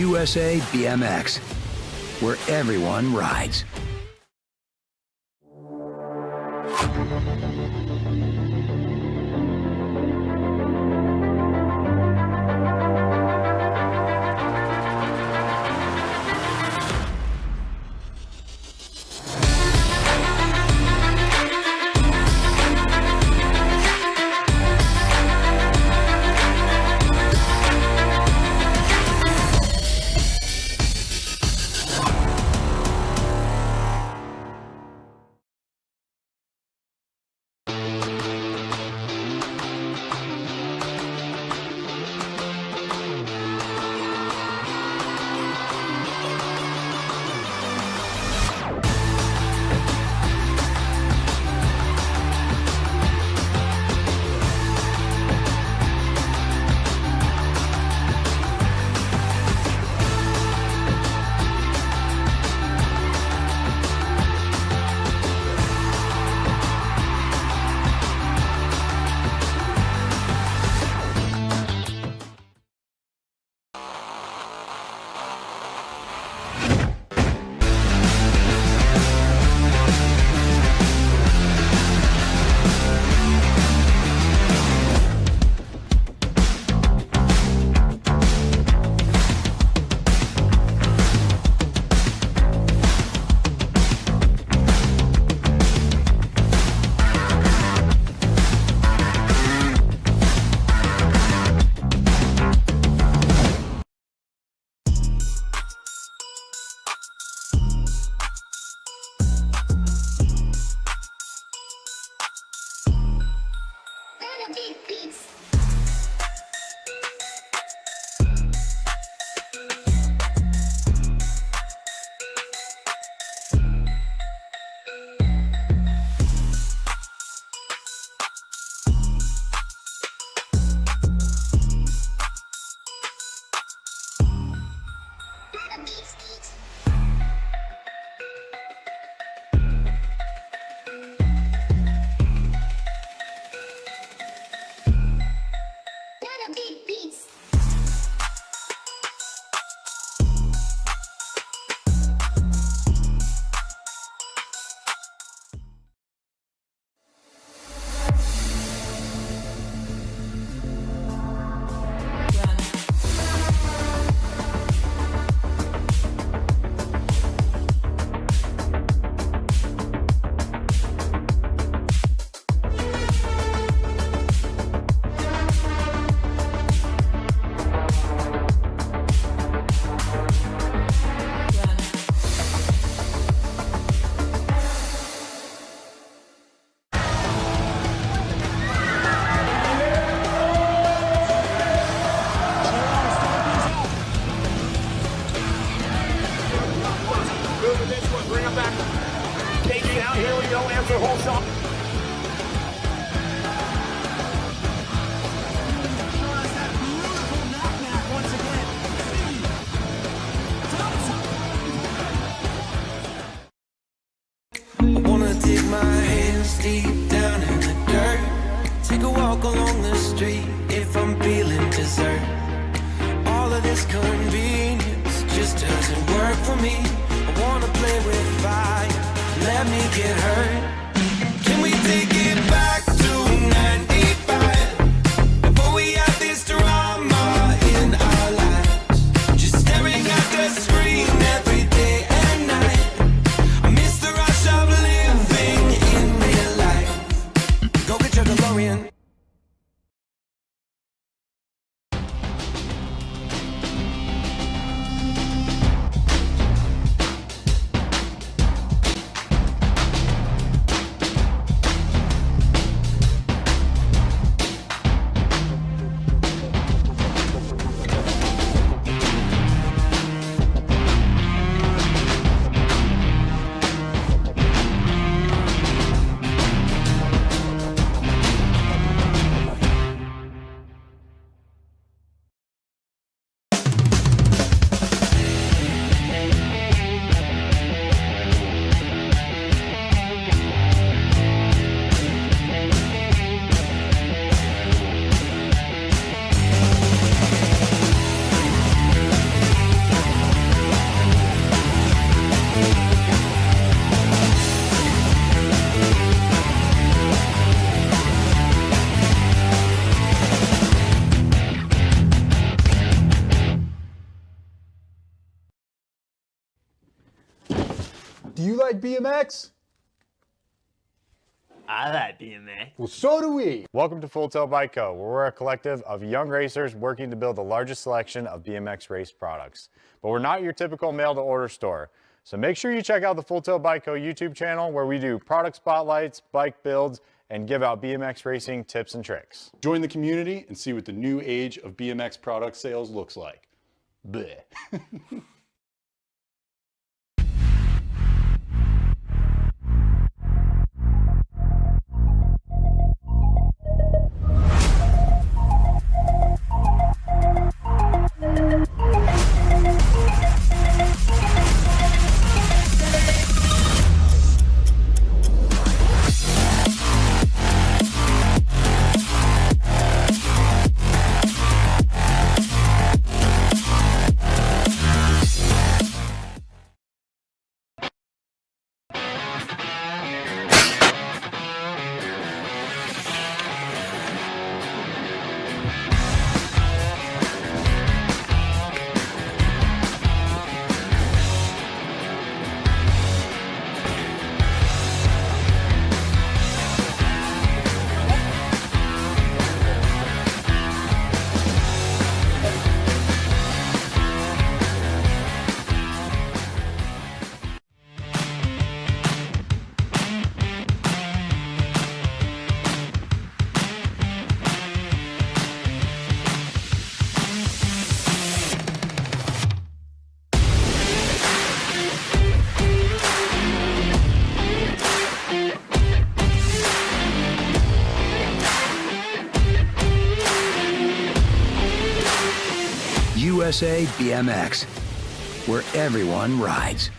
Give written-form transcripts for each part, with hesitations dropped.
USA BMX, where everyone rides. Do you like BMX? I like BMX. Well, so do we. Welcome to Full Tilt Bike Co., where we're a collective of young racers working to build the largest selection of BMX race products. But we're not your typical mail-to-order store. So make sure you check out the Full Tilt Bike Co. YouTube channel, where we do product spotlights, bike builds, and give out BMX racing tips and tricks. Join the community and see what the new age of BMX product sales looks like. Bleh. USA BMX, where everyone rides.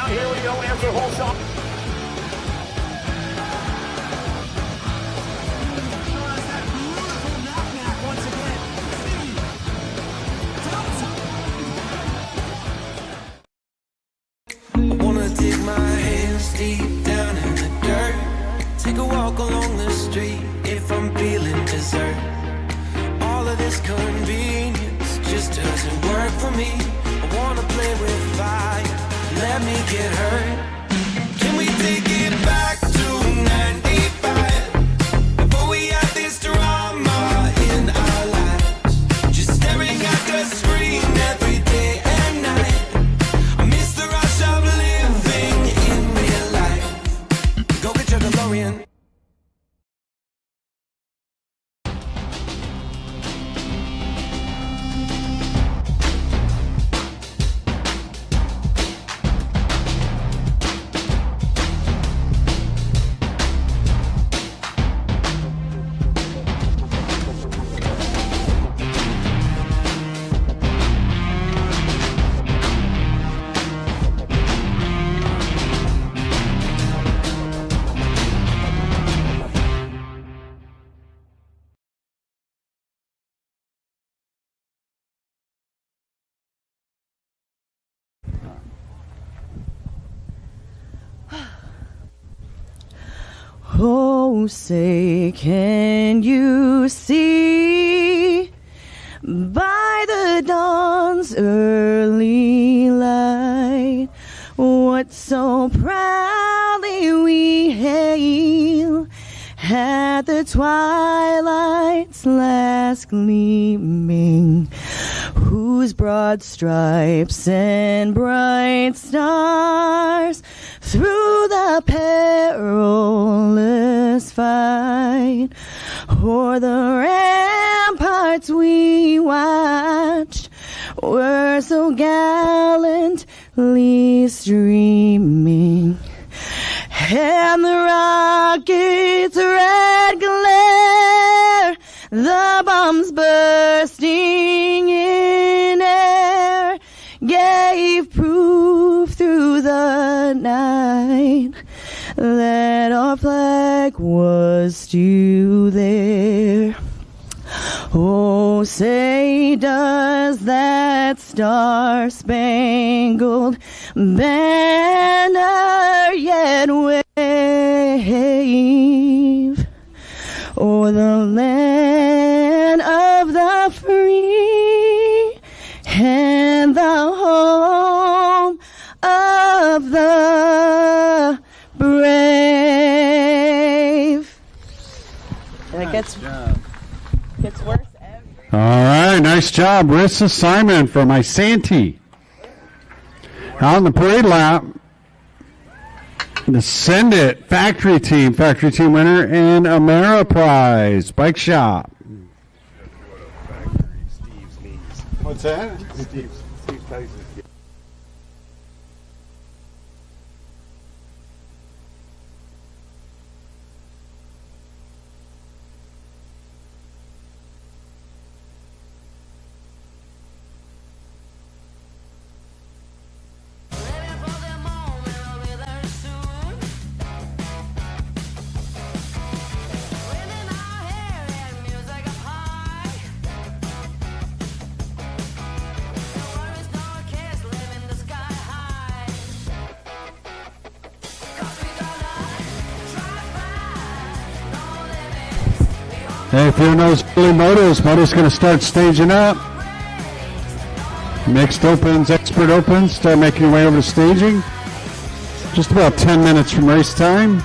Here we go, answer whole shot. I wanna dig my hands deep down in the dirt. Take a walk along the street if I'm feeling dessert. All of this convenience just doesn't work for me. I wanna play with fire, let me get hurt. Can we take it back to 95? Before we had this drama in our lives, just staring at the screen every day and night. I miss the rush of living in real life. Go get your DeLorean. Oh, say, can you see by the dawn's early light what so proudly we hail at the twilight's last gleaming, whose broad stripes and bright stars through the perilous fight o'er the ramparts we watched were so gallantly streaming, and the rocket's red glare, the bombs bursting in air, gave proof through the night that our flag was still there. Oh, say, does that star-spangled banner yet wave o'er the land of the free and the home of the brave? And it gets worse every. All right, nice job. Wrist assignment from Isanti. On the parade lap, the Send It Factory Team winner, and Ameriprise Bike Shop. What's that? Steve Tyson's. Hey, if you're in those early motos going to start staging up. Mixed opens, expert opens, start making your way over to staging. Just about 10 minutes from race time.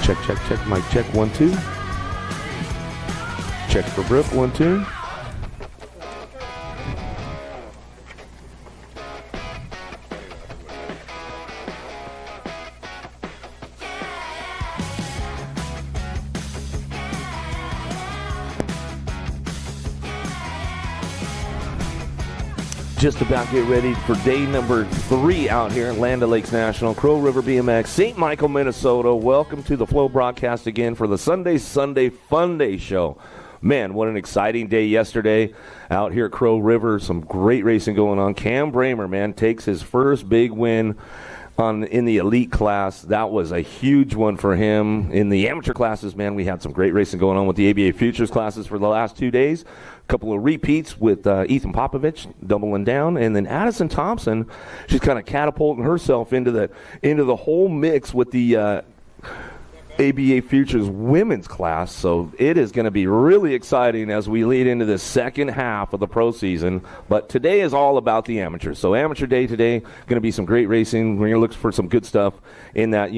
Check, check, check. Mic check. 1, 2. Check for Brooke. 1, 2. Just about get ready for day number 3 out here in Land O'Lakes National, Crow River BMX, St. Michael, Minnesota. Welcome to the Flow broadcast again for the Sunday Fun Day show. Man, what an exciting day yesterday out here at Crow River. Some great racing going on. Cam Bramer, man, takes his first big win in the elite class. That was a huge one for him. In the amateur classes, man, we had some great racing going on with the ABA Futures classes for the last 2 days. A couple of repeats with Ethan Popovich doubling down, and then Addison Thompson, she's kind of catapulting herself into the whole mix with the ABA Futures women's class. So it is going to be really exciting as we lead into the second half of the pro season. But today is all about the amateurs. So amateur day today, going to be some great racing. We're going to look for some good stuff in that,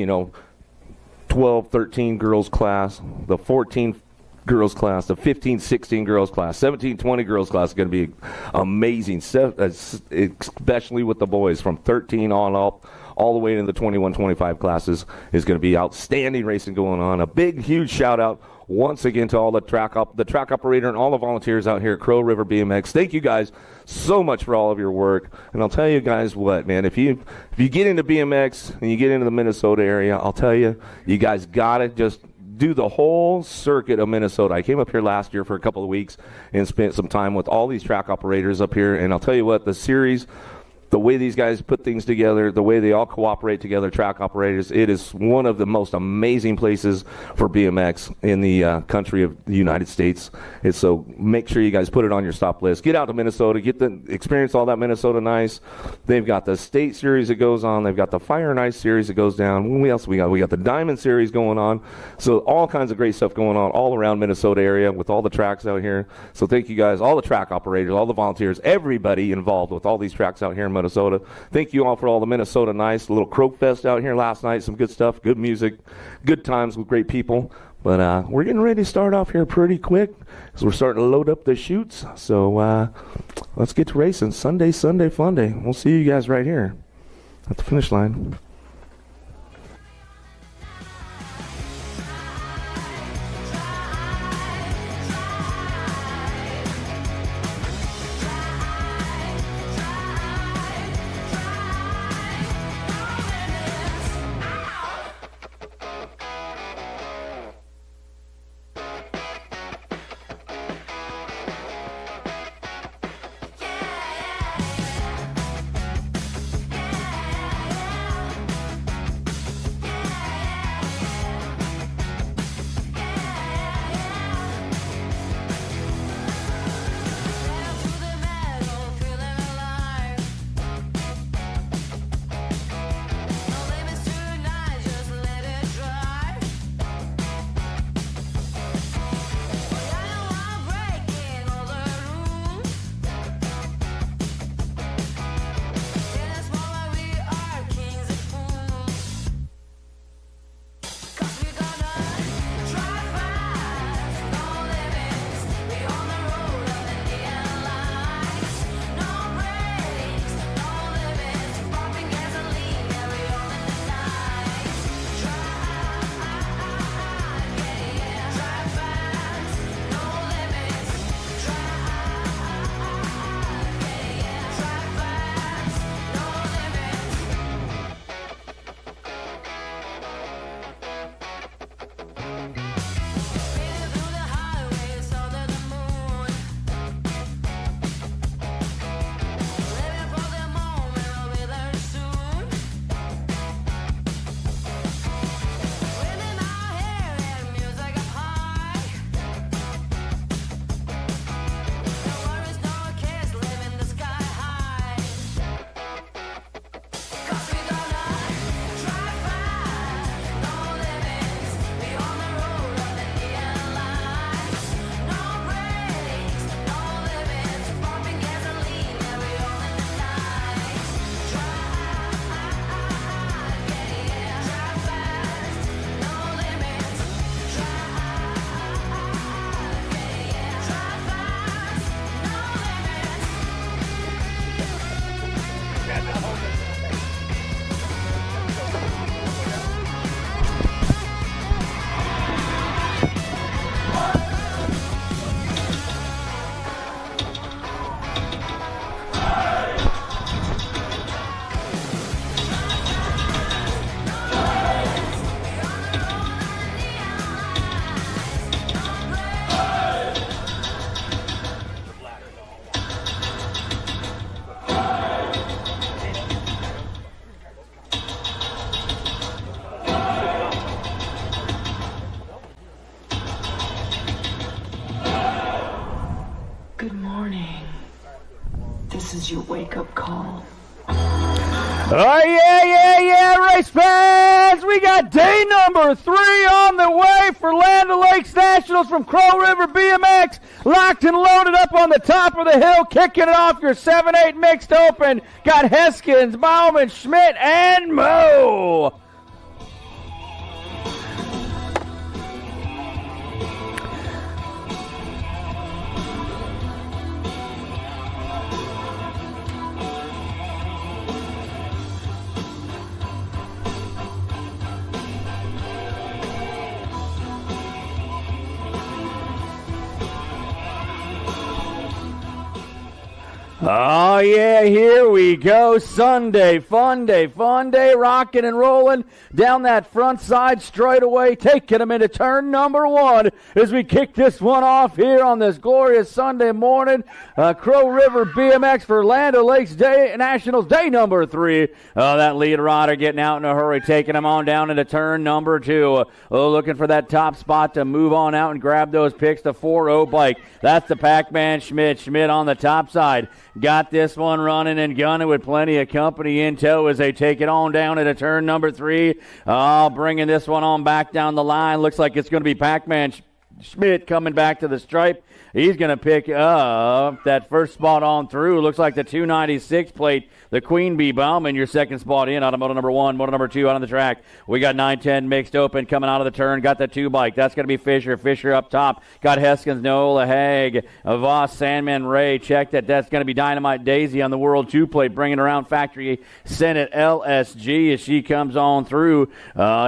12, 13 girls class, the 14 girls class, the 15-16 girls class, 17-20 girls class is going to be amazing, especially with the boys from 13 on up all the way into the 21-25 classes. Is going to be outstanding racing going on. A big, huge shout out once again to all the track operator and all the volunteers out here at Crow River BMX. Thank you guys so much for all of your work. And I'll tell you guys what, man, if you get into BMX and you get into the Minnesota area, I'll tell you, you guys got to just do the whole circuit of Minnesota. I came up here last year for a couple of weeks and spent some time with all these track operators up here, and I'll tell you what, the series, the way these guys put things together, the way they all cooperate together, track operators, it is one of the most amazing places for BMX in the country of the United States. And so make sure you guys put it on your stop list. Get out to Minnesota, experience all that Minnesota nice. They've got the state series that goes on. They've got the Fire and Ice series that goes down. What else we got? We got the Diamond series going on. So all kinds of great stuff going on all around Minnesota area with all the tracks out here. So thank you guys, all the track operators, all the volunteers, everybody involved with all these tracks out here in Minnesota. Thank you all for all the Minnesota nice. A little Croak Fest out here last night. Some good stuff, good music, good times with great people. But we're getting ready to start off here pretty quick as we're starting to load up the chutes. So let's get to racing. Sunday Fun Day. We'll see you guys right here at the finish line. call. Oh, yeah, race fans! We got day number 3 on the way for Land O'Lakes Nationals from Crow River BMX. Locked and loaded up on the top of the hill, kicking it off your 7-8 mixed open. Got Heskins, Bauman, Schmidt, and Moe. Oh, yeah, here we go. Sunday, fun day, rocking and rolling down that front side straightaway, taking them into turn number 1 as we kick this one off here on this glorious Sunday morning. Crow River BMX for Land O'Lakes Day Nationals, day number 3. That lead rider getting out in a hurry, taking them on down into turn number 2. Looking for that top spot to move on out and grab those picks. The 4-0 bike. That's the Pac-Man Schmidt on the top side. Got this one running and gunning with plenty of company in tow as they take it on down into turn number 3. Bringing this one on back down the line. Looks like it's going to be Pac-Man Schmidt coming back to the stripe. He's going to pick up that first spot on through. Looks like the 296 plate, the Queen Bee Bauman, your second spot in out of moto number 1, moto number 2 out on the track. We got 9-10 mixed open coming out of the turn. Got the 2 bike. That's going to be Fisher. Fisher up top. Got Heskins, Nola, Haig, Voss, Sandman, Ray. Check that. That's going to be Dynamite Daisy on the World 2 plate, bringing around Factory Senate LSG as she comes on through,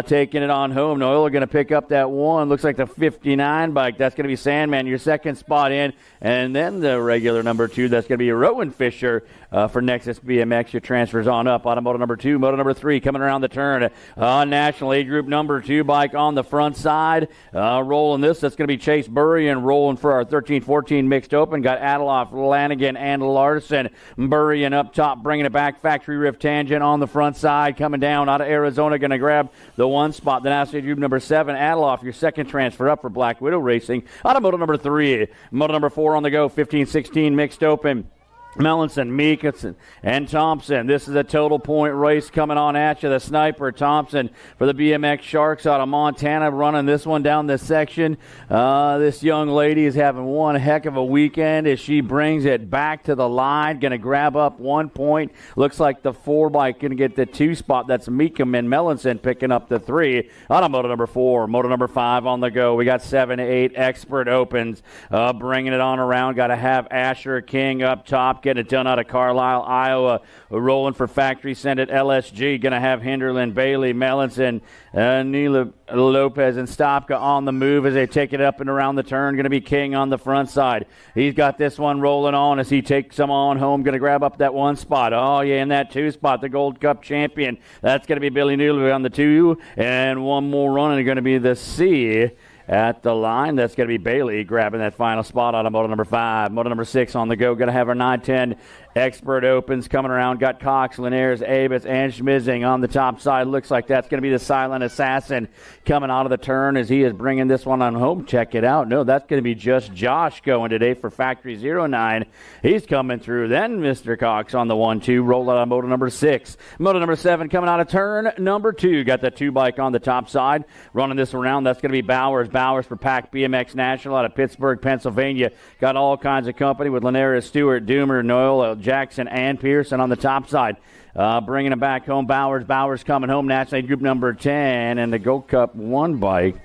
taking it on home. Nola going to pick up that 1. Looks like the 59 bike. That's going to be Sandman, your second spot in, and then the regular number 2, that's going to be Rowan Fisher for Nexus BMX. Your transfers on up. Automoto number 2, moto number 3 coming around the turn. National age group number 2 bike on the front side. Rolling this, that's going to be Chase Burry, and rolling for our 13-14 mixed open. Got Adeloff, Lanigan, and Larson. Burry and up top, bringing it back. Factory Rift Tangent on the front side. Coming down out of Arizona, going to grab the 1 spot. The National age group number 7, Adeloff, your second transfer up for Black Widow Racing. Automoto number 3. Moto number 4 on the go, 15-16 mixed open. Mellinson, Meekison, and Thompson. This is a total point race coming on at you. The sniper, Thompson, for the BMX Sharks out of Montana, running this one down this section. This young lady is having one heck of a weekend as she brings it back to the line. Going to grab up 1 point. Looks like the 4 bike going to get the 2 spot. That's Meekum and Mellinson picking up the 3. On moto number 4, moto number 5 on the go. We got 7-8 expert opens. Bringing it on around. Got to have Asher King up top. Getting it done out of Carlisle, Iowa. Rolling for Factory Senate LSG. Going to have Hinderland, Bailey, Mellinson, Nila Lopez, and Stopka on the move as they take it up and around the turn. Going to be King on the front side. He's got this one rolling on as he takes them on home. Going to grab up that 1 spot. Oh, yeah, in that 2 spot, the Gold Cup champion. That's going to be Billy Newley on the 2. And one more run, and going to be the C at the line. That's going to be Bailey grabbing that final spot out of moto number 5. Moto number 6 on the go. Going to have our 9-10 expert opens coming around. Got Cox, Linares, Abitz, and Schmizing on the top side. Looks like that's going to be the Silent Assassin coming out of the turn as he is bringing this one on home. Check it out. No, that's going to be just Josh going today for Factory 09. He's coming through. Then Mr. Cox on the 1-2. Roll out on moto number 6. Moto number 7 coming out of turn number 2. Got the 2 bike on the top side. Running this around, that's going to be Bowers. Bowers for Pac BMX National out of Pittsburgh, Pennsylvania. Got all kinds of company with Linares, Stewart, Doomer, Noel, Jackson, and Pearson on the top side. Bringing it back home, Bowers. Bowers coming home, National Group number 10, and the Gold Cup 1 bike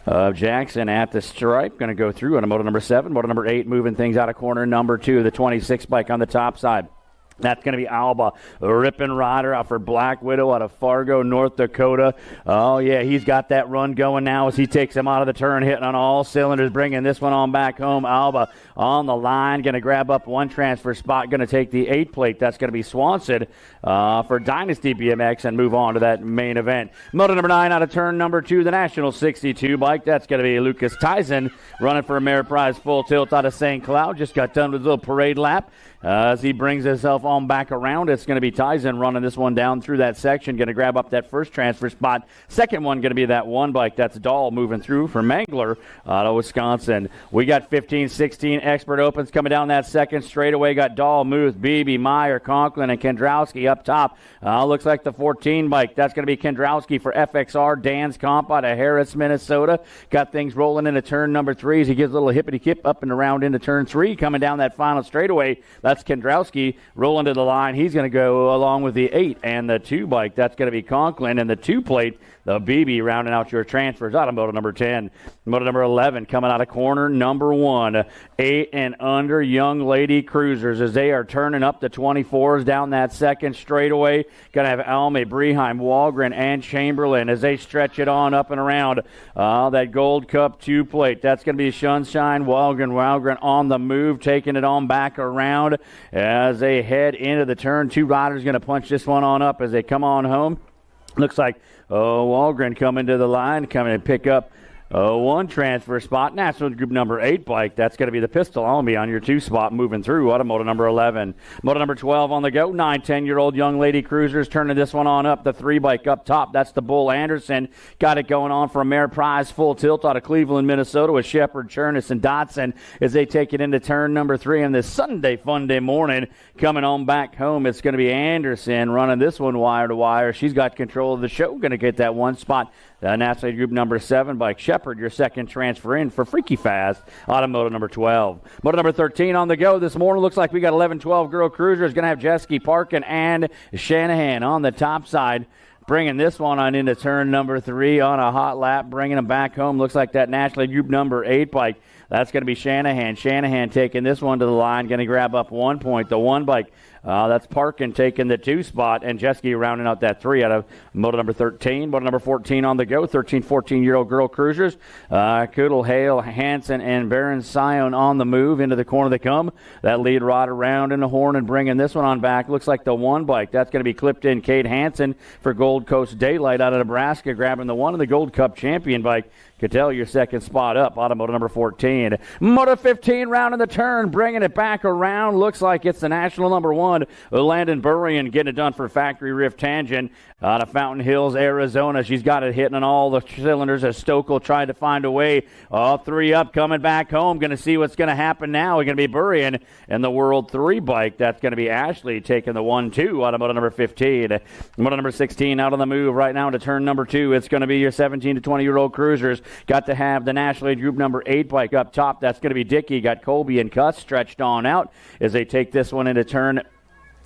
of Jackson at the stripe. Going to go through on a moto number 7. Moto number 8 moving things out of corner number 2, the 26 bike on the top side. That's going to be Alba, ripping rider out for Black Widow out of Fargo, North Dakota. Oh, yeah, he's got that run going now as he takes him out of the turn, hitting on all cylinders, bringing this one on back home. Alba on the line, going to grab up 1 transfer spot, going to take the 8 plate. That's going to be Swanson for Dynasty BMX and move on to that main event. Moto number 9 out of turn number 2, the National 62 bike. That's going to be Lucas Tyson running for Ameriprise Full Tilt out of St. Cloud. Just got done with a little parade lap. As he brings himself on back around, it's going to be Tyson running this one down through that section, going to grab up that first transfer spot. Second one going to be that one bike. That's Dahl moving through for Mangler out of Wisconsin. We got 15-16 Expert Opens coming down that second straightaway. Got Dahl, Muth, Beebe, Meyer, Conklin, and Kendrowski up top. Looks like the 14 bike. That's going to be Kendrowski for FXR. Dan's Comp out of Harris, Minnesota. Got things rolling into turn number 3 as he gives a little hippity-kip up and around into turn 3. Coming down that final straightaway, that's Kendrowski rolling to the line. He's going to go along with the 8 and the 2 bike. That's going to be Conklin, and the 2 plate, the BB, rounding out your transfers out of moto number 10. Moto number 11 coming out of corner number 1. 8 and under young lady cruisers as they are turning up the 24s down that second straightaway. Going to have Alme, Breheim, Walgren, and Chamberlain as they stretch it on up and around. That Gold Cup 2 plate. That's going to be Sunshine, Walgren on the move, taking it on back around as they head into the turn. 2 riders going to punch this one on up as they come on home. Looks like Walgren coming to the line, coming to pick up 1 transfer spot. National Group number 8 bike. That's going to be the Pistol Almy on your 2 spot moving through. Automoto number 11. Moto number 12 on the go. 9, 10-year-old young lady cruisers turning this one on up. The 3 bike up top. That's the Bull Anderson. Got it going on for Ameriprise full tilt out of Cleveland, Minnesota with Shepard, Chernus, and Dotson as they take it into turn number 3 on this Sunday fun day morning. Coming on back home, it's going to be Anderson running this one wire to wire. She's got control of the show. Going to get that 1 spot. The National Group number 7 bike. Shepard, your second transfer in for Freaky Fast. Automoto number 12. Moto number 13 on the go this morning. Looks like we got 11-12 girl cruisers. Going to have Jeske, Parkin, and Shanahan on the top side. Bringing this one on into turn number 3 on a hot lap. Bringing them back home. Looks like that National Group number 8 bike. That's going to be Shanahan. Shanahan taking this one to the line. Going to grab up 1 point. The 1 bike. That's Parkin taking the 2 spot, and Jeske rounding out that 3 out of moto number 13. Moto number 14 on the go, 13, 14-year-old girl cruisers. Kudel, Hale, Hansen, and Baron Sion on the move into the corner they come. That lead rod around in the horn and bringing this one on back. Looks like the 1 bike. That's going to be clipped in Kate Hansen for Gold Coast Daylight out of Nebraska, grabbing the 1 of the Gold Cup champion bike. Cattell, your second spot up. Automoto number 14. Moto 15 round in the turn, bringing it back around. Looks like it's the national number 1. Landon Burrian getting it done for Factory Rift Tangent out of Fountain Hills, Arizona. She's got it hitting on all the cylinders as Stokel tried to find a way. All 3 up, coming back home. Going to see what's going to happen now. We're going to be Burrian and the World 3 bike. That's going to be Ashley taking the 1-2 out of moto number 15. Moto number 16 out on the move right now to turn number 2. It's going to be your 17 to 20-year-old cruisers. Got to have the National Age Group number 8 bike up top. That's going to be Dickey. Got Colby and Cuss stretched on out as they take this one into turn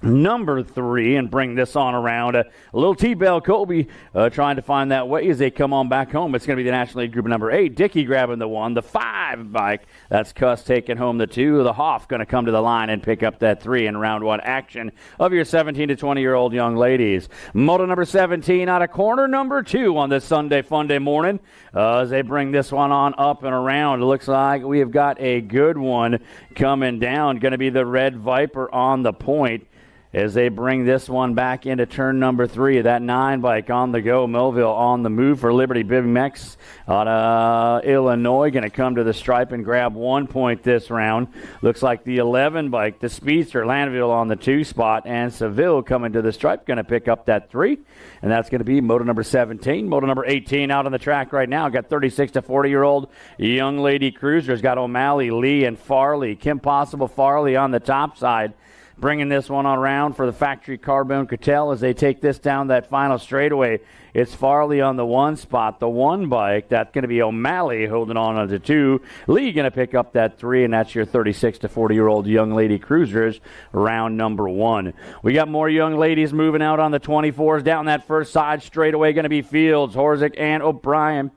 number 3 and bring this on around. A little T-Bell Colby trying to find that way as they come on back home. It's going to be the National League Group number 8. Dickey grabbing the 1. The 5 bike. That's Cuss taking home the 2. The Hoff going to come to the line and pick up that 3 in round 1 action of your 17 to 20-year-old young ladies. Moto number 17 out of corner number 2 on this Sunday fun day morning as they bring this one on up and around. It looks like we have got a good one coming down. Going to be the Red Viper on the point as they bring this one back into turn number 3. That 9 bike on the go. Millville on the move for Liberty BMX out of Illinois. Going to come to the stripe and grab 1 point this round. Looks like the 11 bike, the Speedster, Landville on the 2 spot, and Seville coming to the stripe. Going to pick up that 3, and that's going to be moto number 17. Moto number 18 out on the track right now. Got 36 to 40-year-old young lady cruisers. Got O'Malley, Lee, and Farley. Kim Possible Farley on the top side. Bringing this one on around for the Factory Carbone Cattell as they take this down that final straightaway. It's Farley on the 1 spot, the 1 bike. That's going to be O'Malley holding on to 2. Lee going to pick up that 3, and that's your 36 to 40-year-old young lady cruisers, round number 1. We got more young ladies moving out on the 24s. Down that first side straightaway going to be Fields, Horzick, and O'Brien.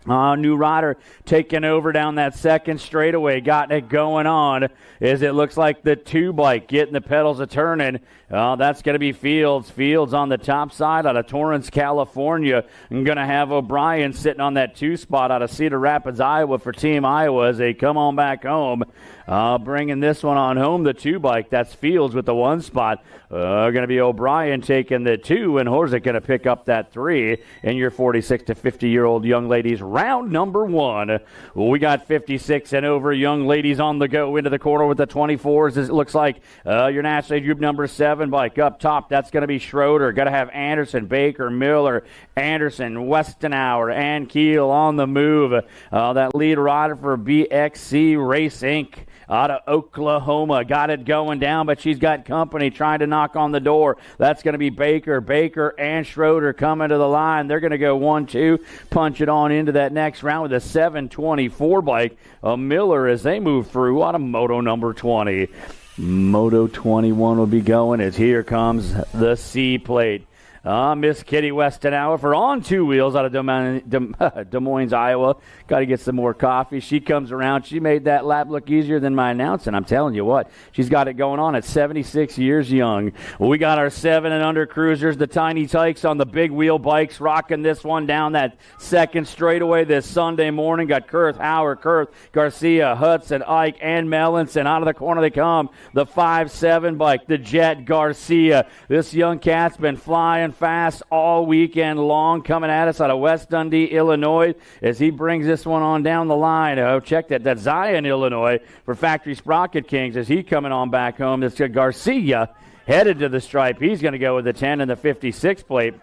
New rider taking over down that second straightaway, got it going on as it looks like the 2 bike getting the pedals a turning. That's going to be Fields. Fields on the top side out of Torrance, California. I'm going to have O'Brien sitting on that 2 spot out of Cedar Rapids, Iowa for Team Iowa as they come on back home. Bringing this one on home, the 2 bike. That's Fields with the 1 spot. Going to be O'Brien taking the 2, and Horzik going to pick up that 3 in your 46 to 50-year-old young ladies. Round number 1. We got 56 and over young ladies on the go into the corner with the 24s. It looks like your national age group number 7 bike up top. That's going to be Schroeder. Got to have Anderson, Baker, Miller, Anderson, Westenauer, and Keel on the move. That lead rider for BXC Race Inc. out of Oklahoma. Got it going down, but she's got company trying to knock on the door. That's going to be Baker, and Schroeder coming to the line. They're going to go 1-2, punch it on into that next round with a 724 bike. Miller as they move through out of Moto number 20. Moto 21 will be going as here comes the C plate. Miss Kitty Westenauer for on 2 wheels out of Des Moines, Iowa. Got to get some more coffee. She comes around. She made that lap look easier than my announcing. I'm telling you what, she's got it going on at 76 years young. We got our 7 and under cruisers, the Tiny Tykes on the big wheel bikes, rocking this one down that second straightaway this Sunday morning. Got Kurth, Howard, Garcia, Hudson, Ike, and Mellinson. Out of the corner they come. The 5-7 bike, the Jet Garcia. This young cat's been flying fast all weekend long, coming at us out of West Dundee, Illinois, as he brings this one on down the line. Oh, check that. That's Zion, Illinois, for Factory Sprocket Kings as he coming on back home. This Garcia headed to the stripe. He's going to go with the 10 and the 56 plate.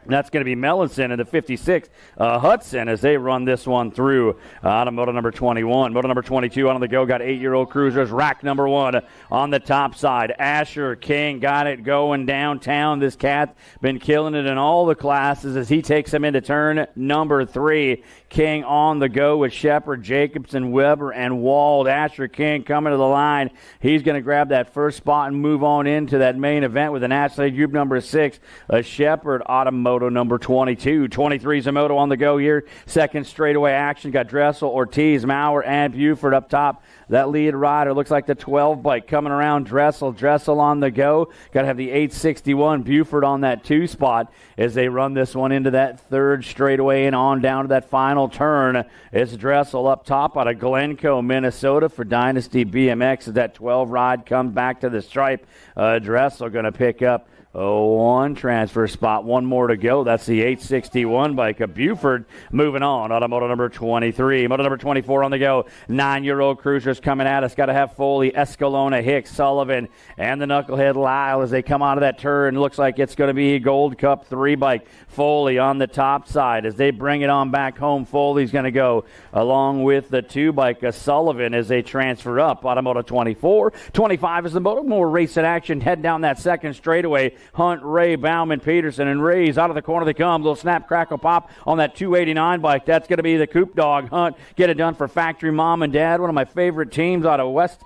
That's going to be Mellinson and the 56 Hudson as they run this one through out of Moto number 21. Moto number 22 on the go. Got 8-year-old cruisers. Rack number 1 on the top side. Asher King got it going downtown. This cat been killing it in all the classes as he takes him into turn number 3. King on the go with Shepard, Jacobson, Weber, and Wald. Asher King coming to the line. He's going to grab that first spot and move on into that main event with an national group number 6. Shepard Automotive. Moto number 22. 23 is a moto on the go here. Second straightaway action. Got Dressel, Ortiz, Maurer, and Buford up top. That lead rider looks like the 12 bike coming around Dressel. Dressel on the go. Got to have the 861 Buford on that 2 spot as they run this one into that third straightaway and on down to that final turn. It's Dressel up top out of Glencoe, Minnesota for Dynasty BMX as that 12 ride comes back to the stripe. Dressel going to pick up 1 transfer spot, 1 more to go. That's the 861 bike of Buford moving on out of Moto number 23. Moto number 24 on the go. 9-year-old cruisers coming at us. Got to have Foley, Escalona, Hicks, Sullivan, and the knucklehead Lyle as they come out of that turn. Looks like it's going to be a Gold Cup 3 bike. Foley on the top side as they bring it on back home. Foley's going to go along with the 2 bike of Sullivan as they transfer up out of Moto 24. 25 is the Moto more racing action. Head down that second straightaway. Hunt, Ray, Bauman, Peterson, and Ray's out of the corner they come. Little snap, crackle, pop on that 289 bike. That's going to be the Coop Dog. Hunt, get it done for Factory Mom and Dad. One of my favorite teams out of West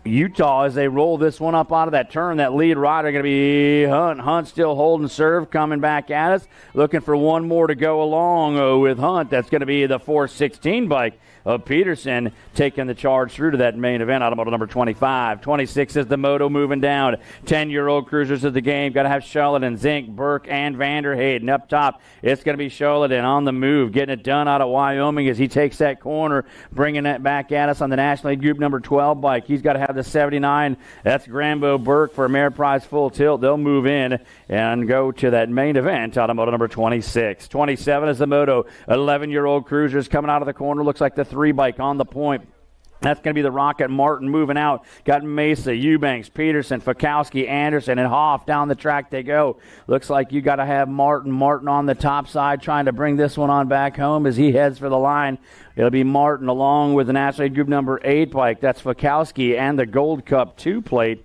Utah as they roll this one up out of that turn. That lead rider going to be Hunt. Hunt still holding serve, coming back at us. Looking for 1 more to go along with Hunt. That's going to be the 416 bike of Peterson taking the charge through to that main event out of Moto number 25. 26 is the Moto moving down. 10-year-old cruisers of the game. Got to have Charlotte and Zink, Burke, and Vanderhayden up top. It's going to be Charlotte and on the move, getting it done out of Wyoming as he takes that corner, bringing that back at us on the National League Group number 12 bike. He's got to have the 79. That's Grambo Burke for Ameriprise Full Tilt. They'll move in and go to that main event out of Moto number 26. 27 is the Moto. 11-year-old cruisers coming out of the corner. Looks like the 3 bike on the point. That's going to be the Rocket Martin moving out. Got Mesa, Eubanks, Peterson, Fakowski, Anderson, and Hoff down the track they go. Looks like you got to have Martin on the top side trying to bring this one on back home as he heads for the line. It'll be Martin along with the National League Group number 8 bike. That's Fakowski and the Gold Cup 2 plate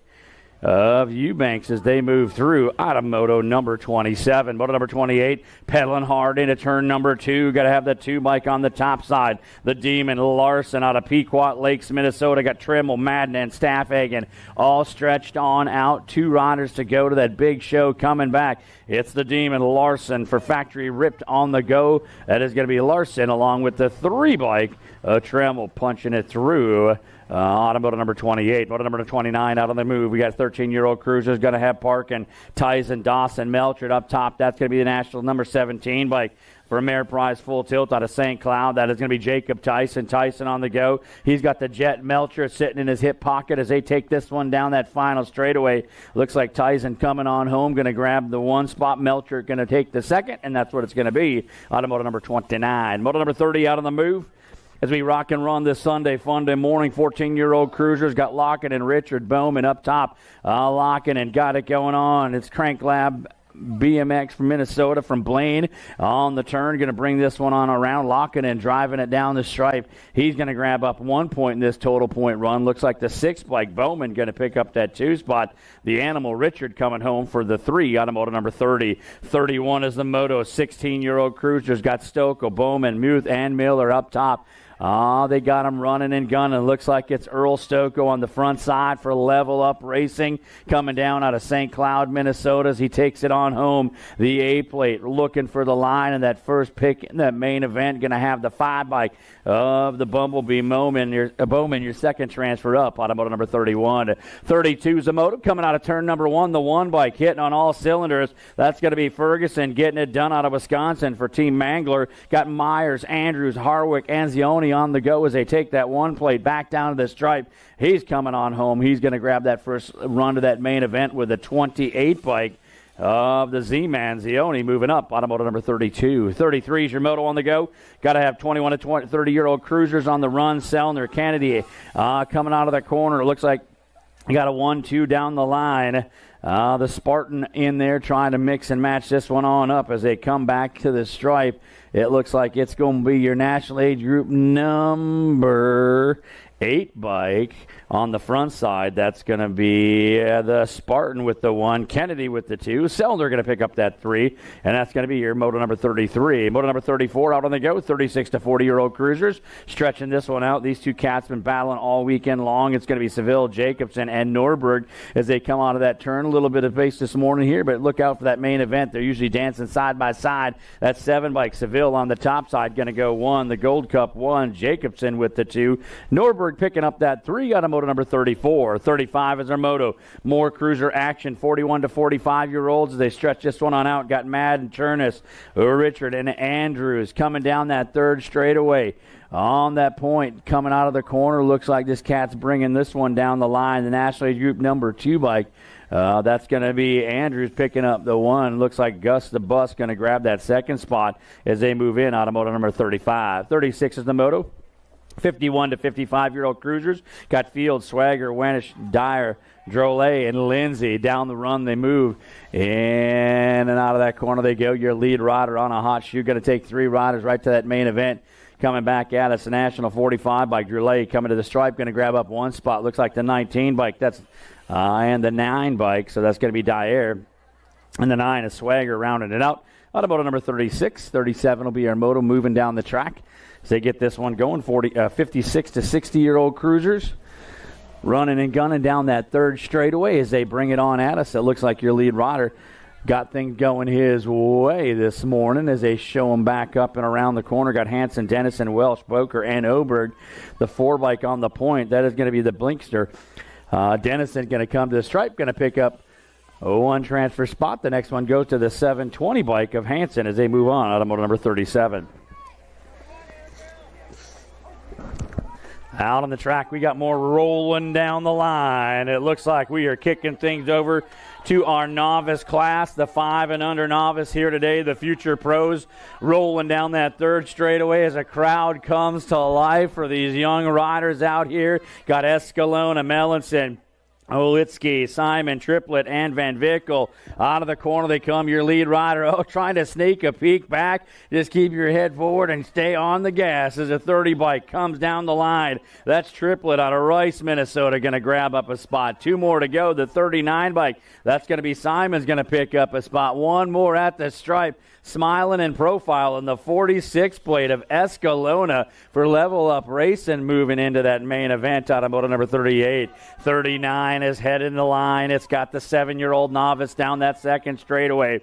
of Eubanks as they move through out of Moto number 27. Moto number 28, pedaling hard into turn number 2. Got to have the 2 bike on the top side. The Demon Larson out of Pequot Lakes, Minnesota. Got Trimmel, Madden, and Staffhagen all stretched on out. 2 riders to go to that big show coming back. It's the Demon Larson for Factory Ripped on the go. That is going to be Larson along with the 3 bike. Tremel punching it through Automotive number 28. Moto number 29 out on the move. We got 13-year-old cruisers going to have Parkin, Tyson, Dawson, Melchert up top. That's going to be the national number 17 bike for Ameriprise Full Tilt out of St. Cloud. That is going to be Jacob Tyson. Tyson on the go. He's got the Jet Melchert sitting in his hip pocket as they take this one down that final straightaway. Looks like Tyson coming on home, going to grab the one spot. Melchert going to take the second, and that's what it's going to be. Automotive number 29. Moto number 30 out on the move. As we rock and run this Sunday morning, 14-year-old cruisers got Locken and Richard Bowman up top. Locken and got it going on. It's Crank Lab BMX from Minnesota from Blaine on the turn. Going to bring this one on around. Locken and driving it down the stripe. He's going to grab up 1 point in this total point run. Looks like the 6 bike Bowman going to pick up that 2 spot. The Animal Richard coming home for the 3. Automotive number 30. 31 is the Moto. 16-year-old cruisers got Stoko, Bowman, Muth, and Miller up top. They got him running and gunning. Looks like it's Earl Stoko on the front side for Level Up Racing coming down out of St. Cloud, Minnesota as he takes it on home. The A-plate looking for the line and that first pick in that main event. Going to have the 5 bike of the Bumblebee Bowman, your second transfer up. Automotive number 31. 32 is the Moto coming out of turn number 1. The 1 bike hitting on all cylinders. That's going to be Ferguson getting it done out of Wisconsin for Team Mangler. Got Myers, Andrews, Harwick, and Zioni on the go as they take that 1 plate back down to the stripe. He's coming on home. He's going to grab that first run to that main event with a 28 bike of the Z-Man. Zioni moving up. Automotive number 32. 33 is your Moto on the go. Got to have 21 to 30-year-old cruisers on the run. Sellner, Kennedy coming out of the corner. It looks like you got a 1-2 down the line. The Spartan in there trying to mix and match this one on up as they come back to the stripe. It looks like it's going to be your national age group number 8 bike on the front side. That's going to be the Spartan with the 1, Kennedy with the 2. Sellner going to pick up that 3, and that's going to be your Moto number 33. Moto number 34 out on the go, 36 to 40-year-old cruisers. Stretching this one out. These 2 cats been battling all weekend long. It's going to be Seville, Jacobson, and Norberg as they come out of that turn. A little bit of pace this morning here, but look out for that main event. They're usually dancing side by side. That 7 bike, Seville on the top side, going to go 1. The Gold Cup 1, Jacobson with the 2. Norberg picking up that 3 out of Moto number 34. 35 is our Moto. More cruiser action, 41 to 45-year-olds as they stretch this one on out. Got Madden, Chernus, Richard, and Andrews coming down that 3rd straightaway. On that point, coming out of the corner, looks like this cat's bringing this one down the line. The National Age Group number 2 bike. That's going to be Andrews picking up the 1. Looks like Gus the Bus going to grab that 2nd spot as they move in. Automotive number 35. 36 is the Moto. 51 to 55-year-old cruisers. Got Field, Swagger, Wenish, Dyer, Drolet, and Lindsay. Down the run they move. In and out of that corner they go. Your lead rider on a hot shoe. Going to take 3 riders right to that main event. Coming back at us, the National 45 bike. Drolet coming to the stripe. Going to grab up 1 spot. Looks like the 19 bike. That's and the 9 bike. So that's going to be Dyer. And the 9 is Swagger rounding it out. Automotive number 36. 37 will be our Moto moving down the track. As they get this one going, 56 to 60-year-old cruisers running and gunning down that 3rd straightaway as they bring it on at us. It looks like your lead rider got things going his way this morning as they show him back up and around the corner. Got Hanson, Dennison, Welsh, Boker, and Oberg. The 4 bike on the point. That is going to be the Blinkster. Dennison going to come to the stripe, going to pick up 1 transfer spot. The next one goes to the 720 bike of Hanson as they move on. Automotive number 37. Out on the track, we got more rolling down the line. It looks like we are kicking things over to our novice class, the 5 and under novice here today, the future pros rolling down that 3rd straightaway as a crowd comes to life for these young riders out here. Got Escalona, Melanson, Olitsky, Simon, Triplett, and Van Vickel. Out of the corner they come, your lead rider. Trying to sneak a peek back. Just keep your head forward and stay on the gas as a 30 bike comes down the line. That's Triplett out of Rice, Minnesota, going to grab up a spot. 2 more to go. The 39 bike, that's going to be Simon's going to pick up a spot. 1 more at the stripe. Smiling and profiling the 46 plate of Escalona for Level Up Racing moving into that main event. Automotive number 38. 39 is heading the line. It's got the 7-year-old novice down that 2nd straightaway.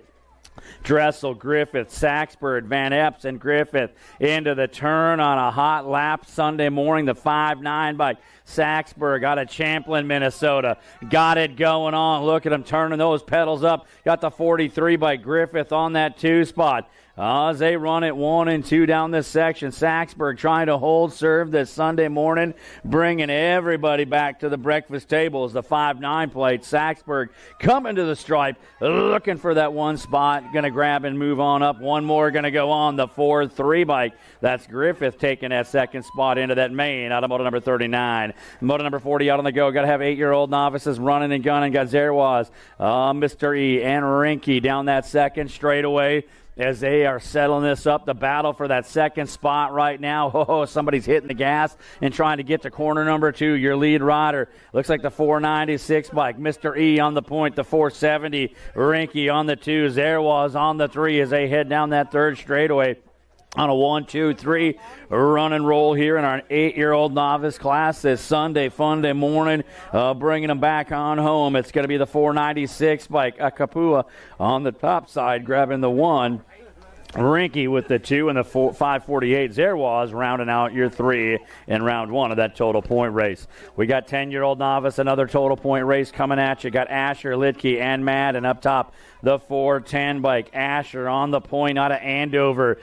Dressel, Griffith, Saxford, Van Epps, and Griffith into the turn on a hot lap Sunday morning. The 5-9 bike. Saxburg out of Champlin, Minnesota. Got it going on. Look at him turning those pedals up. Got the 43 by Griffith on that 2 spot. As they run it 1 and 2 down this section, Saxburg trying to hold serve this Sunday morning, bringing everybody back to the breakfast table as the 5-9 plate. Saxburg coming to the stripe, looking for that 1 spot. Going to grab and move on up. One more going to go on the 4-3 bike. That's Griffith taking that 2nd spot into that main out of moto number 39. Moto number 40 out on the go. Got to have 8-year-old novices running and gunning. Got Zerwaz, Mr. E, and Rinky down that 2nd straightaway. As they are settling this up, the battle for that 2nd spot right now. Oh, somebody's hitting the gas and trying to get to corner number 2. Your lead rider looks like the 496 bike. Mr. E on the point, the 470. Rinky on the 2. Zerwaz on the 3 as they head down that 3rd straightaway. On a 1, 2, 3 run and roll here in our 8-year-old novice class this Sunday, fun day morning, bringing them back on home. It's going to be the 496 bike, Akapua on the top side, grabbing the 1. Rinky with the 2 and the 548. Zerwaz rounding out your 3 in round 1 of that total point race. We got 10-year-old novice, another total point race coming at you. Got Asher, Litke, and Madden up top. The 410 bike. Asher on the point out of Andover.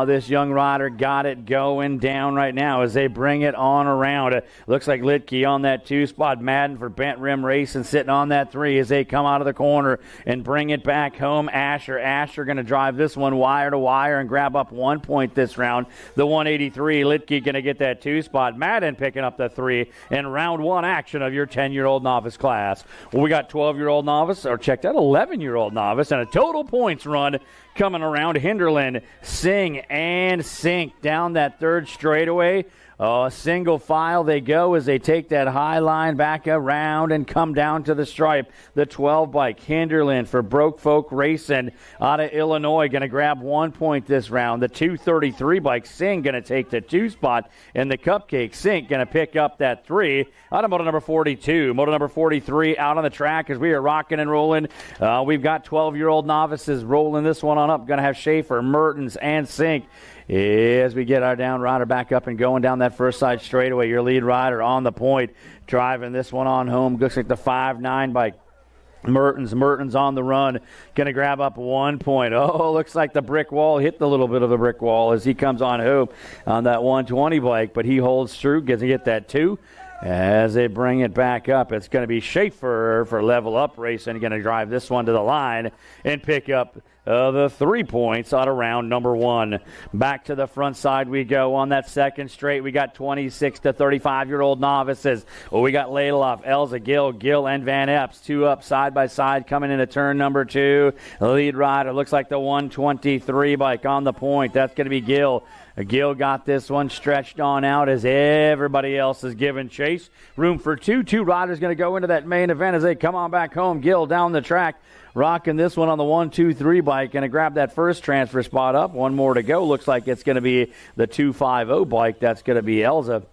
This young rider got it going down right now as they bring it on around. Looks like Litke on that 2 spot. Madden for Bent Rim Racing sitting on that 3 as they come out of the corner and bring it back home. Asher going to drive this one wire to wire and grab up 1 point this round. The 183. Litke going to get that 2 spot. Madden picking up the 3 in round 1 action of your 10-year-old novice class. Well, we got 12-year-old novice, or check that, 11-year-old novice, and a total points run coming around. Hinderland, Sing, and Sink down that 3rd straightaway. Single file they go as they take that high line back around and come down to the stripe. The 12 bike, Hinderland for Broke Folk Racing out of Illinois, going to grab 1 point this round. The 233 bike, Sing, going to take the 2 spot. And the Cupcake, Sink, going to pick up that 3 out of moto number 42. Moto number 43 out on the track as we are rocking and rolling. We've got 12-year-old novices rolling this one on up. Going to have Schaefer, Mertens, and Sink. As we get our down rider back up and going down that first side straightaway, your lead rider on the point, driving this one on home. Looks like the 5-9 bike. Mertens on the run, going to grab up 1 point. Oh, looks like the brick wall hit the little bit of the brick wall as he comes on home on that 120 bike, but he holds true, gets to get that 2. As they bring it back up, it's going to be Schaefer for Level Up Racing, going to drive this one to the line and pick up the 3 points out of round number 1. Back to the front side we go on that 2nd straight. We got 26 to 35-year-old novices. Well, we got Layloff, Elza, Gill, and Van Epps. 2 up side by side coming into turn number 2. The lead rider looks like the 123 bike on the point. That's going to be Gill. Gill got this one stretched on out as everybody else is giving chase. Room for 2. 2 riders going to go into that main event as they come on back home. Gill down the track, rocking this one on the 123 bike. Going to grab that first transfer spot up. 1 more to go. Looks like it's going to be the 250 bike. That's going to be Elza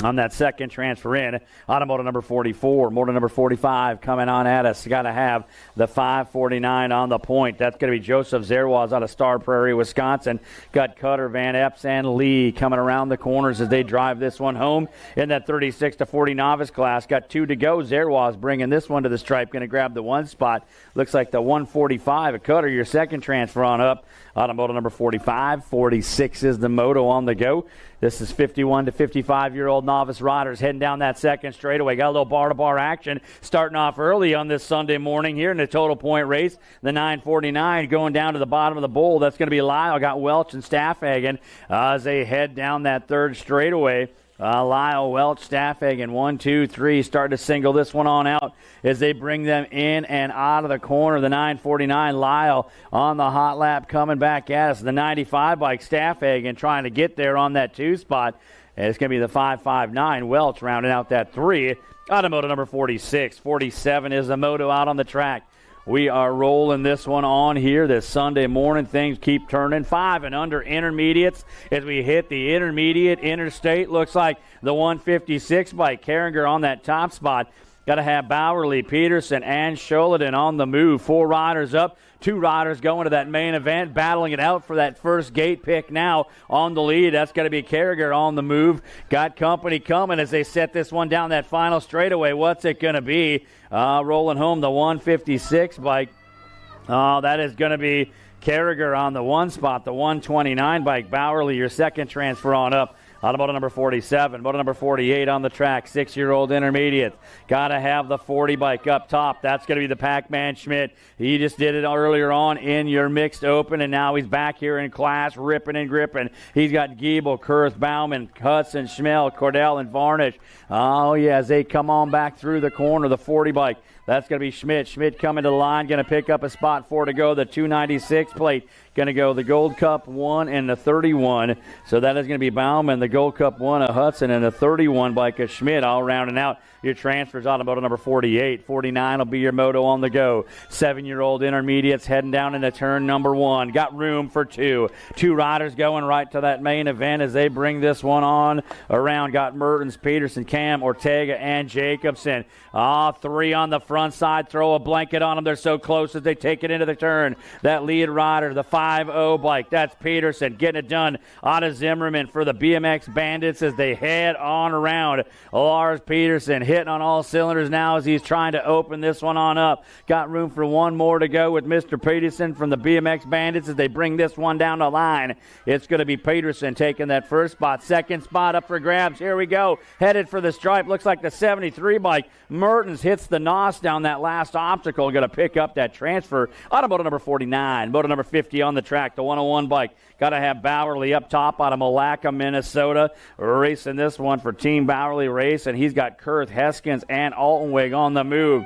on that 2nd transfer in. Out of moto number 44. Moto number 45 coming on at us. Got to have the 549 on the point. That's going to be Joseph Zerwaz out of Star Prairie, Wisconsin. Got Cutter, Van Epps, and Lee coming around the corners as they drive this one home in that 36 to 40 novice class. Got 2 to go. Zerwaz bringing this one to the stripe. Going to grab the 1 spot. Looks like the 145. A Cutter, your 2nd transfer on up. Out of moto number 45. 46 is the moto on the go. This is 51 to 55-year-old novice riders heading down that 2nd straightaway. Got a little bar-to-bar action starting off early on this Sunday morning here in the total point race. The 949 going down to the bottom of the bowl. That's going to be Lyle. Got Welch and Staffhagen as they head down that 3rd straightaway. Lyle, Welch, Staffhagen, 1, 2, 3, starting to single this one on out as they bring them in and out of the corner. The 949, Lyle on the hot lap coming back at us. The 95 bike, Staffhagen trying to get there on that 2 spot. And it's going to be the 559, Welch rounding out that 3. Out of moto number 46. 47 is the moto out on the track. We are rolling this one on here this Sunday morning. Things keep turning. 5 and under intermediates as we hit the intermediate interstate. Looks like the 156 by Carringer on that top spot. Got to have Bowerly, Peterson, and Shullidan on the move. 4 riders up. 2 riders going to that main event, battling it out for that first gate pick now on the lead. That's going to be Carragher on the move. Got company coming as they set this one down that final straightaway. What's it going to be? Rolling home the 156 bike. That is going to be Carragher on the 1 spot. The 129 bike, Bowerly, your second transfer on up. On moto number 47, moto number 48 on the track, 6-year-old intermediate. Got to have the 40 bike up top. That's going to be the Pac-Man Schmidt. He just did it earlier on in your mixed open, and now he's back here in class, ripping and gripping. He's got Giebel, Kurth, Bauman, Hudson, Schmel, Cordell, and Varnish. Oh, yeah, as they come on back through the corner, the 40 bike. That's going to be Schmidt. Schmidt coming to the line, going to pick up a spot 4 to go. The 296 plate going to go the Gold Cup 1 and the 31. So that is going to be Bauman, the Gold Cup 1 of Hudson, and the 31 bike of Schmidt, all rounding out your transfers on moto number 48. 49 will be your moto on the go. 7-year-old intermediates heading down into turn number 1. Got room for 2. 2 riders going right to that main event as they bring this one on around. Got Mertens, Peterson, Cam, Ortega, and Jacobson. 3 on the front side. Throw a blanket on them. They're so close as they take it into the turn. That lead rider, the 5-0 bike, that's Peterson getting it done out of Zimmerman for the BMX Bandits as they head on around. Lars Peterson hitting on all cylinders now as he's trying to open this one on up. Got room for 1 more to go with Mr. Peterson from the BMX Bandits as they bring this one down the line. It's going to be Peterson taking that first spot. Second spot up for grabs. Here we go. Headed for the stripe. Looks like the 73 bike. Mertens hits the NOS down that last obstacle. Going to pick up that transfer out of moto number 49. Moto number 50 on the track. The 101 bike. Got to have Bowerly up top out of Malacca, Minnesota. Racing this one for Team Bowerly Race. And he's got Kurth, Heskins, and Altenweg on the move.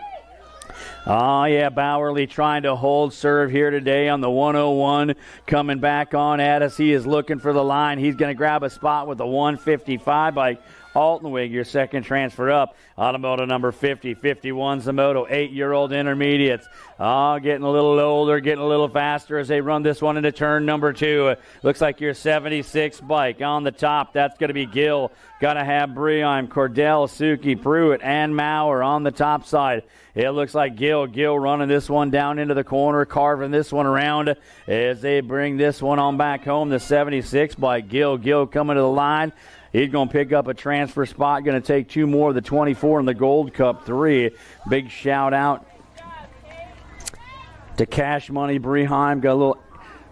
Yeah, Bowerly trying to hold serve here today on the 101. Coming back on at us. He is looking for the line. He's going to grab a spot with the 155 bike. Altenweg, your second transfer up. Automoto number 50. 51's the moto. 8-year-old intermediates. Getting a little older, getting a little faster as they run this one into turn number 2. Looks like your 76 bike on the top. That's going to be Gill. Got to have Breheim, Cordell, Suki, Pruitt, and Maurer on the top side. It looks like Gill running this one down into the corner, carving this one around as they bring this one on back home. The 76 bike. Gill coming to the line. He's going to pick up a transfer spot. Going to take 2 more, the 24 and the Gold Cup 3. Big shout out to Cash Money Breheim. Got a little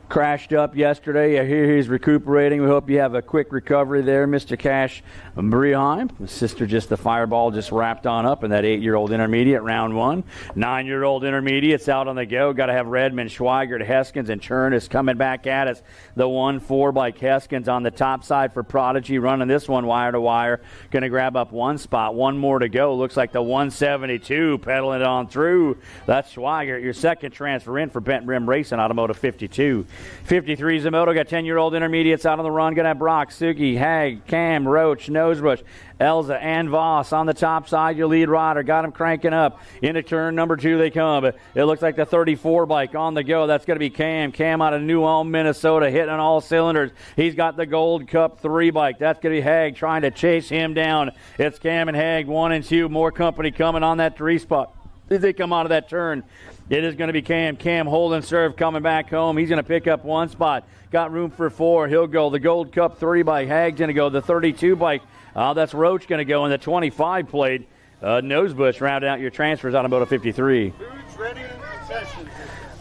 crashed up yesterday. I hear he's recuperating. We hope you have a quick recovery there, Mr. Cash Breheim. His sister, just the fireball, just wrapped on up in that 8-year-old intermediate, round 1. 9-year-old intermediates out on the go. Got to have Redmond, Schweigert, Heskins, and Churn is coming back at us. The 1-4 bike Heskins on the top side for Prodigy, running this one wire to wire. Going to grab up 1 spot. 1 more to go. Looks like the 172 pedaling it on through. That's Schweigert, your second transfer in for Bent Rim Racing, Automotive 52. 53 Zamoto, got 10-year-old intermediates out on the run. Going to have Brock, Suki, Hag, Cam, Roach, Nosebush, Elza, and Voss on the top side. Your lead rider got him cranking up. Into turn number 2 they come. It looks like the 34 bike on the go. That's going to be Cam. Cam out of New Ulm, Minnesota, hitting on all cylinders. He's got the Gold Cup 3 bike. That's going to be Hag trying to chase him down. It's Cam and Hag, 1 and 2. More company coming on that 3 spot as they come out of that turn. It is going to be Cam. Cam holding serve coming back home. He's going to pick up 1 spot. Got room for 4. He'll go the Gold Cup 3 bike. Hag's going to go the 32 bike. That's Roach going to go in the 25 plate. Nosebush rounded out your transfers on Moto 53. Food's ready in concessions.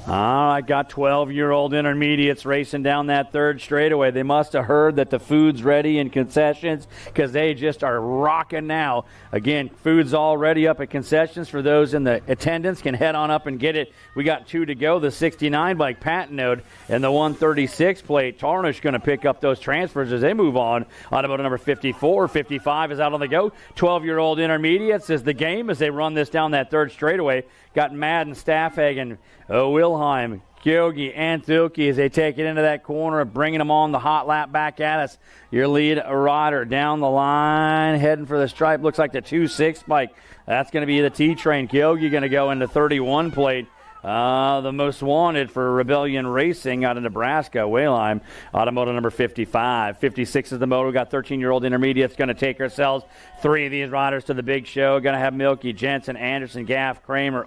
I got 12-year-old intermediates racing down that 3rd straightaway. They must have heard that the food's ready in concessions because they just are rocking now. Again, food's all ready up at concessions. For those in the attendance, can head on up and get it. We got 2 to go. The 69 bike Patnode and the 136 plate. Tarnish going to pick up those transfers as they move on. Automotive number 54. 55 is out on the go. 12-year-old intermediates is the game as they run this down that 3rd straightaway. Got Madden, Staffhagen, Wilhelm, Kyogi, and Thilke as they take it into that corner, bringing them on the hot lap back at us. Your lead rider down the line, heading for the stripe. Looks like the 2-6 bike. That's going to be the T-Train. Kyogi going to go into 31 plate. The most wanted for Rebellion Racing out of Nebraska, Wayline, automotive number 55. 56 is the moto. Got 13-year-old intermediates. Going to take ourselves 3 of these riders to the big show. Going to have Milky, Jensen, Anderson, Gaff, Kramer,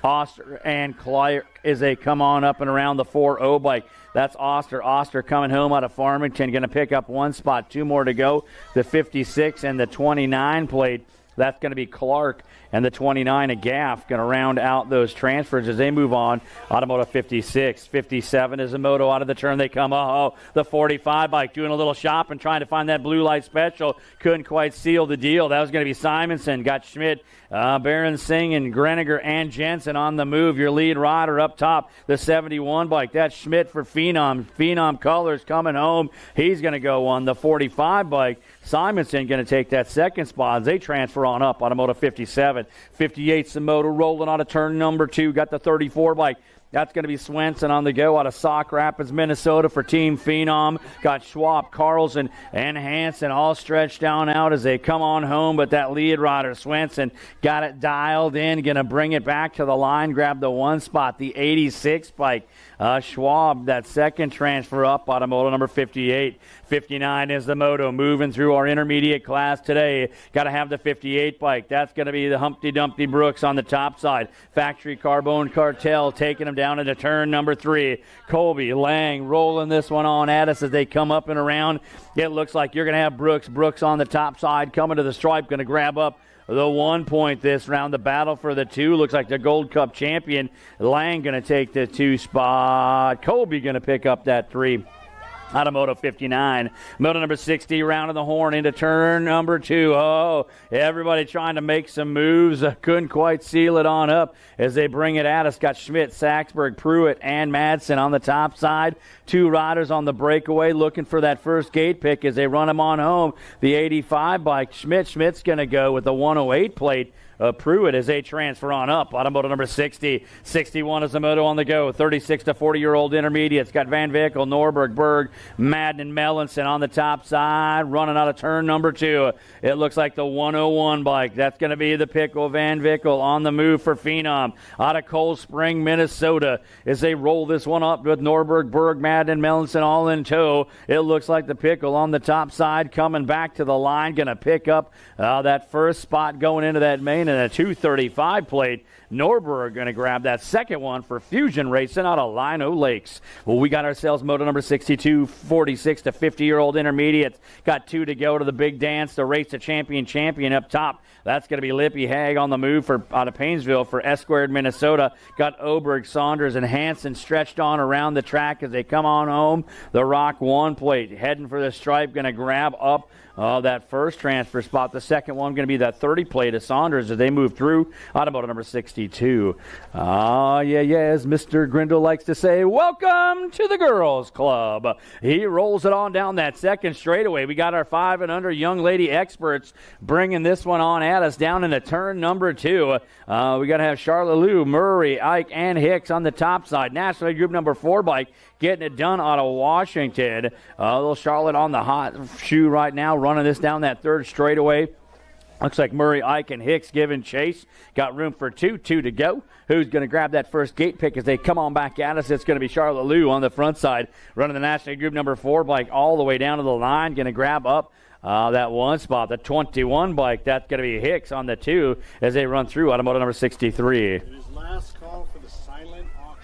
Oster, and Clark as they come on up and around the 4-0 bike. That's Oster. Oster coming home out of Farmington. Going to pick up 1 spot. 2 more to go. The 56 and the 29 plate. That's going to be Clark and the 29 of Gaff going to round out those transfers as they move on. Automotive 56. 57 is a moto out of the turn. They come. The 45 bike doing a little shopping, trying to find that blue light special. Couldn't quite seal the deal. That was going to be Simonson. Got Schmidt, Barron Singh, and Greniger and Jensen on the move. Your lead rider up top, the 71 bike. That's Schmidt for Phenom. Phenom Colors coming home. He's going to go on the 45 bike. Simonson going to take that second spot as they transfer on up. Automotive 57. 58 Samoto rolling on a turn number 2. Got the 34 bike. That's going to be Swenson on the go out of Sauk Rapids, Minnesota for Team Phenom. Got Schwab, Carlson, and Hansen all stretched down out as they come on home. But that lead rider, Swenson, got it dialed in. Going to bring it back to the line, grab the 1 spot, the 86 bike. Schwab, that second transfer up, automotive number 58. 59 is the moto moving through our intermediate class today. Got to have the 58 bike. That's going to be the Humpty Dumpty Brooks on the top side. Factory Carbone Cartel taking them down into turn number 3. Colby, Lang rolling this one on at us as they come up and around. It looks like you're going to have Brooks on the top side coming to the stripe, going to grab up the 1 point this round. The battle for the 2 looks like the Gold Cup champion. Lang going to take the 2 spot. Colby going to pick up that 3. Automotive 59. Moto number 60 rounding the horn into turn number 2. Everybody trying to make some moves. Couldn't quite seal it on up as they bring it at us. Got Schmidt, Saxberg, Pruitt, and Madsen on the top side. 2 riders on the breakaway looking for that first gate pick as they run them on home. The 85 bike. Schmidt's going to go with the 108 plate. Pruitt as they transfer on up. Automotive number 60. 61 is the moto on the go. 36 to 40-year-old intermediates. Got Van Vickel, Norberg, Berg, Madden, and Mellinson on the top side. Running out of turn number 2. It looks like the 101 bike. That's going to be the Pickle. Van Vickel on the move for Phenom. Out of Cold Spring, Minnesota. As they roll this one up with Norberg, Berg, Madden, and Mellinson all in tow. It looks like the Pickle on the top side coming back to the line. Going to pick up that first spot going into that main. And a 235 plate. Norberg going to grab that second one for Fusion Racing out of Lino Lakes. Well, we got ourselves moto number 62, 46 to 50-year-old intermediates. Got 2 to go to the big dance to race the champion up top. That's going to be Lippy Hag on the move for out of Painesville for S-Squared, Minnesota. Got Oberg, Saunders, and Hansen stretched on around the track as they come on home. The Rock 1 plate heading for the stripe. Going to grab up that first transfer spot. The second one going to be that 30 plate of Saunders as they move through. Automotive number 62. As Mr. Grindle likes to say, welcome to the girls club. He rolls it on down that second straightaway. We got our 5 and under young lady experts bringing this one on at us down into turn number 2. We got to have Charlotte Lou, Murray, Ike, and Hicks on the top side. National Group number 4 bike getting it done out of Washington. Little Charlotte on the hot shoe right now, running this down that third straightaway. Looks like Murray, Ike, and Hicks giving chase. Got room for 2 to go. Who's going to grab that first gate pick as they come on back at us? It's going to be Charlotte Lou on the front side, running the National Group number 4 bike all the way down to the line. Going to grab up that 1 spot, the 21 bike. That's going to be Hicks on the 2 as they run through automotive number 63. It is last call for the silent auction.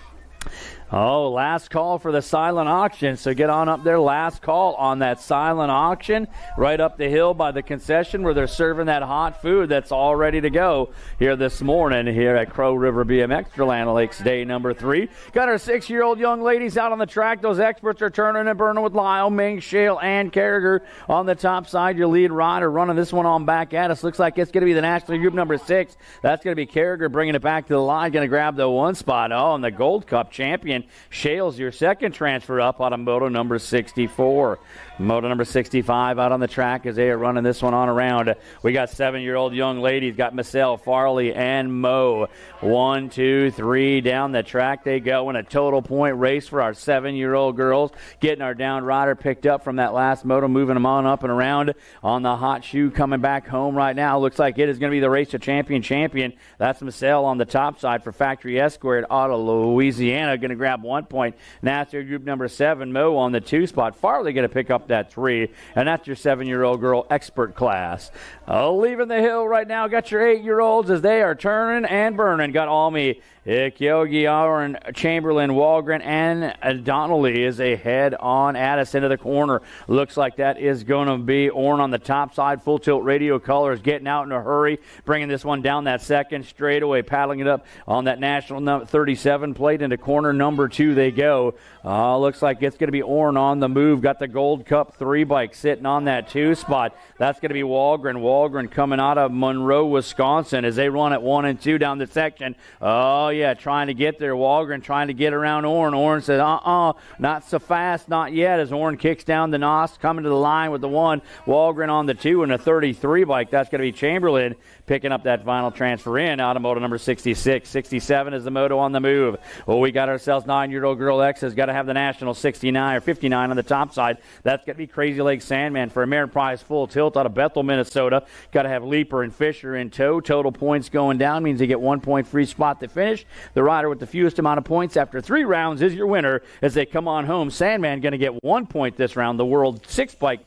Last call for the silent auction. So get on up there. Last call on that silent auction right up the hill by the concession where they're serving that hot food that's all ready to go here this morning here at Crow River BMX Land Lakes day number 3. Got our 6-year-old young ladies out on the track. Those experts are turning and burning with Lyle, Ming, Shale, and Carragher on the top side. Your lead rider running this one on back at us. Looks like it's going to be the National Group number 6. That's going to be Carragher bringing it back to the line. Going to grab the 1 spot. And the Gold Cup champion champion. Shales, your second transfer up out of moto number 64. Moto number 65 out on the track as they are running this one on around. We got 7-year-old young ladies, got Michelle, Farley, and Mo. 1, 2, 3 down the track they go in a total point race for our 7-year-old girls. Getting our down rider picked up from that last moto, moving them on up and around on the hot shoe coming back home right now. Looks like it is going to be the race to champion. That's Michelle on the top side for Factory Escort out of Louisiana. Going to grab 1 point. National group number 7, Mo on the 2 spot. Farley going to pick up that 3, and that's your 7-year-old girl expert class. Leaving the hill right now, got your 8-year-olds as they are turning and burning. Got Almi, Kyogi, Aaron, Chamberlain, Walgren, and Donnelly is a head on at us into the corner. Looks like that is going to be Orn on the top side. Full tilt radio colors getting out in a hurry, bringing this one down that second straightaway, paddling it up on that national 37 plate into corner number 2 they go. Looks like it's going to be Orn on the move. Got the Gold Cup 3 bike sitting on that 2 spot. That's going to be Walgren. Walgren coming out of Monroe, Wisconsin as they run at 1 and 2 down the section. Oh, yeah, trying to get there. Walgren trying to get around Orn. Orn says, not so fast, not yet, as Orn kicks down the nos, coming to the line with the 1. Walgren on the 2 and a 33 bike. That's going to be Chamberlain picking up that final transfer in. Automoto number 66. 67 is the moto on the move. Well, we got ourselves 9-year-old girl X has got to have the national 69 or 59 on the top side. That's going to be Crazy Lake Sandman for Ameriprise Full Tilt out of Bethel, Minnesota. Got to have Leaper and Fisher in tow. Total points going down means they get 1 point free spot to finish. The rider with the fewest amount of points after 3 rounds is your winner as they come on home. Sandman going to get 1 point this round. The World 6 bike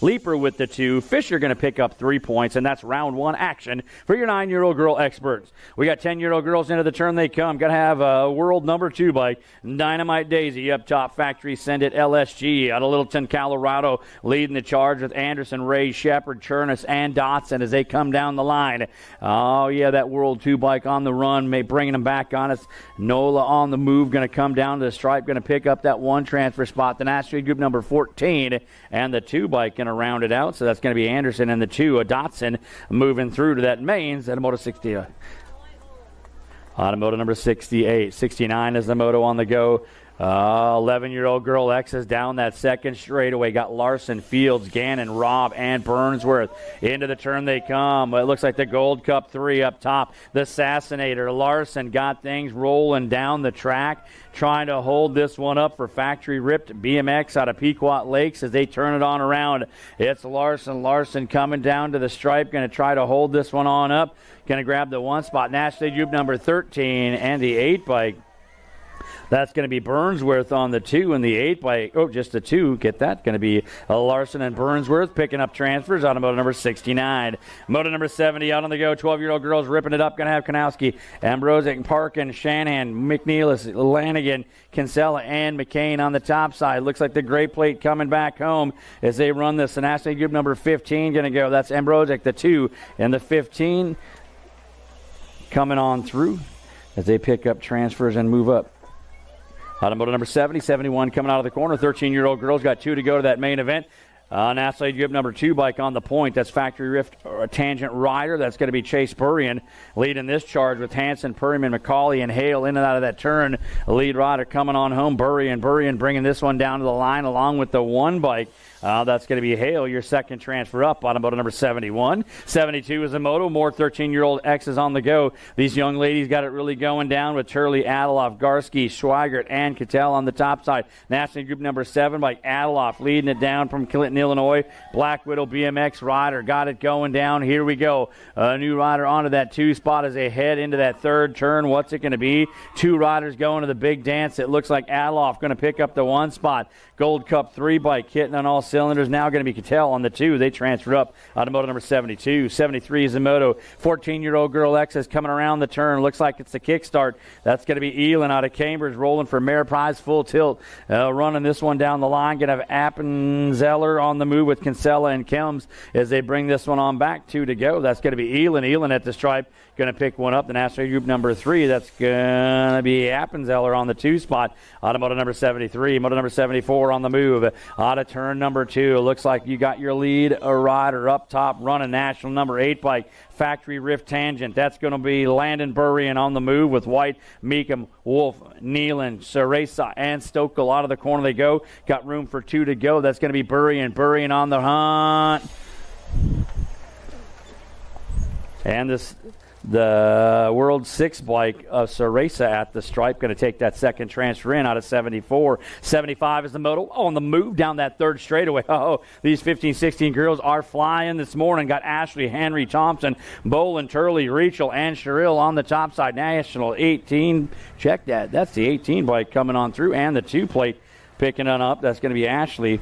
Leaper with the 2. Fisher going to pick up 3 points, and that's round 1 action for your 9-year-old girl experts. We got 10-year-old girls into the turn they come. Got to have a world number 2 bike. Dynamite Daisy up top. Factory Send It LSG out of Littleton, Colorado, leading the charge with Anderson, Ray, Shepard, Chernus, and Dotson as they come down the line. Oh, yeah, that World 2 bike on the run, bringing them back on us. Nola on the move, going to come down to the stripe, going to pick up that 1 transfer spot. The National Group number 14 and the 2 bike going to round it out. So that's going to be Anderson and the 2. Dotson moving through to that mains at a moto 60. Automoto number 68. 69 is the moto on the go. 11-year-old girl X is down that second straightaway. Got Larson, Fields, Gannon, Robb, and Burnsworth. Into the turn they come. It looks like the Gold Cup 3 up top. The Assassinator. Larson got things rolling down the track, trying to hold this one up for Factory Ripped BMX out of Pequot Lakes as they turn it on around. It's Larson. Larson coming down to the stripe, going to try to hold this one on up. Going to grab the 1 spot. National Group number 13 and the 8 bike. That's going to be Burnsworth on the 2 and the 8 bike. Oh, just the 2. Get that. Going to be Larson and Burnsworth picking up transfers on moto number 69. Moto number 70 out on the go. 12-year-old girls ripping it up. Going to have Kanowski, Ambrosic, Parkin, Shanahan, McNeilis, Lanigan, Kinsella, and McCain on the top side. Looks like the gray plate coming back home as they run this. The National Group number 15 going to go. That's Ambrosic, the 2, and the 15 coming on through as they pick up transfers and move up. Automoto number 70, 71 coming out of the corner. 13-year-old girls got 2 to go to that main event. National Group number 2 bike on the point. That's Factory Rift Tangent Rider. That's going to be Chase Burrian leading this charge with Hanson, Perryman, McCauley, and Hale in and out of that turn. Lead rider coming on home. Burrian bringing this one down to the line along with the 1 bike. That's going to be Hale, your second transfer up on moto number 71. 72 is a moto. More 13-year-old X's on the go. These young ladies got it really going down with Turley, Adaloff, Garski, Schweigert, and Cattell on the top side. National Group number 7 by Adaloff leading it down from Clinton, Illinois. Black Widow BMX rider got it going down. Here we go. A new rider onto that 2 spot as they head into that 3rd turn. What's it going to be? 2 riders going to the big dance. It looks like Adaloff going to pick up the 1 spot. Gold Cup 3 bike hitting on all cylinders. Now going to be Cattell on the 2. They transferred up out of moto number 72. 73 is the moto. 14-year-old girl X is coming around the turn. Looks like it's the kickstart. That's going to be Elin out of Cambridge rolling for Ameriprise Full Tilt. Running this one down the line. Going to have Appenzeller on the move with Kinsella and Kelms as they bring this one on back. 2 to go. That's going to be Elin. Elin at the stripe. Going to pick one up. The National Group number 3. That's going to be Appenzeller on the 2 spot. Automoto number 73. Moto number 74 on the move. Out of turn number 2. Looks like you got your lead rider up top running. National number 8 bike. Factory Rift Tangent. That's going to be Landon Burrian on the move with White, Meekum, Wolf, Nealon, Ceresa, and Stokel. Out of the corner they go. Got room for 2 to go. That's going to be Burrian. Burrian on the hunt. And the World 6 bike of Ceresa at the stripe. Going to take that second transfer in out of 74. 75 is the moto on the move down that third straightaway. Oh, these 15, 16 girls are flying this morning. Got Ashley, Henry, Thompson, Bolin, Turley, Rachel, and Sherrill on the top side. National 18. Check that. That's the 18 bike coming on through, and the 2 plate picking it up. That's going to be Ashley.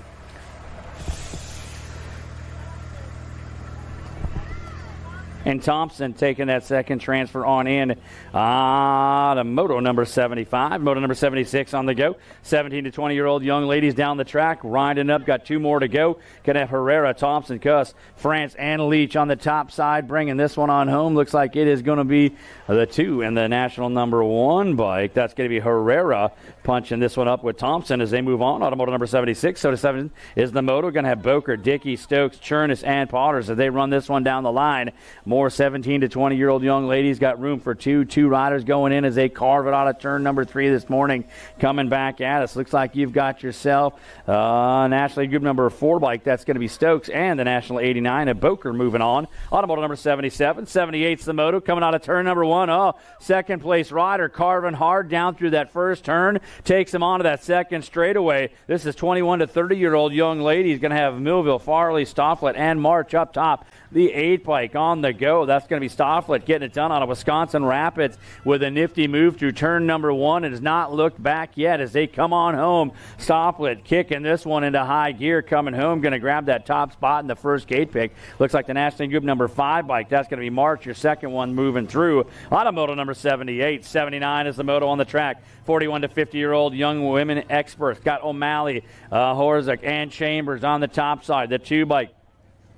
And Thompson taking that second transfer on in to moto number 75. Moto number 76 on the go. 17 to 20-year-old young ladies down the track. Winding up. Got 2 more to go. Gonna have Herrera, Thompson, Cuss, France, and Leach on the top side. Bringing this one on home. Looks like it is going to be the 2 and the national number 1 bike. That's going to be Herrera punching this one up with Thompson as they move on. Automoto number 76. So to 7 is the moto. Going to have Boker, Dickey, Stokes, Chernus, and Potters as they run this one down the line. More 17 to 20-year-old young ladies. Got room for 2 riders going in as they carve it out of turn number 3 this morning. Coming back at us. Looks like you've got yourself National Group number 4 bike. That's going to be Stokes and the National 89 of Boker moving on. Automoto number 77. 78's the moto coming out of turn number 1. Oh, second place rider carving hard down through that first turn. Takes him onto that second straightaway. This is 21 to 30-year-old young ladies. Going to have Millville, Farley, Stofflet, and March up top. The 8 bike on the go. That's going to be Stofflet getting it done out of Wisconsin Rapids with a nifty move through turn number 1. It has not looked back yet as they come on home. Stofflet kicking this one into high gear, coming home. Going to grab that top spot in the first gate pick. Looks like the National Group number 5 bike. That's going to be March, your second one moving through. Automoto number 78. 79 is the moto on the track. 41 to 50-year-old young women experts. Got O'Malley, Horzik, and Chambers on the top side. The 2 bike.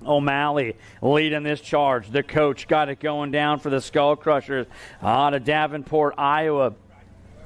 O'Malley leading this charge. The coach got it going down for the Skull Crushers out of Davenport, Iowa.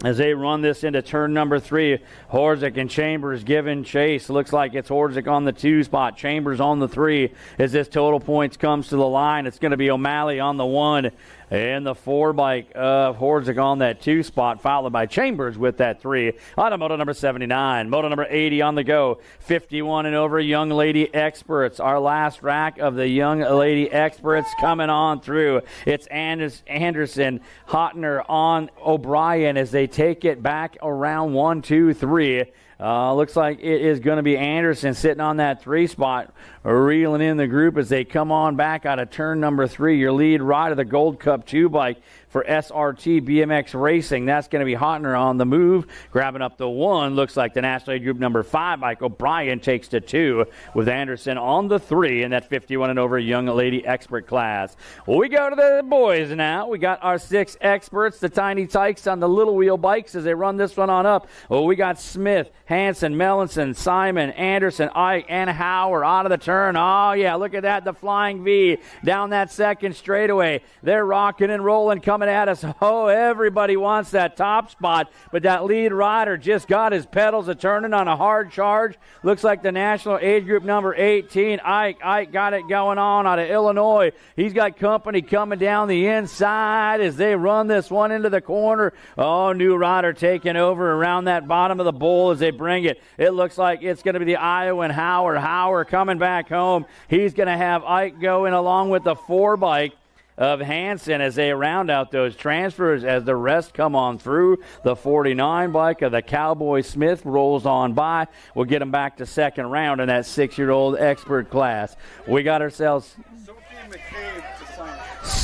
As they run this into turn number 3, Horzik and Chambers giving chase. Looks like it's Horzik on the 2 spot, Chambers on the 3. As this total points comes to the line, it's going to be O'Malley on the 1. And the 4 bike of Horzik on that 2 spot, followed by Chambers with that 3. Automoto number 79. Moto number 80 on the go. 51 and over young lady experts. Our last rack of the young lady experts coming on through. It's Anderson, Hotner on O'Brien as they take it back around 1, 2, 3. Looks like it is going to be Anderson sitting on that 3 spot, reeling in the group as they come on back out of turn number 3. Your lead rider, the Gold Cup 2 bike for SRT BMX Racing. That's going to be Hotner on the move, grabbing up the 1. Looks like the National Group number 5 bike. O'Brien takes the 2 with Anderson on the 3 in that 51 and over young lady expert class. Well, we go to the boys now. We got our 6 experts, the Tiny Tykes on the little wheel bikes as they run this one on up. Well, we got Smith, Hansen, Mellinson, Simon, Anderson, Ike, and Howard out of the turn. Oh, yeah, look at that, the flying V down that second straightaway. They're rocking and rolling, coming at us. Oh, everybody wants that top spot, but that lead rider just got his pedals a-turning on a hard charge. Looks like the National Age Group number 18, Ike got it going on out of Illinois. He's got company coming down the inside as they run this one into the corner. Oh, new rider taking over around that bottom of the bowl as they bring it. It looks like it's going to be the Iowan Howard. Howard coming back home. He's going to have Ike going along with the 4 bike of Hansen as they round out those transfers as the rest come on through. The 49 bike of the Cowboy Smith rolls on by. We'll get them back to second round in that 6-year-old expert class. We got ourselves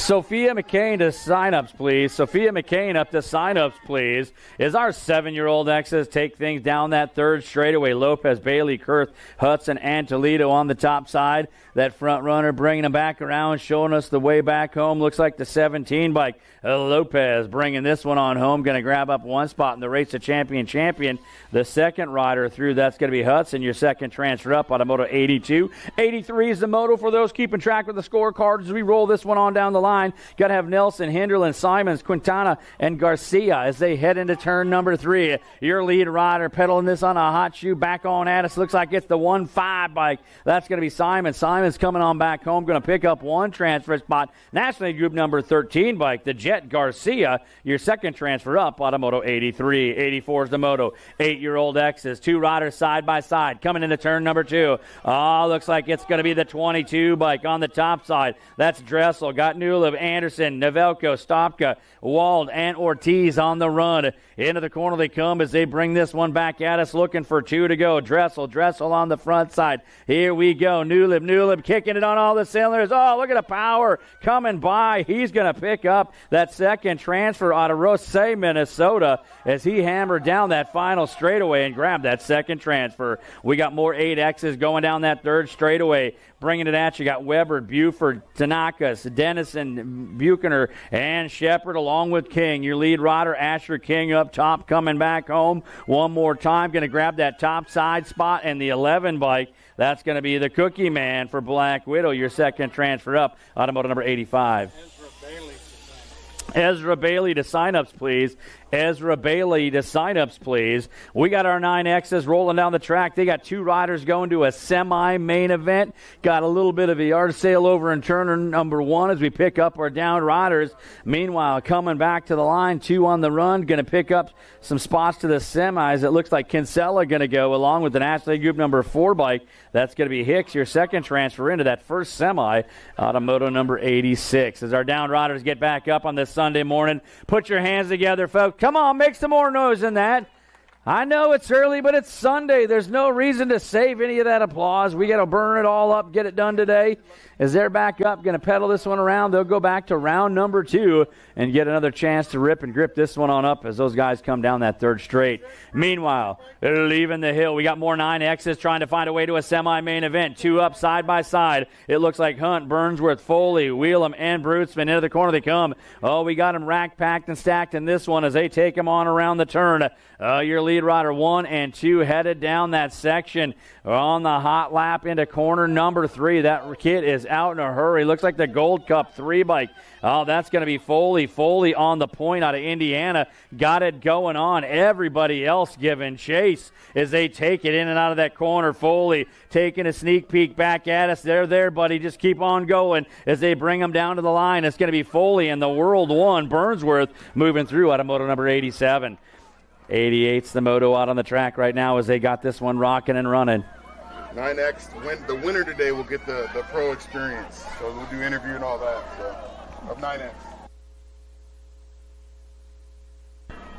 Sophia McCain to signups, please. Sophia McCain up to signups, please. Is our 7-year-old X's take things down that third straightaway. Lopez, Bailey, Kurth, Hudson, and Toledo on the top side. That front runner bringing them back around, showing us the way back home. Looks like the 17 bike. Lopez bringing this one on home. Going to grab up one spot in the race to champion. The second rider through, that's going to be Hudson, your second transfer up on a Moto 82. 83 is the Moto for those keeping track with the scorecards as we roll this one on down the line. Got to have Nelson, Hinderland, Simons, Quintana, and Garcia as they head into turn number 3. Your lead rider pedaling this on a hot shoe back on at us. Looks like it's the 1-5 bike. That's going to be Simon. Simon's coming on back home. Going to pick up one transfer spot. National League Group number 13 bike, the Jet Garcia, your second transfer up on a Moto 83. 84 is the Moto. 8-year-old X's. 2 riders side by side coming into turn number 2. Oh, looks like it's going to be the 22 bike on the top side. That's Dressel. Got Newlib, Anderson, Novelko, Stopka, Wald, and Ortiz on the run. Into the corner they come as they bring this one back at us, looking for 2 to go. Dressel on the front side. Here we go. Newlib kicking it on all the cylinders. Oh, look at the power coming by. He's going to pick up that second transfer out of Rose, Minnesota, as he hammered down that final straightaway and grabbed that second transfer. We got more 8Xs going down that third straightaway. Bringing it at you, got Weber, Buford, Tanakas, Dennison, Buchaner, and Shepard along with King. Your lead rider, Asher King, up top, coming back home one more time. Going to grab that top side spot, and the 11 bike, that's going to be the Cookie Man for Black Widow, your second transfer up, automotive number 85. Ezra Bailey to signups, please. Ezra Bailey to signups, please. We got our 9Xs rolling down the track. They got 2 riders going to a semi-main event. Got a little bit of a yard sale over in turn number 1 as we pick up our down riders. Meanwhile, coming back to the line, 2 on the run. Going to pick up some spots to the semis. It looks like Kinsella going to go along with the National League Group number 4 bike. That's going to be Hicks, your second transfer into that first semi, automoto number 86. As our down riders get back up on this Sunday morning, put your hands together, folks. Come on, make some more noise than that. I know it's early, but it's Sunday. There's no reason to save any of that applause. We got to burn it all up, get it done today. As they're back up, going to pedal this one around. They'll go back to round number 2 and get another chance to rip and grip this one on up as those guys come down that third straight. Meanwhile, leaving the hill, we got more 9Xs trying to find a way to a semi-main event. 2 up side by side. It looks like Hunt, Burnsworth, Foley, Wheelam, and Brutsman. Into the corner they come. Oh, we got them rack, packed, and stacked in this one as they take them on around the turn. Your lead rider 1 and 2 headed down that section on the hot lap into corner number 3. That kid is out in a hurry. Looks like the Gold Cup 3 bike. Oh, that's going to be Foley. Foley on the point out of Indiana. Got it going on. Everybody else giving chase as they take it in and out of that corner. Foley taking a sneak peek back at us. They're there, buddy. Just keep on going as they bring them down to the line. It's going to be Foley and the World 1, Burnsworth, moving through out of moto number 87. 88's the moto out on the track right now as they got this one rocking and running. 9X, the winner today will get the pro experience. So we'll do interview and all that. So, of 9X.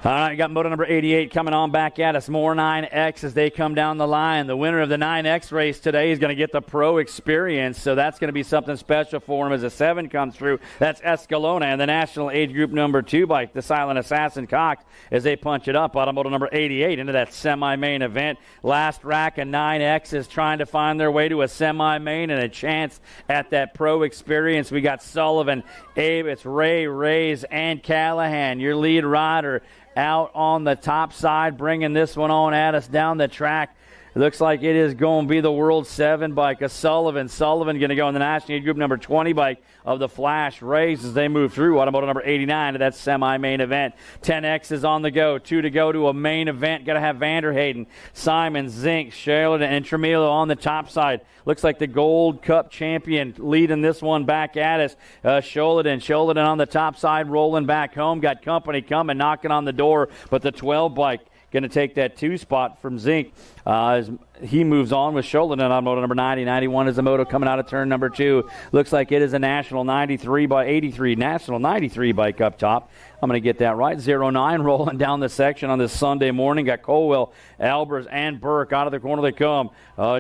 All right, got moto number 88 coming on back at us. More 9X as they come down the line. The winner of the 9X race today is going to get the pro experience, so that's going to be something special for him as a 7 comes through. That's Escalona and the National Age Group number 2 bike, the Silent Assassin Cox, as they punch it up. Automoto number 88 into that semi-main event. Last rack of 9X is trying to find their way to a semi-main and a chance at that pro experience. We got Sullivan, Abe, it's Ray, Rays, and Callahan, your lead rider, out on the top side, bringing this one on at us down the track. It looks like it is going to be the World 7 bike of Sullivan. Sullivan going to go in the National Group number 20 bike of the Flash Rays as they move through automotive number 89 to that semi-main event. 10X is on the go. 2 to go to a main event. Got to have Vanderhayden, Simon, Zink, Sheridan, and Tremillo on the top side. Looks like the Gold Cup champion leading this one back at us. Sheridan on the top side rolling back home. Got company coming, knocking on the door, but the 12 bike going to take that 2 spot from Zink. he moves on with Sholin on moto number 90. 91 is the moto coming out of turn number 2. Looks like it is a National 93 by 83. National 93 bike up top. I'm going to get that right. 09 rolling down the section on this Sunday morning. Got Colwell, Albers, and Burke out of the corner they come.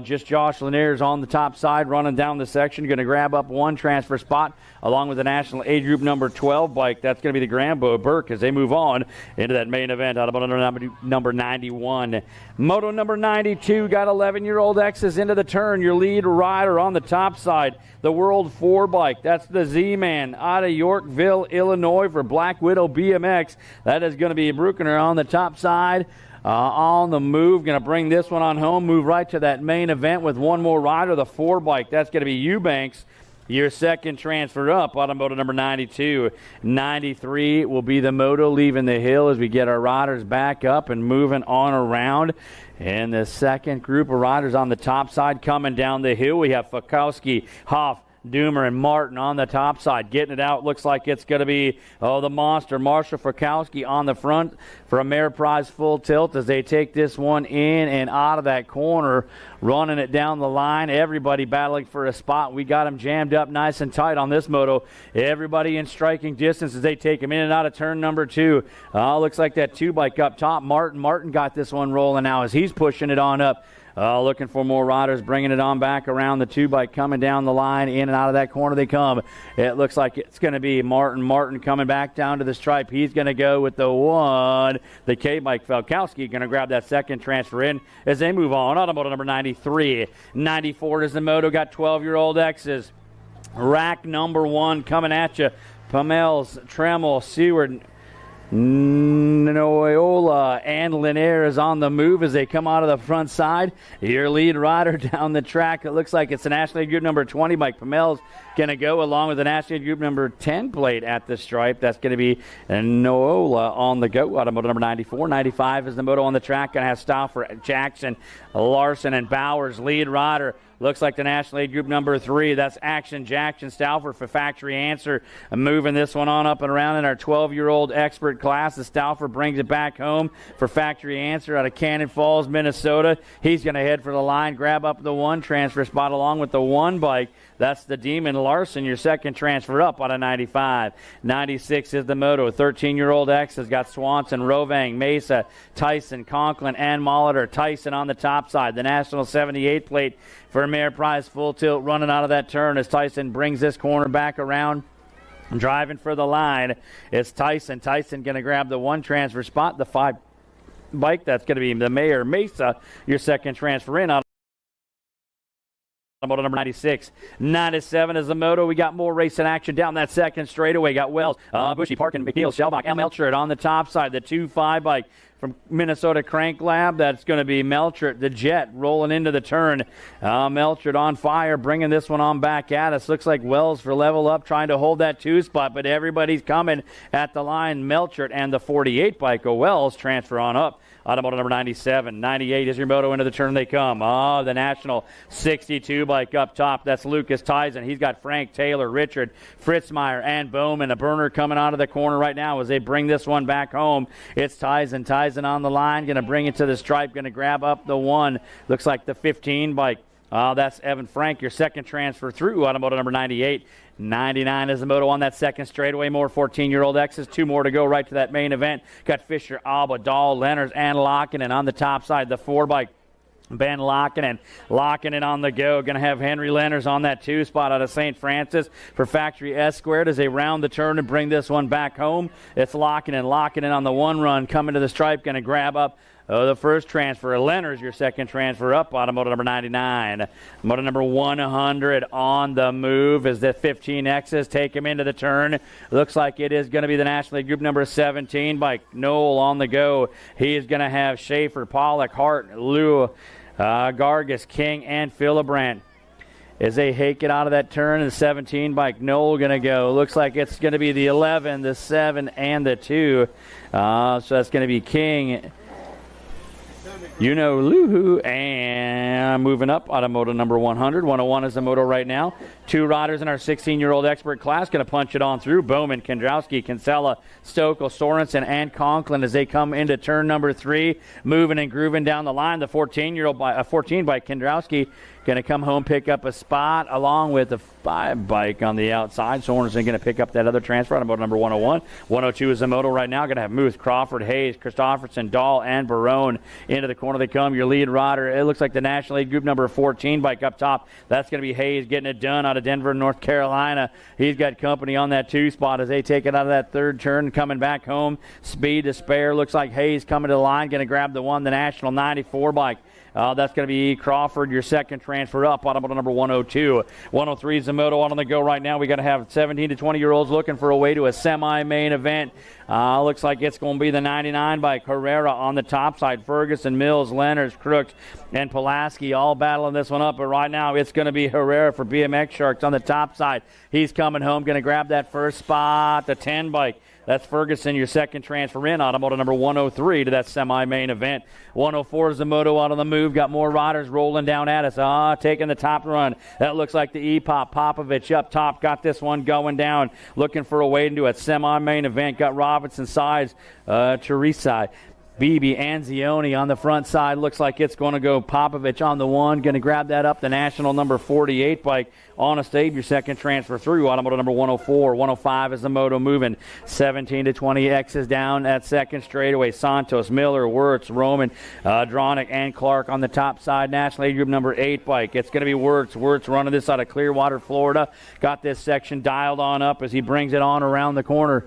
Just Josh Lanier's on the top side running down the section. Going to grab up one transfer spot along with the National age group number 12 bike. That's going to be the Grambo Burke as they move on into that main event out of number 91. Moto number 92 got 11-year-old X's into the turn. Your lead rider on the top side, the World 4 bike. That's the Z-Man out of Yorkville, Illinois for Black Widow BMX. That is going to be Bruckner on the top side. On the move, going to bring this one on home, move right to that main event with one more rider, the 4 bike. That's going to be Eubanks, your second transfer up out of moto number 92. 93 will be the moto leaving the hill as we get our riders back up and moving on around. And the second group of riders on the top side coming down the hill, we have Fakowski, Hoff, Doomer, and Martin on the top side. Getting it out, looks like it's going to be the monster, Marshall Fakowski on the front for Ameriprise full tilt as they take this one in and out of that corner, running it down the line. Everybody battling for a spot. We got them jammed up nice and tight on this moto. Everybody in striking distance as they take him in and out of turn number 2. Looks like that 2 bike up top. Martin got this one rolling now as he's pushing it on up. Looking for more riders, bringing it on back around the 2 bike, coming down the line, in and out of that corner they come. It looks like it's going to be Martin coming back down to the stripe. He's going to go with the 1. The K bike, Falkowski, going to grab that second transfer in as they move on. Automoto number 93. 94 is the moto, got 12-year-old X's. Rack number 1 coming at you. Pamels, Tremel, Seward, Noyola and Lanier is on the move as they come out of the front side. Your lead rider down the track, it looks like it's the National League Group number 20 bike. Pamel's going to go along with the National League Group number 10 plate at the stripe. That's going to be Noyola on the go. Automoto number 94. 95 is the moto on the track. Going to have Stauffer, Jackson, Larson, and Bowers. Lead rider looks like the National League Group number 3. That's Action Jackson Stauffer for Factory Answer. Moving this one on up and around in our 12-year-old expert class. The Stauffer brings it back home for Factory Answer out of Cannon Falls, Minnesota. He's going to head for the line, grab up the 1 transfer spot along with the 1 bike. That's the Demon Larson, your second transfer up out of 95. 96 is the moto. 13-year-old X has got Swanson, Rovang, Mesa, Tyson, Conklin, and Molitor. Tyson on the top side. The National 78 plate for Ameriprise full tilt running out of that turn as Tyson brings this corner back around. Driving for the line, it's Tyson. Tyson going to grab the 1 transfer spot, the 5 bike. That's going to be the Mayor Mesa, your second transfer in out moto number 96. 97 is the moto. We got more racing action down that second straightaway. Got Wells, Bushy, Parkin, McNeil, Shellbach, and Melchert on the top side. The 2-5 bike from Minnesota Crank Lab. That's going to be Melchert, the Jet, rolling into the turn. Melchert on fire, bringing this one on back at us. Looks like Wells for level up, trying to hold that 2 spot, but everybody's coming at the line. Melchert and the 48 bike. Wells transfer on up. Automoto number 97. 98 is your moto. Into the turn they come. The National 62 bike up top. That's Lucas Tyson. He's got Frank Taylor, Richard, Fritzmeyer, and Bowman. A burner coming out of the corner right now as they bring this one back home. It's Tyson. Tyson on the line. Going to bring it to the stripe. Going to grab up the 1. Looks like the 15 bike. That's Evan Frank, your second transfer through. Automoto number 98. 99 is the moto on that second straightaway. More 14-year-old X's. 2 more to go right to that main event. Got Fisher, Alba, Dahl, Leonard, and Lockinen on the top side. The 4 bike. Ben Lockinen on the go. Going to have Henry Leonard on that 2 spot out of St. Francis for Factory S Squared as they round the turn and bring this one back home. It's Lockinen on the 1 run, coming to the stripe, going to grab up the first transfer. Leonard's your second transfer up. Automoto number 99. Moto number 100 on the move as the 15Xs take him into the turn. Looks like it is going to be the National League Group number 17 by Knoll on the go. He is going to have Schaefer, Pollock, Hart, Lou, Gargas, King, and Philibrandt as they hake it out of that turn. And the 17 bike, Knoll going to go. Looks like it's going to be the 11, the 7, and the 2. So that's going to be King, Luhu, and And moving up, Automoto number 100. 101 is the moto right now. 2 riders in our 16-year-old expert class going to punch it on through. Bowman, Kandrowski, Kinsella, Stokel, Sorensen, and Conklin as they come into turn number 3. Moving and grooving down the line. The 14 by Kandrowski going to come home, pick up a spot along with the 5 bike on the outside. Sorensen going to pick up that other transfer. Automoto number 101. 102 is the moto right now. Going to have Muth, Crawford, Hayes, Christofferson, Dahl, and Barone into the corner. They come. Your lead rider, it looks like the National Lead Group number 14 bike up top. That's going to be Hayes getting it done out of Denver, North Carolina. He's got company on that 2 spot as they take it out of that 3rd turn, coming back home. Speed to spare. Looks like Hayes coming to the line, going to grab the National 94 bike. That's going to be Crawford, your second transfer up, automoto number 102. 103 is the moto on the go right now. We got to have 17 to 20-year-olds looking for a way to a semi-main event. Looks like it's going to be the 99 by Carrera on the top side. Ferguson, Mills, Leonards, Crooks, and Pulaski all battling this one up. But right now it's going to be Herrera for BMX Sharks on the top side. He's coming home, going to grab that first spot, the 10 bike. That's Ferguson, your second transfer in, automoto number 103 to that semi-main event. 104 is the moto out on the move. Got more riders rolling down at us. Taking the top run. That looks like the E-Pop. Popovich up top. Got this one going down. Looking for a way into a semi-main event. Got Robinson sides. Teresa. Beebe, Anzioni on the front side. Looks like it's going to go Popovich on the 1. Going to grab that up. The National number 48 bike on a stage. Your second transfer through. Automoto number 104. 105 is the moto moving. 17 to 20 X's down at second straightaway. Santos, Miller, Wirtz, Roman, Dronick, and Clark on the top side. National Lead Group number 8 bike. It's going to be Wirtz. Wirtz running this out of Clearwater, Florida. Got this section dialed on up as he brings it on around the corner.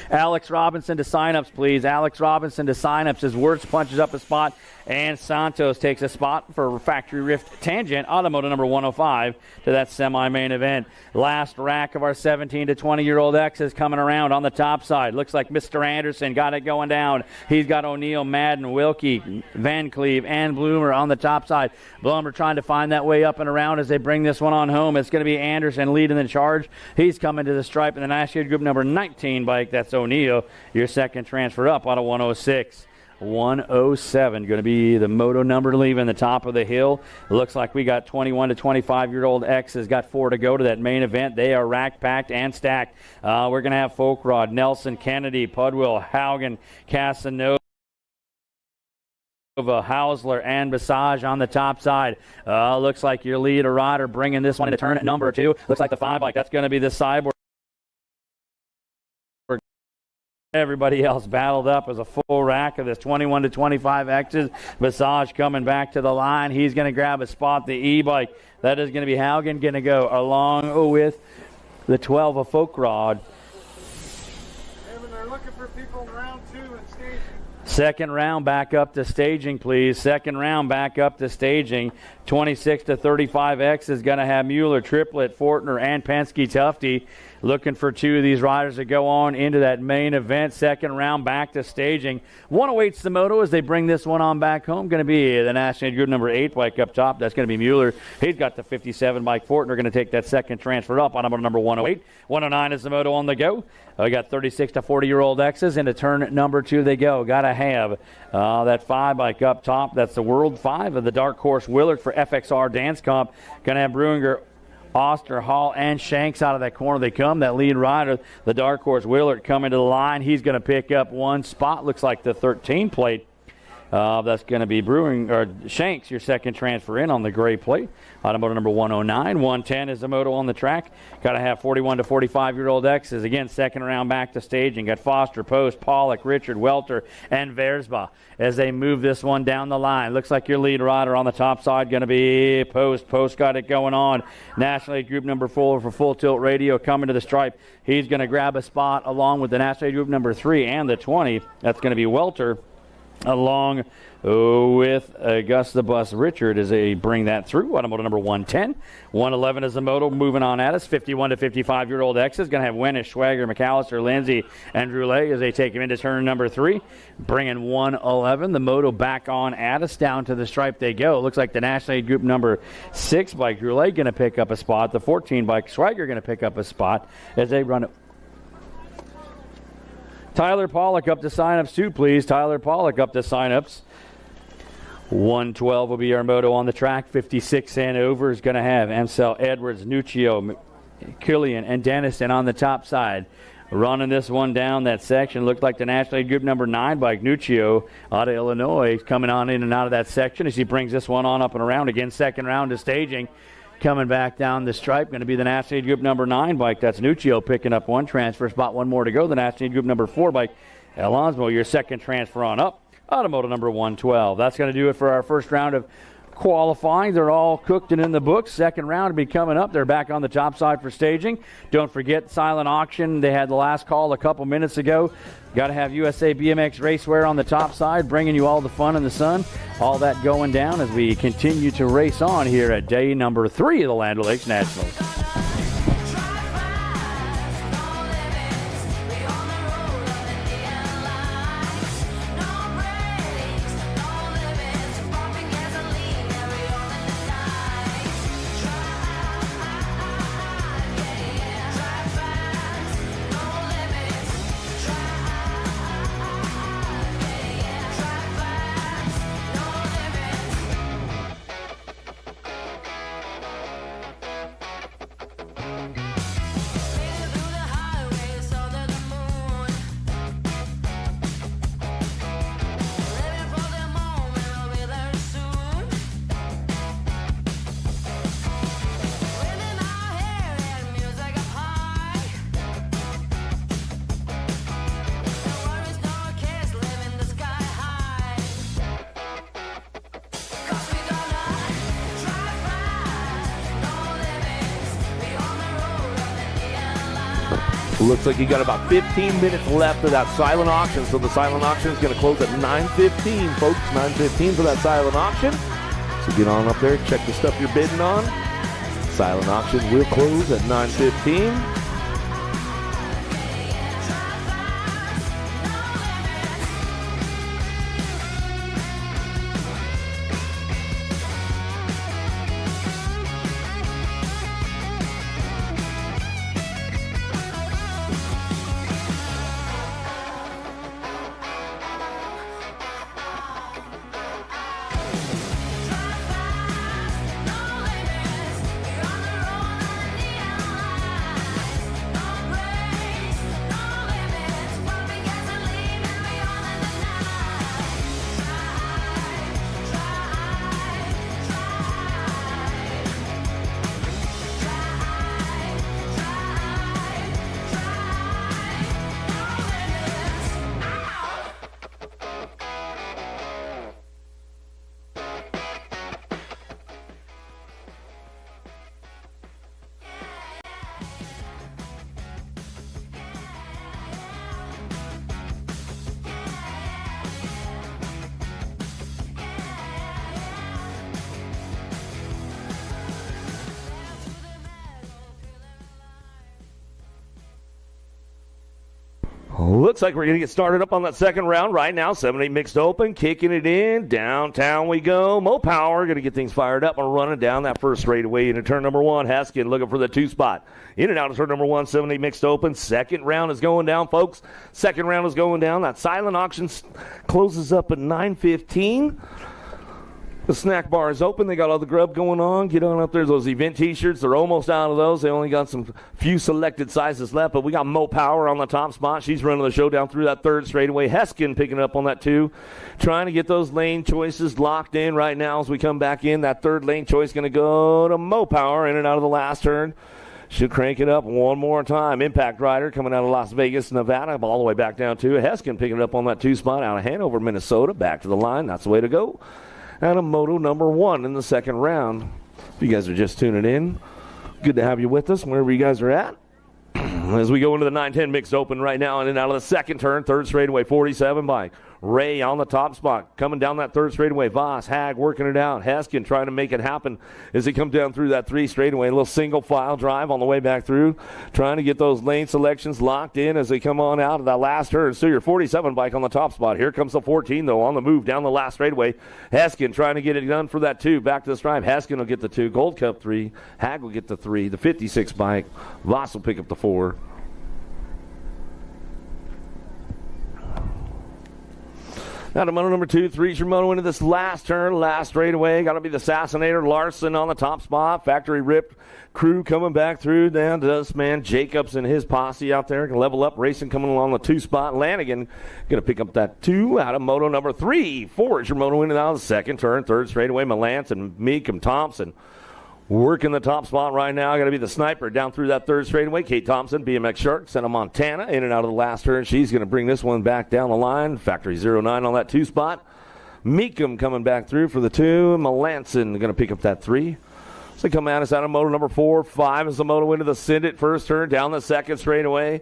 Alex Robinson to sign-ups, please. Alex Robinson to sign-ups as Wirtz punches up a spot, and Santos takes a spot for Factory Rift Tangent, automoto number 105, to that semi-main event. Last rack of our 17 to 20-year-old X's coming around on the top side. Looks like Mr. Anderson got it going down. He's got O'Neill, Madden, Wilkie, Van Cleve, and Bloomer on the top side. Bloomer trying to find that way up and around as they bring this one on home. It's going to be Anderson leading the charge. He's coming to the stripe in the National Group number 19 bike. That's O'Neill, your second transfer up on a 106. 107 going to be the moto number leaving the top of the hill. Looks like we got 21 to 25-year-old X has got 4 to go to that main event. They are rack packed and stacked. We're going to have Folk Rod, Nelson, Kennedy, Pudwill, Haugen, Casanova, Hausler, and Basage on the top side. Looks like your lead rider bringing this one to turn at number 2. Looks like the 5 bike. That's going to be the Cyborg. Everybody else battled up as a full rack of this 21 to 25 X's. Basage coming back to the line. He's going to grab a spot, the E-bike. That is going to be Haugen going to go along with the 12 of Folk Rod. They're looking for people in round 2 and staging. Second round back up to staging, please. Second round back up to staging. 26 to 35 X is going to have Mueller, Triplett, Fortner, and Penske Tufty. Looking for 2 of these riders to go on into that main event. Second round back to staging. 108's the moto as they bring this one on back home. Going to be the National Group number 8 bike up top. That's going to be Mueller. He's got the 57 bike. Fortner going to take that second transfer up on number 108. 109 is the moto on the go. We got 36 to 40-year-old X's into turn number 2 they go. Got to have that 5 bike up top. That's the World 5 of the Dark Horse Willard for FXR Dance Comp. Going to have Bruinger, Oster, Hall, and Shanks out of that corner. They come. That lead rider, the Dark Horse Willard, coming to the line. He's going to pick up 1 spot. Looks like the 13 plate. That's going to be Shanks, your second transfer in on the gray plate. Automoto number 109. 110 is the moto on the track. Got to have 41 to 45-year-old X's. Again, second round back to staging. Got Foster, Post, Pollock, Richard, Welter, and Versba as they move this one down the line. Looks like your lead rider on the top side going to be Post. Post got it going on. National Lead Group number 4 for Full Tilt Radio coming to the stripe. He's going to grab a spot along with the National Lead Group number 3 and the 20. That's going to be Welter, along with Gus the Bus Richard as they bring that through. Automoto number 110. 111 is the moto moving on at us. 51 to 55-year-old X is going to have Winnish, Schwager, McAllister, Lindsay, and Droulet as they take him into turn number 3. Bringing 111. The moto back on at us. Down to the stripe they go. Looks like the National Lead Group number 6 bike, Droulet, going to pick up a spot. The 14 bike, Schwager, going to pick up a spot as they run it. Tyler Pollock up to sign-ups too, please. Tyler Pollock up to sign-ups. 112 will be our moto on the track. 56 and over is going to have Amsel, Edwards, Nuccio, Killian, and Denniston on the top side. Running this one down that section. Looked like the National Lead Group number 9 bike, Nuccio, out of Illinois, coming on in and out of that section as he brings this one on up and around. Again, second round to staging. Coming back down the stripe, going to be the National Lead Group number 9 bike. That's Nuccio picking up one transfer spot. One more to go. The National Lead Group number 4 bike, Alonso, your second transfer on up. Automotive number 112. That's going to do it for our first round of qualifying. They're all cooked and in the books. Second round will be coming up. They're back on the top side for staging. Don't forget silent auction. They had the last call a couple minutes ago. Got to have USA BMX Racewear on the top side, bringing you all the fun in the sun. All that going down as we continue to race on here at day number 3 of the Land O'Lakes Nationals. Looks like you got about 15 minutes left of that silent auction, so the silent auction is going to close at 9:15, folks. 9:15 for that silent auction. So get on up there, check the stuff you're bidding on. Silent auction will close at 9:15. Looks like we're going to get started up on that second round right now. 7-8 mixed open, kicking it in. Downtown we go. Mo Power going to get things fired up and running down that first straightaway into turn number 1. Heskin looking for the 2 spot. In and out of turn number 1, 7-8 mixed open. Second round is going down, folks. Second round is going down. That silent auction closes up at 9:15. The snack bar is open. They got all the grub going on. Get on up there. Those event T-shirts, they're almost out of those. They only got some few selected sizes left, but we got Mo Power on the top spot. She's running the show down through that third straightaway. Heskin picking up on that 2. Trying to get those lane choices locked in right now as we come back in. That third lane choice going to go to Mo Power in and out of the last turn. Should crank it up one more time. Impact Rider coming out of Las Vegas, Nevada, all the way back down to Heskin picking it up on that 2 spot out of Hanover, Minnesota. Back to the line. That's the way to go. And a moto number 1 in the second round. If you guys are just tuning in, good to have you with us wherever you guys are at. As we go into the 9-10 mixed open right now and out of the second turn, third straightaway, 47 bike. Ray on the top spot. Coming down that third straightaway. Voss, Hag working it out. Heskin trying to make it happen as he comes down through that 3 straightaway. A little single file drive on the way back through. Trying to get those lane selections locked in as they come on out of that last turn. So your 47 bike on the top spot. Here comes the 14 though on the move down the last straightaway. Heskin trying to get it done for that 2. Back to the stripe. Heskin will get the 2. Gold Cup 3. Hag will get the 3. The 56 bike. Voss will pick up the 4. Now to moto number 2, 3's your moto into this last turn, last straightaway. Got to be the Assassinator Larson on the top spot. Factory ripped crew coming back through down to this man Jacobs and his posse out there. Can level up racing coming along the 2 spot. Lanigan going to pick up that 2 out of moto number 3. 4's your moto into now the second turn, 3rd straightaway. Malance and Meekum Thompson working the top spot right now. Got to be the Sniper down through that 3rd straightaway. Kate Thompson, BMX Shark, Santa Montana, in and out of the last turn. She's going to bring this one back down the line. Factory 09 on that 2 spot. Meekum coming back through for the 2. Melanson going to pick up that 3. So come at us out of moto number 4. 5 is the moto into the Send It first turn down the 2nd straightaway.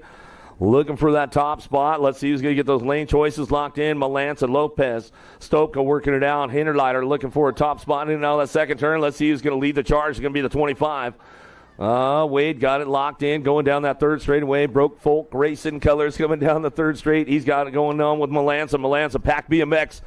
Looking for that top spot. Let's see who's going to get those lane choices locked in. Malance and Lopez. Stopka working it out. Hinterleiter looking for a top spot in and out of that 2nd turn. Let's see who's going to lead the charge. It's going to be the 25. Wade got it locked in. Going down that 3rd straightaway. Broke Folk Racing Colors coming down the 3rd straight. He's got it going on with Malance. Malance, a Pack BMX.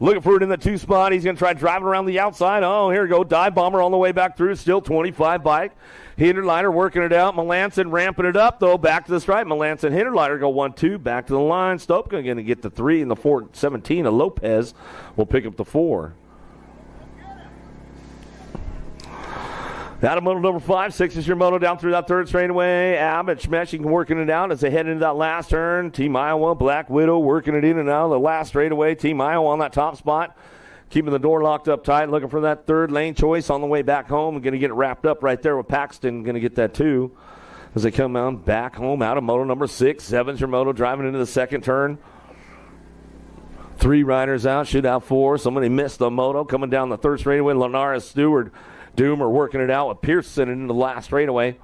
Looking for it in the 2 spot. He's going to try driving around the outside. Oh, here we go. Dive Bomber on the way back through. Still 25 bike. Hinterleiter working it out. Melanson ramping it up, though. Back to the stripe. Melanson, Hinterleiter go 1-2. Back to the line. Stopka going to get the 3 and the 4-17. And Lopez will pick up the 4. Out of moto number 5, 6 is your moto down through that 3rd straightaway. Abbott Schmeshing working it out as they head into that last turn. Team Iowa, Black Widow working it in and out of the last straightaway. Team Iowa on that top spot. Keeping the door locked up tight, looking for that 3rd lane choice on the way back home. Going to get it wrapped up right there with Paxton. Going to get that 2 as they come on back home out of moto number 6. 7's your moto driving into the 2nd turn. 3 riders out, shoot out 4. Somebody missed the moto coming down the 3rd straightaway. Lanaris Stewart. Doomer working it out with Pearson into the last straightaway.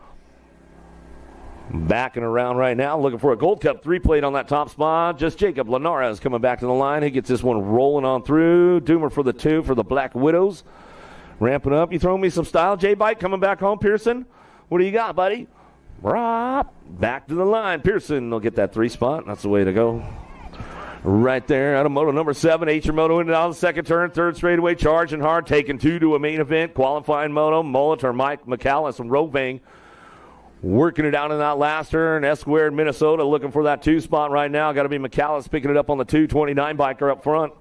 Backing around right now, looking for a Gold Cup 3-plate on that top spot. Just Jacob Lanara is coming back to the line. He gets this one rolling on through. Doomer for the 2 for the Black Widows. Ramping up. You throwing me some style, J-Bike coming back home, Pearson? What do you got, buddy? Back to the line. Pearson will get that 3 spot. That's the way to go. Right there out of moto number 7. 8 your moto in and out of the 2nd turn. 3rd straightaway charging hard. Taking 2 to a main event. Qualifying moto. Molitor, Mike McAllis and Rovang working it out in that last turn. S-squared Minnesota looking for that 2 spot right now. Got to be McAllis picking it up on the 229 biker up front.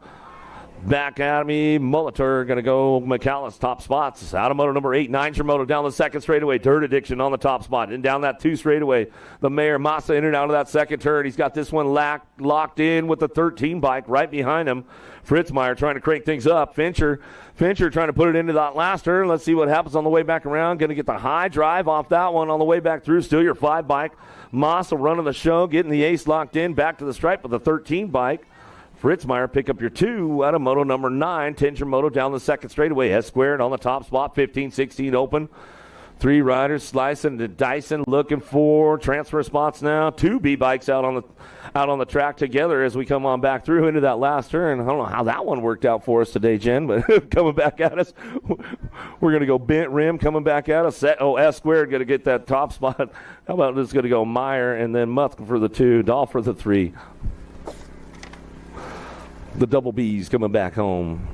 Back at me, Molitor going to go McAllis top spots. Out of moto number 8, 9's your moto down the 2nd straightaway. Dirt Addiction on the top spot. And down that 2 straightaway, the Mayor Massa in and out of that 2nd turn. He's got this one locked in with the 13 bike right behind him. Fritzmeyer trying to crank things up. Fincher trying to put it into that last turn. Let's see what happens on the way back around. Going to get the high drive off that one on the way back through. Still your 5 bike. Massa running the show, getting the ace locked in. Back to the stripe with the 13 bike. Fritzmeyer pick up your 2 out of moto number 9. 10's your moto down the 2nd straightaway. S-squared on the top spot. 15-16 open. 3 riders slicing to Dyson looking for transfer spots now. 2 B-bikes out on the track together as we come on back through into that last turn. I don't know how that one worked out for us today, Jen, but coming back at us. We're going to go bent rim coming back at us. S-squared going to get that top spot. How about this going to go Meyer and then Muth for the 2, Dahl for the 3. The double B's coming back home.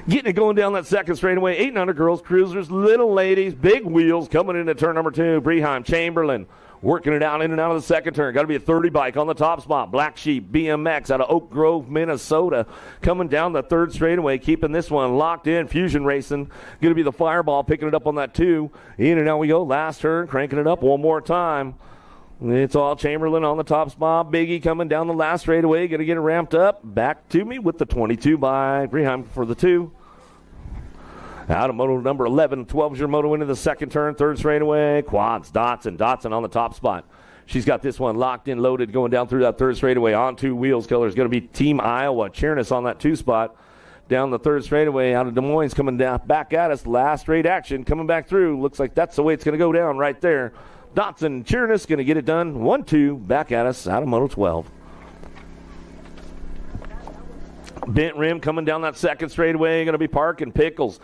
Getting it going down that 2nd straightaway. 800 girls, cruisers, little ladies, big wheels coming into turn number 2. Breheim, Chamberlain working it out in and out of the 2nd turn. Got to be a 30 bike on the top spot. Black Sheep BMX out of Oak Grove, Minnesota. Coming down the 3rd straightaway, keeping this one locked in. Fusion Racing. Going to be the Fireball picking it up on that 2. In and out we go. Last turn, cranking it up one more time. It's all Chamberlain on the top spot. Biggie coming down the last straightaway. Going to get it ramped up. Back to me with the 22 by Breheim for the 2. Out of moto number 11. 12's your moto into the 2nd turn. 3rd straightaway. Quads. Dotson on the top spot. She's got this one locked in, loaded, going down through that 3rd straightaway. On 2 wheels. Colors going to be Team Iowa. Cheerness on that 2 spot. Down the 3rd straightaway. Out of Des Moines coming down back at us. Last straight action coming back through. Looks like that's the way it's going to go down right there. Dotson, Cheerness going to get it done. 1-2 back at us out of moto 12. Bent rim coming down that 2nd straightaway. Going to be Parkin. Pickles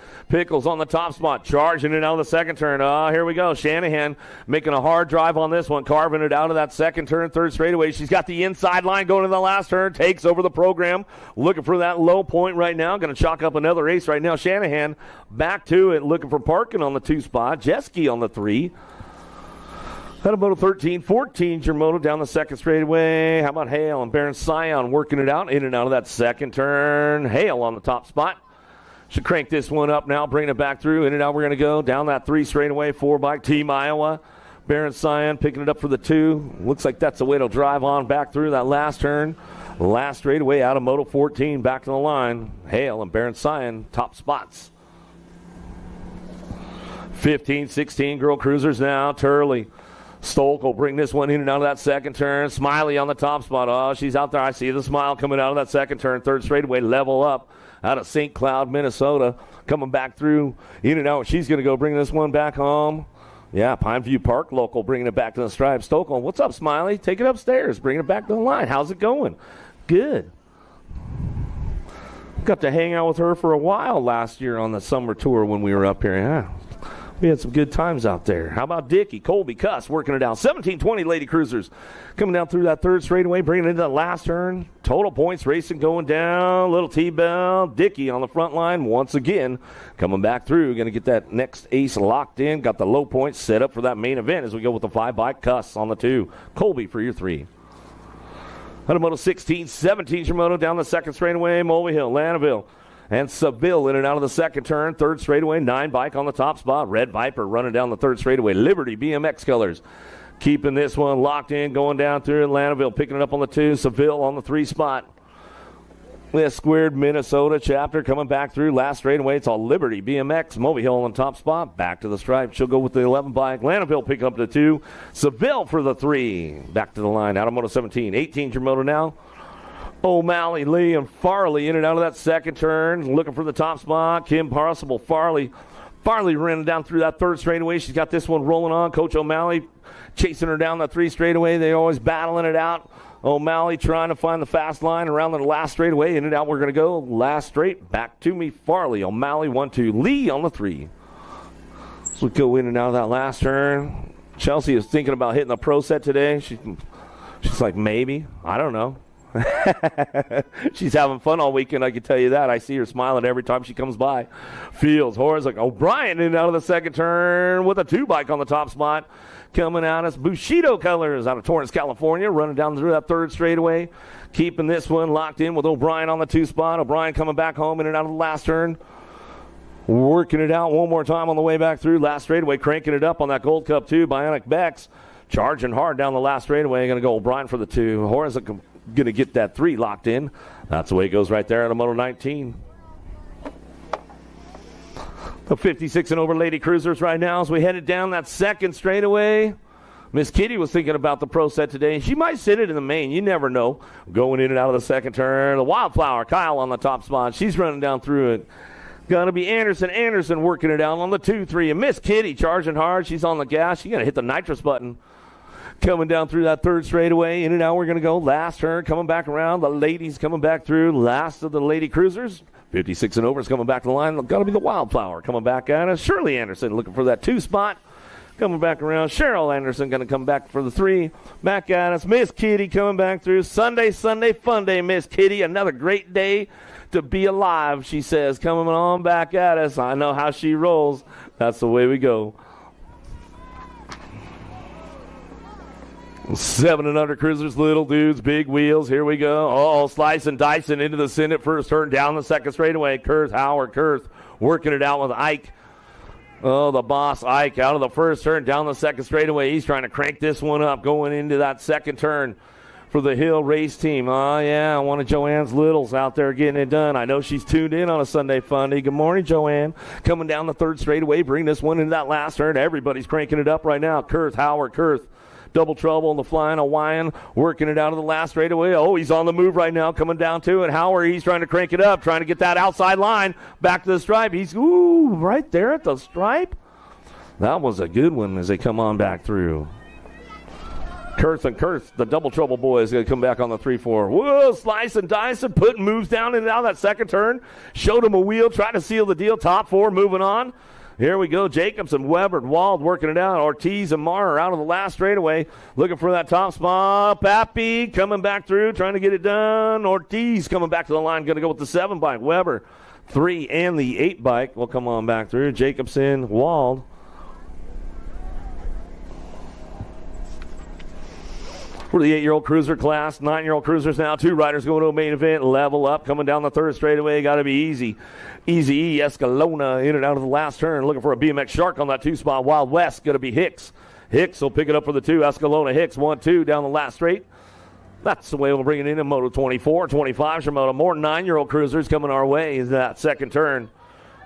on the top spot. Charging it out of the 2nd turn. Here we go. Shanahan making a hard drive on this one. Carving it out of that 2nd turn, 3rd straightaway. She's got the inside line going to the last turn. Takes over the program. Looking for that low point right now. Going to chalk up another ace right now. Shanahan back to it. Looking for Parkin on the 2 spot. Jeske on the 3. Moto 13, 14's your moto down the second straightaway. How about Hale and Baron Scion working it out in and out of that second turn. Hale on the top spot. Should crank this one up now, bring it back through. In and out, we're going to go down that 3 straightaway, 4 bike, Team Iowa. Baron Scion picking it up for the 2. Looks like that's the way to drive on back through that last turn. Last straightaway out of Moto 14, back to the line. Hale and Baron Scion, top spots. 15, 16 girl cruisers now. Turley. Stolk will bring this one in and out of that second turn. Smiley on the top spot. Oh, she's out there. I see the smile coming out of that second turn. 3rd straightaway, level up out of St. Cloud, Minnesota. Coming back through, in and out. She's going to go bring this one back home. Yeah, Pineview Park local bringing it back to the stripe. Stokel, what's up, Smiley? Take it upstairs. Bring it back to the line. How's it going? Good. Got to hang out with her for a while last year on the summer tour when we were up here. Yeah. We had some good times out there. How about Dickie, Colby, Cuss working it down. 17-20 Lady Cruisers coming down through that 3rd straightaway, bringing it into the last turn. Total points racing going down. Little T-Bell. Dickie on the front line once again coming back through. Going to get that next ace locked in. Got the low points set up for that main event as we go with the 5-bike. Cuss on the 2. Colby for your 3. Moto 16, 17's your moto down the second straightaway. Mulvey Hill, Lanaville. And Seville in and out of the second turn. 3rd straightaway, 9-bike on the top spot. Red Viper running down the 3rd straightaway. Liberty BMX colors. Keeping this one locked in, going down through Atlantiville. Picking it up on the 2. Seville on the 3 spot. The Squared Minnesota chapter coming back through. Last straightaway, it's all Liberty BMX. Moby Hill on the top spot. Back to the stripe. She'll go with the 11-bike. Atlantiville picking up the 2. Seville for the 3. Back to the line. Out of Moto 17. 18's your moto now. O'Malley, Lee, and Farley in and out of that second turn. Looking for the top spot. Kim Parsible, Farley. Farley ran down through that 3rd straightaway. She's got this one rolling on. Coach O'Malley chasing her down that 3 straightaway. They're always battling it out. O'Malley trying to find the fast line around the last straightaway. In and out we're going to go. Last straight. Back to me. Farley, O'Malley, 1-2. Lee on the 3. So we go in and out of that last turn. Chelsea is thinking about hitting the pro set today. She's like, maybe. I don't know. She's having fun all weekend, I can tell you that. I see her smiling every time she comes by. Fields, Horace, O'Brien in and out of the second turn with a 2-bike on the top spot. Coming out as Bushido colors out of Torrance, California, running down through that 3rd straightaway. Keeping this one locked in with O'Brien on the 2 spot. O'Brien coming back home in and out of the last turn. Working it out one more time on the way back through. Last straightaway, cranking it up on that Gold Cup 2. Bionic Bex charging hard down the last straightaway. Going to go O'Brien for the 2. Horace going to get that 3 locked in. That's the way it goes right there at a Moto 19. The 56 and over Lady Cruisers right now as we headed down that 2nd straightaway. Miss Kitty was thinking about the pro set today. She might sit it in the main. You never know. Going in and out of the 2nd turn. The Wildflower, Kyle on the top spot. She's running down through it. Going to be Anderson working it out on the 2-3. And Miss Kitty charging hard. She's on the gas. She's going to hit the nitrous button. Coming down through that 3rd straightaway. In and out we're going to go. Last turn coming back around. The ladies coming back through. Last of the Lady Cruisers. 56 and over is coming back to the line. Got to be the Wildflower coming back at us. Shirley Anderson looking for that 2 spot. Coming back around. Cheryl Anderson going to come back for the 3. Back at us. Miss Kitty coming back through. Sunday, fun day, Miss Kitty. Another great day to be alive, she says. Coming on back at us. I know how she rolls. That's the way we go. 7 and under cruisers, little dudes, big wheels. Here we go. Oh, slice and dicing into the Senate first turn, down the 2nd straightaway. Howard Kurth working it out with Ike. Oh, the boss Ike out of the 1st turn, down the 2nd straightaway. He's trying to crank this one up, going into that 2nd turn for the Hill race team. Oh, yeah, one of Joanne's littles out there getting it done. I know she's tuned in on a Sunday fun day. Good morning, Joanne. Coming down the 3rd straightaway, bring this one into that last turn. Everybody's cranking it up right now. Howard Kurth. Double trouble on the flying Hawaiian, working it out of the last straightaway. Oh, he's on the move right now, coming down to it. Howard, he's trying to crank it up, trying to get that outside line back to the stripe. He's, right there at the stripe. That was a good one as they come on back through. Kurth, the double trouble boy is going to come back on the 3-4. Whoa, slice and dice and putting moves down and out that 2nd turn. Showed him a wheel, trying to seal the deal. Top 4 moving on. Here we go. Jacobson, Weber, and Wald working it out. Ortiz and Marr are out of the last straightaway. Looking for that top spot. Pappy coming back through, trying to get it done. Ortiz coming back to the line. Going to go with the 7-bike. Weber, 3 and the 8-bike will come on back through. Jacobson, Wald. For the 8-year-old cruiser class, 9-year-old cruisers now, 2 riders going to a main event, level up, coming down the third straightaway, got to be easy. Easy E, Escalona, in and out of the last turn, looking for a BMX Shark on that 2-spot. Wild West, going to be Hicks. Hicks will pick it up for the 2. Escalona, Hicks, 1-2 down the last straight. That's the way we'll bring it in Moto 24, 25 Shimoda. More 9-year-old cruisers coming our way in that second turn.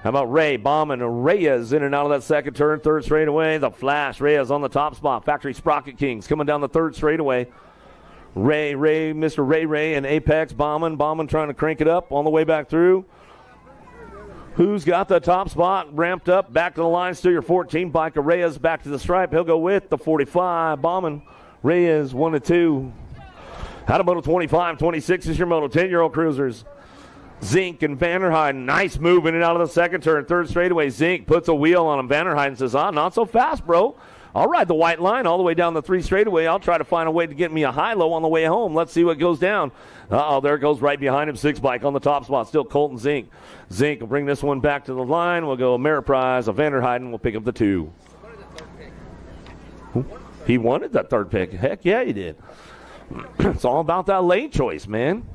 How about Ray, Bauman, Reyes in and out of that second turn, third straightaway. The Flash, Reyes on the top spot. Factory Sprocket Kings coming down the third straightaway. Mr. Ray, and Apex, Bauman trying to crank it up on the way back through. Who's got the top spot ramped up? Back to the line, still your 14 biker. Reyes back to the stripe. He'll go with the 45. Bauman, Reyes, 1-2. Out of Moto 25, 26 is your Moto 10-year-old cruisers. Zink and Vanderheiden, nice move in and out of the second turn. Third straightaway, Zink puts a wheel on him. Vanderheiden says, not so fast, bro. I'll ride the white line all the way down the 3 straightaway. I'll try to find a way to get me a high-low on the way home. Let's see what goes down. There it goes right behind him. 6 bike on the top spot. Still Colton Zink. Zink will bring this one back to the line. We'll go Ameriprise. Vanderheiden will pick up the 2. He wanted that third pick. Heck yeah, he did. It's all about that lane choice, man.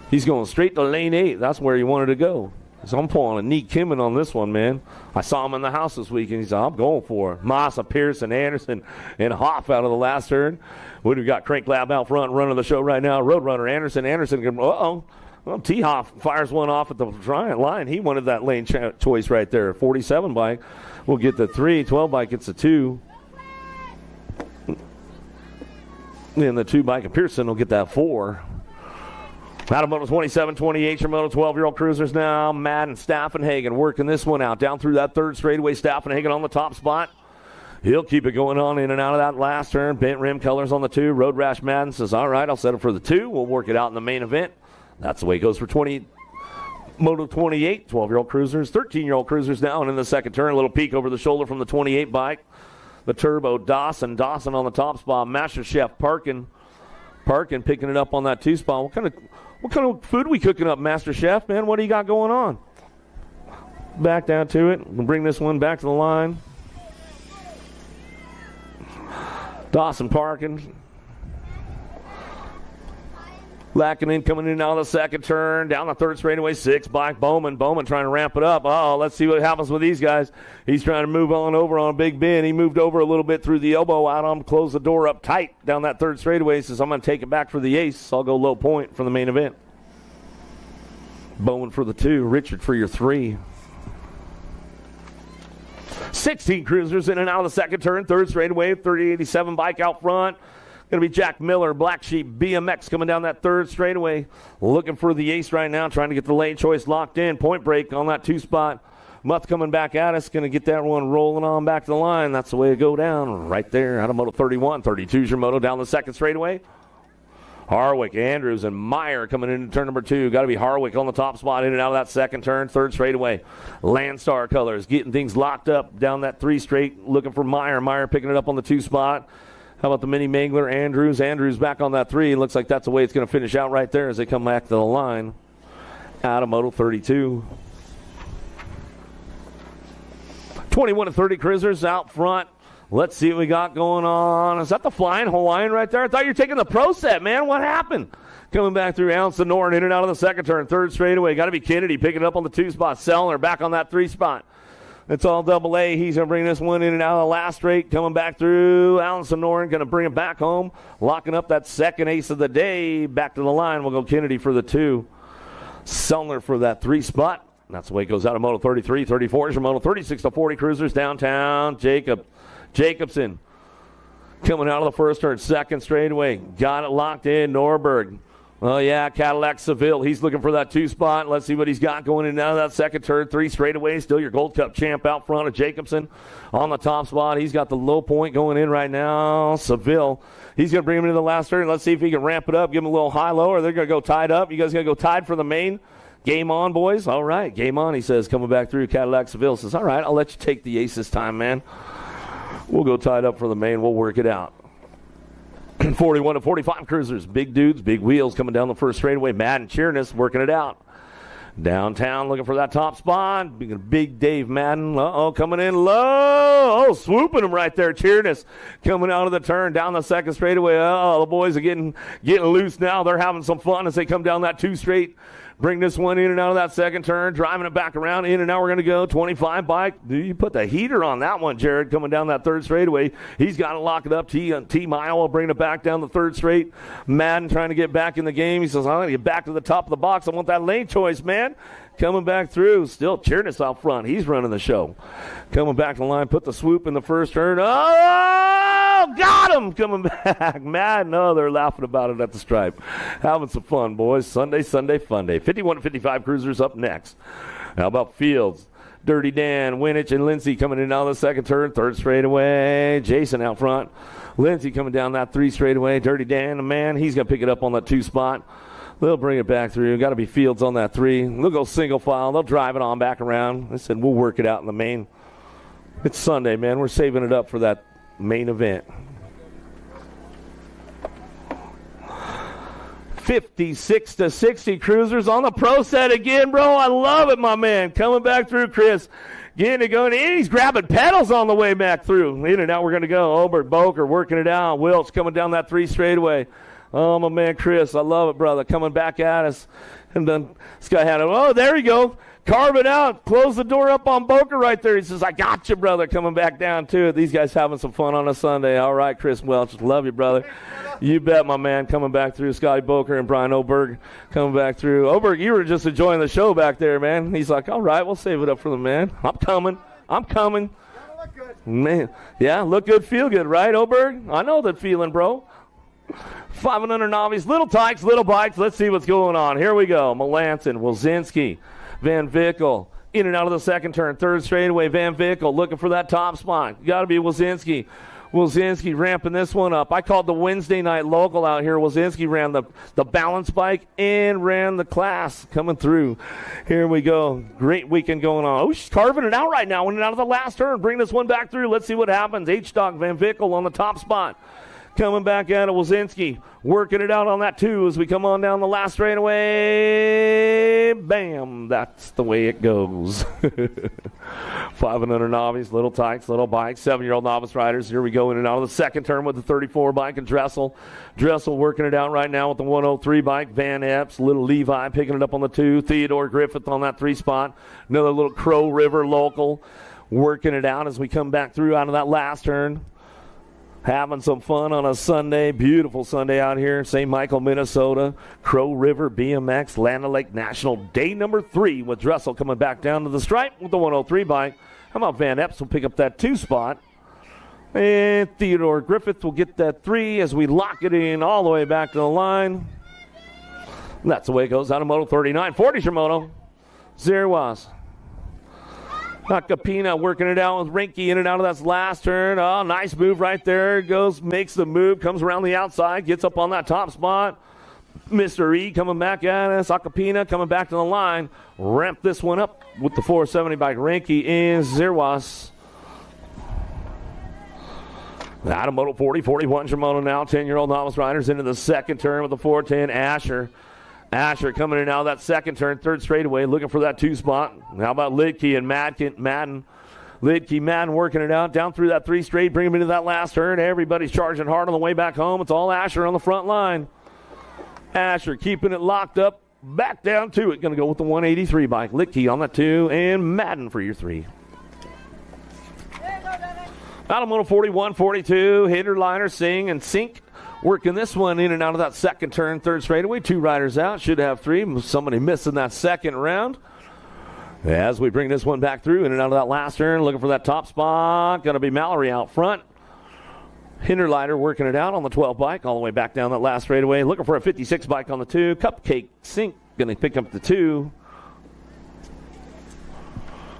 He's going straight to lane 8. That's where he wanted to go. So I'm pulling a Neat Kimmin on this one, man. I saw him in the house this week, and he said, I'm going for it. Massa, Pearson, Anderson, and Hoff out of the last turn. What do we got? Crank Lab out front, running the show right now. Roadrunner, Anderson, Well, T-Hoff fires one off at the line. He wanted that lane choice right there. 47 bike will get the 3. 12 bike gets the 2. And the 2 bike of Pearson will get that 4. Out of Moto 27, 28, your Moto 12-year-old cruisers now. Madden, Staffenhagen working this one out. Down through that third straightaway, Staffenhagen on the top spot. He'll keep it going on in and out of that last turn. Bent rim colors on the 2. Road Rash Madden says, all right, I'll settle for the 2. We'll work it out in the main event. That's the way it goes for Moto 28, 12-year-old cruisers. 13-year-old cruisers now, and in the second turn, a little peek over the shoulder from the 28 bike. The Turbo Dawson on the top spot. Master Chef Parkin picking it up on that 2 spot. What kind of food we cooking up, Master Chef, man? What do you got going on? Back down to it. We'll bring this one back to the line. Dawson Parkin. Lackinen coming in out of the second turn. Down the third straightaway, 6 bike. Bowman trying to ramp it up. Let's see what happens with these guys. He's trying to move on over on a big bend. He moved over a little bit through the elbow out on him, closed the door up tight down that third straightaway. He says, I'm going to take it back for the ace. I'll go low point for the main event. Bowman for the 2. Richard for your 3. 16 cruisers in and out of the second turn. Third straightaway, 3087 bike out front. Going to be Jack Miller, Black Sheep, BMX coming down that third straightaway. Looking for the ace right now, trying to get the lane choice locked in. Point break on that 2 spot. Muth coming back at us, going to get that one rolling on back to the line. That's the way to go down right there out of Moto 31. 32 is your Moto down the second straightaway. Harwick, Andrews, and Meyer coming into turn number 2. Got to be Harwick on the top spot in and out of that second turn. Third straightaway. Landstar colors getting things locked up down that 3 straight. Looking for Meyer. Meyer picking it up on the 2 spot. How about the mini Mangler, Andrews? Andrews back on that 3. Looks like that's the way it's going to finish out right there as they come back to the line. Out of Moto 32. 21 to 30 cruisers out front. Let's see what we got going on. Is that the Flying Hawaiian right there? I thought you were taking the pro set, man. What happened? Coming back through Alan Norton in and out of the second turn. Third straightaway. Got to be Kennedy picking it up on the 2 spot. Sellner back on that 3 spot. It's all double A. He's going to bring this one in and out of the last straight. Coming back through. Alan Sonoran going to bring it back home. Locking up that second ace of the day. Back to the line. We'll go Kennedy for the 2. Sellner for that 3 spot. That's the way it goes out of Moto 33. 34 is your Moto 36 to 40 cruisers downtown. Jacobson coming out of the first turn. Second straightaway. Got it locked in. Norberg. Oh, yeah, Cadillac Seville. He's looking for that 2 spot. Let's see what he's got going in and out of that second turn. 3 straightaways. Still your Gold Cup champ out front of Jacobson on the top spot. He's got the low point going in right now. Seville. He's going to bring him into the last turn. Let's see if he can ramp it up, give him a little high-low, or they're going to go tied up. You guys going to go tied for the main? Game on, boys. All right, game on, he says, coming back through. Cadillac Seville says, all right, I'll let you take the ace this time, man. We'll go tied up for the main. We'll work it out. 41 to 45 cruisers. Big dudes, big wheels coming down the first straightaway. Madden Cheerness working it out. Downtown looking for that top spot. Big Dave Madden. Coming in low. Oh, swooping him right there. Cheering us. Coming out of the turn down the second straightaway. The boys are getting loose now. They're having some fun as they come down that 2 straight. Bring this one in and out of that second turn. Driving it back around. In and out we're going to go. 25 bike. You put the heater on that one, Jared, coming down that 3rd straightaway. He's got to lock it up. T-Mile will bring it back down the 3rd straight. Madden trying to get back in the game. He says, I'm going to get back to the top of the box. I want that lane choice, man. Coming back through. Still cheering us out front. He's running the show. Coming back to the line. Put the swoop in the first turn. Oh, got him. Coming back. Madden. Oh, they're laughing about it at the stripe. Having some fun, boys. Sunday, fun day. 51-55 cruisers up next. How about Fields? Dirty Dan, Winich, and Lindsay coming in on the second turn. 3rd straightaway. Jason out front. Lindsay coming down that 3 straightaway. Dirty Dan, the man, he's going to pick it up on that 2 spot. They'll bring it back through. Got to be Fields on that 3. They'll go single file. They'll drive it on back around. They said, we'll work it out in the main. It's Sunday, man. We're saving it up for that main event. 56-60 cruisers on the pro set again, bro. I love it, my man. Coming back through, Chris. Getting it going in. He's grabbing pedals on the way back through. In and out we're going to go. Obert, Boker working it out. Wilch coming down that 3 straightaway. Oh, my man, Chris. I love it, brother. Coming back at us. And then this guy had it. Oh, there you go. Carve it out. Close the door up on Boker right there. He says, I got you, brother. Coming back down to it. These guys having some fun on a Sunday. All right, Chris Welch. Love you, brother. You bet, my man. Coming back through. Scotty Boker and Brian Oberg coming back through. Oberg, you were just enjoying the show back there, man. He's like, all right, we'll save it up for the man. I'm coming. Man, yeah, look good, feel good, right, Oberg? I know that feeling, bro. 500 novice, little tykes, little bikes. Let's see what's going on. Here we go. Melanson, Wilzinski, Van Vickel, in and out of the second turn. 3rd straightaway, Van Vickel looking for that top spot. Got to be Wilzinski. Wilzinski ramping this one up. I called the Wednesday night local out here. Wilzinski ran the balance bike and ran the class coming through. Here we go. Great weekend going on. Oh, she's carving it out right now. Went out of the last turn. Bring this one back through. Let's see what happens. H-Stock, Van Vickel on the top spot. Coming back at it, Wilzinski working it out on that 2 as we come on down the last straightaway. Bam! That's the way it goes. 500 novice, little tykes, little bikes, 7-year-old novice riders. Here we go in and out of the second turn with the 34 bike and Dressel. Dressel working it out right now with the 103 bike. Van Epps, little Levi picking it up on the 2. Theodore Griffith on that 3 spot. Another little Crow River local working it out as we come back through out of that last turn. Having some fun on a Sunday, beautiful Sunday out here, St. Michael, Minnesota. Crow River BMX, Land O'Lakes National, day number 3 with Dressel coming back down to the stripe with the 103 bike. How about Van Epps will pick up that 2 spot. And Theodore Griffith will get that 3 as we lock it in all the way back to the line. And that's the way it goes out of Moto 39. 40's your Moto. Zerwas. Acapina working it out with Rinky in and out of that last turn. Oh, nice move right there. Goes, makes the move, comes around the outside, gets up on that top spot. Mr. E coming back at us. Acapina coming back to the line. Ramp this one up with the 470 bike. Rinky in Zerwas. Out of Moto 40, 41's your Moto now. 10-year-old novice riders into the second turn with the 410. Asher coming in out of that second turn, 3rd straightaway, looking for that 2 spot. How about Lidke and Madden? Lidke, Madden working it out down through that 3 straight, bring him into that last turn. Everybody's charging hard on the way back home. It's all Asher on the front line. Asher keeping it locked up, back down to it. Going to go with the 183 bike. Lidke on that 2, and Madden for your 3. Out of Moto 41, 42, Hitter, Liner, Sing, and Sink. Working this one in and out of that second turn, 3rd straightaway. 2 riders out. Should have 3. Somebody missing that second round. As we bring this one back through in and out of that last turn, looking for that top spot. Going to be Mallory out front. Hinterlighter working it out on the 12 bike all the way back down that last straightaway. Looking for a 56 bike on the 2. Cupcake Sink going to pick up the 2.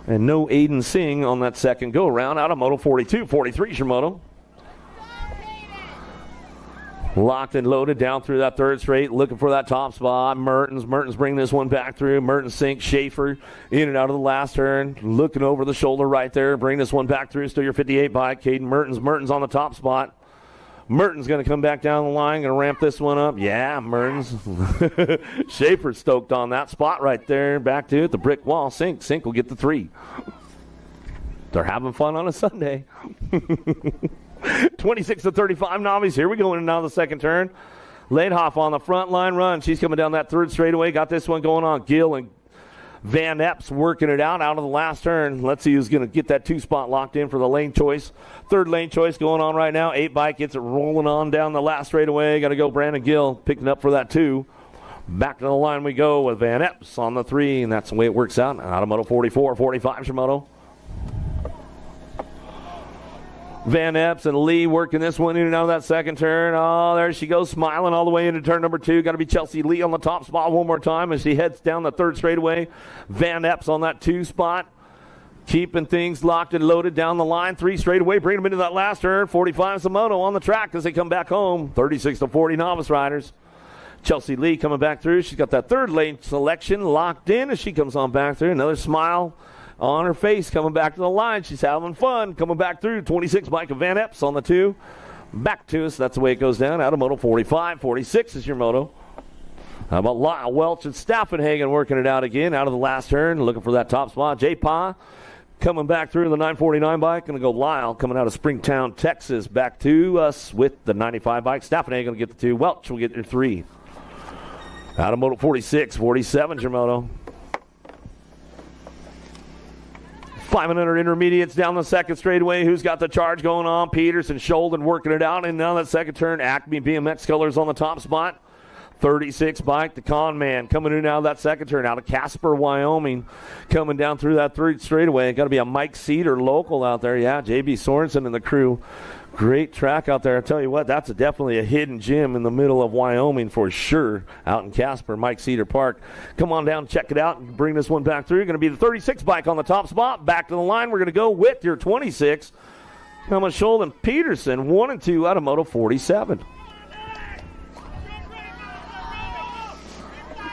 And no Aiden Singh on that second go-around out of Moto 42. 43's your Moto. Locked and loaded down through that 3rd straight, looking for that top spot. Mertens bringing this one back through. Mertens sinks. Schaefer in and out of the last turn, looking over the shoulder right there. Bring this one back through. Still your 58 bike. Caden Mertens on the top spot. Merton's going to come back down the line, going to ramp this one up. Yeah, Mertens. Schaefer stoked on that spot right there. Back to it, the brick wall. Sink will get the 3. They're having fun on a Sunday. 26-35 novice. Here we go in now the second turn. Laidhoff on the front line run. She's coming down that third straightaway. Got this one going on. Gill and Van Epps working it out of the last turn. Let's see who's going to get that 2 spot locked in for the lane choice. Third lane choice going on right now. 8 bike gets it rolling on down the last straightaway. Got to go Brandon Gill picking up for that 2. Back to the line we go with Van Epps on the 3, and that's the way it works out. Out of Moto 44, 45 Shimoto. Van Epps and Lee working this one in and out of that second turn. Oh, there she goes, smiling all the way into turn number 2. Got to be Chelsea Lee on the top spot one more time as she heads down the third straightaway. Van Epps on that 2 spot. Keeping things locked and loaded down the line. 3 straightaway, bring them into that last turn. 45 Samoto on the track as they come back home. 36-40 novice riders. Chelsea Lee coming back through. She's got that third lane selection locked in as she comes on back through. Another smile on her face coming back to the line. She's having fun coming back through. 26 Micah Van Epps on the 2. Back to us. That's the way it goes down. Out of Moto 45. 46 is your moto. How about Lyle Welch and Staffenhagen working it out again out of the last turn. Looking for that top spot. J. Pa coming back through the 949 bike. Going to go Lyle coming out of Springtown, Texas. Back to us with the 95 bike. Staffenhagen will get the 2. Welch will get your 3. Out of Moto 46. 47 is your moto. 500 intermediates down the second straightaway. Who's got the charge going on? Peterson, Sholden working it out. And now that second turn, Acme BMX colors on the top spot. 36 bike, the Con Man coming in out of that second turn. Out of Casper, Wyoming, coming down through that third straightaway. Got to be a Mike Cedar local out there. Yeah, J.B. Sorensen and the crew. Great track out there. I tell you what, that's definitely a hidden gem in the middle of Wyoming for sure. Out in Casper, Mike Cedar Park. Come on down, check it out, and bring this one back through. Going to be the 36 bike on the top spot. Back to the line. We're going to go with your 26. Thomas Scholl and Peterson, 1 and 2 out of Moto 47.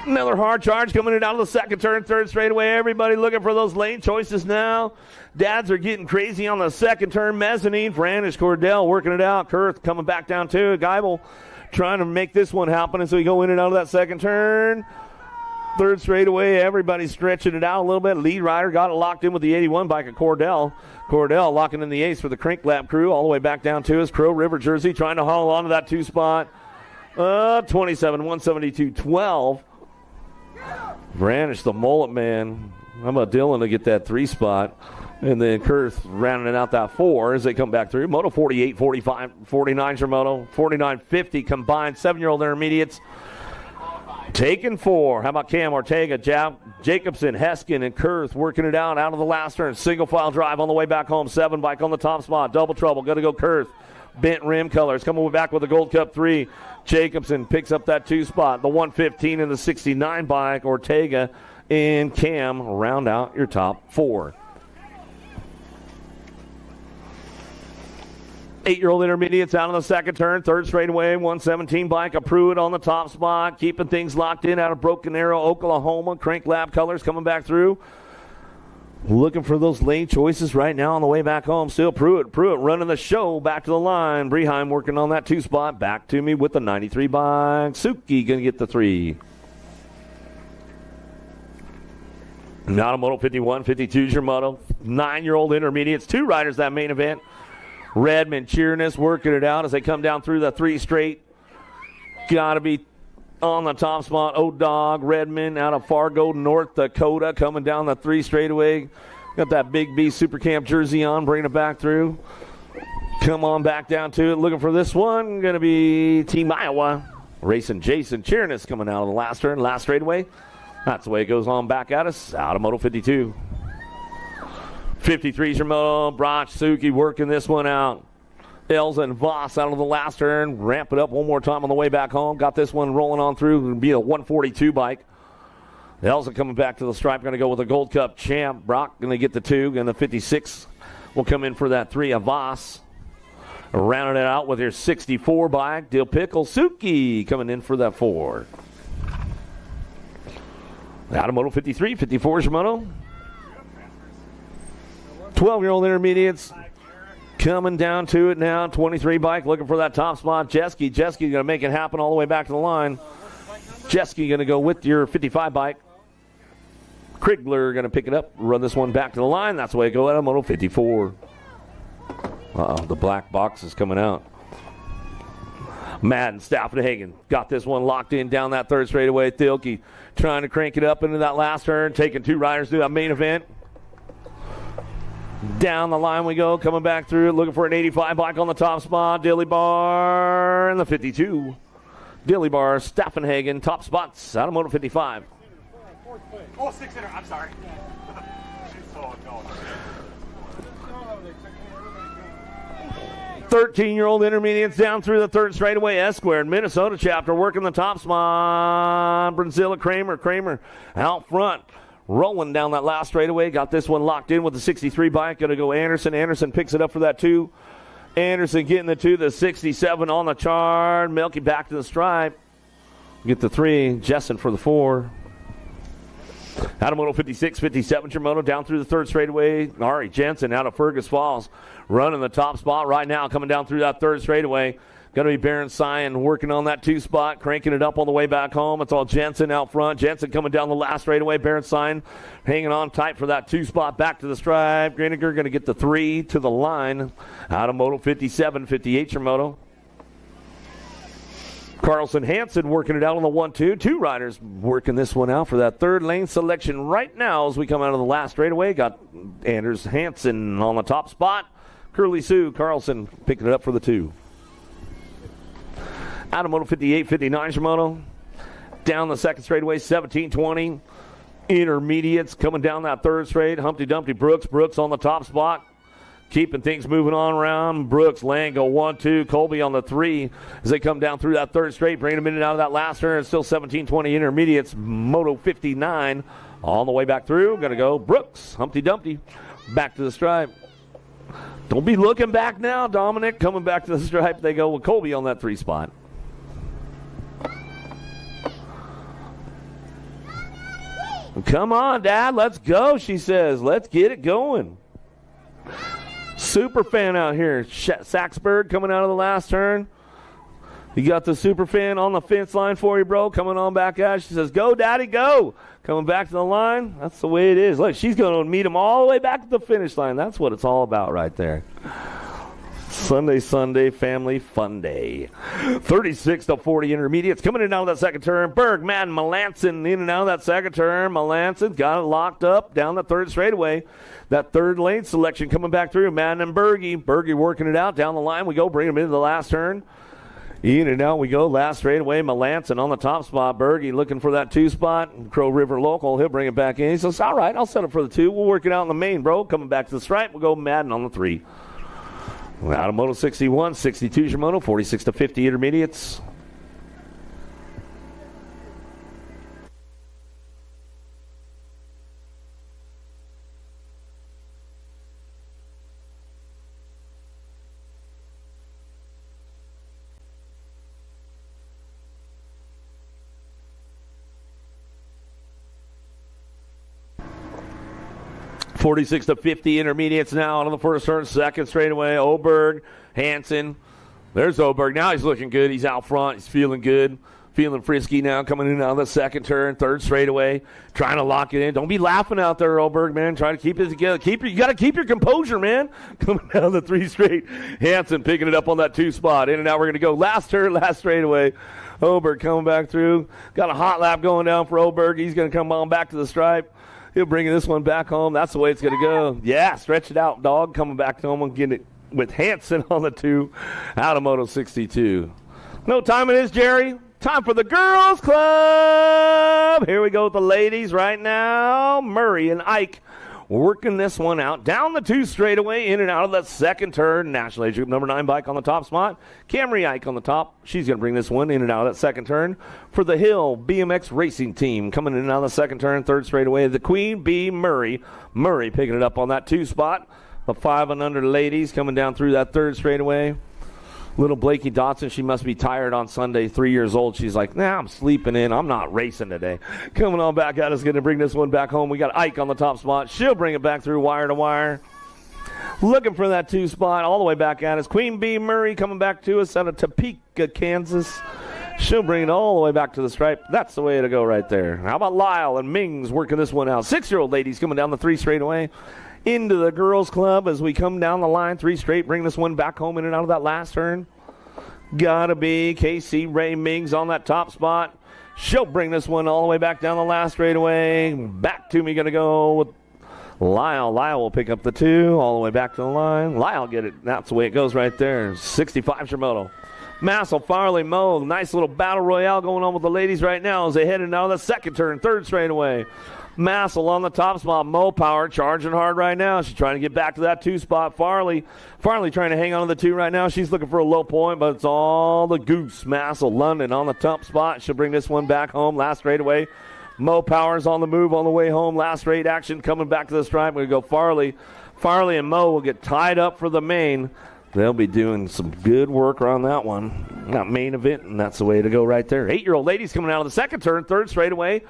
Another hard charge coming in out of the second turn, third straightaway. Everybody looking for those lane choices now. Dads are getting crazy on the second turn. Mezzanine for Anish Cordell working it out. Kurth coming back down to it. Geibel trying to make this one happen as we go in and out of that second turn. Third straightaway, everybody's stretching it out a little bit. Lead rider got it locked in with the 81 bike of Cordell. Cordell locking in the ace for the Crink Lap crew all the way back down to his Crow River jersey, trying to haul onto that 2 spot. 27, 172, 12. Branish, the mullet man. How about Dylan to get that 3 spot? And then Kurth rounding out that 4 as they come back through. Moto 48, 45, 49's your moto. 49, 50 combined. 7-year-old intermediates. Taking 4. How about Cam Ortega, Jacobson, Heskin, and Kurth working it out of the last turn. Single file drive on the way back home. 7 bike on the top spot. Double trouble. Got to go Kurth. Bent rim colors. Coming back with the Gold Cup 3. Jacobson picks up that 2 spot. The 115 and the 69 bike. Ortega and Cam round out your top 4. 8-year-old intermediates out on the second turn. Third straightaway, 117 bike. A Pruitt on the top spot. Keeping things locked in out of Broken Arrow, Oklahoma. Crank Lab colors coming back through. Looking for those lane choices right now on the way back home. Still Pruitt running the show back to the line. Breheim working on that 2 spot. Back to me with the 93 bike. Suki going to get the 3. Now to Moto 51, 52 is your moto. 9-year-old intermediates. 2 riders that main event. Redmond cheering us, working it out as they come down through the 3 straight. Got to be on the top spot. O-Dog, Redmond out of Fargo, North Dakota, coming down the 3 straightaway. Got that Big B Super Camp jersey on, bringing it back through. Come on back down to it. Looking for this one. Going to be Team Iowa. Racing Jason cheering us coming out of the last turn, last straightaway. That's the way it goes on back at us. Out of Moto 52. 53 is your moto. Broch, Suki working this one out. Elza and Voss out of the last turn. Ramp it up one more time on the way back home. Got this one rolling on through. It'll be a 142 bike. Elza coming back to the stripe. Going to go with a Gold Cup champ. Brock going to get the 2. And the 56 will come in for that 3 of Voss. Rounding it out with your 64 bike. Dill Pickle Suki coming in for that 4. Out of Moto 53. 54 is your moto. 12-year-old intermediates Coming down to it now, 23 bike looking for that top spot. Jeske going to make it happen all the way back to the line. Jeske going to go with your 55 bike. Krigler going to pick it up, run this one back to the line. That's the way it goes at Moto 54. The black box is coming out. Madden, Staffenhagen got this one locked in down that third straightaway. Thielke trying to crank it up into that last turn, taking 2 riders to that main event. Down the line we go, coming back through, looking for an 85 bike on the top spot. Dilly Bar and the 52. Dilly Bar, Staffenhagen, top spots out of Moto 55. Oh, 600. I'm sorry. 13-year-old intermediates down through the third straightaway. S-squared, Minnesota chapter working the top spot. Brazilla Kramer out front. Rolling down that last straightaway. Got this one locked in with the 63 bike. Going to go Anderson. Anderson picks it up for that 2. Anderson getting the 2. The 67 on the chart. Melky back to the stripe. Get the 3. Jessen for the 4. Out of Moto 56, 57 Shimono down through the third straightaway. Ari Jensen out of Fergus Falls. Running the top spot right now. Coming down through that third straightaway. Going to be Baron Sion working on that 2 spot, cranking it up on the way back home. It's all Jensen out front. Jensen coming down the last straightaway. Baron Sion hanging on tight for that 2 spot back to the stripe. Greeniger going to get the 3 to the line. Out of Moto 57, 58 Shimono. Carlson Hansen working it out on the 1-2. 2 riders working this one out for that third lane selection right now as we come out of the last straightaway. Got Anders Hansen on the top spot. Curly Sue Carlson picking it up for the 2. Out of Moto 58, 59 Shimono. Down the second straightaway, 17-20. Intermediates coming down that third straight. Humpty Dumpty Brooks on the top spot. Keeping things moving on around. Brooks, Lango, 1-2. Colby on the 3 as they come down through that third straight. Bringing them in and out of that last turn. It's still 17-20 intermediates. Moto 59 all the way back through. Going to go Brooks, Humpty Dumpty, back to the stripe. Don't be looking back now, Dominic. Coming back to the stripe, they go with Colby on that 3 spot. Come on, Dad, let's go, she says. Let's get it going. Super fan out here. Saxberg coming out of the last turn. You got the super fan on the fence line for you, bro. Coming on back out. She says, go, Daddy, go. Coming back to the line. That's the way it is. Look, she's going to meet him all the way back to the finish line. That's what it's all about right there. Sunday, family fun day. 36-40 intermediates. Coming in and out of that second turn. Berg, Madden, Melanson in and out of that second turn. Melanson got it locked up down the third straightaway. That third lane selection coming back through. Madden and Bergie. Bergie working it out down the line. We go. Bring him into the last turn. In and out we go. Last straightaway. Melanson on the top spot. Bergie looking for that 2 spot. Crow River local. He'll bring it back in. He says, all right, I'll set it for the 2. We'll work it out in the main, bro. Coming back to the stripe. We'll go Madden on the 3. Out of Moto 61, 62 Shimono, 46-50 intermediates. (46-50) intermediates now out on the first turn, second straightaway. Oberg, Hansen. There's Oberg. Now he's looking good. He's out front. He's feeling good. Feeling frisky now, coming in and out of the second turn, third straightaway, trying to lock it in. Don't be laughing out there, Oberg, man. Try to keep it together. You got to keep your composure, man. Coming down the 3 straight. Hansen picking it up on that 2 spot. In and out, we're going to go last turn, last straightaway. Oberg coming back through. Got a hot lap going down for Oberg. He's going to come on back to the stripe. He'll bring this one back home. That's the way it's going to go. Yeah, stretch it out, dog. Coming back home and getting it with Hansen on the 2 out of Moto 62. No time it is, Jerry. Time for the girls' club. Here we go with the ladies right now. Murray and Ike working this one out. Down the 2 straightaway, in and out of that second turn. National Age Group number 9 bike on the top spot. Camry Ike on the top. She's going to bring this one in and out of that second turn. For the Hill BMX Racing Team coming in and out of the second turn, third straightaway. The Queen Bee Murray. Murray picking it up on that 2 spot. The 5 and under ladies coming down through that third straightaway. Little Blakey Dotson, she must be tired on Sunday, 3 years old. She's like, nah, I'm sleeping in. I'm not racing today. Coming on back at us, going to bring this one back home. We got Ike on the top spot. She'll bring it back through wire to wire. Looking for that 2 spot all the way back at us. Queen Bee Murray coming back to us out of Topeka, Kansas. She'll bring it all the way back to the stripe. That's the way to go right there. How about Lyle and Mings working this one out? 6-year-old ladies coming down the 3 straightaway into the girls club as we come down the line 3 straight. Bring this one back home in and out of that last turn. Gotta be Casey Ray Mings on that top spot. She'll bring this one all the way back down the last straightaway. Back to me, gonna go with Lyle. Lyle will pick up the 2 all the way back to the line. Lyle get it. That's the way it goes right there. 65 Shimoto. Massel, Farley, Mo. Nice little battle royale going on with the ladies right now as they head into the second turn, 3rd straightaway. Massel on the top spot. Mo Power charging hard right now. She's trying to get back to that 2 spot. Farley trying to hang on to the 2 right now. She's looking for a low point, but it's all the goose. Massel, London on the top spot. She'll bring this one back home. Last straightaway. Mo Power's on the move on the way home. Last straight action coming back to the stripe. We're going to go Farley. Farley and Mo will get tied up for the main. They'll be doing some good work around that one. That main event, and that's the way to go right there. 8-year-old ladies coming out of the second turn, 3rd straightaway.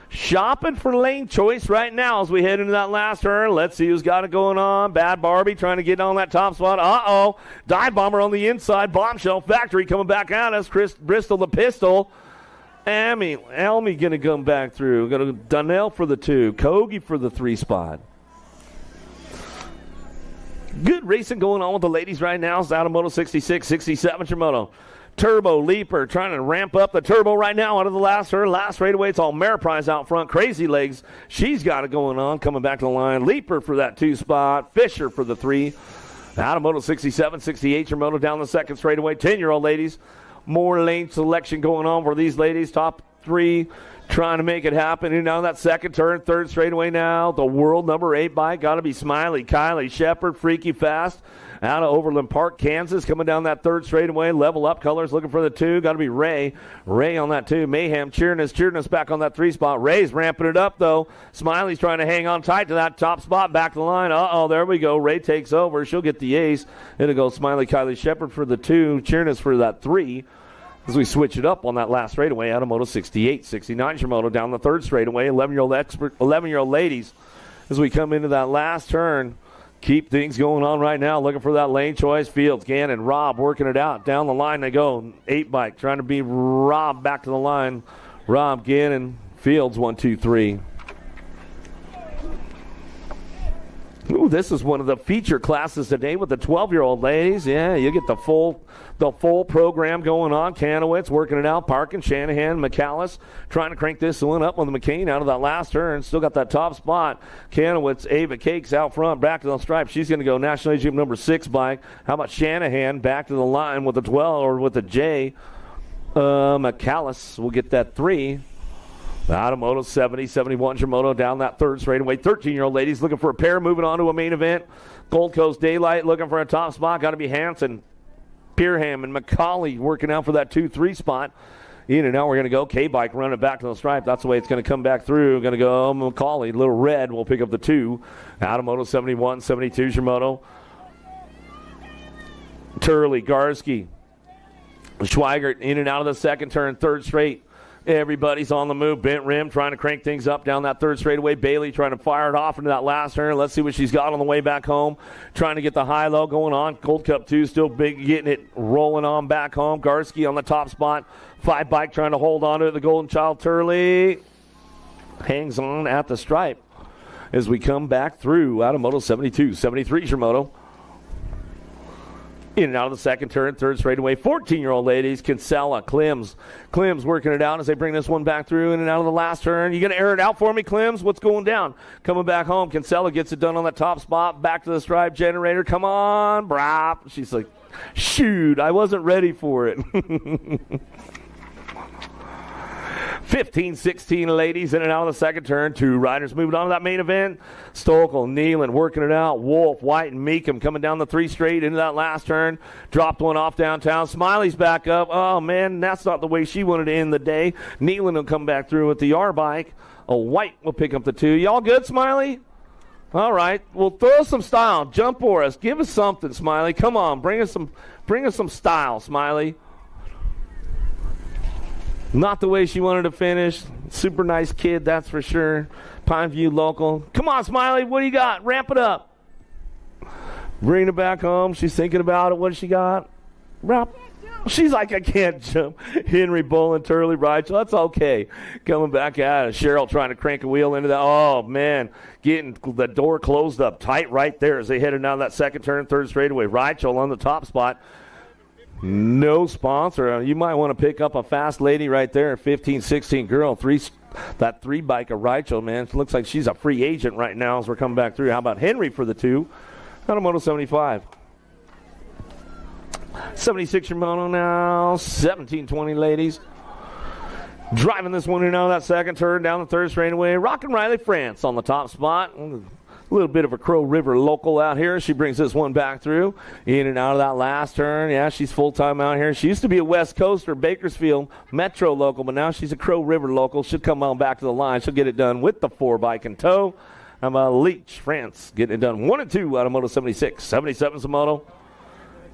Shopping for lane choice right now as we head into that last turn. Let's see who's got it going on. Bad Barbie trying to get on that top spot. Uh-oh. Dive Bomber on the inside. Bombshell Factory coming back at us. Chris Bristol the pistol. Elmy going to come back through. Going to Donnell for the 2. Kogi for the 3 spot. Good racing going on with the ladies right now. It's out of Moto 66, 67 Shimoto. Turbo Leaper trying to ramp up the turbo right now out of the last turn. Last straightaway, it's all Mariprize out front. Crazy Legs, she's got it going on. Coming back to the line. Leaper for that 2 spot. Fisher for the 3. Out of Moto 67, 68 Shimoto down the second straightaway. 10-year-old ladies. More lane selection going on for these ladies. Top 3 trying to make it happen. And now that second turn, 3rd straightaway now. The world number 8 bike. Got to be Smiley, Kylie, Shepard, Freaky Fast. Out of Overland Park, Kansas, coming down that 3rd straightaway. Level Up Colors looking for the 2. Got to be Ray. Ray on that 2. Mayhem cheering us back on that 3 spot. Ray's ramping it up, though. Smiley's trying to hang on tight to that top spot. Back to the line. Uh-oh, there we go. Ray takes over. She'll get the ace. It'll go Smiley, Kylie, Shepard for the 2. Cheering us for that 3. As we switch it up on that last straightaway out of Moto 68, 69 Shimoto down the 3rd straightaway. 11-year-old ladies as we come into that last turn. Keep things going on right now. Looking for that lane choice. Fields, Gannon, Rob working it out. Down the line they go. 8 bike trying to be Rob back to the line. Rob, Gannon, Fields, 1, 2, 3. Ooh, this is one of the feature classes today with the 12-year-old ladies. Yeah, you get the full program going on. Kanowitz working it out. Parkin, Shanahan, McAllis trying to crank this one up on the McCain out of that last turn. Still got that top spot. Kanowitz, Ava Cakes out front, back to the stripe. She's going to go National Age Group number 6 bike. How about Shanahan back to the line with the 12 or with the J? McAllis will get that 3. Out of Moto 70, 71 Shimoto down that 3rd straightaway. 13-year-old ladies looking for a pair, moving on to a main event. Gold Coast Daylight looking for a top spot. Got to be Hanson, Pierham, and McCauley working out for that 2-3 spot. In and out, we're going to go. K-Bike running back to the stripe. That's the way it's going to come back through. Going to go McCauley. Little Red will pick up the 2. Out of Moto 71, 72 Shimoto. Turley, Garski, Schweigert in and out of the second turn, 3rd straight. Everybody's on the move. Bent rim trying to crank things up down that 3rd straightaway. Bailey trying to fire it off into that last turn. Let's see what she's got on the way back home. Trying to get the high-low going on. Gold Cup 2 still big, getting it rolling on back home. Garski on the top spot. 5 bike trying to hold on to it. The Golden Child Turley hangs on at the stripe as we come back through out of Moto 72, 73 Shimoto. In and out of the second turn, 3rd straightaway. 14-year-old ladies, Kinsella, Clems working it out as they bring this one back through in and out of the last turn. You going to air it out for me, Clems? What's going down? Coming back home, Kinsella gets it done on that top spot. Back to the stripe, Generator. Come on, brah. She's like, shoot, I wasn't ready for it. 15-16 ladies in and out of the second turn. 2 riders moving on to that main event. Stokel, Nealon working it out. Wolf, White, and Meekum coming down the 3 straight into that last turn. Dropped one off downtown. Smiley's back up. Oh, man, that's not the way she wanted to end the day. Nealon will come back through with the R bike. White will pick up the 2. Y'all good, Smiley? All right. Well, throw some style. Jump for us. Give us something, Smiley. Come on. Bring us some style, Smiley. Not the way she wanted to finish. Super nice kid, that's for sure. Pineview local. Come on, Smiley. What do you got? Ramp it up. Bringing it back home. She's thinking about it. What does she got? She's like, I can't jump. Henry Bolin, Turley, Rachel. That's okay. Coming back at it. Cheryl trying to crank a wheel into that. Oh, man. Getting the door closed up tight right there as they headed down that second turn, third straightaway. Rachel on the top spot. No sponsor. You might want to pick up a fast lady right there, 15, 16 girl. That three bike of Rachel, man. It looks like she's a free agent right now as we're coming back through. How about Henry for the two? On a Moto 75. 76-year moto now, 1720 ladies. Driving this one in out of that second turn, down the third straightaway. Rockin' Riley France on the top spot. A little bit of a Crow River local out here. She brings this one back through. In and out of that last turn. Yeah, she's full-time out here. She used to be a West Coaster, Bakersfield Metro local, but now she's a Crow River local. She'll come on back to the line. She'll get it done with the 4-bike in tow. How about Leach, France, getting it done 1 and 2 out of Moto 76. 77's the moto.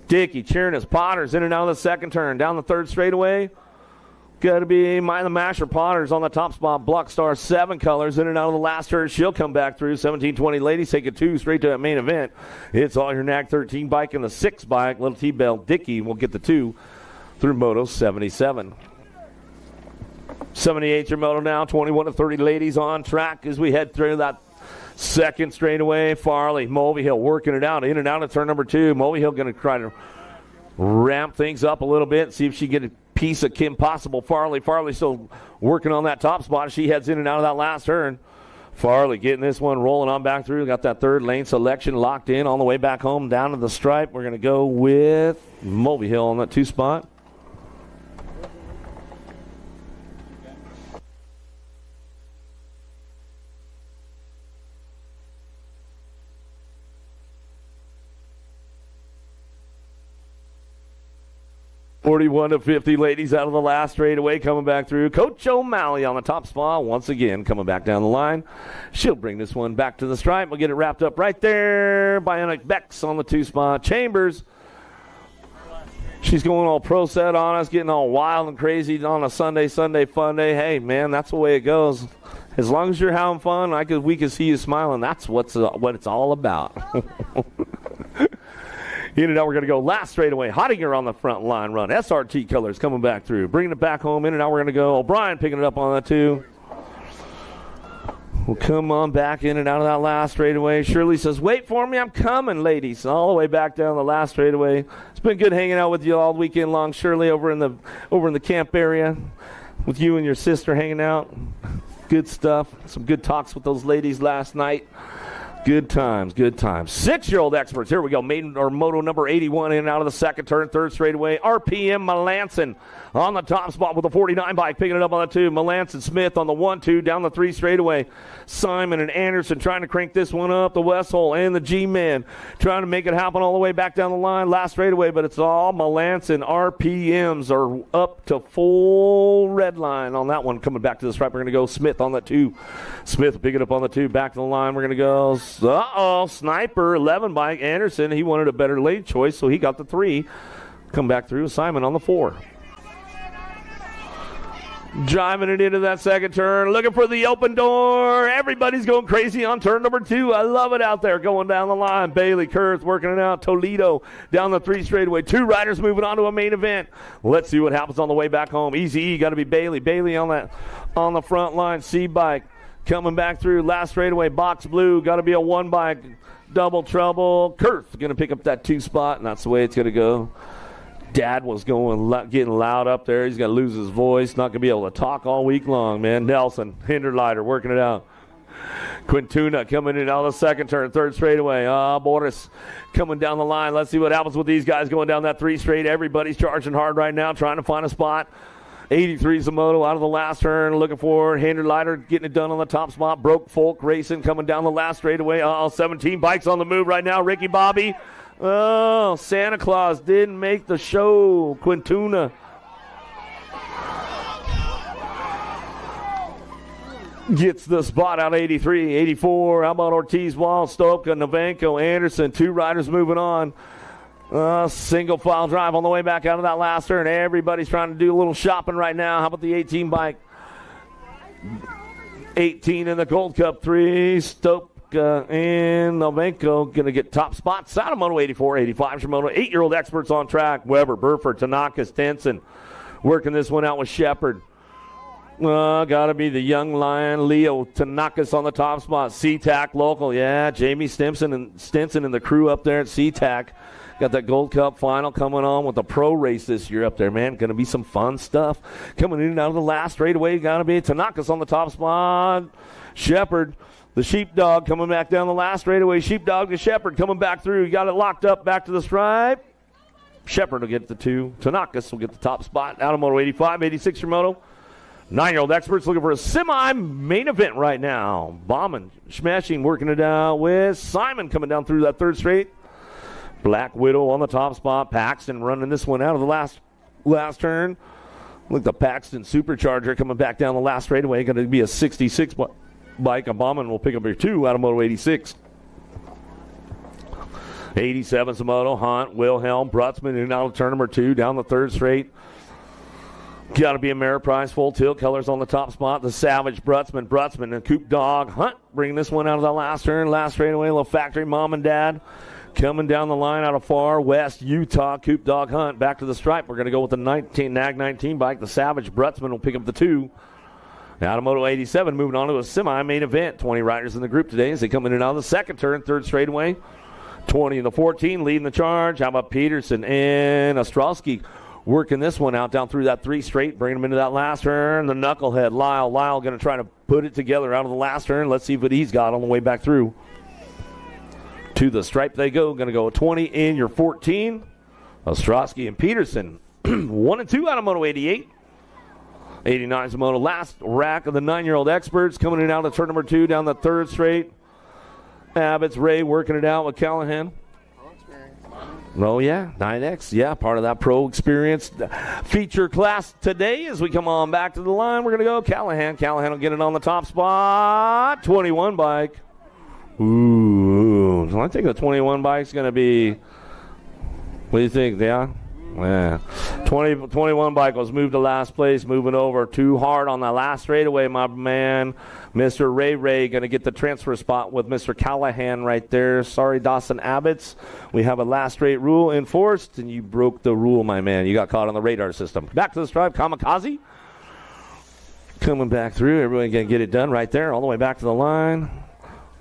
Dickey, Chernis, Potters in and out of the second turn. Down the third straightaway. Got to be the Masher Potters on the top spot. Block Star 7 colors in and out of the last turn. She'll come back through. 1720 ladies take a 2 straight to that main event. It's all your NAG 13 bike and the 6 bike. Little T-Bell Dickey will get the 2 through Moto 77. 78 your moto now. 21 to 30 ladies on track as we head through that second straightaway. Farley, Mulvihill working it out in and out of turn number 2. Mulvihill going to try to ramp things up a little bit, see if she can get a piece of Kim Possible. Farley still working on that top spot. She heads in and out of that last turn. Farley getting this one rolling on back through. Got that third lane selection locked in on the way back home down to the stripe. We're going to go with Mulvihill on that 2 spot. $41 to $50 ladies out of the last straightaway coming back through. Coach O'Malley on the top spot once again coming back down the line. She'll bring this one back to the stripe. We'll get it wrapped up right there. Bionic Bex on the 2 spot. Chambers. She's going all pro set on us, getting all wild and crazy on a Sunday fun day. Hey, man, that's the way it goes. As long as you're having fun, we can see you smiling. That's what it's all about. In and out, we're going to go last straightaway. Hottinger on the front line run. SRT colors coming back through. Bringing it back home. In and out, we're going to go. O'Brien picking it up on that 2. We'll come on back in and out of that last straightaway. Shirley says, wait for me, I'm coming, ladies. All the way back down the last straightaway. It's been good hanging out with you all weekend long, Shirley, over in the camp area with you and your sister hanging out. Good stuff. Some good talks with those ladies last night. Good times, good times. 6-year-old experts. Here we go. Maiden or moto number 81 in and out of the second turn, third straightaway. RPM Melanson on the top spot with a 49 bike, picking it up on the 2. Melanson Smith on the 1-2 down the 3 straightaway. Simon and Anderson trying to crank this one up. The Westhole and the G-Man trying to make it happen all the way back down the line. Last straightaway, but it's all Melanson. RPMs are up to full red line on that one. Coming back to the stripe, we're going to go Smith on that 2. Smith picking up on the 2. Back to the line, we're going to go Sniper 11 bike. Anderson, he wanted a better lane choice, so he got the 3. Come back through. Simon on the 4. Driving it into that second turn, looking for the open door. Everybody's going crazy on turn number 2. I love it out there going down the line. Bailey Kurth working it out. Toledo down the 3 straightaway. 2 riders moving on to a main event. Let's see what happens on the way back home. Easy E got to be Bailey. Bailey on the front line. C-bike coming back through. Last straightaway. Box Blue got to be a 1 bike. Double trouble. Kurth going to pick up that 2 spot, and that's the way it's going to go. Dad was getting loud up there. He's going to lose his voice. Not going to be able to talk all week long, man. Nelson, Hinderleiter, working it out. Quintuna coming in out of the second turn, third straightaway. Boris coming down the line. Let's see what happens with these guys going down that 3 straight. Everybody's charging hard right now, trying to find a spot. 83's the moto out of the last turn, looking for Hinderleiter getting it done on the top spot. Broke Folk Racing coming down the last straightaway. 17 bikes on the move right now. Ricky Bobby. Oh, Santa Claus didn't make the show. Quintuna. Gets the spot out 83, 84. How about Ortiz, Wall, Stopka, Novenko, Anderson. 2 riders moving on. Single file drive on the way back out of that last turn. Everybody's trying to do a little shopping right now. How about the 18 bike? 18 in the Gold Cup 3. Tanaka and Novenko going to get top spots out of Moto 84, 85 Shimono. 8-year-old experts on track. Weber, Burford, Tanaka, Stenson working this one out with Shepard. Got to be the young lion, Leo Tanaka's on the top spot. SeaTac local, yeah. Jamie Stinson and the crew up there at SeaTac. Got that Gold Cup final coming on with the pro race this year up there, man. Going to be some fun stuff. Coming in and out of the last straightaway, got to be Tanaka's on the top spot. Shepard, the Sheepdog, coming back down the last straightaway. Sheepdog to Shepard coming back through. Got it locked up back to the stripe. Shepard will get the 2. Tanaka's will get the top spot out of Moto 85, 86 your moto. 9-year-old experts looking for a semi-main event right now. Bombing, smashing, working it out with Simon coming down through that third straight. Black Widow on the top spot. Paxton running this one out of the last turn. Look, the Paxton Supercharger coming back down the last straightaway. Going to be a 66 bike. A Bombing will pick up your 2 out of Moto 86. 87's a moto. Hunt, Wilhelm, Brutzman in and out of turn number 2 down the third straight. Got to be Ameriprise full tilt colors on the top spot. The Savage, Brutzman, and Coop Dog. Hunt bringing this one out of the last turn, last straightaway. Little factory mom and dad coming down the line out of far west Utah. Coop Dog Hunt back to the stripe. We're going to go with the NAG 19 bike. The Savage, Brutzman will pick up the 2. Out of Moto 87, moving on to a semi-main event. 20 riders in the group today as they come in and out of the second turn, third straightaway. 20 and the 14 leading the charge. How about Peterson and Ostrowski working this one out down through that 3 straight, bringing them into that last turn. The knucklehead, Lyle going to try to put it together out of the last turn. Let's see what he's got on the way back through. To the stripe they go. Going to go 20 in your 14. Ostrowski and Peterson, 1 and 2 out of Moto 88. 89's Moto. Last rack of the 9-year-old experts coming in out of turn number 2 down the third straight. Abbott's Ray working it out with Callahan. Oh, yeah, 9X. Yeah, part of that pro experience feature class today. As we come on back to the line, we're going to go Callahan. Callahan will get it on the top spot. 21 bike. Ooh. So I think the 21 bike's going to be, what do you think, Deion? Yeah. 21 bike was moved to last place, moving over too hard on that last straightaway, my man. Mr. Ray going to get the transfer spot with Mr. Callahan right there. Sorry, Dawson Abbott's. We have a last straight rule enforced, and you broke the rule, my man. You got caught on the radar system. Back to the stripe, Kamikaze. Coming back through. Everybody going to get it done right there, all the way back to the line.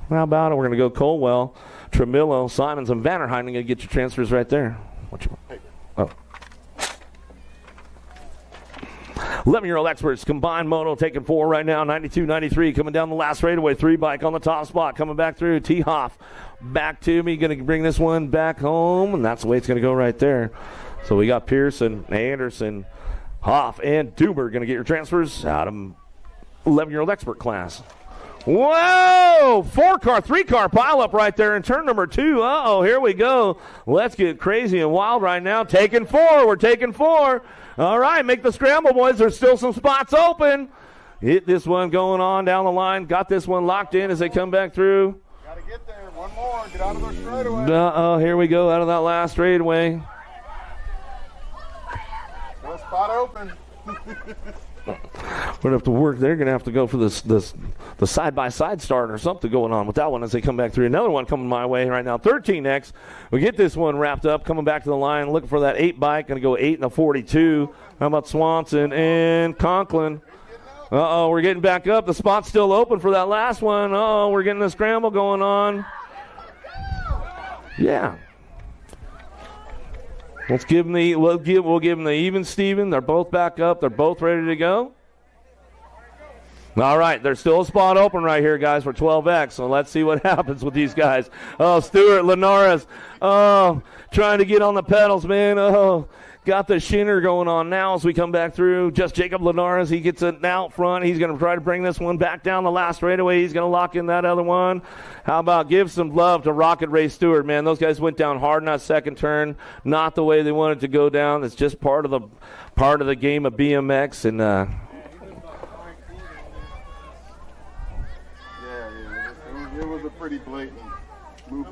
How about it? We're going to go Colwell, Tremillo, Simons, and Vanderheiden. Going to get your transfers right there. What you want? Oh. 11-year-old experts, combined moto, taking 4 right now, 92, 93, coming down the last straightaway, 3 bike on the top spot, coming back through, T-Hoff, back to me, going to bring this one back home, and that's the way it's going to go right there. So we got Pearson, Anderson, Hoff, and Duber going to get your transfers out of 11-year-old expert class. Whoa! 3-car pileup right there in turn number 2. Uh-oh, here we go. Let's get crazy and wild right now. Taking 4. We're taking 4. All right, make the scramble, boys. There's still some spots open. Hit this one going on down the line. Got this one locked in as they come back through. Got to get there. One more. Get out of there straightaway. Uh-oh, here we go out of that last straightaway. Still spot open. We're going to have to work. They're going to have to go for the side-by-side start or something going on with that one as they come back through. Another one coming my way right now. 13X. We get this one wrapped up. Coming back to the line. Looking for that 8 bike. Going to go 8 and a 42. How about Swanson and Conklin? Uh-oh, we're getting back up. The spot's still open for that last one. Uh-oh, we're getting a scramble going on. Yeah. Let's give them we'll give them the even Steven. They're both back up. They're both ready to go. All right, there's still a spot open right here, guys, for 12X. So let's see what happens with these guys. Oh, Stuart Linares. Oh, trying to get on the pedals, man. Oh, got the shinner going on now as we come back through. Just Jacob Linares, he gets it out front. He's going to try to bring this one back down the last straightaway. He's going to lock in that other one. How about give some love to Rocket Ray Stewart, man. Those guys went down hard in that second turn. Not the way they wanted to go down. It's just part of the game of BMX. And it was a pretty blatant move.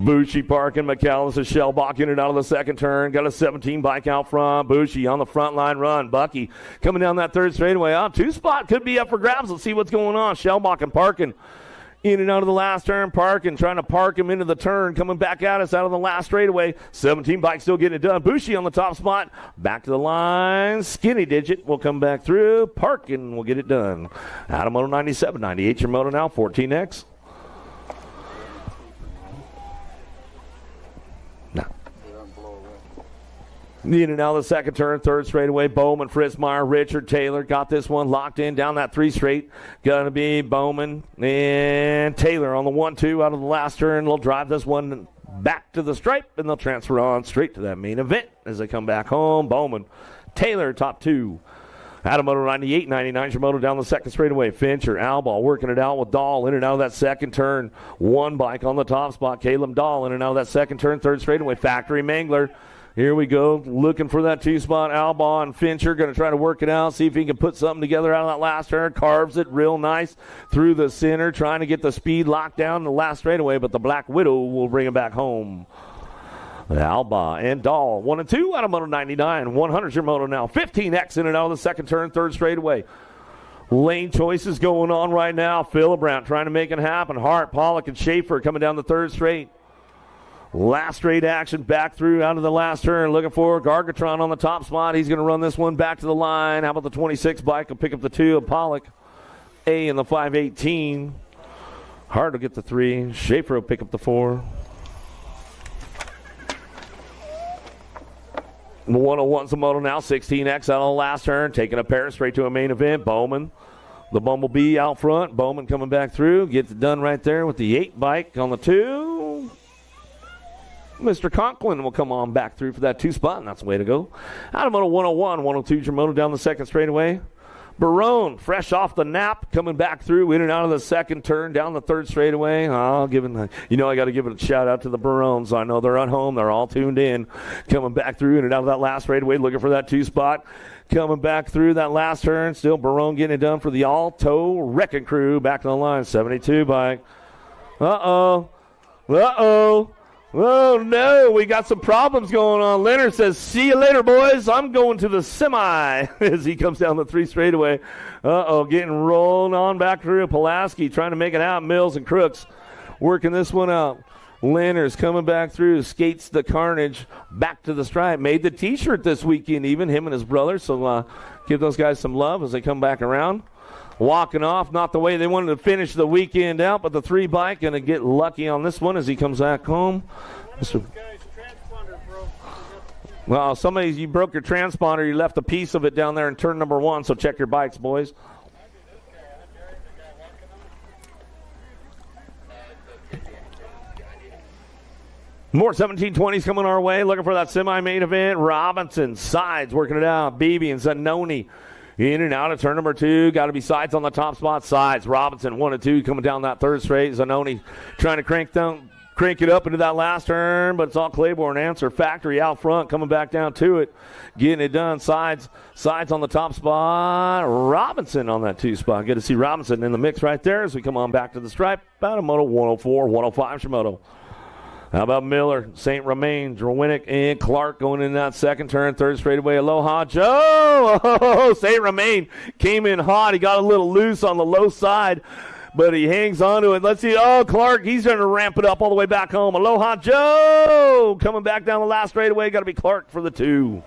Bushi parking, McAllister, Shellbach in and out of the second turn. Got a 17 bike out front. Bushi on the front line run. Bucky coming down that third straightaway. Two spot could be up for grabs. Let's see what's going on. Shellbach and parking in and out of the last turn. Parking, trying to park him into the turn. Coming back at us out of the last straightaway. 17 bike still getting it done. Bushi on the top spot. Back to the line. Skinny Digit will come back through. Parking will get it done. Out of Moto 97, 98 your moto now. 14X. In and out of the second turn, third straightaway. Bowman, Fritzmeyer, Richard, Taylor got this one locked in down that three straight. Going to be Bowman and Taylor on the 1-2 out of the last turn. They'll drive this one back to the stripe, and they'll transfer on straight to that main event as they come back home. Bowman, Taylor, top two. Out of Moto 98, 99 your moto down the second straightaway. Fincher, Alball working it out with Dahl in and out of that second turn. One bike on the top spot. Caleb Dahl in and out of that second turn, third straightaway. Factory Mangler. Here we go, looking for that two-spot. Alba and Fincher going to try to work it out, see if he can put something together out of that last turn. Carves it real nice through the center, trying to get the speed locked down in the last straightaway, but the Black Widow will bring him back home. Alba and Dahl, 1 and 2 out of Moto 99. 100's your moto now. 15X in and out of the second turn, third straightaway. Lane choices going on right now. Philibrandt trying to make it happen. Hart, Pollock, and Schaefer coming down the third straight. Last straight action back through out of the last turn. Looking for Gargatron on the top spot. He's going to run this one back to the line. How about the 26 bike? Will pick up the 2 of Pollock. A in the 518. Hard to get the 3. Schaefer will pick up the 4. The 101's the moto now. 16X out of the last turn. Taking a pair straight to a main event. Bowman. The Bumblebee out front. Bowman coming back through. Gets it done right there with the 8 bike on the 2. Mr. Conklin will come on back through for that 2 spot, and that's the way to go. Out of Moto 101, 102's your moto down the second straightaway. Barone, fresh off the nap, coming back through in and out of the second turn, down the third straightaway. I got to give it a shout out to the Barones. I know they're at home. They're all tuned in. Coming back through in and out of that last straightaway, looking for that 2 spot. Coming back through that last turn, still Barone getting it done for the Alto Wrecking Crew. Back to the line, 72 bike. Uh-oh. Oh, no, we got some problems going on. Leonard says, see you later, boys. I'm going to the semi as he comes down the 3 straightaway. Getting rolled on back through. Pulaski trying to make it out. Mills and Crooks working this one out. Leonard's coming back through. Skates the carnage back to the stripe. Made the T-shirt this weekend even, him and his brother. So give those guys some love as they come back around. Walking off, not the way they wanted to finish the weekend out, but the 3 bike going to get lucky on this one as he comes back home. Well, you broke your transponder. You left a piece of it down there in turn number 1, so check your bikes, boys. More 1720s coming our way. Looking for that semi-main event. Robinson, sides, working it out. Beebe and Zanoni. In and out of turn number 2. Got to be sides on the top spot. Sides. Robinson 1 and 2 coming down that third straight. Zanoni trying to crank it up into that last turn, but it's all Claiborne answer. Factory out front coming back down to it. Getting it done. Sides on the top spot. Robinson on that 2 spot. Good to see Robinson in the mix right there as we come on back to the stripe. About a moto 104, 105 Shimoto. How about Miller, St. Romain, Drowinick, and Clark going in that second turn, third straightaway. Aloha Joe! Oh, St. Romain came in hot. He got a little loose on the low side, but he hangs on to it. Let's see. Oh, Clark, he's going to ramp it up all the way back home. Aloha Joe! Coming back down the last straightaway. Got to be Clark for the 2.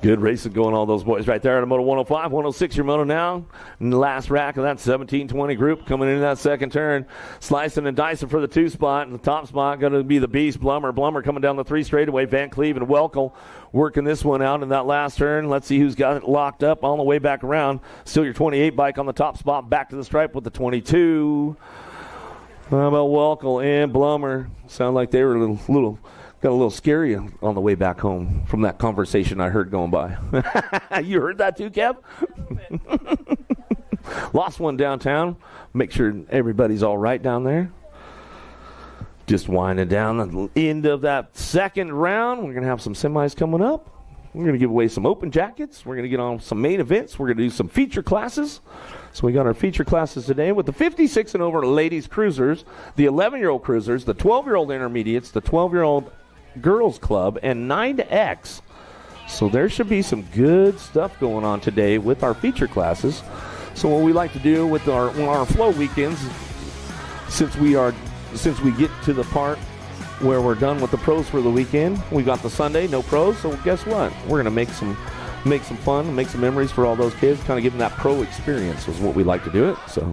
Good racing going, all those boys right there at a Moto 105, 106 your moto now. And the last rack of that 1720 group coming into that second turn. Slicing and dicing for the 2 spot. And the top spot going to be the Beast, Blummer coming down the 3 straightaway. Van Cleve and Welkel working this one out in that last turn. Let's see who's got it locked up all the way back around. Still your 28 bike on the top spot. Back to the stripe with the 22. How about Welkel and Blummer? Sound like they were got a little scary on the way back home from that conversation I heard going by. You heard that too, Kev? Lost one downtown. Make sure everybody's all right down there. Just winding down the end of that second round. We're going to have some semis coming up. We're going to give away some open jackets. We're going to get on some main events. We're going to do some feature classes. So we got our feature classes today with the 56 and over ladies cruisers, the 11-year-old cruisers, the 12-year-old intermediates, the 12-year-old girls club, and 9X. So there should be some good stuff going on today with our feature classes. So what we like to do with our flow weekends, since we get to the part where we're done with the pros for the weekend, we got the Sunday, no pros. So guess what? We're going to make some fun, make some memories for all those kids, kind of give them that pro experience is what we like to do it. So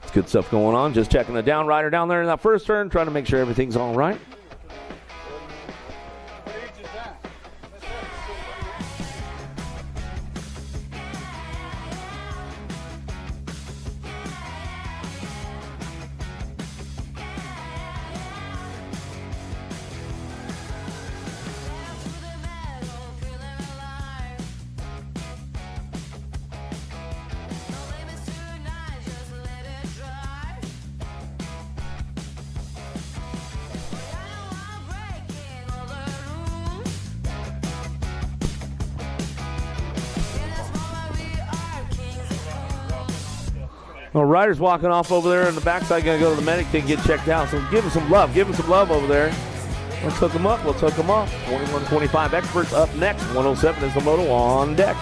it's good stuff going on. Just checking the down rider down there in that first turn, trying to make sure everything's all right. Well, Ryder's walking off over there on the backside, going to go to the medic thing, get checked out. So give him some love. Give him some love over there. Let's hook him up. Let's hook him off. 21-25 experts up next. 107 is the moto on deck.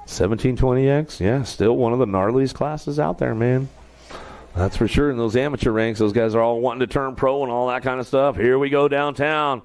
$1720X, yeah, still one of the gnarliest classes out there, man. That's for sure. In those amateur ranks, those guys are all wanting to turn pro and all that kind of stuff. Here we go downtown.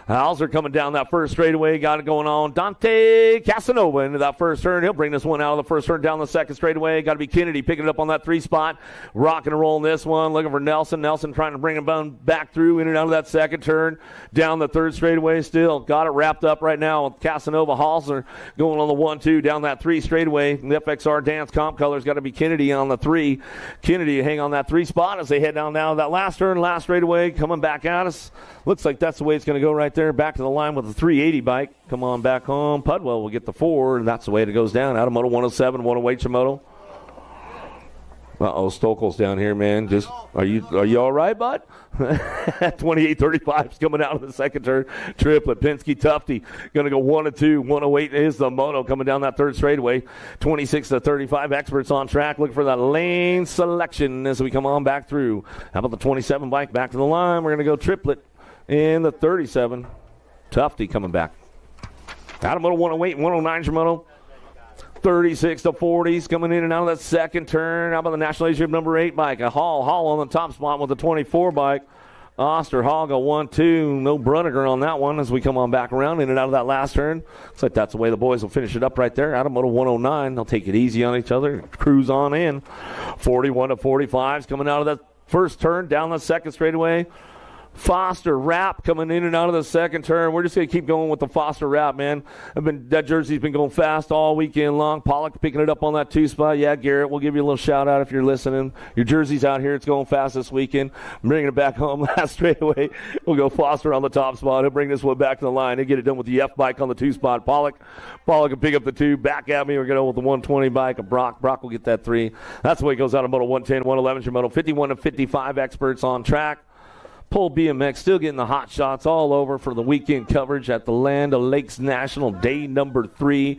Hauser coming down that first straightaway, got it going on. Dante Casanova into that first turn. He'll bring this one out of the first turn down the second straightaway. Got to be Kennedy picking it up on that 3 spot. Rocking and rolling this one. Looking for Nelson. Nelson trying to bring him back through in and out of that second turn. Down the third straightaway still. Got it wrapped up right now with Casanova. Hauser going on the 1-2 down that 3 straightaway. The FXR Dance Comp colors got to be Kennedy on the 3. Kennedy hang on that 3 spot as they head down now that last turn, last straightaway, coming back at us. Looks like that's the way it's going to go right there. Back to the line with the 380 bike. Come on back home. Pudwell will get the 4, and that's the way it goes down. Out of Moto 107, 108 Shimoto. Uh-oh, Stokel's down here, man. Just are you all right, bud? 28-35 is coming out of the second turn. Triplet, Penske, Tufty. Going to go 1-2. 108 is the moto coming down that third straightaway. 26-35 experts on track. Looking for that lane selection as we come on back through. How about the 27 bike back to the line? We're going to go Triplet in the 37. Tufty coming back. Out of Moto 108 and 109 Shimoto. 36-40s coming in and out of that second turn. How about the National Age Group number 8 bike? A Hall on the top spot with the 24 bike. Oster Hall go 1-2. No Bruniger on that one as we come on back around in and out of that last turn. Looks like that's the way the boys will finish it up right there. Out of Moto 109. They'll take it easy on each other. Cruise on in. 41-45s coming out of that first turn down the second straightaway. Foster Wrap coming in and out of the second turn. We're just going to keep going with the Foster Wrap, man. That jersey's been going fast all weekend long. Pollock picking it up on that 2 spot. Yeah, Garrett, we'll give you a little shout out if you're listening. Your jersey's out here. It's going fast this weekend. I'm bringing it back home last straightaway. We'll go Foster on the top spot. He'll bring this one back to the line. He'll get it done with the F bike on the 2 spot. Pollock will pick up the 2. Back at me. We're going to go with the 120 bike of Brock. Brock will get that 3. That's the way it goes out of Moto 110, 111. Your Moto 51-55 experts on track. Pole BMX still getting the hot shots all over for the weekend coverage at the Land O'Lakes National, day number 3.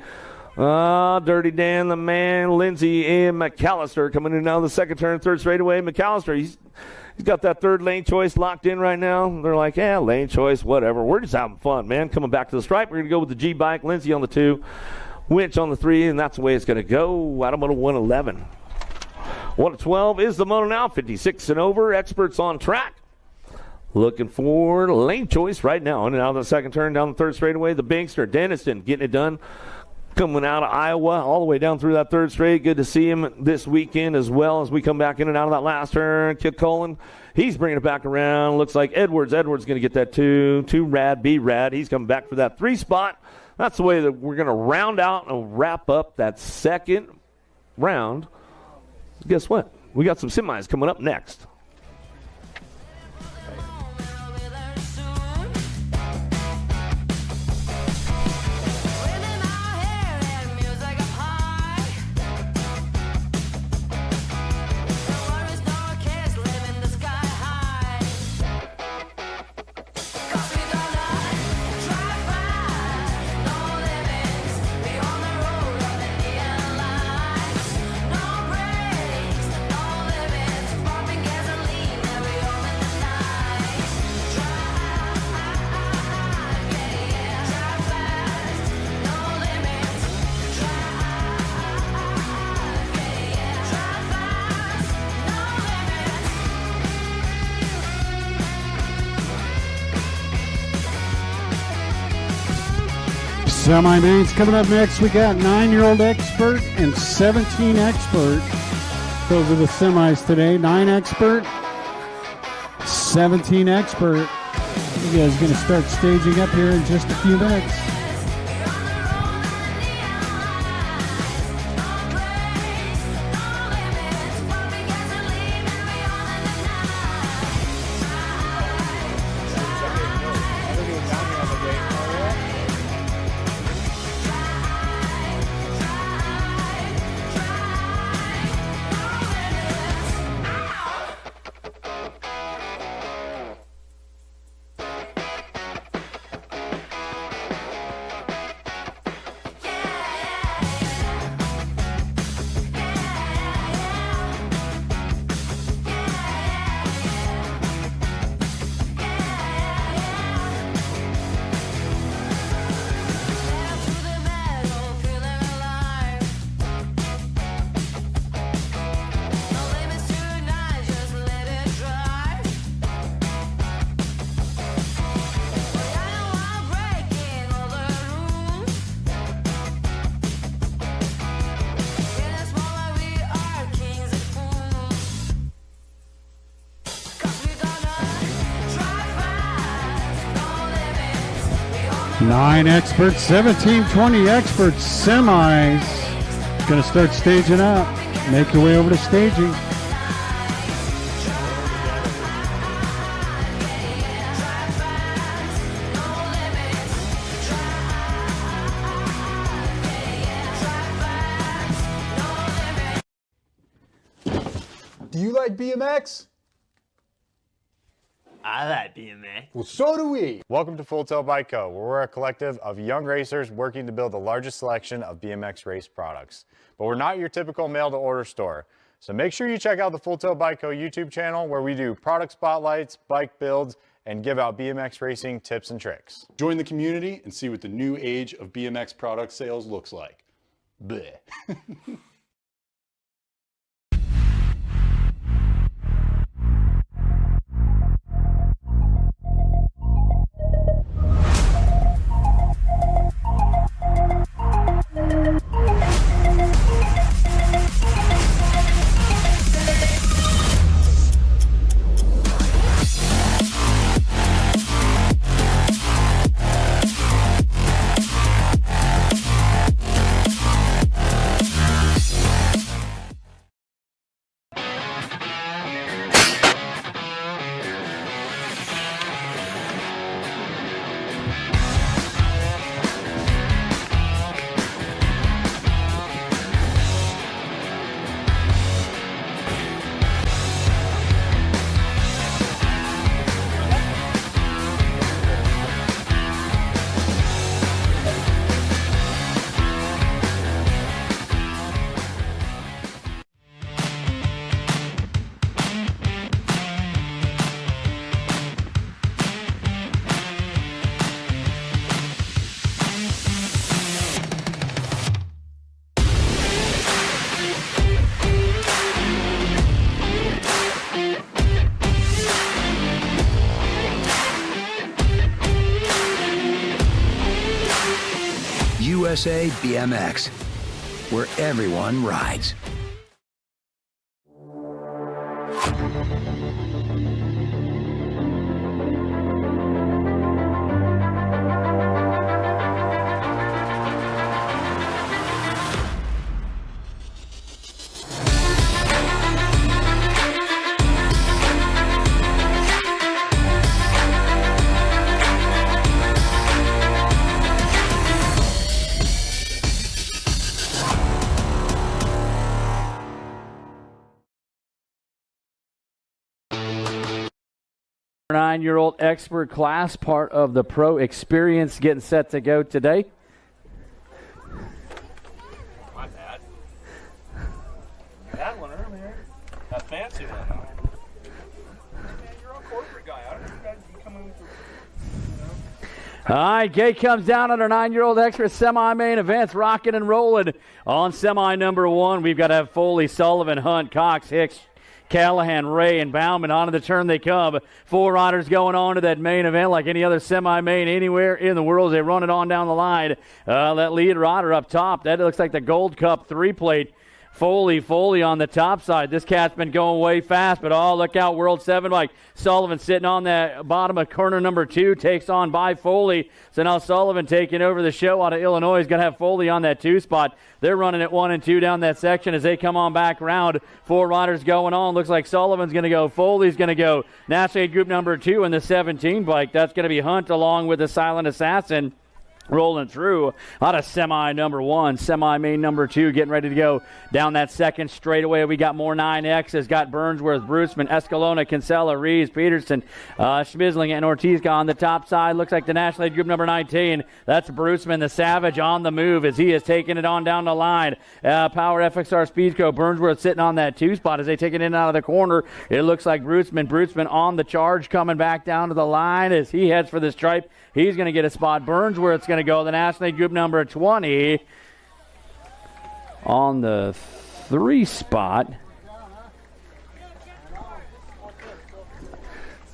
Dirty Dan, the man, Lindsey, and McAllister coming in now the second turn, third straightaway. McAllister, he's got that third lane choice locked in right now. They're like, yeah, lane choice, whatever. We're just having fun, man. Coming back to the stripe, we're going to go with the G bike, Lindsey on the 2, Winch on the 3, and that's the way it's going to go. Out of Moto 111. 112 is the moto now, 56 and over, experts on track. Looking for lane choice right now. In and out of the second turn, down the third straightaway. The Binkster, Denniston, getting it done. Coming out of Iowa all the way down through that third straight. Good to see him this weekend as well as we come back in and out of that last turn. Kid Cullen, he's bringing it back around. Looks like Edwards going to get that 2. 2 Rad, B Rad. He's coming back for that 3 spot. That's the way that we're going to round out and wrap up that second round. Guess what? We got some semis coming up next. Semi mains coming up next. We got 9-year-old expert and 17 expert. Those are the semis today. 9 expert, 17 expert. You guys going to start staging up here in just a few minutes. Nine experts, 17, 20 experts, semis. Going to start staging up. Make your way over to staging. Do you like BMX? I like BMX. Well, so do we. Welcome to Full Tilt Bike Co., where we're a collective of young racers working to build the largest selection of BMX race products. But we're not your typical mail-to-order store. So make sure you check out the Full Tilt Bike Co. YouTube channel, where we do product spotlights, bike builds, and give out BMX racing tips and tricks. Join the community and see what the new age of BMX product sales looks like. Bleh. USA BMX, where everyone rides. Nine-year-old expert class, part of the pro experience, getting set to go today. My bad. You had one earlier. That fancy one. Man, you're a corporate guy. I don't know if you come in with All right, gate comes down on our 9-year-old expert semi-main events, rocking and rolling. On semi number 1, we've got to have Foley, Sullivan, Hunt, Cox, Hicks, Callahan, Ray, and Bauman. Onto the turn they come. 4 riders going on to that main event like any other semi-main anywhere in the world as they run it on down the line. That lead rider up top, that looks like the Gold Cup 3-plate. Foley on the top side. This cat's been going way fast, but look out, World 7 bike. Sullivan sitting on that bottom of corner number 2, takes on by Foley. So now Sullivan taking over the show out of Illinois. He's going to have Foley on that 2 spot. They're running at 1 and 2 down that section as they come on back around. 4 riders going on. Looks like Sullivan's going to go. Foley's going to go. National Group number 2 in the 17 bike. That's going to be Hunt along with the Silent Assassin. Rolling through out of semi number 1, semi main number 2, getting ready to go down that second straightaway. We got more 9Xs. Got Burnsworth, Bruceman, Escalona, Kinsella, Reeves, Peterson, Schmisling, and Ortiz on the top side. Looks like the National Lead Group number 19. That's Bruceman, the Savage, on the move as he is taking it on down the line. Power FXR Speedco, Burnsworth sitting on that 2 spot as they take it in and out of the corner. It looks like Bruceman on the charge, coming back down to the line as he heads for the stripe. He's going to get a spot. Burnsworth's going to go. The National League Group number 20 on the 3 spot.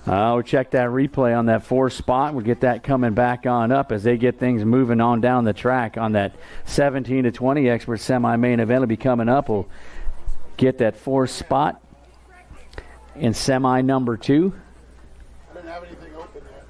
We'll check that replay on that 4 spot. We'll get that coming back on up as they get things moving on down the track on that 17 to 20 expert semi-main event will be coming up. We'll get that 4 spot in semi number 2. I didn't have anything open yet.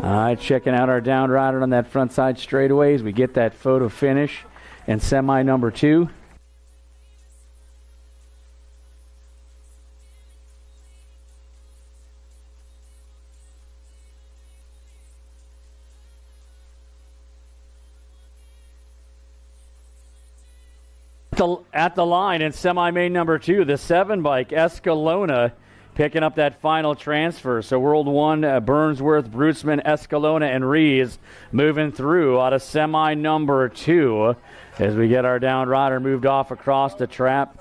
All right, checking out our down rider on that front side straightaways. We get that photo finish in semi number 2. At the line in semi-main number 2, the 7 bike, Escalona, picking up that final transfer. So World 1, Burnsworth, Bruceman, Escalona, and Reeves moving through out of semi number 2 as we get our down rider moved off across the trap.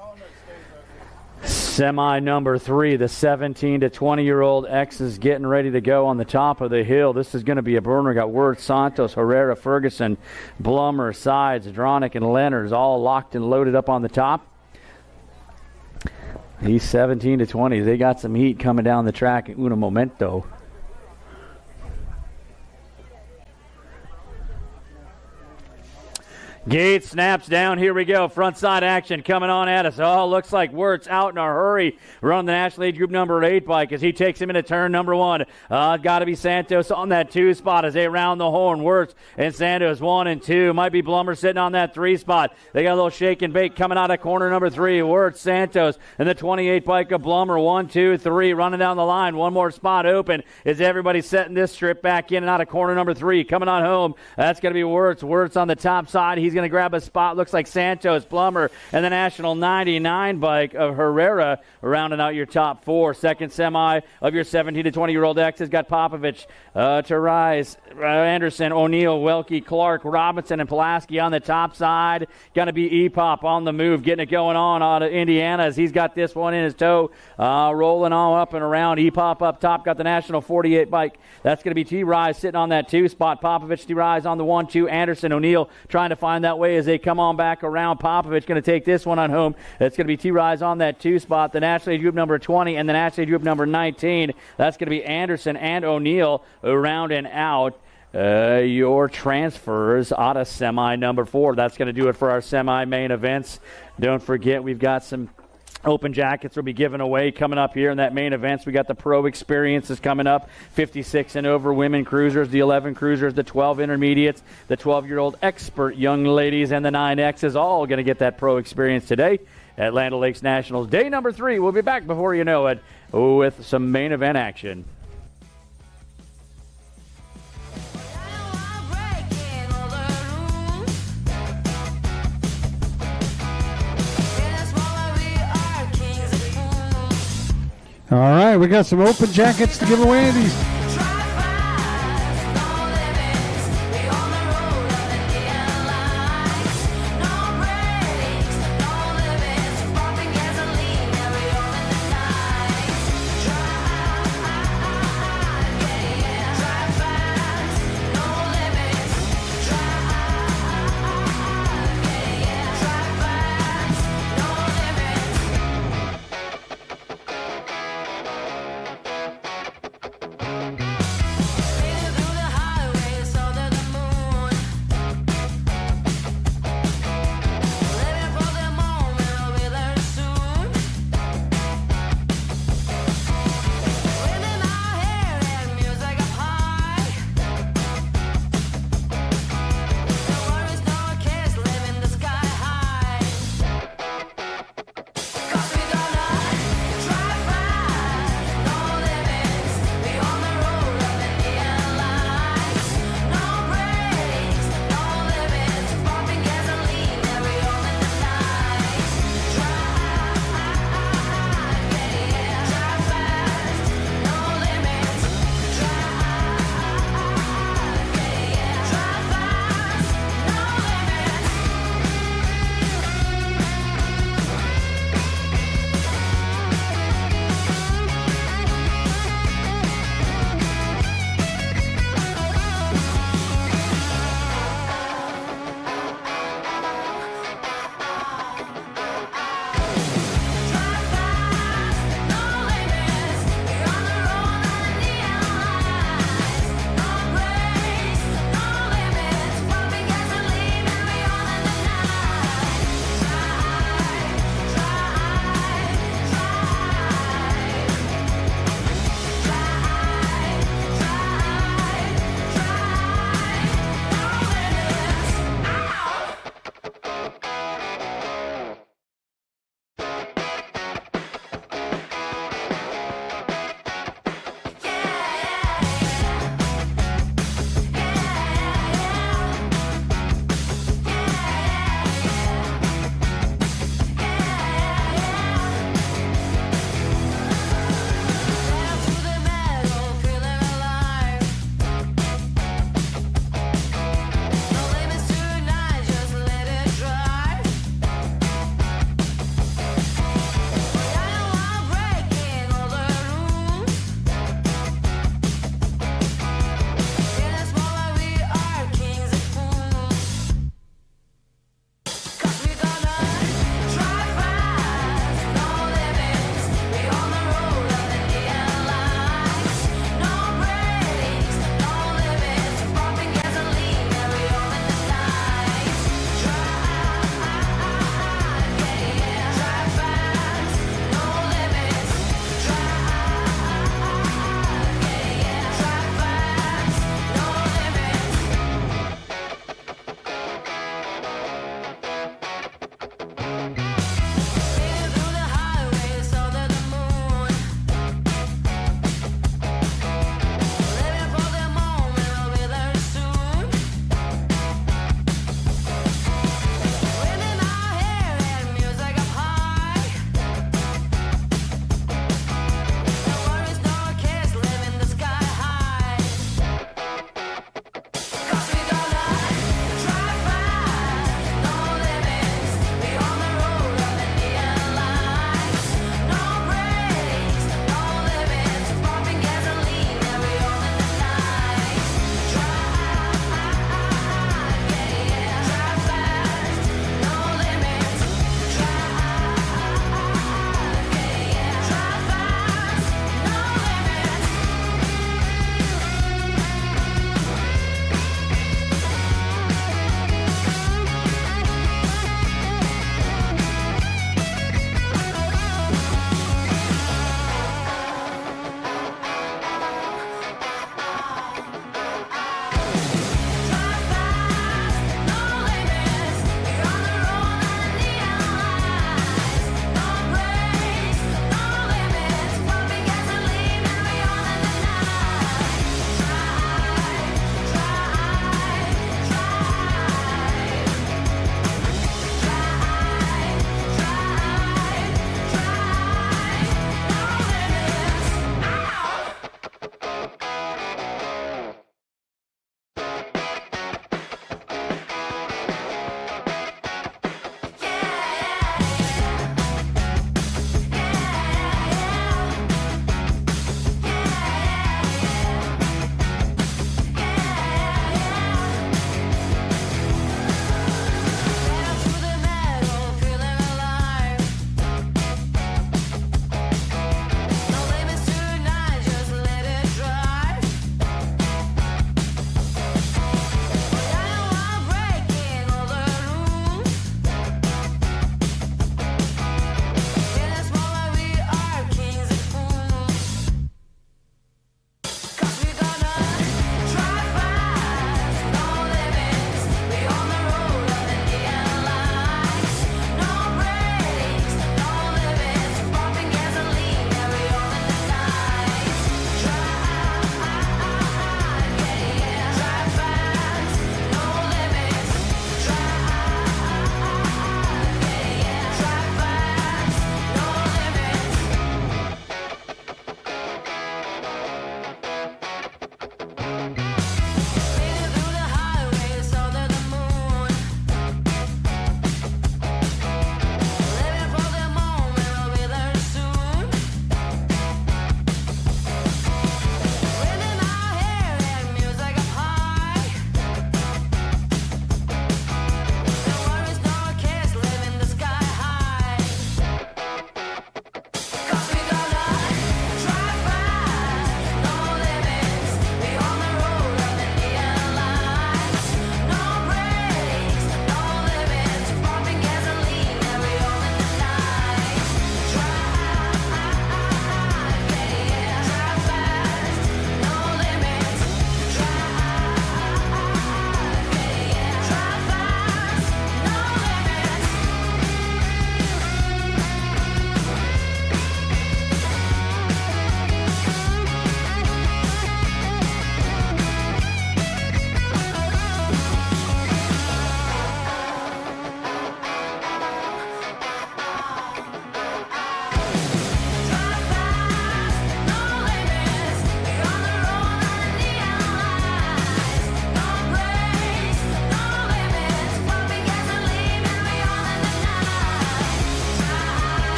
Semi number 3, the 17 to 20-year-old X is getting ready to go on the top of the hill. This is going to be a burner. Got Wirtz, Santos, Herrera, Ferguson, Blummer, Sides, Dronick, and Leonard's all locked and loaded up on the top. He's 17 to 20. They got some heat coming down the track in uno momento. Gate snaps down. Here we go. Front side action coming on at us. Oh, looks like Wirtz out in a hurry. Running the National Lead Group number 8 bike as he takes him into turn number 1. Got to be Santos on that 2 spot as they round the horn. Wirtz and Santos 1 and 2. Might be Blummer sitting on that 3 spot. They got a little shake and bake coming out of corner number 3. Wirtz, Santos, and the 28 bike of Blummer. 1, 2, 3. Running down the line. One more spot open as everybody setting this strip back in and out of corner number 3. Coming on home. That's going to be Wirtz. Wirtz on the top side. He's going to grab a spot. Looks like Santos, Blummer, and the National 99 bike of Herrera rounding out your top 4. Second semi of your 17 to 20-year-old X has got Popovich, Terais, Anderson, O'Neill, Welke, Clark, Robinson, and Pulaski on the top side. Going to be E-Pop on the move, getting it going on out of Indiana as he's got this one in his toe, rolling all up and around. E-Pop up top, got the National 48 bike. That's going to be T-Rise sitting on that 2 spot. Popovich, T-Rise on the 1, 2. Anderson, O'Neill trying to find that way as they come on back around. Popovich going to take this one on home. It's going to be T-Rise on that 2 spot. The National Lead Group number 20 and the National Lead Group number 19. That's going to be Anderson and O'Neill rounding out your transfers out of semi number 4. That's going to do it for our semi-main events. Don't forget, we've got some open jackets will be given away coming up here in that main events. We got the pro experiences coming up, 56 and over women cruisers, the 11 cruisers, the 12 intermediates, the 12-year-old expert young ladies, and the 9Xs all going to get that pro experience today at Land O'Lakes Nationals. Day number 3. We'll be back before you know it with some main event action. All right, we got some open jackets to give away. These.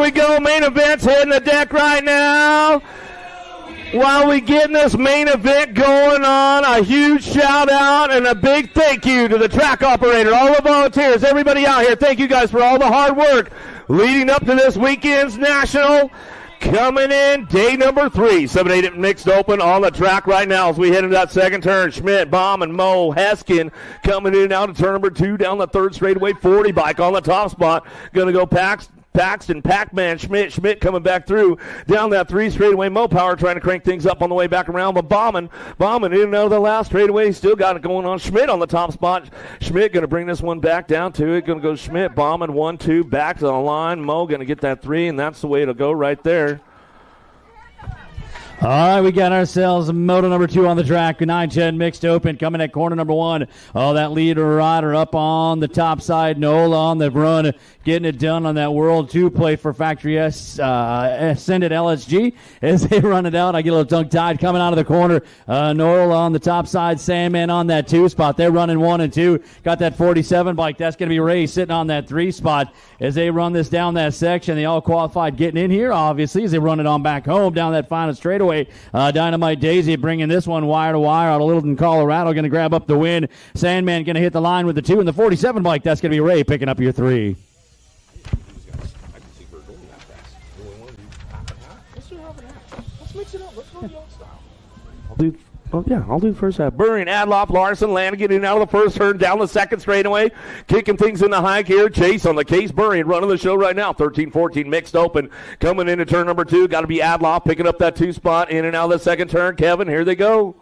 we go. Main event's hitting the deck right now. While we getting this main event going on, a huge shout out and a big thank you to the track operator, all the volunteers, everybody out here. Thank you guys for all the hard work leading up to this weekend's national. Coming in, day number 3, 7-8 mixed open on the track right now as we head into that second turn. Schmidt, Baum, and Mo Heskin coming in out of turn number 2 down the third straightaway. 40 bike on the top spot. Going to go Paxton, Pac-Man, Schmidt coming back through down that 3 straightaway. Mo Power trying to crank things up on the way back around, but bombing in and out of the last straightaway. Still got it going on. Schmidt on the top spot. Schmidt going to bring this one back down to it. Going to go Schmidt, bombing 1-2, back to the line. Mo going to get that 3, and that's the way it'll go right there. All right, we got ourselves moto number 2 on the track. 9-10 mixed open coming at corner number 1. Oh, that leader rider up on the top side. Nola on the run, getting it done on that World 2 play for Factory S. Ascended LSG as they run it out. I get a little tongue-tied coming out of the corner. Nola on the top side. Sandman on that 2 spot. They're running 1 and 2. Got that 47 bike. That's going to be Ray sitting on that 3 spot as they run this down that section. They all qualified getting in here, obviously, as they run it on back home down that final straightaway. Dynamite Daisy bringing this one wire to wire out of Littleton, Colorado, going to grab up the win. Sandman going to hit the line with the 2 and the 47 bike. That's going to be Ray picking up your 3. I'll do the first half. Burring, Adloff, Larson, Lanigan in out of the first turn, down the second straightaway, kicking things in the high gear. Chase on the case. Burring running the show right now. 13-14 mixed open. Coming into turn number 2, got to be Adloff picking up that 2 spot in and out of the second turn. Kevin, here they go.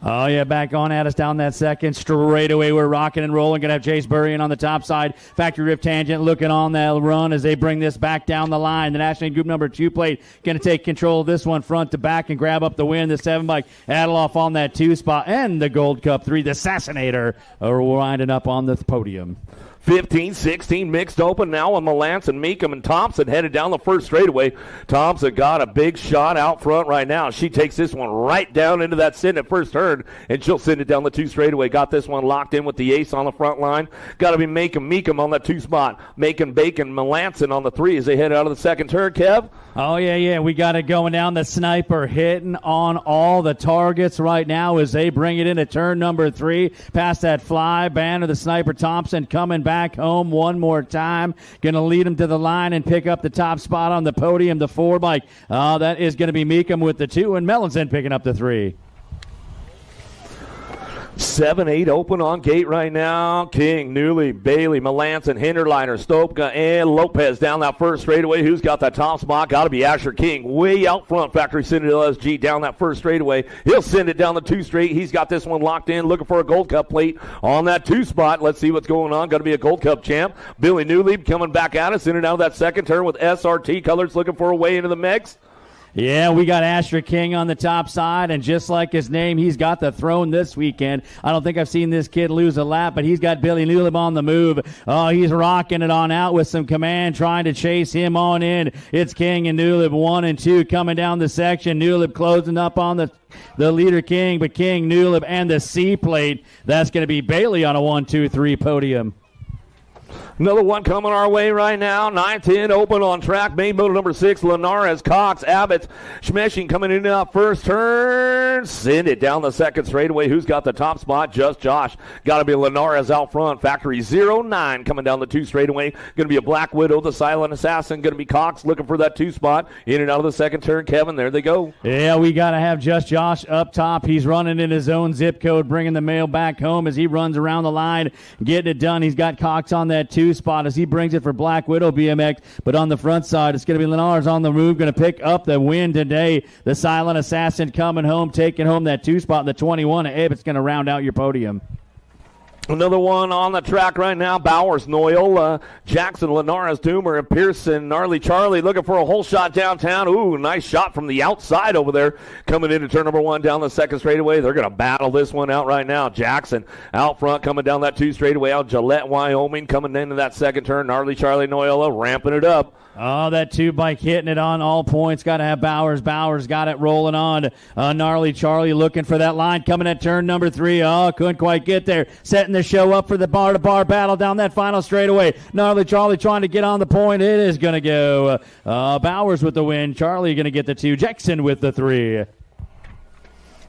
Oh, yeah, back on at us down that second straightaway. We're rocking and rolling. Going to have Chase Burrian on the top side. Factory Rift Tangent looking on that run as they bring this back down the line. The National Group number 2 plate going to take control of this one front to back and grab up the win. The 7 bike Adloff on that 2 spot. And the Gold Cup 3, the Assassinator, winding up on the podium. 15-16 mixed open now on Melanson and Meekum and Thompson headed down the first straightaway. Thompson got a big shot out front right now. She takes this one right down into that send at first turn, and she'll send it down the 2 straightaway. Got this one locked in with the ace on the front line. Got to be Meekum on that 2 spot. Bacon Melanson on the 3 as they head out of the second turn. Kev? Oh, yeah. We got it going down. The sniper hitting on all the targets right now as they bring it into turn number 3. Past that fly banner, the sniper Thompson coming back home one more time. Going to lead him to the line and pick up the top spot on the podium, the 4 bike. That is going to be Meekum with the 2 and Melanson picking up the 3. 7-8 open on gate right now. King, Newley, Bailey, Melanson, Hinderliner, Stopka, and Lopez down that first straightaway. Who's got that top spot? Got to be Asher King. Way out front, Factory Ascended LSG down that first straightaway. He'll send it down the 2 straight. He's got this one locked in, looking for a Gold Cup plate on that 2 spot. Let's see what's going on. Got to be a Gold Cup champ. Billy Newley coming back at us in and out of that second turn with SRT colors, looking for a way into the mix. Yeah, we got Asher King on the top side, and just like his name, he's got the throne this weekend. I don't think I've seen this kid lose a lap, but he's got Billy Newlib on the move. Oh, he's rocking it on out with some command, trying to chase him on in. It's King and Newlib 1 and 2 coming down the section. Newlib closing up on the leader King, but King, Newlib, and the C plate. That's going to be Bailey on a 1-2-3 podium. Another one coming our way right now. 9-10 open on track. Main motor number 6, Linares, Cox, Abbott, Schmeshing coming in now. First turn. Send it down the second straightaway. Who's got the top spot? Just Josh. Got to be Linares out front. Factory 09 coming down the 2 straightaway. Going to be a Black Widow, the Silent Assassin. Going to be Cox looking for that 2 spot. In and out of the second turn. Kevin, there they go. Yeah, we got to have Just Josh up top. He's running in his own zip code, bringing the mail back home as he runs around the line, getting it done. He's got Cox on that 2 spot as he brings it for Black Widow BMX, but on the front side it's going to be Linares on the move, going to pick up the win today. The Silent Assassin coming home, taking home that 2 spot in the 21. Abbott's going to round out your podium. Another one on the track right now. Bowers, Noyola, Jackson, Linares, Doomer, and Pearson. Gnarly Charlie looking for a hole shot downtown. Ooh, nice shot from the outside over there. Coming into turn number 1 down the second straightaway. They're going to battle this one out right now. Jackson out front coming down that 2 straightaway out. Gillette, Wyoming coming into that second turn. Gnarly Charlie, Noyola ramping it up. Oh, that 2 bike hitting it on all points. Got to have Bowers. Bowers got it rolling on. Gnarly Charlie looking for that line coming at turn number 3. Oh, couldn't quite get there. Setting setting the show up for the bar-to-bar battle down that final straightaway. Gnarly Charlie trying to get on the point. It is going to go Bowers with the win. Charlie going to get the 2. Jackson with the 3.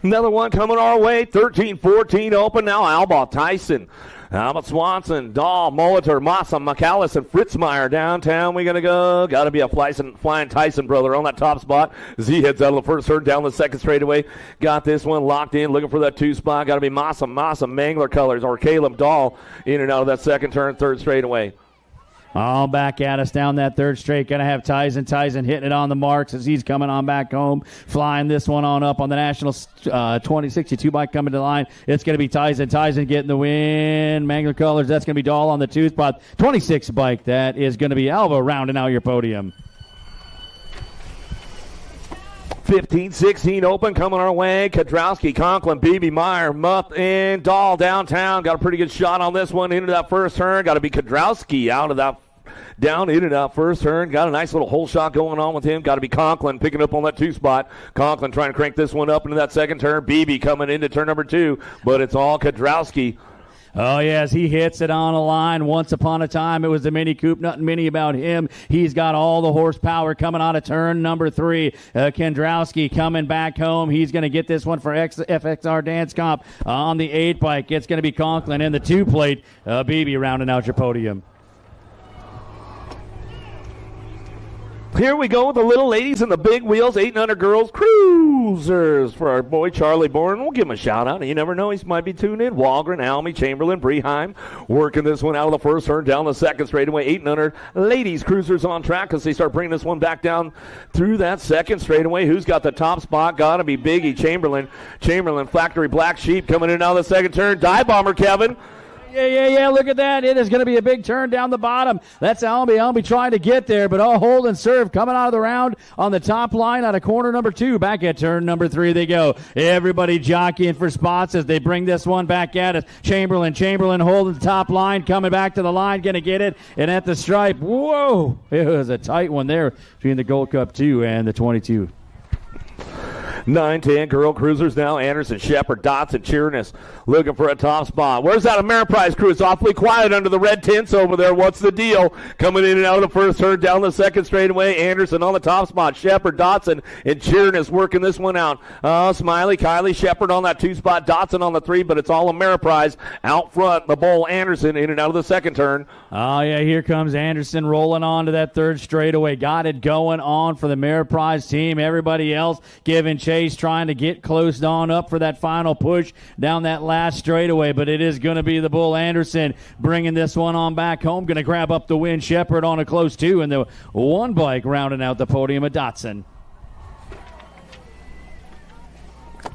Another one coming our way. 13-14 open now. Alba, Tyson. Albert Swanson, Dahl, Molitor, Massa, McAllis, and Fritzmeyer downtown. We going to go. Got to be a flying Tyson brother on that top spot as he heads out of the first turn down the second straightaway. Got this one locked in, looking for that 2 spot. Got to be Massa, Mangler colors, or Caleb Dahl in and out of that second turn, third straightaway. All back at us down that third straight. Going to have Tyson hitting it on the marks as he's coming on back home. Flying this one on up on the National 2062 bike coming to the line. It's going to be Tyson getting the win. Mangler colors, that's going to be Dahl on the 2 spot. 26 bike, that is going to be Alva rounding out your podium. 15-16 open coming our way. Kadrowski, Conklin, Beebe, Meyer, Muth, and Dahl downtown. Got a pretty good shot on this one into that first turn. Got to be Kadrowski out of that down in and out first turn. Got a nice little hole shot going on with him. Got to be Conklin picking up on that 2 spot. Conklin trying to crank this one up into that second turn. Beebe coming into turn number 2, but it's all Kadrowski. Oh, yes, he hits it on a line. Once upon a time, it was the Mini Coupe. Nothing mini about him. He's got all the horsepower coming out of turn number 3. Kendrowski coming back home. He's going to get this one for FXR Dance Comp on the 8 bike. It's going to be Conklin in the 2 plate. Beebe rounding out your podium. Here we go with the little ladies and the big wheels, 800 girls cruisers for our boy Charlie Bourne. We'll give him a shout out. You never know, he might be tuned in. Walgren, Almy, Chamberlain, Breheim working this one out of the first turn down the second straightaway. 800 ladies cruisers on track as they start bringing this one back down through that second straightaway. Who's got the top spot? Got to be Biggie Chamberlain. Chamberlain, Factory Black Sheep coming in out of the second turn. Dive Bomber Kevin. Yeah, look at that. It is going to be a big turn down the bottom. That's Almy trying to get there, but hold and serve coming out of the round on the top line out of corner number 2. Back at turn number 3 they go. Everybody jockeying for spots as they bring this one back at us. Chamberlain holding the top line, coming back to the line, going to get it, and at the stripe, whoa, it was a tight one there between the Gold Cup 2 and the 22. 9-10 girl cruisers now. Anderson, Shepard, Dotson, Cheerness looking for a top spot. Where's that Ameriprise crew? It's awfully quiet under the red tents over there. What's the deal? Coming in and out of the first turn down the second straightaway. Anderson on the top spot. Shepard, Dotson, and Cheerness working this one out. Smiley, Kylie, Shepard on that 2 spot. Dotson on the 3, but it's all Ameriprise out front. The bull Anderson in and out of the second turn. Oh, yeah, here comes Anderson rolling on to that third straightaway. Got it going on for the Ameriprise team. Everybody else giving chase, trying to get close on up for that final push down that last straightaway, but it is going to be the bull Anderson bringing this one on back home. Going to grab up the win. Shepard on a close 2, and the 1 bike rounding out the podium of Dotson.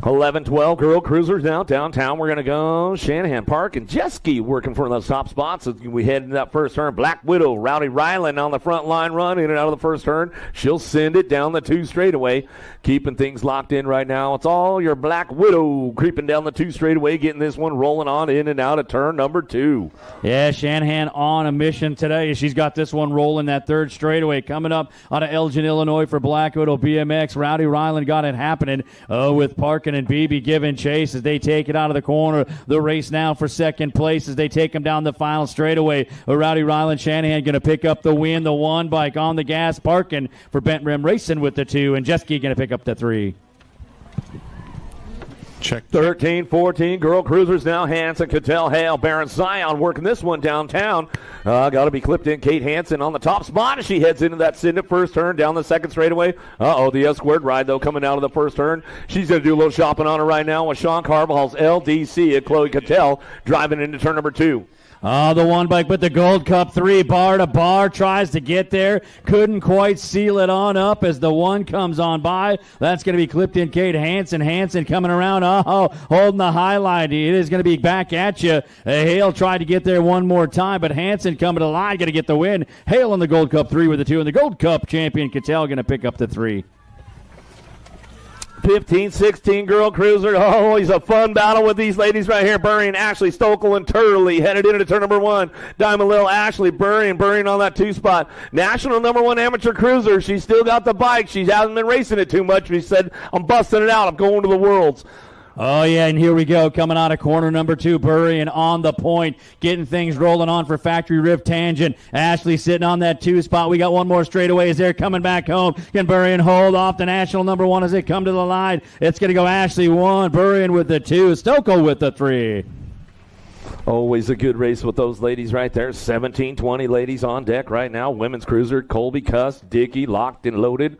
11-12 girl cruisers now downtown. We're going to go Shanahan Park and Jeski working for those top spots as we head into that first turn. Black Widow, Rowdy Ryland on the front line run in and out of the first turn. She'll send it down the 2 straightaway, keeping things locked in right now. It's all your Black Widow creeping down the 2 straightaway, getting this one rolling on in and out of turn number 2. Yeah, Shanahan on a mission today. She's got this one rolling that third straightaway. Coming up out of Elgin, Illinois for Black Widow BMX. Rowdy Ryland got it happening with Park and Beebe giving chase as they take it out of the corner. The race now for second place as they take them down the final straightaway. Rowdy Ryland, Shanahan going to pick up the win. The 1 bike on the gas, Parkin for Bent Rim Racing with the 2, and Jeski going to pick up the 3. Check. 13-14 girl cruisers now. Hanson, Cattell, Hale, Baron Zion working this one downtown. Got to be clipped in. Kate Hanson on the top spot as she heads into that Sidney first turn down the second straightaway. The S-squared ride, though, coming out of the first turn. She's going to do a little shopping on her right now with Sean Carvajal's LDC and Chloe Cattell driving into turn number 2. The 1 bike, but the Gold Cup 3 bar to bar tries to get there. Couldn't quite seal it on up as the 1 comes on by. That's going to be clipped in. Kate Hanson. Hanson coming around. Holding the highlight. It is going to be back at you. Hale tried to get there one more time, but Hanson coming to the line, going to get the win. Hale in the Gold Cup 3 with the 2, and the Gold Cup champion Cattell going to pick up the 3. 15-16 girl cruiser. Oh, he's a fun battle with these ladies right here. Burring, Ashley, Stokel, and Turley headed into turn number 1. Diamond Lil, Ashley, Burring on that 2 spot. National number 1 amateur cruiser. She's still got the bike. She hasn't been racing it too much. She said, I'm busting it out. I'm going to the Worlds. Oh, yeah, and here we go. Coming out of corner number 2, Burrian on the point, getting things rolling on for Factory Rift Tangent. Ashley sitting on that 2 spot. We got one more straightaway as they're coming back home. Can Burrian hold off the national number 1 as they come to the line? It's going to go Ashley 1, Burrian with the 2, Stokel with the 3. Always a good race with those ladies right there. 17-20 ladies on deck right now. Women's cruiser, Colby, Cuss, Dickey, locked and loaded.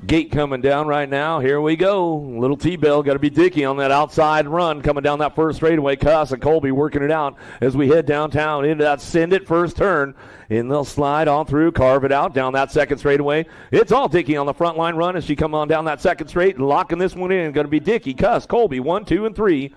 Gate coming down right now. Here we go. Little T-Bell got to be Dickey on that outside run coming down that first straightaway. Cuss and Colby working it out as we head downtown into that send it first turn. And they'll slide on through, carve it out down that second straightaway. It's all Dickey on the front line run as she come on down that second straight and locking this one in. Going to be Dickey, Cuss, Colby, 1, 2, and 3.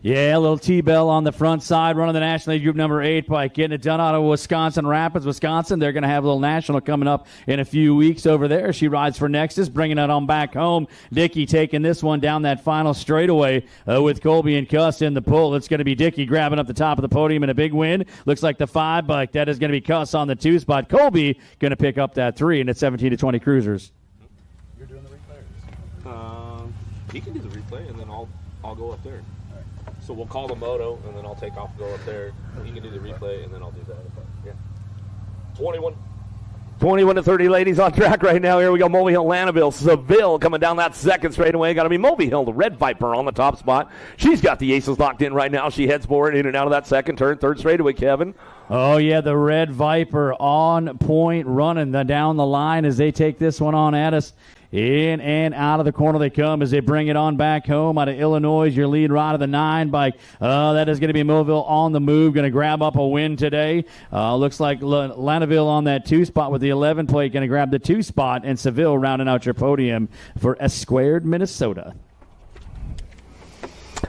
Yeah, a little T-Bell on the front side, running the National League Group number 8 bike, getting it done out of Wisconsin Rapids, Wisconsin. They're going to have a little national coming up in a few weeks over there. She rides for Nexus, bringing it on back home. Dickey taking this one down that final straightaway with Colby and Cuss in the pull. It's going to be Dickey grabbing up the top of the podium in a big win. Looks like the 5 bike. That is going to be Cuss on the 2 spot. Colby going to pick up that 3, and it's 17-20 cruisers. You're doing the replay? He can do the replay, and then I'll go up there. So we'll call the moto, and then I'll take off and go up there. He can do the replay, and then I'll do that. Yeah. 21-30 ladies on track right now. Here we go. Mulvey Hill, Lanaville, Seville coming down that second straightaway. Got to be Mulvey Hill, the Red Viper on the top spot. She's got the aces locked in right now. She heads forward in and out of that second turn, third straightaway, Kevin. Oh, yeah, the Red Viper on point running down the line as they take this one on at us. In and out of the corner they come as they bring it on back home out of Illinois. Your lead ride of the 9 bike. That is going to be Millville on the move. Going to grab up a win today. Looks like Lanaville on that 2 spot with the 11 plate. Going to grab the 2 spot. And Seville rounding out your podium for S Squared, Minnesota.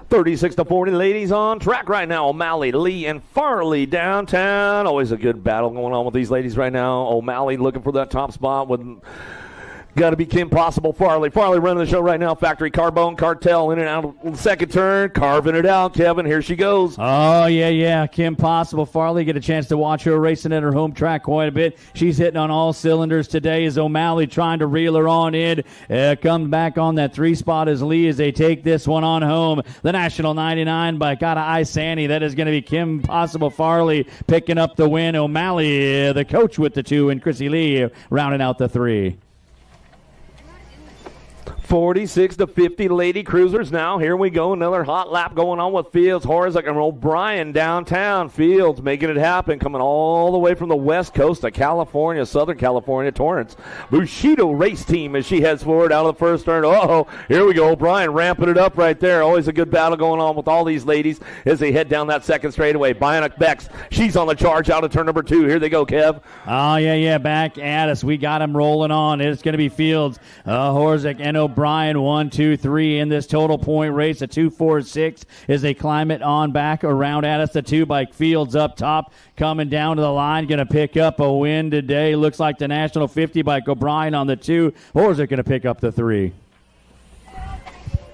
36-40 ladies on track right now. O'Malley, Lee, and Farley downtown. Always a good battle going on with these ladies right now. O'Malley looking for that top spot with... Got to be Kim Possible, Farley. Farley running the show right now. Factory Carbone Cartel in and out of the second turn. Carving it out, Kevin. Here she goes. Oh, yeah. Kim Possible, Farley. Get a chance to watch her racing at her home track quite a bit. She's hitting on all cylinders today as O'Malley trying to reel her on in. Come back on that 3 spot as Lee as they take this one on home. The National 99 bike out of Isani. That is going to be Kim Possible, Farley picking up the win. O'Malley, the coach with the 2, and Chrissy Lee rounding out the 3. 46-50 lady cruisers now. Here we go. Another hot lap going on with Fields, Horizon, and O'Brien downtown. Fields making it happen, coming all the way from the west coast of California, Southern California, Torrance. Bushido race team as she heads forward out of the first turn. Oh, here we go. O'Brien ramping it up right there. Always a good battle going on with all these ladies as they head down that second straightaway. Bionic Bex, she's on the charge out of turn number 2. Here they go, Kev. Oh, yeah. Back at us. We got them rolling on. It's going to be Fields, Horzak, and O'Brien, 1, 2, 3 in this total point race. A 2-4-6 as they climb it on back around at us. The 2 bike Fields up top, coming down to the line, going to pick up a win today. Looks like the National 50 bike. O'Brien on the 2. Horzak going to pick up the 3.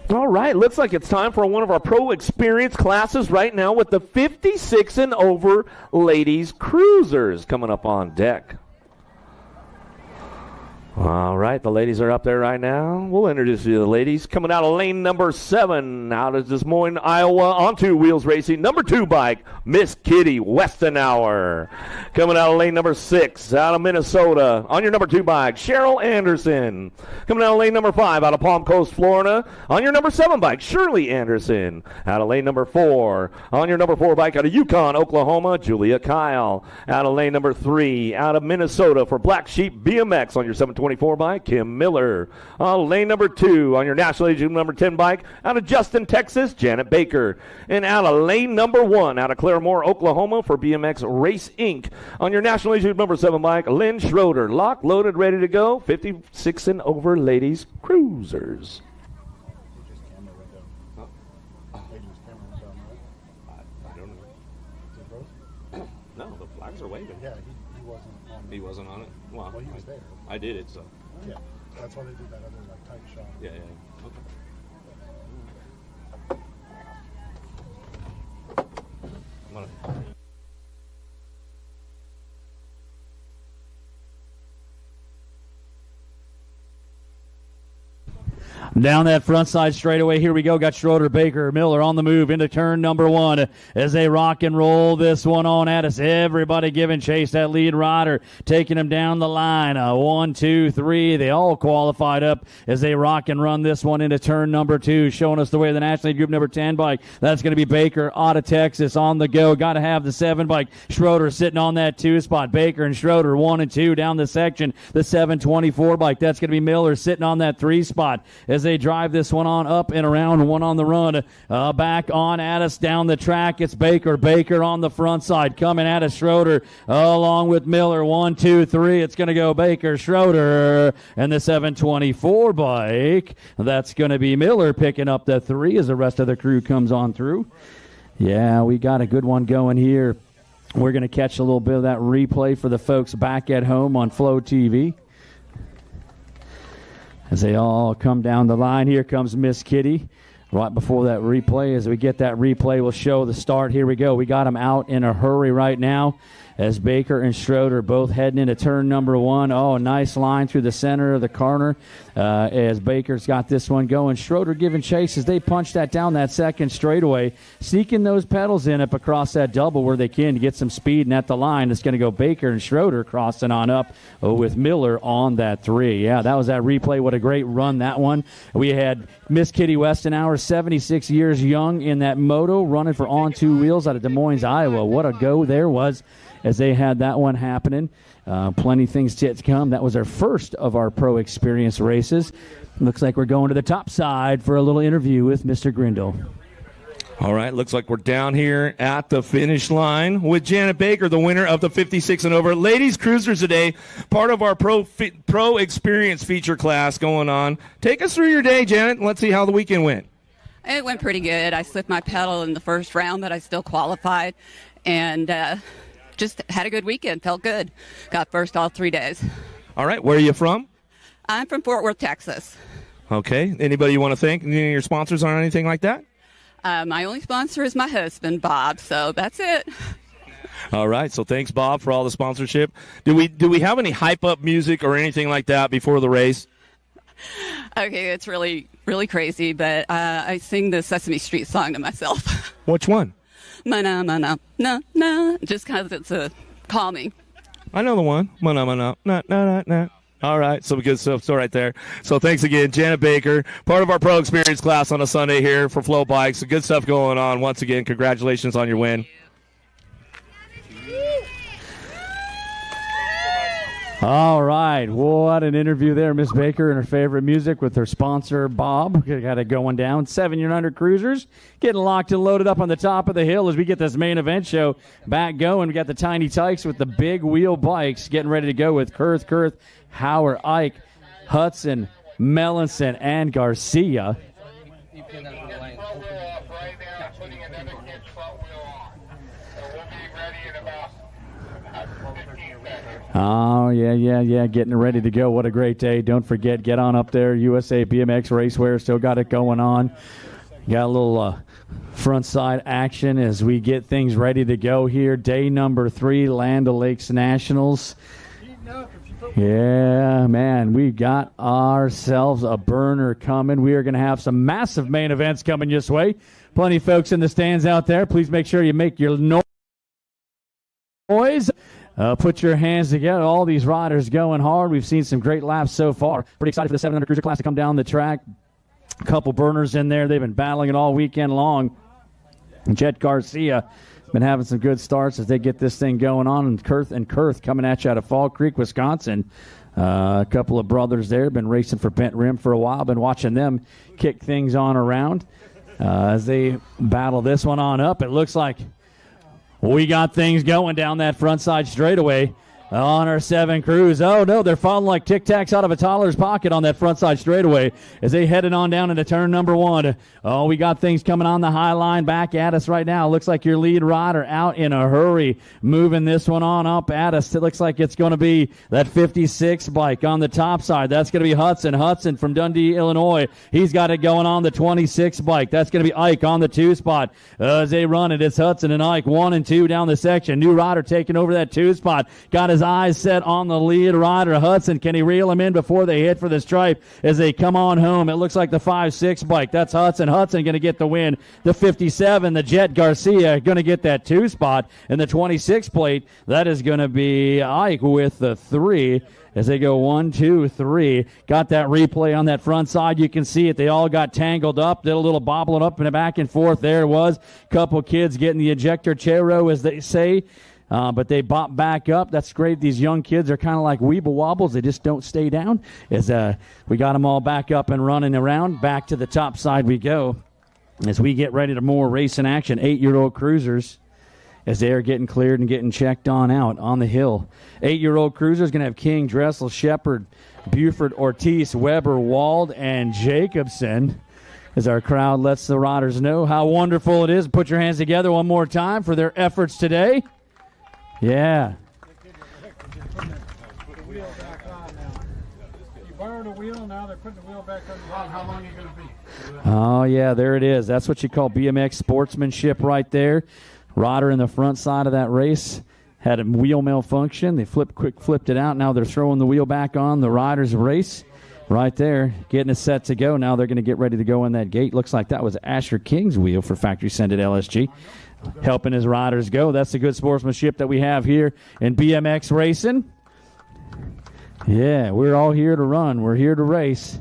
All right, looks like it's time for one of our pro experience classes right now with the 56 and over ladies cruisers coming up on deck. All right, the ladies are up there right now. We'll introduce you to the ladies. Coming out of lane number 7, out of Des Moines, Iowa, on 2 wheels racing. Number 2 bike, Miss Kitty Westenauer. Coming out of lane number 6, out of Minnesota, on your number 2 bike, Cheryl Anderson. Coming out of lane number 5, out of Palm Coast, Florida, on your number 7 bike, Shirley Anderson. Out of lane number 4, on your number 4 bike, out of Yukon, Oklahoma, Julia Kyle. Out of lane number 3, out of Minnesota for Black Sheep BMX on your 724 bike, Kim Miller. Lane number 2 on your National Legion number 10 bike, out of Justin, Texas, Janet Baker. And out of lane number 1, out of Claremore, Oklahoma for BMX Race Inc. on your National Legion number 7 bike, Lynn Schroeder. Locked, loaded, ready to go. 56 and over ladies cruisers. No, the flags are waving. Yeah, he wasn't on it. He wasn't on it? Well, Well, he was there. I did it, so. Yeah, that's why they did that other like tight shot. Yeah. Okay. I'm gonna... Down that front side straightaway, here we go. Got Schroeder, Baker, Miller on the move into turn number 1 as they rock and roll this one on at us. Everybody giving chase. That lead rider taking them down the line. 1, 2, 3. They all qualified up as they rock and run this one into turn number 2. Showing us the way of the National Lead Group number 10 bike. That's going to be Baker out of Texas on the go. Got to have the 7 bike. Schroeder sitting on that 2 spot. Baker and Schroeder 1 and 2 down the section. The 724 bike. That's going to be Miller sitting on that 3 spot as they drive this one on up and around, one on the run. Back on at us down the track. It's Baker. Baker on the front side. Coming at us, Schroeder along with Miller. 1, 2, 3. It's going to go Baker, Schroeder, and the 724 bike. That's going to be Miller picking up the 3 as the rest of the crew comes on through. Yeah, we got a good one going here. We're going to catch a little bit of that replay for the folks back at home on Flow TV. As they all come down the line, here comes Miss Kitty. Right before that replay, as we get that replay, we'll show the start. Here we go. We got them out in a hurry right now as Baker and Schroeder both heading into turn number 1. Oh, nice line through the center of the corner as Baker's got this one going. Schroeder giving chase as they punch that down that second straightaway, sneaking those pedals in up across that double where they can to get some speed. And at the line, it's going to go Baker and Schroeder crossing on up with Miller on that 3. Yeah, that was that replay. What a great run that one. We had Miss Kitty Westenauer, 76 years young in that moto, running for On Two Wheels out of Des Moines, Iowa. What a go there was as they had that one happening. Plenty of things yet to come. That was our first of our Pro Experience races. Looks like we're going to the top side for a little interview with Mr. Grindle. All right, looks like we're down here at the finish line with Janet Baker, the winner of the 56 and over Ladies Cruisers today, part of our Pro Experience feature class going on. Take us through your day, Janet, and let's see how the weekend went. It went pretty good. I slipped my pedal in the first round, but I still qualified, and just had a good weekend. Felt good. Got first all 3 days. All right, where are you from? I'm from Fort Worth, Texas. Okay, anybody you want to thank? Any of your sponsors or anything like that? My only sponsor is my husband, Bob, so that's it. All right, so thanks, Bob, for all the sponsorship. Do we have any hype-up music or anything like that before the race? Okay, it's really, really crazy, but I sing the Sesame Street song to myself. Which one? Mana, mana, na, na, just because it's calming. I know the one. Mana, mana, na, na, na, na. All right, so good stuff right there. So thanks again, Janet Baker, part of our Pro Experience class on a Sunday here for Flow Bikes. So good stuff going on. Once again, congratulations on your win. All right, what an interview there. Miss Baker and her favorite music with her sponsor, Bob. Got it going down. 7 under cruisers getting locked and loaded up on the top of the hill as we get this main event show back going. We got the Tiny Tykes with the big wheel bikes getting ready to go with Kurth, Howard, Ike, Hudson, Melanson, and Garcia. Oh, yeah, getting ready to go. What a great day. Don't forget, get on up there. USA BMX Racewear still got it going on. Got a little front side action as we get things ready to go here. Day number 3, Land O'Lakes Nationals. Yeah, man, we got ourselves a burner coming. We are going to have some massive main events coming this way. Plenty of folks in the stands out there. Please make sure you make your noise. Put your hands together. All these riders going hard. We've seen some great laps so far. Pretty excited for the 700 cruiser class to come down the track. A couple burners in there. They've been battling it all weekend long. Jet Garcia been having some good starts as they get this thing going on. And Kurth coming at you out of Fall Creek, Wisconsin. A couple of brothers there. Been racing for Bent Rim for a while. Been watching them kick things on around as they battle this one on up. It looks like we got things going down that front side straightaway on our 7 crews. Oh, no, they're falling like tic-tacs out of a toddler's pocket on that front side straightaway as they headed on down into turn number 1. Oh, we got things coming on the high line back at us right now. Looks like your lead rider out in a hurry, moving this one on up at us. It looks like it's going to be that 56 bike on the top side. That's going to be Hudson from Dundee, Illinois. He's got it going on the 26 bike. That's going to be Ike on the 2 spot. As they run it, it's Hudson and Ike 1 and 2 down the section. New rider taking over that 2 spot. Got his his eyes set on the lead rider, Hudson. Can he reel him in before they hit for the stripe as they come on home? It looks like the 5-6 bike. That's Hudson. Hudson going to get the win. The 57, the Jet Garcia, going to get that 2 spot. And the 26 plate, that is going to be Ike with the 3. As they go 1, 2, 3. Got that replay on that front side. You can see it. They all got tangled up. Did a little bobbling up and back and forth. There it was. Couple kids getting the ejector chero, as they say. But they bop back up. That's great. These young kids are kind of like weeble wobbles. They just don't stay down. As we got them all back up and running around. Back to the top side we go. As we get ready to more racing action. 8-year-old cruisers, as they are getting cleared and getting checked on out on the hill. 8-year-old cruisers going to have King, Dressel, Shepard, Buford, Ortiz, Weber, Wald, and Jacobson. As our crowd lets the riders know how wonderful it is. Put your hands together one more time for their efforts today. Yeah. Borrowed a wheel, now they're putting the wheel back on. How long are you going to be? Oh, yeah, there it is. That's what you call BMX sportsmanship right there. Rider in the front side of that race had a wheel malfunction. They flipped it out. Now they're throwing the wheel back on. The rider's race right there, getting it set to go. Now they're going to get ready to go in that gate. Looks like that was Asher King's wheel for Factory Send at LSG, helping his riders go. That's the good sportsmanship that we have here in BMX racing. Yeah, we're all here to run. We're here to race.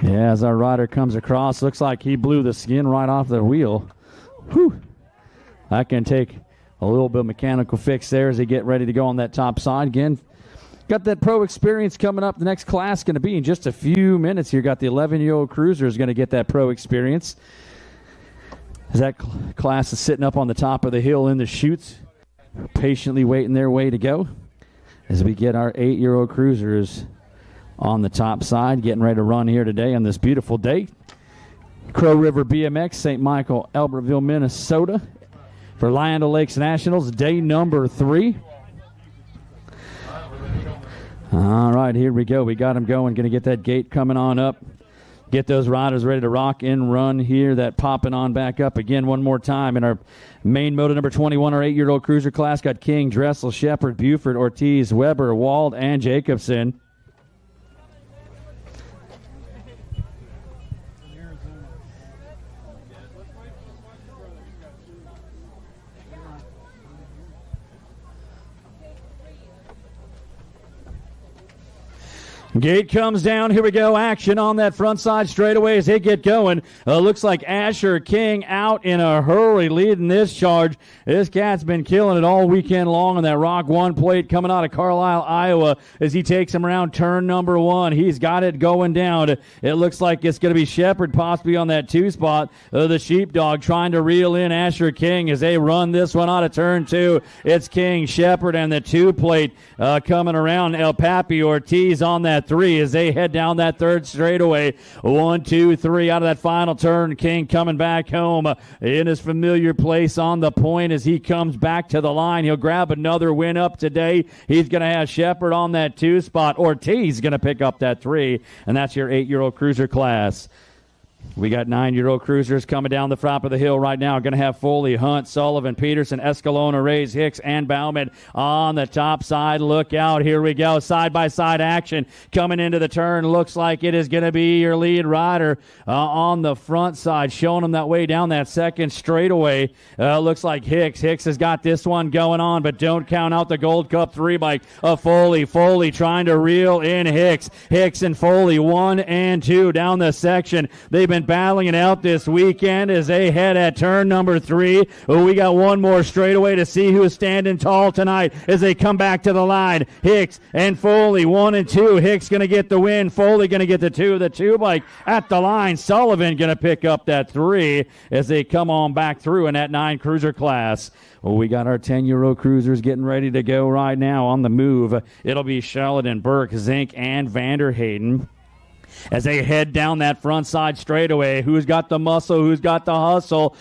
Yeah, as our rider comes across, looks like he blew the skin right off the wheel. Whew. I can take a little bit of mechanical fix there as they get ready to go on that top side. Again, got that pro experience coming up. The next class going to be in just a few minutes here. Got the 11-year-old cruiser is going to get that pro experience. As that class is sitting up on the top of the hill in the chutes, patiently waiting their way to go. As we get our 8-year-old cruisers on the top side, getting ready to run here today on this beautiful day. Crow River BMX, St. Michael, Albertville, Minnesota. For Land O'Lakes Nationals, day number 3. All right, here we go. We got them going. Going to get that gate coming on up. Get those riders ready to rock and run here. That popping on back up again one more time. In our main moto number 21, our 8-year-old cruiser class, got King, Dressel, Shepard, Buford, Ortiz, Weber, Wald, and Jacobson. Gate comes down. Here we go. Action on that front side straightaway as they get going. Looks like Asher King out in a hurry leading this charge. This cat's been killing it all weekend long on that Rock 1 plate coming out of Carlisle, Iowa as he takes him around turn number 1. He's got it going down. It looks like it's going to be Shepard possibly on that 2 spot. The Sheepdog trying to reel in Asher King as they run this one out of turn 2. It's King, Shepard, and the 2 plate coming around. El Papi Ortiz on that 3 as they head down that third straightaway. 1, 2, 3 out of that final turn. King coming back home in his familiar place on the point as he comes back to the line. He'll grab another win up today. He's going to have Shepard on that 2 spot. Ortiz going to pick up that 3, and that's your 8-year-old cruiser class. We got 9-year-old cruisers coming down the front of the hill right now. Going to have Foley, Hunt, Sullivan, Peterson, Escalona, Reyes, Hicks, and Bauman on the top side. Look out. Here we go. Side-by-side action coming into the turn. Looks like it is going to be your lead rider on the front side, showing them that way down that second straightaway. Looks like Hicks. Hicks has got this one going on, but don't count out the Gold Cup 3 bike of Foley. Foley trying to reel in Hicks. Hicks and Foley 1 and 2 down the section. They've been battling it out this weekend as they head at turn number 3. We got one more straightaway to see who's standing tall tonight as they come back to the line. Hicks and Foley 1 and 2. Hicks going to get the win. Foley going to get the 2. The 2 bike at the line. Sullivan going to pick up that 3 as they come on back through in that 9 cruiser class. Well, we got our 10-year-old cruisers getting ready to go right now on the move. It'll be Charlotte and Burke, Zink, and Vanderhayden as they head down that front side straightaway. Who's got the muscle? Who's got the hustle?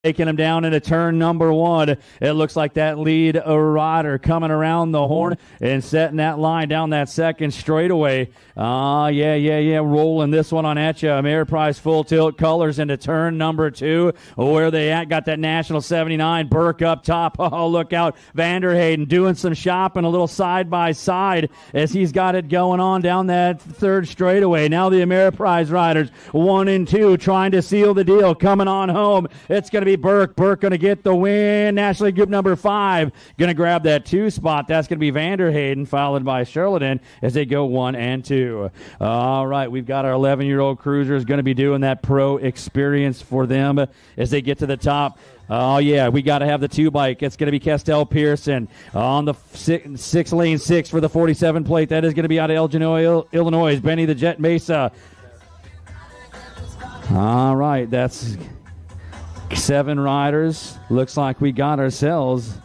taking him down into turn number 1. It looks like that lead rider coming around the horn and setting that line down that second straightaway. Yeah. Rolling this one on at you. Ameriprise full tilt colors into turn number 2. Where they at? Got that National 79. Burke up top. Oh, look out. Vanderhayden doing some shopping, a little side by side as he's got it going on down that third straightaway. Now the Ameriprise riders 1 and 2 trying to seal the deal. Coming on home. It's going to be Burke. Burke going to get the win. National League Group number 5 going to grab that 2 spot. That's going to be Vanderhayden, followed by Charlatan as they go 1 and 2. All right, we've got our 11-year-old cruisers going to be doing that pro experience for them as they get to the top. Oh, yeah, we got to have the 2 bike. It's going to be Castell Pearson on the 6 lane 6 for the 47 plate. That is going to be out of Elgin, Illinois. Benny the Jet Mesa. All right, that's 7 riders. Looks like we got ourselves.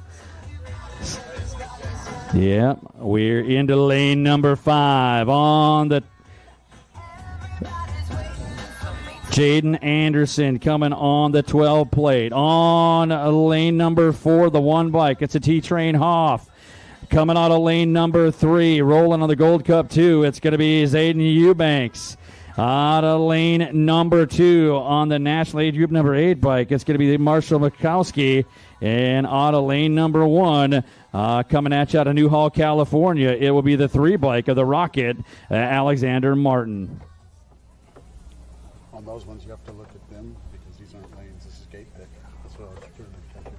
Yep, we're into lane number 5 on the Jaden Anderson coming on the 12 plate. On lane number 4, the 1 bike. It's a T-Train Hoff. Coming out of lane number 3, rolling on the Gold Cup 2. It's going to be Zayden Eubanks. Out of lane number 2 on the National Age Group number 8 bike, it's going to be Marshall Mikowski. And out of lane number 1, coming at you out of Newhall, California, it will be the 3 bike of the Rocket, Alexander Martin. On those ones, you have to look at them because these aren't lanes. This is gate pick. That's what I was trying to check.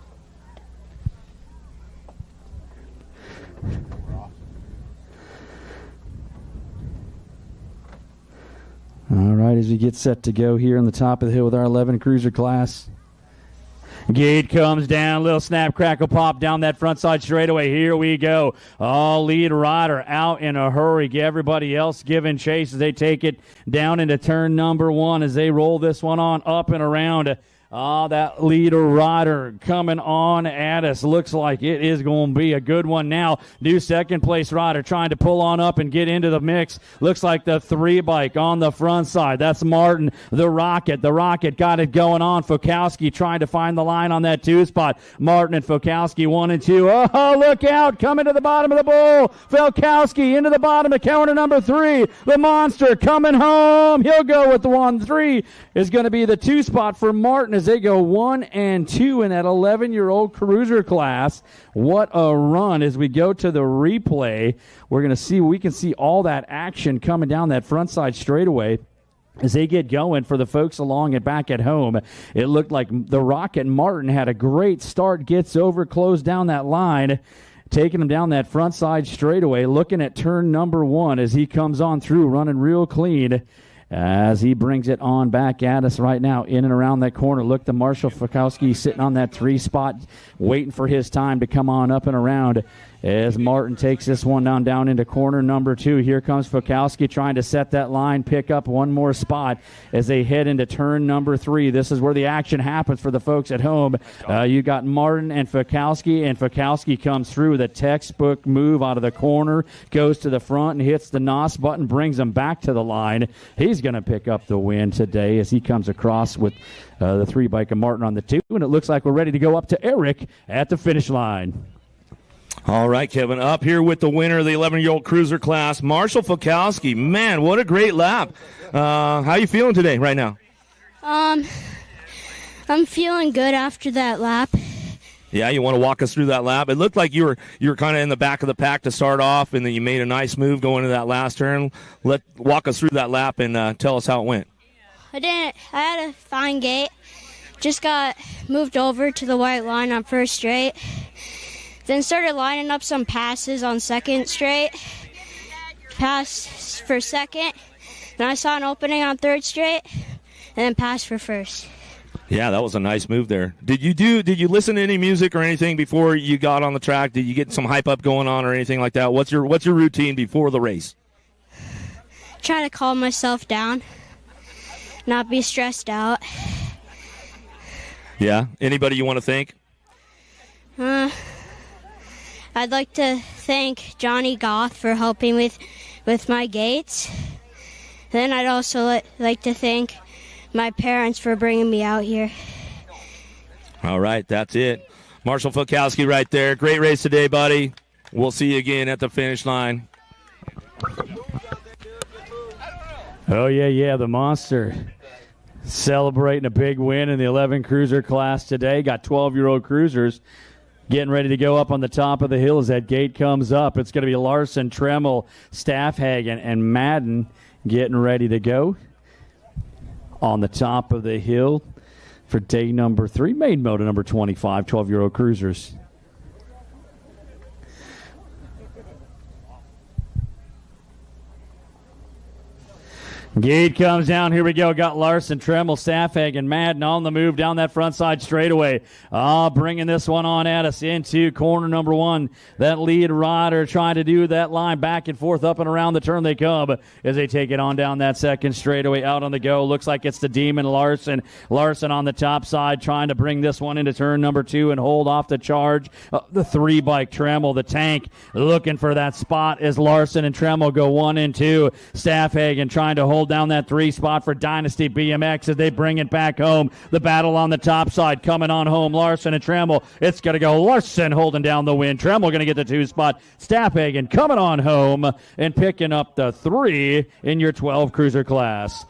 All right, as we get set to go here on the top of the hill with our 11 cruiser class. Gate comes down, little snap, crackle, pop down that front side straightaway. Here we go. All lead rider out in a hurry. Everybody else giving chase as they take it down into turn number 1 as they roll this one on up and around. That leader rider coming on at us. Looks like it is going to be a good one now. New second place rider trying to pull on up and get into the mix. Looks like the 3 bike on the front side. That's Martin, the Rocket. The Rocket got it going on. Fokowski trying to find the line on that 2 spot. Martin and Fokowski 1 and 2. Oh, look out. Coming to the bottom of the bowl. Fokowski into the bottom of counter number 3. The Monster coming home. He'll go with the 1-3. Is going to be the 2 spot for Martin as they go 1 and 2 in that 11-year-old cruiser class. What a run. As we go to the replay, we're going to see, we can see all that action coming down that front side straightaway. As they get going for the folks along and back at home, it looked like the Rocket Martin had a great start, gets over, closed down that line, taking him down that front side straightaway, looking at turn number 1 as he comes on through, running real clean. As he brings it on back at us right now, in and around that corner. Look, the Marshall Fokowski sitting on that 3 spot, waiting for his time to come on up and around. As Martin takes this one down into corner number 2. Here comes Fokowski trying to set that line, pick up one more spot as they head into turn number 3. This is where the action happens for the folks at home. You got Martin and Fokowski comes through the textbook move out of the corner, goes to the front and hits the NOS button, brings him back to the line. He's going to pick up the win today as he comes across with the 3 bike of Martin on the 2. And it looks like we're ready to go up to Eric at the finish line. All right, Kevin, up here with the winner of the 11-year-old cruiser class, Marshall Fokowski. Man, what a great lap. How you feeling today right now? I'm feeling good after that lap. Yeah, you want to walk us through that lap? It looked like you were kind of in the back of the pack to start off, and then you made a nice move going into that last turn. Walk us through that lap and tell us how it went. I had a fine gate. Just got moved over to the white line on first straight. Then started lining up some passes on second straight. Pass for second. Then I saw an opening on third straight. And then pass for first. Yeah, that was a nice move there. Did you listen to any music or anything before you got on the track? Did you get some hype up going on or anything like that? What's your routine before the race? Try to calm myself down. Not be stressed out. Yeah. Anybody you want to thank? I'd like to thank Johnny Goth for helping with my gates. Then I'd also like to thank my parents for bringing me out here. All right, that's it. Marshall Filkowski right there. Great race today, buddy. We'll see you again at the finish line. Oh, yeah, the monster celebrating a big win in the 11 cruiser class today. Got 12-year-old cruisers getting ready to go up on the top of the hill as that gate comes up. It's going to be Larson, Tremmel, Staffhagen, and Madden getting ready to go on the top of the hill for day number 3. Main moto number 25, 12-year-old cruisers. Gate comes down. Here we go. Got Larson, Tremmel, Staffhagen, Madden on the move down that front side straightaway. Bringing this one on at us into corner number 1. That lead rider trying to do that line back and forth up and around the turn they come as they take it on down that second straightaway. Out on the go. Looks like it's the Demon Larson. Larson on the top side trying to bring this one into turn number 2 and hold off the charge. The 3-bike Tremmel, the tank, looking for that spot as Larson and Tremmel go 1 and 2. Staffhagen trying to hold down that 3 spot for Dynasty BMX as they bring it back home. The battle on the top side coming on home. Larson and Tremmel. It's going to go Larson holding down the win. Tremmel going to get the 2 spot. Staffhagen coming on home and picking up the 3 in your 12 cruiser class.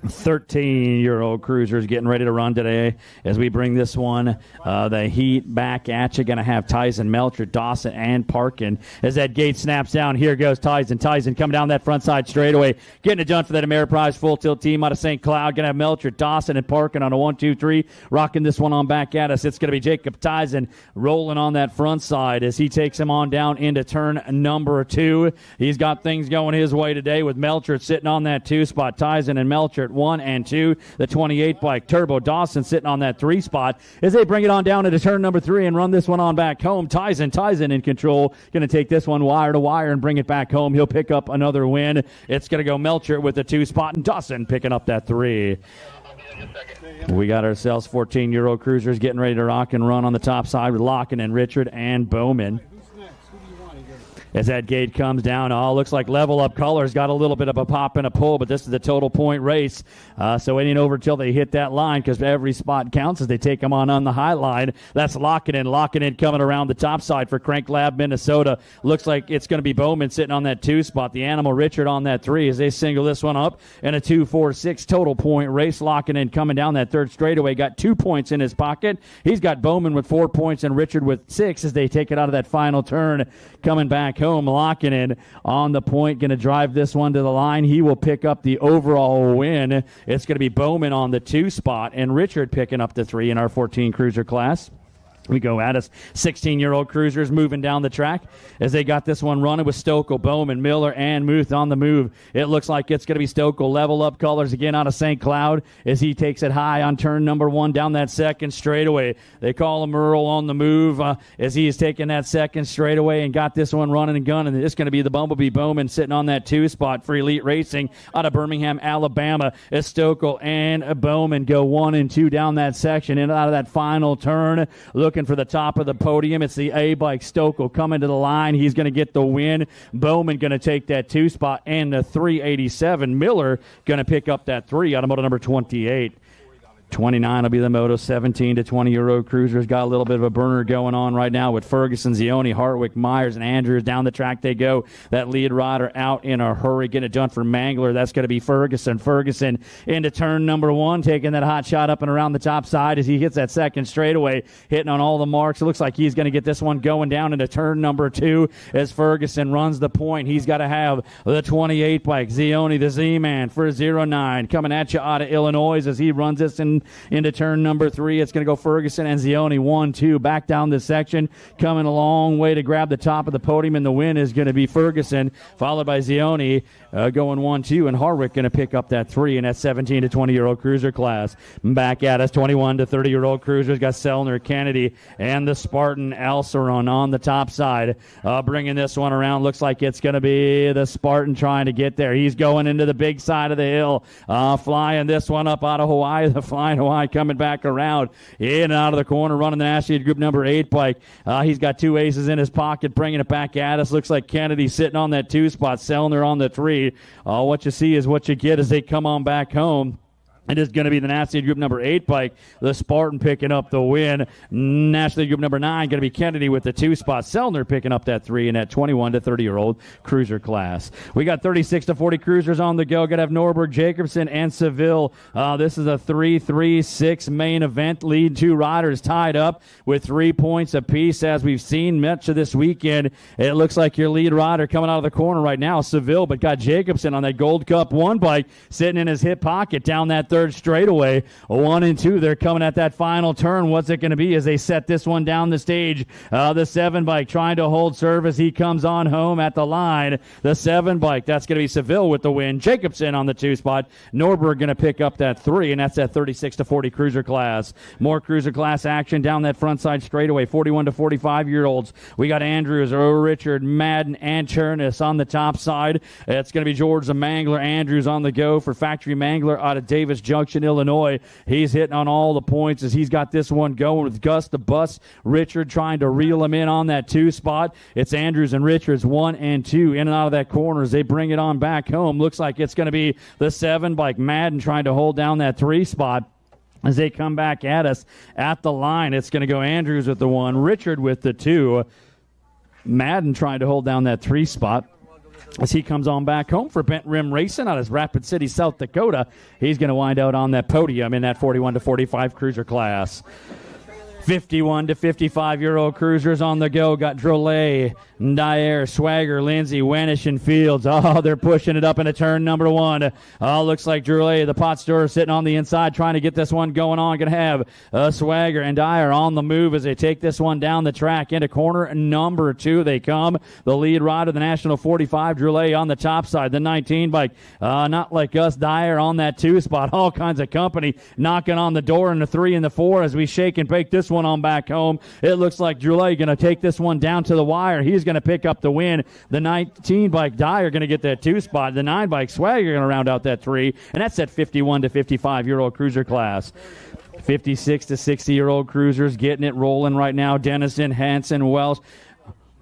13-year-old cruisers getting ready to run today as we bring this one the heat back at you. Going to have Tyson, Melcher, Dawson, and Parkin as that gate snaps down. Here goes Tyson coming down that front side straightaway, getting it done for that Ameriprise full tilt team out of St. Cloud. Going to have Melcher, Dawson, and Parkin on a 1-2-3 rocking this one on back at us. It's going to be Jacob Tyson rolling on that front side as he takes him on down into turn number 2. He's got things going his way today with Melcher sitting on that 2 spot. Tyson and Melcher at 1 and 2. The 28 bike Turbo Dawson sitting on that 3 spot as they bring it on down into turn number 3 and run this one on back home. Tyson in control. Going to take this one wire to wire and bring it back home. He'll pick up another win. It's going to go Melcher with the 2 spot and Dawson picking up that 3. We got ourselves 14-year-old cruisers getting ready to rock and run on the top side with Locken and Richard and Bowman. As that gate comes down, looks like Level Up Colors got a little bit of a pop and a pull, but this is a total point race. So it ain't over till they hit that line because every spot counts as they take them on the high line. That's Locken in coming around the top side for Crank Lab, Minnesota. Looks like it's going to be Bowman sitting on that 2 spot. The Animal Richard on that 3 as they single this one up. And a 2-4-6 total point race. Locken in coming down that 3rd straightaway. Got 2 points in his pocket. He's got Bowman with 4 points and Richard with 6 as they take it out of that final turn. Coming back home, Locking in on the point, going to drive this one to the line. He will pick up the overall win. It's going to be Bowman on the 2 spot and Richard picking up the 3 in our 14 cruiser class. We go at us. 16-year-old cruisers moving down the track as they got this one running with Stokel, Bowman, Miller, and Muth on the move. It looks like it's going to be Stokel. Level Up Colors again out of St. Cloud as he takes it high on turn number 1 down that second straightaway. They call him Earl on the move as he is taking that second straightaway and got this one running and gunning. It's going to be the Bumblebee Bowman sitting on that 2 spot for Elite Racing out of Birmingham, Alabama as Stokel and Bowman go 1 and 2 down that section and out of that final turn. Looking for the top of the podium. It's the A-bike Stokel coming to the line. He's going to get the win. Bowman going to take that 2 spot and the 387. Miller going to pick up that 3 out of moto number 28. 29 will be the moto. 17 to 20-year-old cruisers got a little bit of a burner going on right now with Ferguson, Zioni, Hartwick, Myers, and Andrews. Down the track they go. That lead rider out in a hurry. Getting it done for Mangler. That's going to be Ferguson. Ferguson into turn number 1, taking that hot shot up and around the top side as he hits that second straightaway, hitting on all the marks. It looks like he's going to get this one going down into turn number 2 as Ferguson runs the point. He's got to have the 28 bike. Zioni, the Z-Man for 09, coming at you out of Illinois as he runs this into turn number 3. It's going to go Ferguson and Zioni 1-2 back down this section, coming a long way to grab the top of the podium, and the win is going to be Ferguson, followed by Zioni going 1-2, and Harwick going to pick up that 3 in that 17 to 20-year-old cruiser class. Back at us, 21 to 30-year-old cruisers got Selner, Kennedy, and the Spartan Alceron on the top side, bringing this one around. Looks like it's going to be the Spartan trying to get there. He's going into the big side of the hill, flying this one up out of Hawaii. The Flying Hawaii coming back around in and out of the corner, running the National Group number 8 bike. He's got 2 aces in his pocket, bringing it back at us. Looks like Kennedy sitting on that 2 spot, Selner on the 3. What you see is what you get as they come on back home. It is going to be the National Group number 8 bike, the Spartan picking up the win. National Group number 9 going to be Kennedy with the 2 spot. Sellner picking up that 3 in that 21 to 30-year-old cruiser class. We got 36 to 40 cruisers on the go. Going to have Norberg, Jacobson, and Seville. This is a 3-3-6 main event. Lead 2 riders tied up with 3 points apiece. As we've seen much of this weekend, it looks like your lead rider coming out of the corner right now, Seville, but got Jacobson on that Gold Cup 1 bike sitting in his hip pocket down that third straightaway. 1 and 2, they're coming at that final turn. What's it going to be as they set this one down the stage? The 7 bike trying to hold serve as he comes on home at the line. The 7 bike, that's going to be Seville with the win. Jacobson on the 2 spot. Norberg going to pick up that 3, and that's that 36 to 40 cruiser class. More cruiser class action down that front side straightaway. 41 to 45-year-olds. We got Andrews, Richard, Madden, and Chernus on the top side. It's going to be George the Mangler. Andrews on the go for Factory Mangler out of Davis Junction, Illinois. He's hitting on all the points as he's got this one going with Gus the Bus. Richard trying to reel him in on that 2 spot. It's Andrews and Richards 1 and 2 in and out of that corner as they bring it on back home. Looks like it's going to be the 7 bike Madden trying to hold down that 3 spot. As they come back at us at the line, it's going to go Andrews with the 1, Richard with the 2. Madden trying to hold down that 3 spot. As he comes on back home for Bent Rim Racing out of Rapid City, South Dakota. He's going to wind out on that podium in that 41 to 45 cruiser class. 51 to 55-year-old cruisers on the go. Got Drolet, Dyer, Swagger, Lindsay, Wenish, and Fields. Oh, they're pushing it up into turn number 1. Oh, looks like Drolet, the pot stirrer, sitting on the inside trying to get this one going on. Going to have Swagger and Dyer on the move as they take this one down the track into corner number 2. They come. The lead rider, the National 45, Drolet on the top side. The 19 bike, not like us, Dyer on that 2 spot. All kinds of company knocking on the door in the 3 and the 4 as we shake and bake this one on back home. It looks like Drolet going to take this one down to the wire. He's going to pick up the win. The 19 bike Dyer going to get that 2 spot. The 9 bike Swagger going to round out that 3, and that's that 51 to 55-year-old cruiser class. 56 to 60-year-old cruisers getting it rolling right now. Dennison, Hansen, Welsh,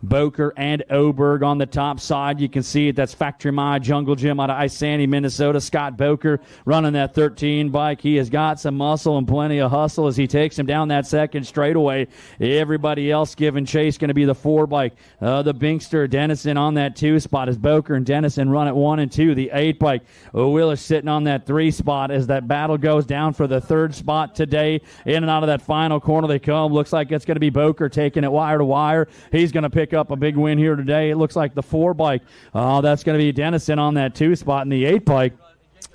Boker, and Oberg on the top side. You can see it. That's Factory My Jungle Gym out of Isanti, Minnesota. Scott Boker running that 13 bike. He has got some muscle and plenty of hustle as he takes him down that second straightaway. Everybody else giving chase going to be the 4 bike. The Binkster, Dennison on that 2 spot as Boker and Dennison run at 1 and 2. The 8 bike, Willis sitting on that 3 spot as that battle goes down for the 3rd spot today. In and out of that final corner they come. Looks like it's going to be Boker taking it wire to wire. He's going to pick up a big win here today. It looks like the 4 bike. That's going to be Dennison on that 2 spot, and the 8 bike.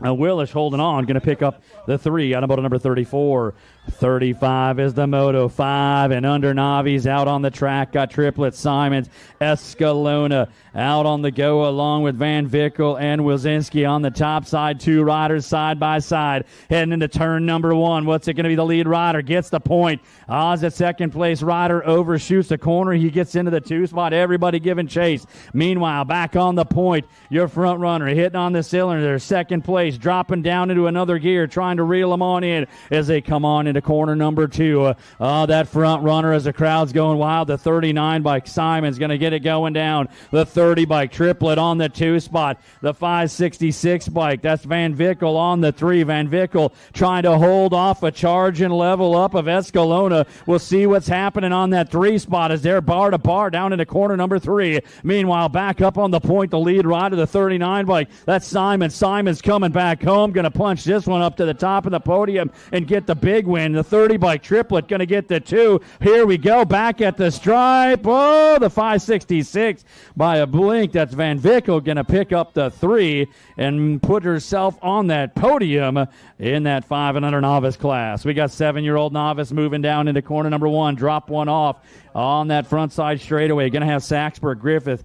Willis holding on, going to pick up the 3 out of moto number 34. 35 is the Moto 5, and under Navi's out on the track. Got Triplet, Simons, Escalona out on the go along with Van Vickel and Wilczynski on the top side. 2 riders side by side heading into turn number 1. What's it going to be? The lead rider gets the point. Oz at second place rider overshoots the corner. He gets into the 2 spot. Everybody giving chase. Meanwhile, back on the point, your front runner hitting on the cylinder. Second place, dropping down into another gear, trying to reel them on in as they come on into corner number 2. That front runner as the crowd's going wild. The 39 bike Simon's going to get it going down. The 30 bike Triplet on the 2 spot. The 566 bike, that's Van Vickel on the 3. Van Vickel trying to hold off a charge and level up of Escalona. We'll see what's happening on that 3 spot as they're bar to bar down into corner number 3. Meanwhile, back up on the point, the lead rider, the 39 bike. That's Simon. Simon's coming back home, going to punch this one up to the top of the podium and get the big win. The 30 bike Triplet going to get the 2. Here we go, back at the stripe. Oh, the 566 by a blink. That's Van Vickel going to pick up the 3 and put herself on that podium in that 5 and under novice class. We got 7-year-old novice moving down into corner number 1. Drop one off on that front side straightaway. Going to have Saxberg, Griffith,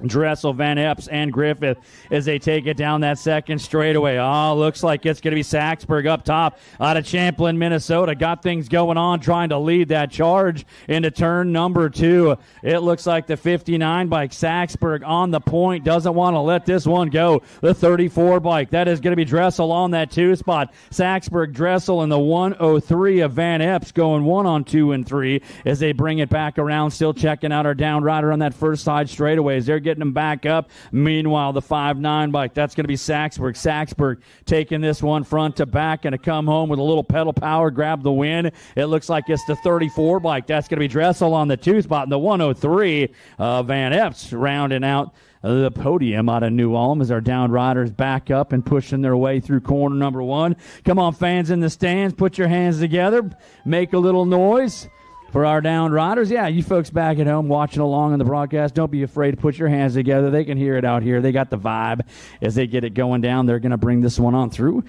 Dressel, Van Epps, and Griffith as they take it down that second straightaway. Looks like it's going to be Saxberg up top out of Champlin, Minnesota. Got things going on, trying to lead that charge into turn number 2. It looks like the 59 bike Saxberg on the point, doesn't want to let this one go. The 34 bike, that is going to be Dressel on that 2 spot. Saxberg, Dressel, and the 103 of Van Epps going 1 on 2 and 3 as they bring it back around. Still checking out our down rider on that first side straightaway as they're getting them back up. Meanwhile, the 5'9" bike, that's going to be Saxberg. Saxberg taking this one front to back, going to come home with a little pedal power, grab the win. It looks like it's the 34 bike. That's going to be Dressel on the 2 spot, and the 103 Van Epps rounding out the podium out of New Ulm as our down riders back up and pushing their way through corner number 1. Come on, fans in the stands, put your hands together, make a little noise for our down riders. Yeah, you folks back at home watching along on the broadcast, don't be afraid to put your hands together. They can hear it out here. They got the vibe as they get it going down. They're going to bring this one on through.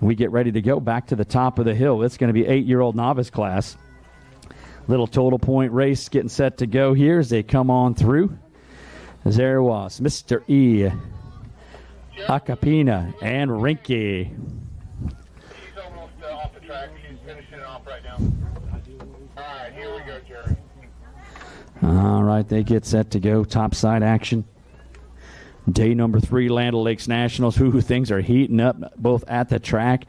We get ready to go back to the top of the hill. It's going to be 8-year-old novice class. Little total point race getting set to go here as they come on through. There was Mr. E, Acapina, and Rinky. She's almost off the track. She's finishing it off right now. All right, here we go, Jerry. All right, they get set to go. Topside action. Day number 3, Land O'Lakes Nationals. Things are heating up both at the track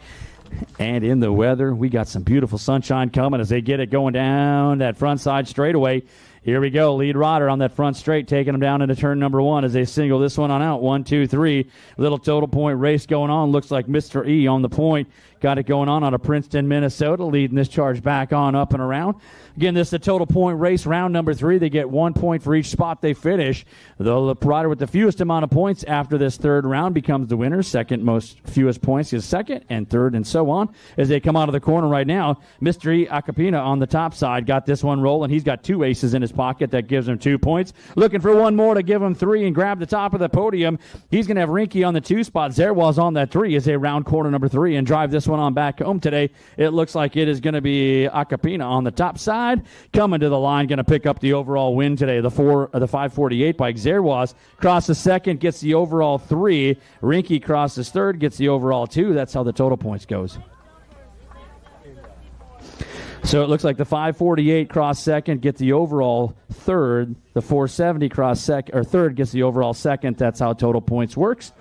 and in the weather. We got some beautiful sunshine coming as they get it going down that front side straightaway. Here we go. Lead rider on that front straight, taking them down into turn number 1 as they single this one on out. 1, 2, 3. Little total point race going on. Looks like Mr. E on the point. Got it going on out of Princeton, Minnesota, leading this charge back on up and around. Again, this is a total point race. Round number 3. They get 1 point for each spot they finish. The rider with the fewest amount of points after this third round becomes the winner. Second most fewest points is second and third and so on. As they come out of the corner right now, Mr. E Acapina on the top side got this one rolling. He's got 2 aces in his pocket. That gives him 2 points. Looking for one more to give him 3 and grab the top of the podium. He's going to have Rinky on the 2 spot. Zerwas on that 3 as they round corner number 3 and drive this one on back home today. It looks like it is going to be Acapina on the top side. Coming to the line, going to pick up the overall win today. The 548 bike. Zerwas crosses second, gets the overall 3. Rinky crosses third, gets the overall 2. That's how the total points goes. So it looks like the 548 cross second, get the overall third. The 470 cross third gets the overall second. That's how total points works.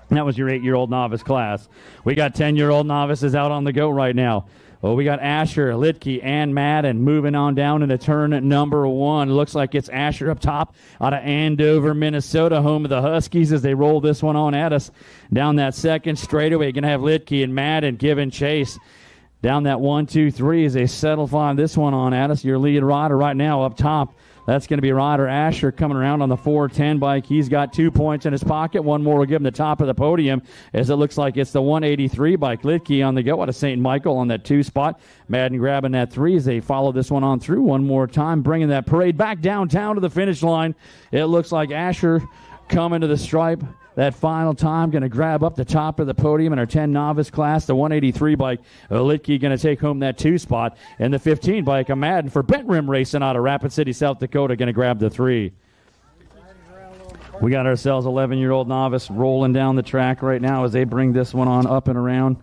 And that was your 8-year-old novice class. We got 10-year-old novices out on the go right now. Well, we got Asher, Litke, and Madden moving on down into turn number 1. Looks like it's Asher up top out of Andover, Minnesota, home of the Huskies as they roll this one on at us. Down that second straightaway, going to have Litke and Madden giving chase. Down that 1, 2, 3 as they settle on this one on at us. Your lead rider right now up top. That's going to be rider Asher coming around on the 410 bike. He's got 2 points in his pocket. One more will give him the top of the podium as it looks like it's the 183 bike. Litke on the go out of St. Michael on that 2 spot. Madden grabbing that 3 as they follow this one on through one more time, bringing that parade back downtown to the finish line. It looks like Asher coming to the stripe that final time, going to grab up the top of the podium in our 10 novice class. The 183 bike, Litke going to take home that 2 spot. And the 15 bike, a Madden for Bent Rim Racing out of Rapid City, South Dakota, going to grab the 3. We got ourselves 11-year-old novice rolling down the track right now as they bring this one on up and around.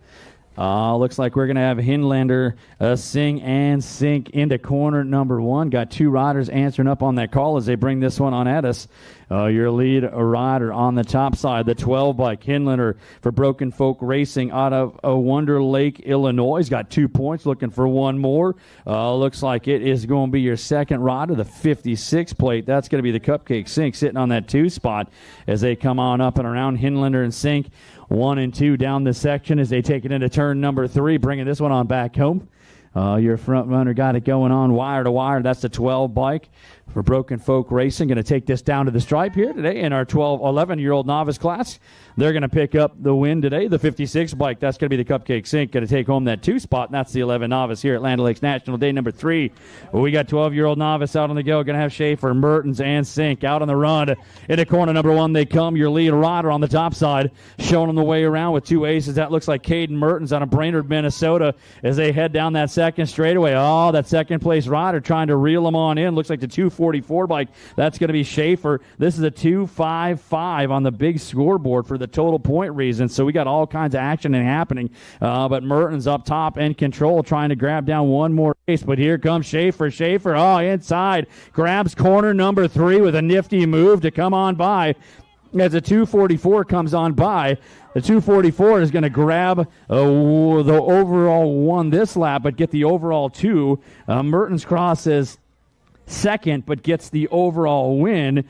Looks like we're going to have Hinlander sing and sink into corner number 1. Got 2 riders answering up on that call as they bring this one on at us. Your lead rider on the top side, the 12 bike, Hinlander for Broken Folk Racing out of Wonder Lake, Illinois. He's got 2 points, looking for one more. Looks like it is going to be your second rider, the 56 plate. That's going to be the Cupcake Sink sitting on that 2 spot as they come on up and around. Hinlander and Sink 1 and 2 down the section as they take it into turn number 3, bringing this one on back home. Your front runner got it going on wire to wire. That's the 12 bike for Broken Folk Racing. Going to take this down to the stripe here today in our 11-year-old novice class. They're going to pick up the win today. The 56 bike, that's going to be the Cupcake Sink, going to take home that 2 spot, and that's the 11 novice here at Land O'Lakes National, day number 3. We got 12-year-old novice out on the go. Going to have Schaefer, Mertens, and Sink out on the run. Into corner number 1 they come. Your lead rider on the top side, showing them the way around with 2 aces. That looks like Caden Mertens out of Brainerd, Minnesota, as they head down that second straightaway. Oh, that second-place rider trying to reel them on in. Looks like the 244 bike. That's going to be Schaefer. This is a 255 on the big scoreboard for the total point reason. So we got all kinds of action and happening. But Mertens up top in control, trying to grab down one more ace. But here comes Schaefer. Schaefer, inside. Grabs corner number 3 with a nifty move to come on by. As the 244 comes on by, the 244 is going to grab the overall 1 this lap, but get the overall 2. Mertens crosses second, but gets the overall win.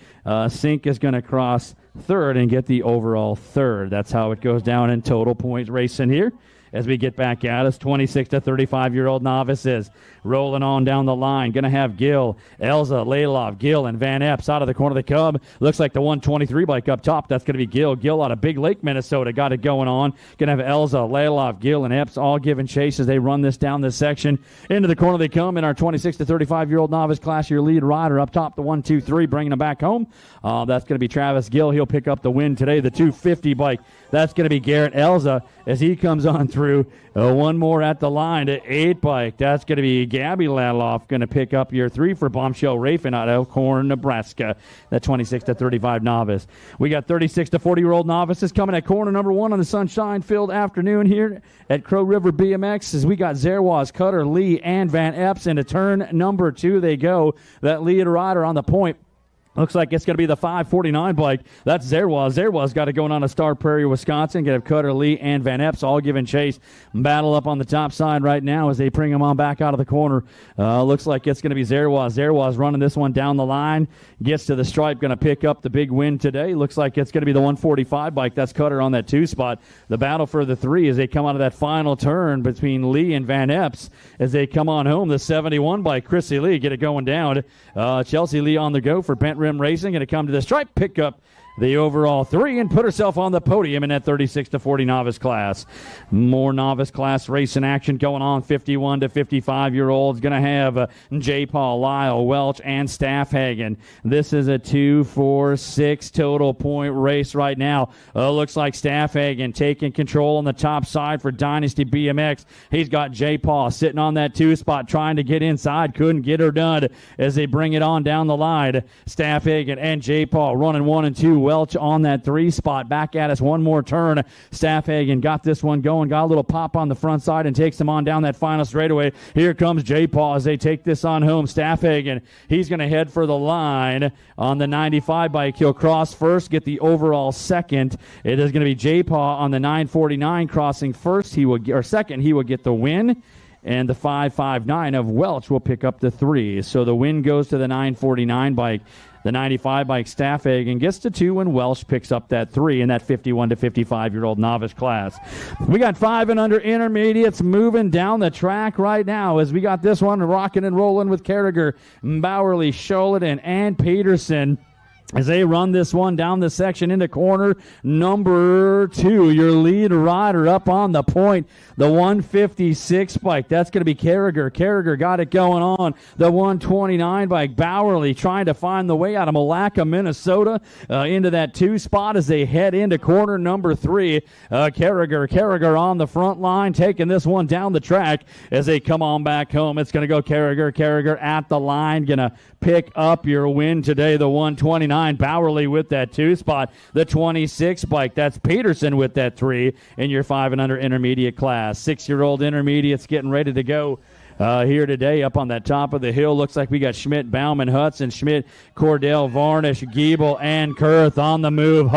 Sink is going to cross third and get the overall third. That's how it goes down in total points racing here. As we get back at us, 26 to 35-year-old novices rolling on down the line. Going to have Gill, Elza, Layloff, Gill, and Van Epps out of the corner of the Cub. Looks like the 123 bike up top. That's going to be Gill. Gill out of Big Lake, Minnesota. Got it going on. Going to have Elza, Layloff, Gill, and Epps all giving chase as they run this down this section. Into the corner they come in our 26 to 35-year-old novice class. Your lead rider up top, the 123, bringing them back home. That's going to be Travis Gill. He'll pick up the win today. The 250 bike, that's going to be Garrett Elza as he comes on through. One more at the line to 8 bike. That's going to be Gabby Ladloff going to pick up your 3 for Bombshell Rafin out of Elkhorn, Nebraska. That 26 to 35 novice. We got 36 to 40-year-old novices coming at corner number 1 on the sunshine-filled afternoon here at Crow River BMX as we got Zerwas, Cutter, Lee, and Van Epps into turn number 2. They go. That lead rider on the point. Looks like it's going to be the 549 bike. That's Zerwas. Zerwas got it going on a Star Prairie, Wisconsin. Going to have Cutter, Lee, and Van Epps all giving chase. Battle up on the top side right now as they bring them on back out of the corner. Looks like it's going to be Zerwas. Zerwas running this one down the line. Gets to the stripe. Going to pick up the big win today. Looks like it's going to be the 145 bike. That's Cutter on that 2 spot. The battle for the 3 as they come out of that final turn between Lee and Van Epps as they come on home. The 71 bike, Chrissy Lee, get it going down. Chelsea Lee on the go for Bent Rim Racing. Going to come to the stripe, pick up the overall 3, and put herself on the podium in that 36 to 40 novice class. More novice class racing action going on. 51 to 55-year-olds going to have J. Paul, Lyle, Welch, and Staffhagen. This is a 2-4-6 total point race right now. Looks like Staffhagen taking control on the top side for Dynasty BMX. He's got J. Paul sitting on that 2 spot trying to get inside. Couldn't get her done as they bring it on down the line. Staffhagen and J. Paul running 1 and 2. Welch on that 3 spot. Back at us one more turn. Staffhagen got this one going. Got a little pop on the front side and takes them on down that final straightaway. Here comes J. Paul as they take this on home. Staffhagen, he's going to head for the line on the 95 bike. He'll cross first, get the overall second. It is going to be J. Paul on the 949 crossing first. Second, he will get the win. And the 559 of Welch will pick up the 3. So the win goes to the 949 bike. The 95 bike Staffhagen gets to 2 and Welsh picks up that 3 in that 51 to 55-year-old novice class. We got 5 and under intermediates moving down the track right now as we got this one rocking and rolling with Carragher, Bowerly, Sholidan, and Peterson. As they run this one down the section into corner number 2, your lead rider up on the point, the 156 bike. That's going to be Carragher. Carragher got it going on. The 129 bike, Bowerly trying to find the way out of Malacca, Minnesota, into that 2 spot as they head into corner number 3. Carragher on the front line, taking this one down the track as they come on back home. It's going to go Carragher at the line, going to pick up your win today, the 129. Bowerly with that 2 spot. The 26 bike, that's Peterson with that 3 in your 5 and under intermediate class. 6-year-old intermediates getting ready to go here today up on that top of the hill. Looks like we got Schmidt, Bauman, Hudson, Schmidt, Cordell, Varnish, Giebel, and Kurth on the move.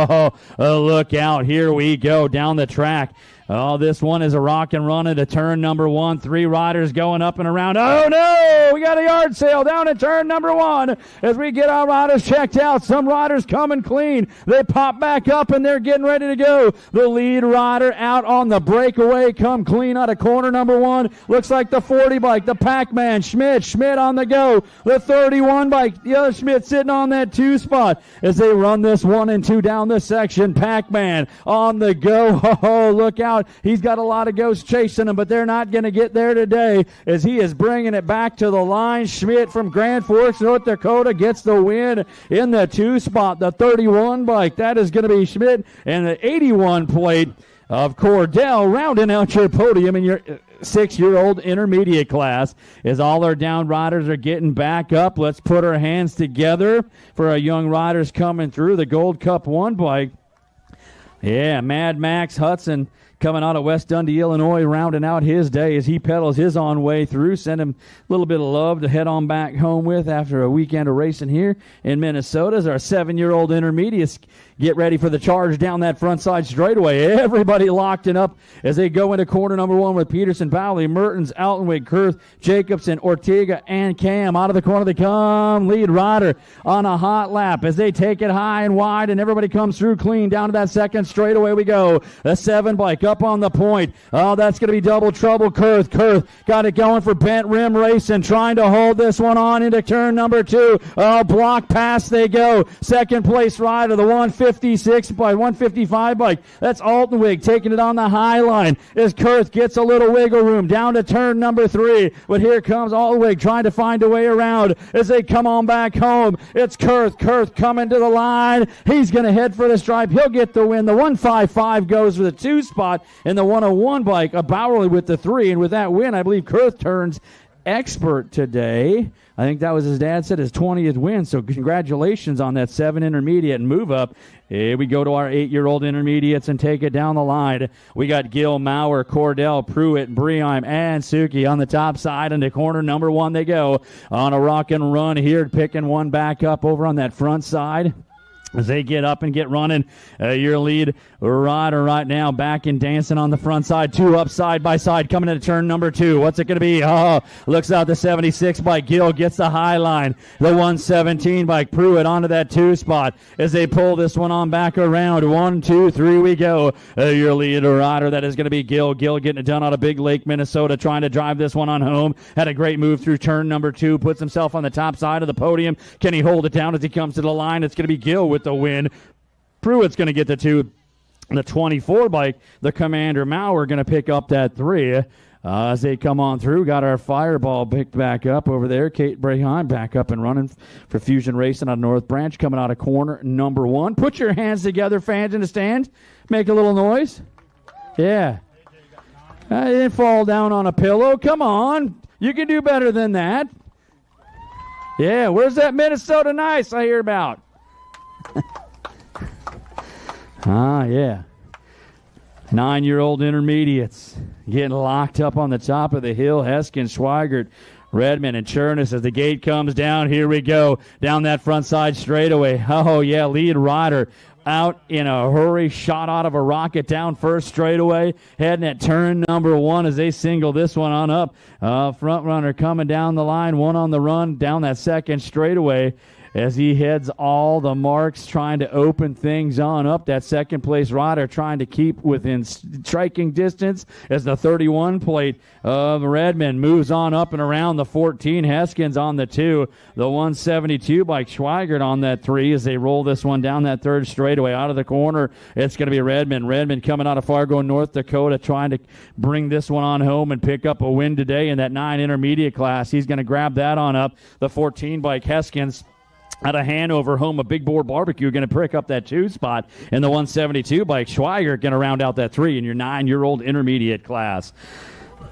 Look out. Here we go down the track. This one is a rock and run into turn number 1. 3 riders going up and around. Oh, no! We got a yard sale down at turn number 1 as we get our riders checked out. Some riders coming clean. They pop back up, and they're getting ready to go. The lead rider out on the breakaway, come clean out of corner number 1. Looks like the 40 bike, the Pac-Man, Schmidt on the go. The 31 bike, the other Schmidt sitting on that 2 spot as they run this 1 and 2 down the section. Pac-Man on the go. Look out. He's got a lot of ghosts chasing him, but they're not going to get there today as he is bringing it back to the line. Schmidt from Grand Forks, North Dakota gets the win in the 2 spot. The 31 bike, that is going to be Schmidt, and the 81 plate of Cordell rounding out your podium in your 6-year-old intermediate class as all our down riders are getting back up. Let's put our hands together for our young riders coming through the Gold Cup 1 bike. Yeah, Mad Max Hudson coming out of West Dundee, Illinois, rounding out his day as he pedals his on way through. Send him a little bit of love to head on back home with after a weekend of racing here in Minnesota. As our 7-year-old intermediates get ready for the charge down that front side straightaway. Everybody locking up as they go into corner number 1 with Peterson, Bowley, Mertens, Altenwig, Kurth, Jacobson, Ortega, and Cam. Out of the corner they come. Lead rider on a hot lap as they take it high and wide, and everybody comes through clean down to that second straightaway we go. The 7 bike up on the point. Oh, that's going to be double trouble. Kurth got it going for Bent Rim Racing, trying to hold this one on into turn number 2. Oh, block pass they go. Second place rider, the 155 bike. That's Altenwig taking it on the high line as Kurth gets a little wiggle room down to turn number 3. But here comes Altenwig trying to find a way around as they come on back home. It's Kurth coming to the line. He's going to head for the stripe. He'll get the win. The 155 goes for the 2 spot, and the 101 bike, a Bowerly with the 3. And with that win, I believe Kurth turns expert today. I think that was, his dad said, his 20th win. So congratulations on that 7 intermediate and move up. Here we go to our 8-year-old intermediates and take it down the line. We got Gil, Maurer, Cordell, Pruitt, Breheim, and Suki on the top side. Into corner number 1 they go on a rock and run here, picking one back up over on that front side. As they get up and get running, your lead rider right now back and dancing on the front side. 2 up side by side coming into turn number 2. What's it going to be? Oh, looks out the 76 bike. Gill gets the high line. The 117 bike. Pruitt onto that 2 spot as they pull this one on back around. 1, 2, 3 we go. Your lead rider, that is going to be Gill. Gill getting it done out of Big Lake, Minnesota, trying to drive this one on home. Had a great move through turn number 2. Puts himself on the top side of the podium. Can he hold it down as he comes to the line? It's going to be Gill with the win. Pruitt's going to get the 2. The 24 bike, the Commander Maurer, going to pick up that 3. As they come on through, got our Fireball picked back up over there. Kate Breheim back up and running for Fusion Racing on North Branch, coming out of corner number 1. Put your hands together, fans in the stand. Make a little noise. Yeah. I didn't fall down on a pillow. Come on. You can do better than that. Yeah, where's that Minnesota Nice I hear about? Yeah. 9-year-old intermediates getting locked up on the top of the hill. Heskin, Schweigert, Redmond, and Chernus as the gate comes down. Here we go. Down that front side straightaway. Oh, yeah, lead rider out in a hurry. Shot out of a rocket down first straightaway. Heading at turn number 1 as they single this one on up. Front runner coming down the line. 1 on the run down that second straightaway as he heads all the marks, trying to open things on up. That second place rider trying to keep within striking distance as the 31 plate of Redmond moves on up and around the 14. Heskins on the 2. The 172 bike Schweigert on that 3 as they roll this one down that third straightaway. Out of the corner, it's going to be Redmond. Redmond coming out of Fargo, North Dakota, trying to bring this one on home and pick up a win today in that 9 intermediate class. He's going to grab that on up. The 14 bike Heskins out of Hanover, home of Big Board Barbecue, going to pick up that 2 spot. And the 172 bike Schweigert going to round out that 3 in your 9-year-old intermediate class.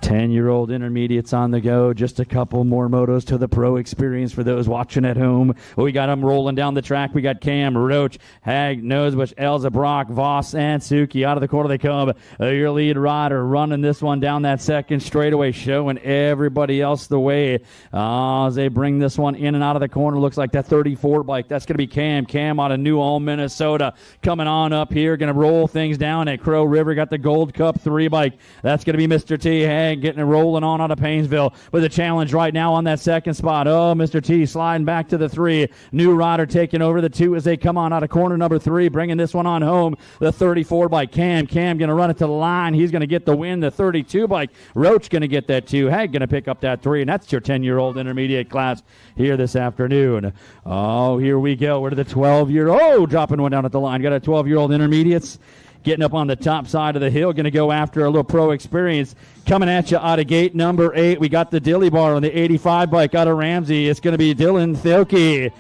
10-year-old intermediates on the go. Just a couple more motos to the pro experience for those watching at home. We got them rolling down the track. We got Cam, Roach, Hag, Nosebush, Elza, Brock, Voss, and Suki. Out of the corner they come. Your lead rider running this one down that second straightaway, showing everybody else the way. As they bring this one in and out of the corner. Looks like that 34 bike. That's going to be Cam. Cam out of New Ulm, Minnesota. Coming on up here. Going to roll things down at Crow River. Got the Gold Cup 3 bike. That's going to be Mr. T. Hag getting it rolling on out of Painesville with a challenge right now on that second spot. Oh, Mr. T sliding back to the 3. New rider taking over the 2 as they come on out of corner number 3, bringing this one on home. The 34 bike Cam. Cam going to run it to the line. He's going to get the win. The 32 bike Roach going to get that 2. Hag going to pick up that 3, and that's your 10-year-old intermediate class here this afternoon. Oh, here we go. We're to the 12-year-old. Oh, dropping one down at the line. Got a 12-year-old intermediates getting up on the top side of the hill, going to go after a little pro experience. Coming at you out of gate number 8, we got the Dilly Bar on the 85 bike out of Ramsey. It's going to be Dylan Thielke.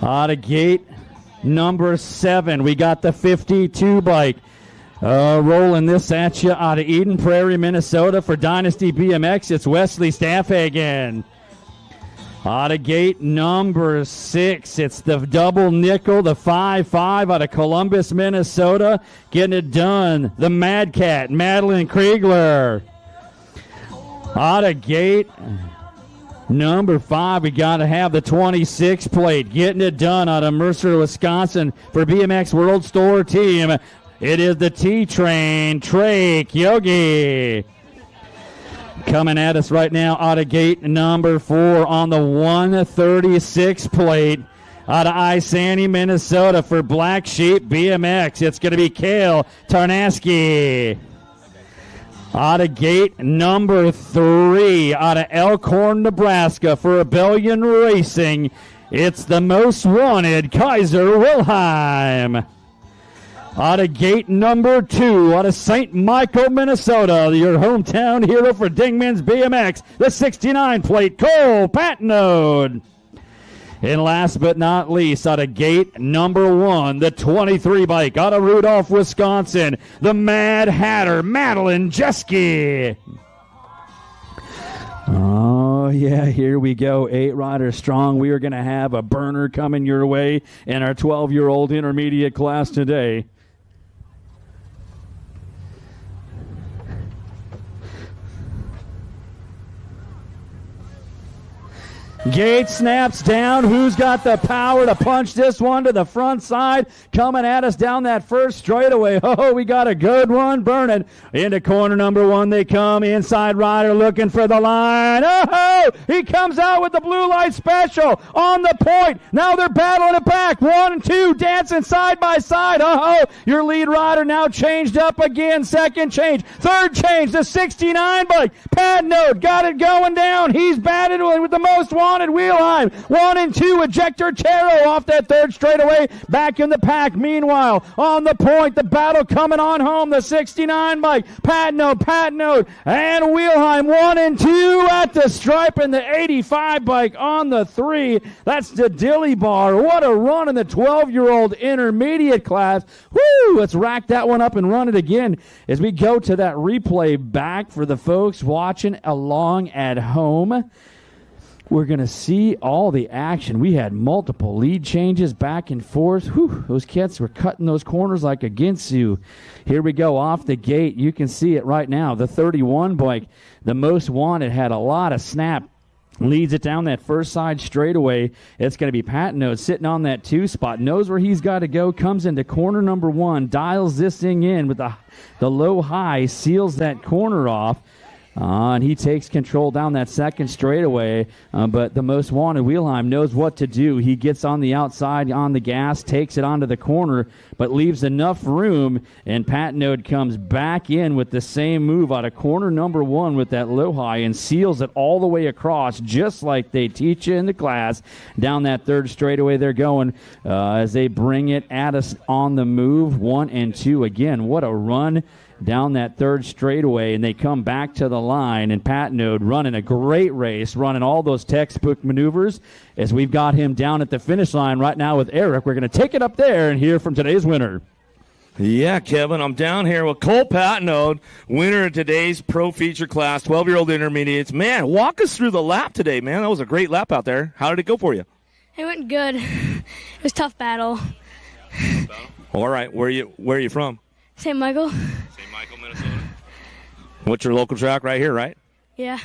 Out of gate number 7, we got the 52 bike. Rolling this at you out of Eden Prairie, Minnesota for Dynasty BMX. It's Wesley Staffhagen. Out of gate number 6, it's the double nickel, the 5-5 out of Columbus, Minnesota. Getting it done, the Mad Cat, Madeline Kriegler. Out of gate number 5, we got to have the 26 plate. Getting it done out of Mercer, Wisconsin for BMX World Store team. It is the T-Train, Trey Kyogi. Coming at us right now out of gate number 4 on the 136 plate. Out of Isani, Minnesota for Black Sheep BMX. It's going to be Kale Tarnaski. Out of gate number 3, out of Elkhorn, Nebraska for Rebellion Racing, it's the most wanted Kaiser Wilhelm. Out of gate number 2, out of St. Michael, Minnesota, your hometown hero for Dingman's BMX, the 69 plate, Cole Patnode. And last but not least, out of gate number 1, the 23 bike, out of Rudolph, Wisconsin, the Mad Hatter, Madeline Jeske. Oh, yeah, here we go. 8 riders strong. We are going to have a burner coming your way in our 12-year-old intermediate class today. Gate snaps down. Who's got the power to punch this one to the front side? Coming at us down that first straightaway. Oh, we got a good one burning. Into corner number 1 they come. Inside rider looking for the line. Oh, he comes out with the blue light special on the point. Now they're battling it back. 1 and 2 dancing side by side. Oh, your lead rider now changed up again. Second change. Third change. The 69 bike. Patnode got it going down. He's batted with the most wanted Wheelheim. 1 and 2 ejector Taro off that third straightaway. Back in the pack. Meanwhile, on the point, the battle coming on home. The 69 bike. Patnode, and Wheelheim. 1 and 2 at the stripe, and the 85 bike on the 3. That's the Dilly Bar. What a run in the 12-year-old intermediate class. Woo! Let's rack that one up and run it again as we go to that replay back for the folks watching along at home. We're going to see all the action. We had multiple lead changes back and forth. Whew, those kids were cutting those corners like a Ginsu. Here we go off the gate. You can see it right now. The 31 bike, the most wanted, had a lot of snap. Leads it down that first side straightaway. It's going to be Patnode sitting on that 2 spot. Knows where he's got to go. Comes into corner number 1. Dials this thing in with the low high. Seals that corner off. And he takes control down that second straightaway, but the most wanted Wheelheim knows what to do. He gets on the outside on the gas, takes it onto the corner, but leaves enough room, and Patnode comes back in with the same move out of corner number 1 with that low high and seals it all the way across, just like they teach you in the class. Down that third straightaway they're going as they bring it at us on the move. 1 and 2 again. What a run down that third straightaway, and they come back to the line, and Patnode running a great race, running all those textbook maneuvers as we've got him down at the finish line right now with Eric. We're going to take it up there and hear from today's winner. Yeah, Kevin, I'm down here with Cole Patnode, winner of today's pro feature class, 12-year-old intermediates. Man, walk us through the lap today, man. That was a great lap out there. How did it go for you? It went good. It was a tough battle. All right, where are you from? St. Michael. St. Michael, Minnesota. What's your local track right here, right? Yeah.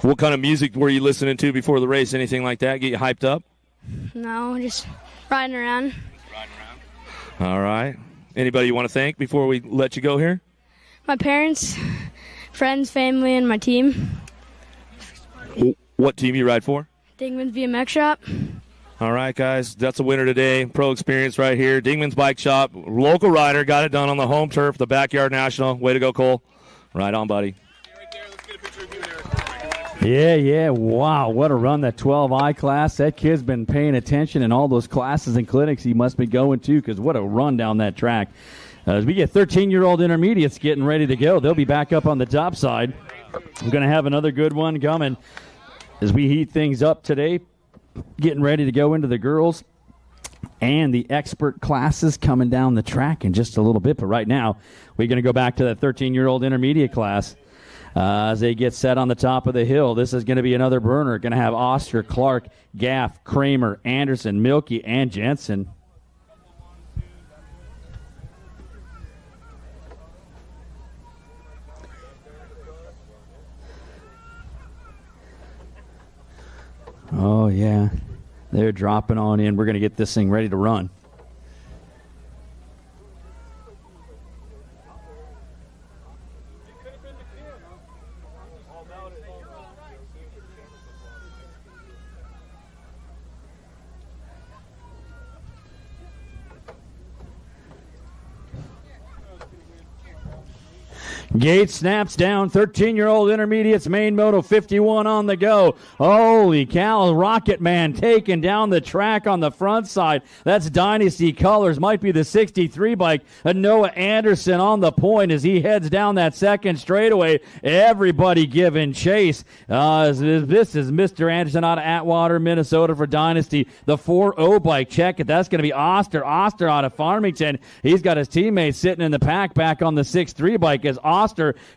What kind of music were you listening to before the race? Anything like that? Get you hyped up? No, just riding around. All right. Anybody you want to thank before we let you go here? My parents, friends, family, and my team. What team you ride for? Dingman's BMX Shop. All right, guys, that's a winner today. Pro experience right here. Dingman's Bike Shop, local rider, got it done on the home turf, the Backyard National. Way to go, Cole. Right on, buddy. Yeah, wow, what a run, that 12I class. That kid's been paying attention in all those classes and clinics he must be going to, because what a run down that track. As we get 13-year-old intermediates getting ready to go, they'll be back up on the top side. We're going to have another good one coming as we heat things up today. Getting ready to go into the girls and the expert classes coming down the track in just a little bit. But right now, we're going to go back to that 13-year-old intermediate class. As they get set on the top of the hill, this is going to be another burner. Going to have Oster, Clark, Gaff, Kramer, Anderson, Milky, and Jensen. Oh, yeah. They're dropping on in. We're going to get this thing ready to run. Gate snaps down. 13-year-old intermediates, main moto, 51 on the go. Holy cow, Rocket Man taking down the track on the front side. That's Dynasty Colors. Might be the 63 bike. Noah Anderson on the point as he heads down that second straightaway. Everybody giving chase. This is Mr. Anderson out of Atwater, Minnesota for Dynasty. The 4-0 bike, check it. That's going to be Oster. Oster out of Farmington. He's got his teammates sitting in the pack back on the 6-3 bike as Oster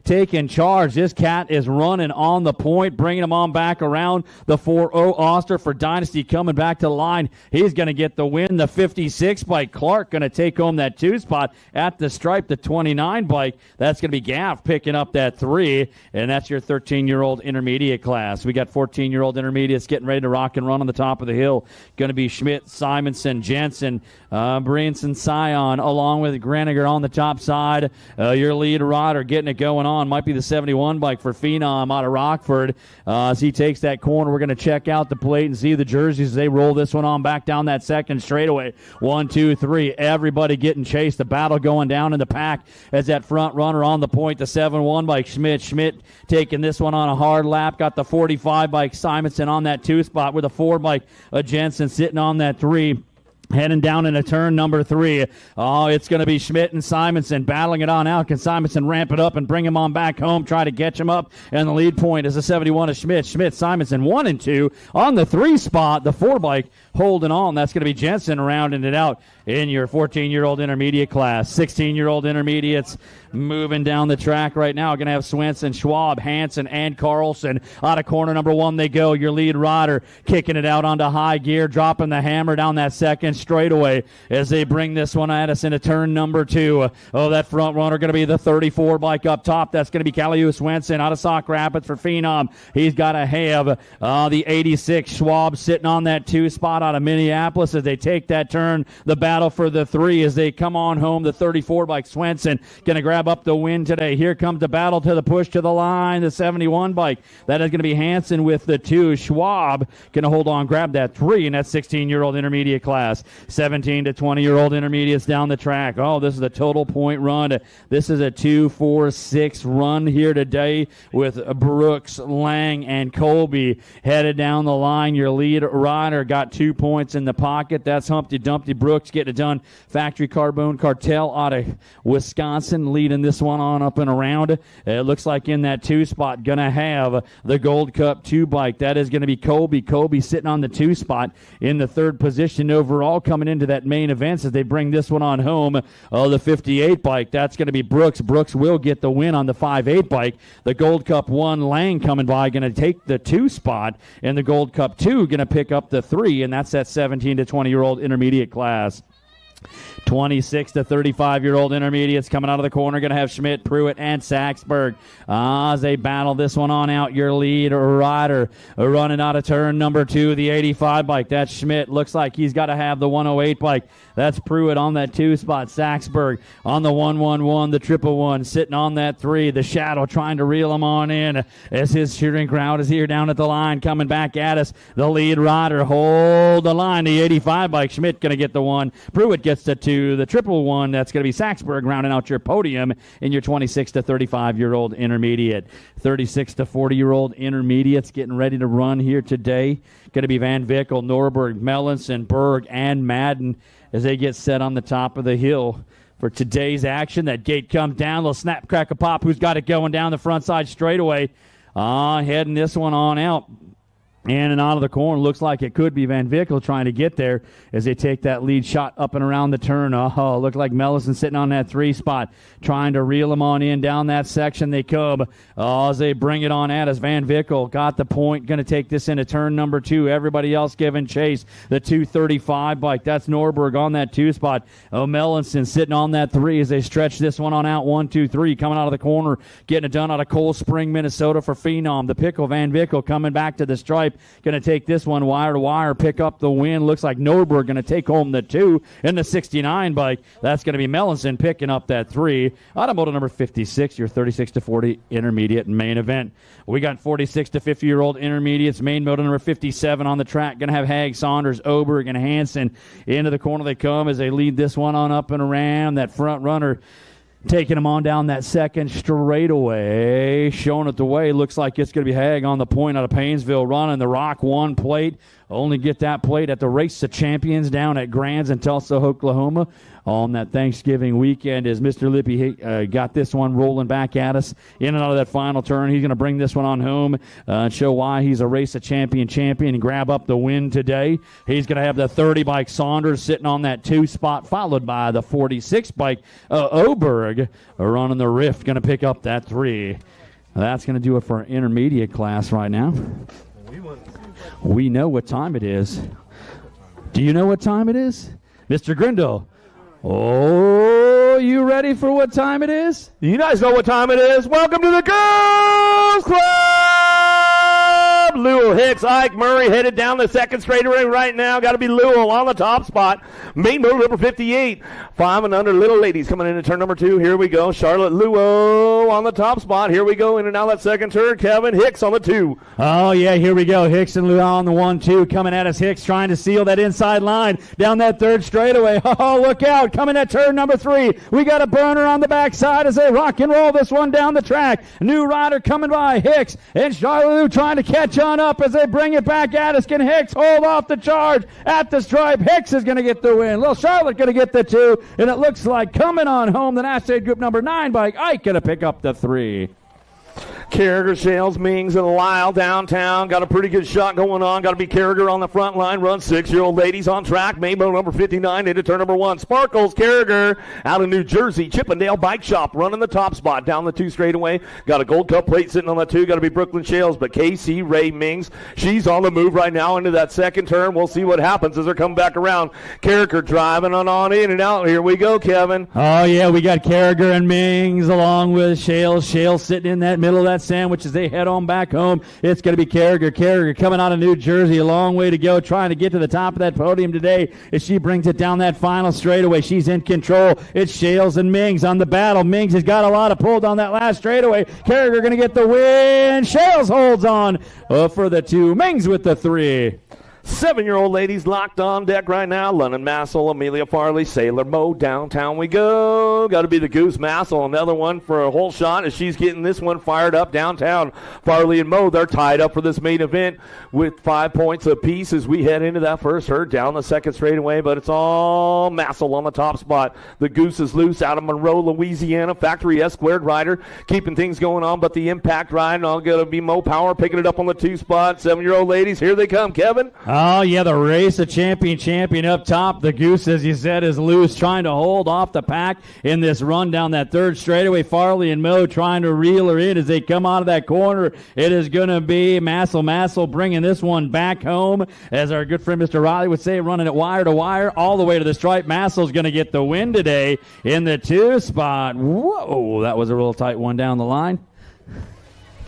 taking charge. This cat is running on the point, bringing him on back around. The 4-0 Oster for Dynasty coming back to the line. He's going to get the win. The 56 bike, Clark, going to take home that 2 spot at the stripe. The 29 bike, that's going to be Gaff picking up that 3, and that's your 13-year-old intermediate class. We got 14-year-old intermediates getting ready to rock and run on the top of the hill. Going to be Schmidt, Simonson, Jensen, Branson, Scion, along with Greniger on the top side. Your lead rider getting it going on might be the 71 bike for Phenom out of Rockford. As he takes that corner, we're going to check out the plate and see the jerseys as they roll this one on back down that second straightaway. 1, 2, 3. Everybody getting chased. The battle going down in the pack as that front runner on the point. The 7-1 bike, Schmidt. Schmidt taking this one on a hard lap. Got the 45 bike, Simonson on that 2 spot with a 4 bike, Jensen sitting on that 3. Heading down into turn number 3. Oh, it's going to be Schmidt and Simonson battling it on out. Can Simonson ramp it up and bring him on back home? Try to catch him up. And the lead point is a 71 of Schmidt. Schmidt, Simonson, 1 and 2. On the 3 spot, the 4 bike holding on. That's going to be Jensen rounding it out in your 14-year-old intermediate class. 16-year-old intermediates moving down the track right now. Going to have Swenson, Schwab, Hansen, and Carlson. Out of corner number 1 they go. Your lead rider kicking it out onto high gear, dropping the hammer down that second straightaway as they bring this one at us into turn number 2. Oh, that front runner going to be the 34 bike up top. That's going to be Caliu Swenson out of Sauk Rapids for Phenom. He's got to have the 86 Schwab sitting on that 2 spot out of Minneapolis as they take that turn. The battle for the 3 as they come on home. The 34 bike Swenson going to grab up the win today. Here comes the battle to the push to the line. The 71 bike. That is going to be Hansen with the 2. Schwab going to hold on, grab that 3 in that 16-year-old intermediate class. 17 to 20-year-old intermediates down the track. Oh, this is a total point run. This is a 2-4-6 run here today with Brooks, Lang, and Colby headed down the line. Your lead rider got 2 points in the pocket. That's Humpty Dumpty Brooks getting it done. Factory Carbone Cartel out of Wisconsin leading this one on up and around. It looks like in that 2 spot going to have the Gold Cup 2 bike. That is going to be Colby. Colby sitting on the 2 spot in the 3rd position overall coming into that main event as they bring this one on home. The 58 bike, that's going to be Brooks. Brooks will get the win on the 5-8 bike. The Gold Cup 1 Lang coming by, going to take the 2 spot, and the Gold Cup 2 going to pick up the 3, and that's that 17 to 20-year-old intermediate class. 26 to 35-year-old intermediates coming out of the corner. Going to have Schmidt, Pruitt, and Saxberg as they battle this one on out. Your lead rider running out of turn number 2, the 85 bike. That's Schmidt. Looks like he's got to have the 108 bike. That's Pruitt on that 2 spot. Saxberg on the 111, the 111, sitting on that 3. The Shadow trying to reel him on in as his cheering crowd is here down at the line coming back at us. The lead rider hold the line. The 85 bike. Schmidt going to get the 1. Pruitt gets the 2. The 111, that's going to be Saxberg rounding out your podium in your 26 to 35-year-old intermediate. 36 to 40-year-old intermediates getting ready to run here today. Going to be Van Vickel, Norberg, Mellinson, Berg, and Madden as they get set on the top of the hill for today's action. That gate comes down, little snap, crack, a pop. Who's got it going down the front side straightaway? Heading this one on out. In and out of the corner, looks like it could be Van Vickle trying to get there as they take that lead shot up and around the turn. Oh, looked like Mellison sitting on that 3 spot, trying to reel them on in down that section. They come as they bring it on at us. Van Vickle got the point, going to take this into turn number 2. Everybody else giving chase. The 235 bike, that's Norberg on that 2 spot. Mellison sitting on that 3 as they stretch this one on out. 1, 2, 3 coming out of the corner, getting it done out of Cold Spring, Minnesota for Phenom. The Pickle, Van Vickle coming back to the stripe. Going to take this one wire to wire, pick up the win. Looks like Norberg going to take home the 2 in the 69 bike. That's going to be Mellison picking up that 3. Automoto number 56, your 36 to 40 intermediate main event. We got 46 to 50-year-old intermediates. Main moto number 57 on the track. Going to have Haig, Saunders, Oberg, and Hansen. Into the corner they come as they lead this one on up and around. That front runner taking him on down that second straightaway, showing it the way. Looks like it's going to be Haig on the point out of Paynesville, running the Rock 1 plate. Only get that plate at the Race of Champions down at Grands in Tulsa, Oklahoma on that Thanksgiving weekend as Mr. Lippy got this one rolling back at us in and out of that final turn. He's going to bring this one on home and show why he's a Race of champion and grab up the win today. He's going to have the 30 bike Saunders sitting on that 2 spot, followed by the 46 bike Oberg running the Rift, going to pick up that 3. That's going to do it for our intermediate class right now. We know what time it is. Do you know what time it is? Mr. Grindle. Oh, you ready for what time it is? You guys know what time it is. Welcome to the Girls Club! Lewell, Hicks, Ike, Murray headed down the second straightaway right now. Got to be Lewell on the top spot. Main motor number 58. 5 and under little ladies coming into turn number 2. Here we go. Charlotte Lewell on the top spot. Here we go. In and out that second turn. Kevin Hicks on the 2. Oh, yeah, here we go. Hicks and Lewell on the 1-2. Coming at us. Hicks trying to seal that inside line down that third straightaway. Oh, look out. Coming at turn number 3. We got a burner on the backside as they rock and roll this one down the track. New rider coming by. Hicks and Charlotte Lewell trying to catch on up as they bring it back at us. Can Hicks hold off the charge at the stripe? Hicks is going to get the win. Little Charlotte going to get the 2. And it looks like coming on home, the National Group number 9 bike, Ike going to pick up the 3. Carragher, Shales, Mings, and Lyle downtown. Got a pretty good shot going on. Got to be Carragher on the front line. Run 6-year-old ladies on track. Main-motor number 59 into turn number 1. Sparkles, Carragher out of New Jersey. Chippendale Bike Shop running the top spot down the 2 straightaway. Got a Gold Cup plate sitting on the 2. Got to be Brooklyn Shales. But KC Ray Mings, she's on the move right now into that second turn. We'll see what happens as they're coming back around. Carragher driving on in and out. Here we go, Kevin. Oh, yeah, we got Carragher and Mings along with Shales. Shales sitting in that middle of that sandwich as they head on back home. It's going to be Carragher. Carragher coming out of New Jersey, a long way to go, trying to get to the top of that podium today as she brings it down that final straightaway. She's in control. It's Shales and Mings on the battle. Mings has got a lot of pull down that last straightaway. Carragher going to get the win. Shales holds on for the 2. Mings with the 3. 7-year-old ladies locked on deck right now. London Massel, Amelia Farley, Sailor Mo, downtown we go. Got to be the Goose Massel, another one for a whole shot as she's getting this one fired up downtown. Farley and Mo, they're tied up for this main event with 5 points apiece as we head into that first herd down the second straightaway, but it's all Massel on the top spot. The Goose is loose out of Monroe, Louisiana. Factory S-squared rider keeping things going on, but the impact ride, all going to be Mo Power picking it up on the 2 spot. 7-year-old ladies, here they come, Kevin. Oh, yeah, the Race of champion up top. The Goose, as you said, is loose, trying to hold off the pack in this run down that third straightaway. Farley and Mo trying to reel her in as they come out of that corner. It is going to be Massel bringing this one back home, as our good friend Mr. Riley would say, running it wire to wire all the way to the stripe. Massel's going to get the win today in the 2 spot. Whoa, that was a real tight one down the line.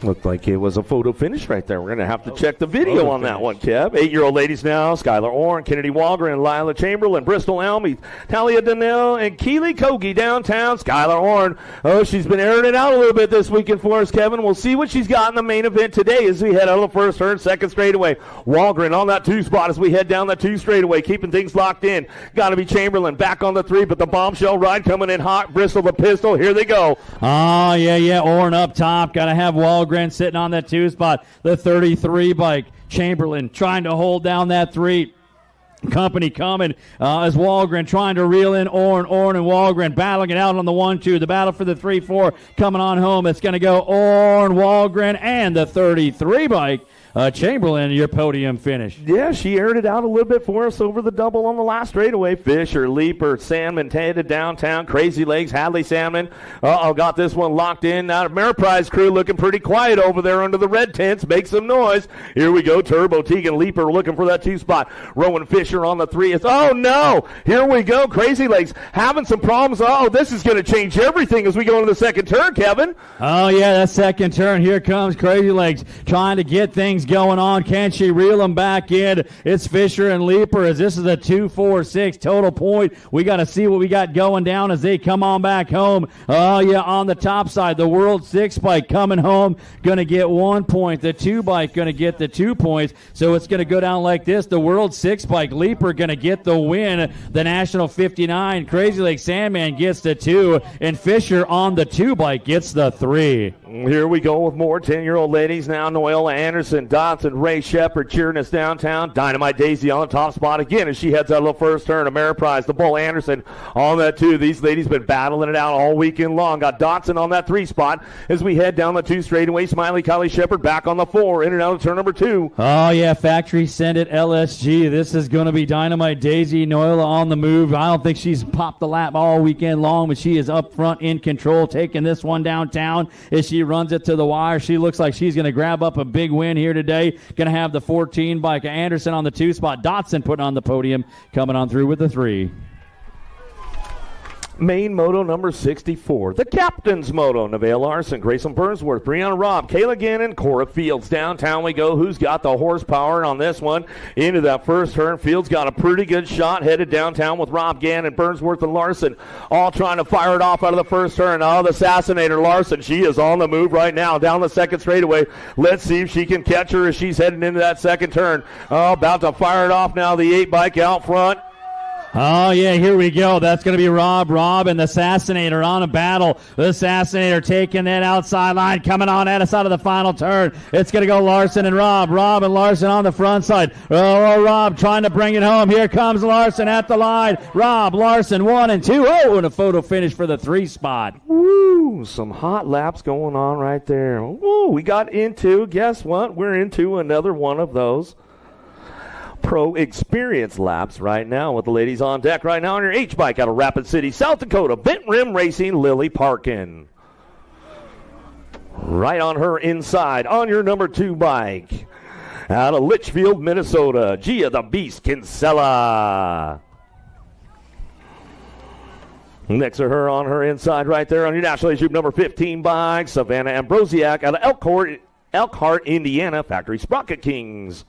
Looked like it was a photo finish right there. We're going to have to check the video on that one, Kev. 8-year-old ladies now. Skylar Orr, Kennedy Walgren, Lila Chamberlain, Bristol Elmy, Talia Donnell, and Keely Kogi downtown. Skylar Orr, oh, she's been airing it out a little bit this weekend for us, Kevin. We'll see what she's got in the main event today as we head out of the first turn, second straightaway. Walgren on that 2 spot as we head down the 2 straightaway, keeping things locked in. Got to be Chamberlain back on the 3, but the bombshell ride coming in hot. Bristol, the pistol. Here they go. Oh, yeah. Orr up top. Got to have Walgren sitting on that 2 spot. The 33 bike. Chamberlain trying to hold down that 3. Company coming as Walgren trying to reel in Orn and Walgren battling it out on the 1-2. The battle for the 3-4 coming on home. It's going to go Orn, Walgren, and the 33 bike Chamberlain, your podium finish. Yeah, she aired it out a little bit for us over the double on the last straightaway. Fisher, Leaper, Salmon headed downtown. Crazy Legs, Hadley Salmon. Got this one locked in. Now, Ameriprise crew looking pretty quiet over there under the red tents. Make some noise. Here we go. Turbo, Tegan, Leaper looking for that 2 spot. Rowan Fisher on the 3. Oh, no. Here we go. Crazy Legs having some problems. Oh, this is going to change everything as we go into the second turn, Kevin. Oh, yeah, that second turn. Here comes Crazy Legs trying to get things going on. Can she reel them back in? It's Fisher and Leaper as this is a 2-4-6 total point. We got to see what we got going down as they come on back home. Oh, yeah, on the top side, the World 6 bike coming home, going to get 1 point. The 2 bike going to get the 2 points. So it's going to go down like this. The World 6 bike, Leaper going to get the win. The National 59, Crazy Lake Sandman gets the 2, and Fisher on the 2 bike gets the 3. Here we go with more 10-year-old ladies now. Noella Anderson, Dotson, Ray Shepard cheering us downtown. Dynamite Daisy on the top spot again as she heads out of the first turn. Ameriprise, the Bull Anderson on that 2. These ladies been battling it out all weekend long. Got Dotson on that 3 spot as we head down the 2 straightaway. Smiley Kylie Shepard back on the 4, in and out of turn number 2. Oh, yeah, Factory Send It LSG. This is going to be Dynamite Daisy. Noella on the move. I don't think she's popped the lap all weekend long, but she is up front in control, taking this one downtown as she runs it to the wire. She looks like she's going to grab up a big win here today. Going to have the 14 bike. Anderson on the 2 spot. Dotson putting on the podium, coming on through with the 3. Main moto number 64, the Captain's Moto. Nevaeh Larson, Grayson Burnsworth, Brianna Robb, Kayla Gannon, Cora Fields. Downtown we go. Who's got the horsepower on this one? Into that first turn. Fields got a pretty good shot headed downtown with Robb, Gannon, Burnsworth, and Larson all trying to fire it off out of the first turn. Oh, the Assassinator Larson, she is on the move right now down the second straightaway. Let's see if she can catch her as she's heading into that second turn. Oh, about to fire it off now, the 8 bike out front. Oh, yeah, here we go. That's going to be Rob and the Assassinator on a battle. The Assassinator taking that outside line, coming on at us out of the final turn. It's going to go Larson and Rob. Rob and Larson on the front side. Oh, Rob trying to bring it home. Here comes Larson at the line. Rob, Larson, 1 and 2. Oh, and a photo finish for the 3 spot. Woo, some hot laps going on right there. Woo, we got into, guess what? We're into another one of those Pro Experience laps right now with the ladies on deck right now on your H-Bike out of Rapid City, South Dakota. Bent Rim Racing, Lily Parkin. Right on her inside on your number 2 bike. Out of Litchfield, Minnesota, Gia the Beast Kinsella. Next to her on her inside right there on your National Age Group number 15 bike, Savannah Ambrosiak out of Elkhart, Indiana, Factory Sprocket Kings.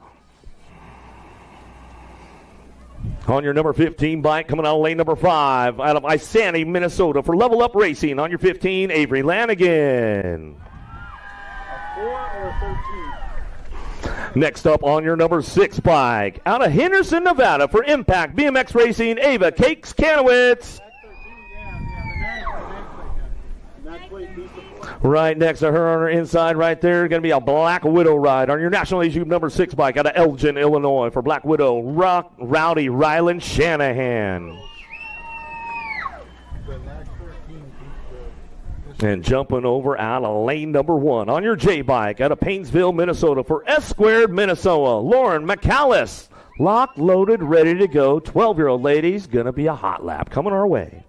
On your number 15 bike, coming out of lane number 5, out of Isani, Minnesota, for Level Up Racing. On your 15, Avery Lanigan. A 4 or a 13? Next up on your number 6 bike, out of Henderson, Nevada, for Impact BMX Racing, Ava Cakes Kanowitz. Right next to her on her inside right there, going to be a Black Widow ride on your National Age Group number 6 bike out of Elgin, Illinois for Black Widow, Rowdy Ryland Shanahan. And jumping over out of lane number 1 on your J bike out of Painesville, Minnesota for S Squared, Minnesota, Lauren McAllis. Locked, loaded, ready to go. 12-year-old ladies, going to be a hot lap coming our way.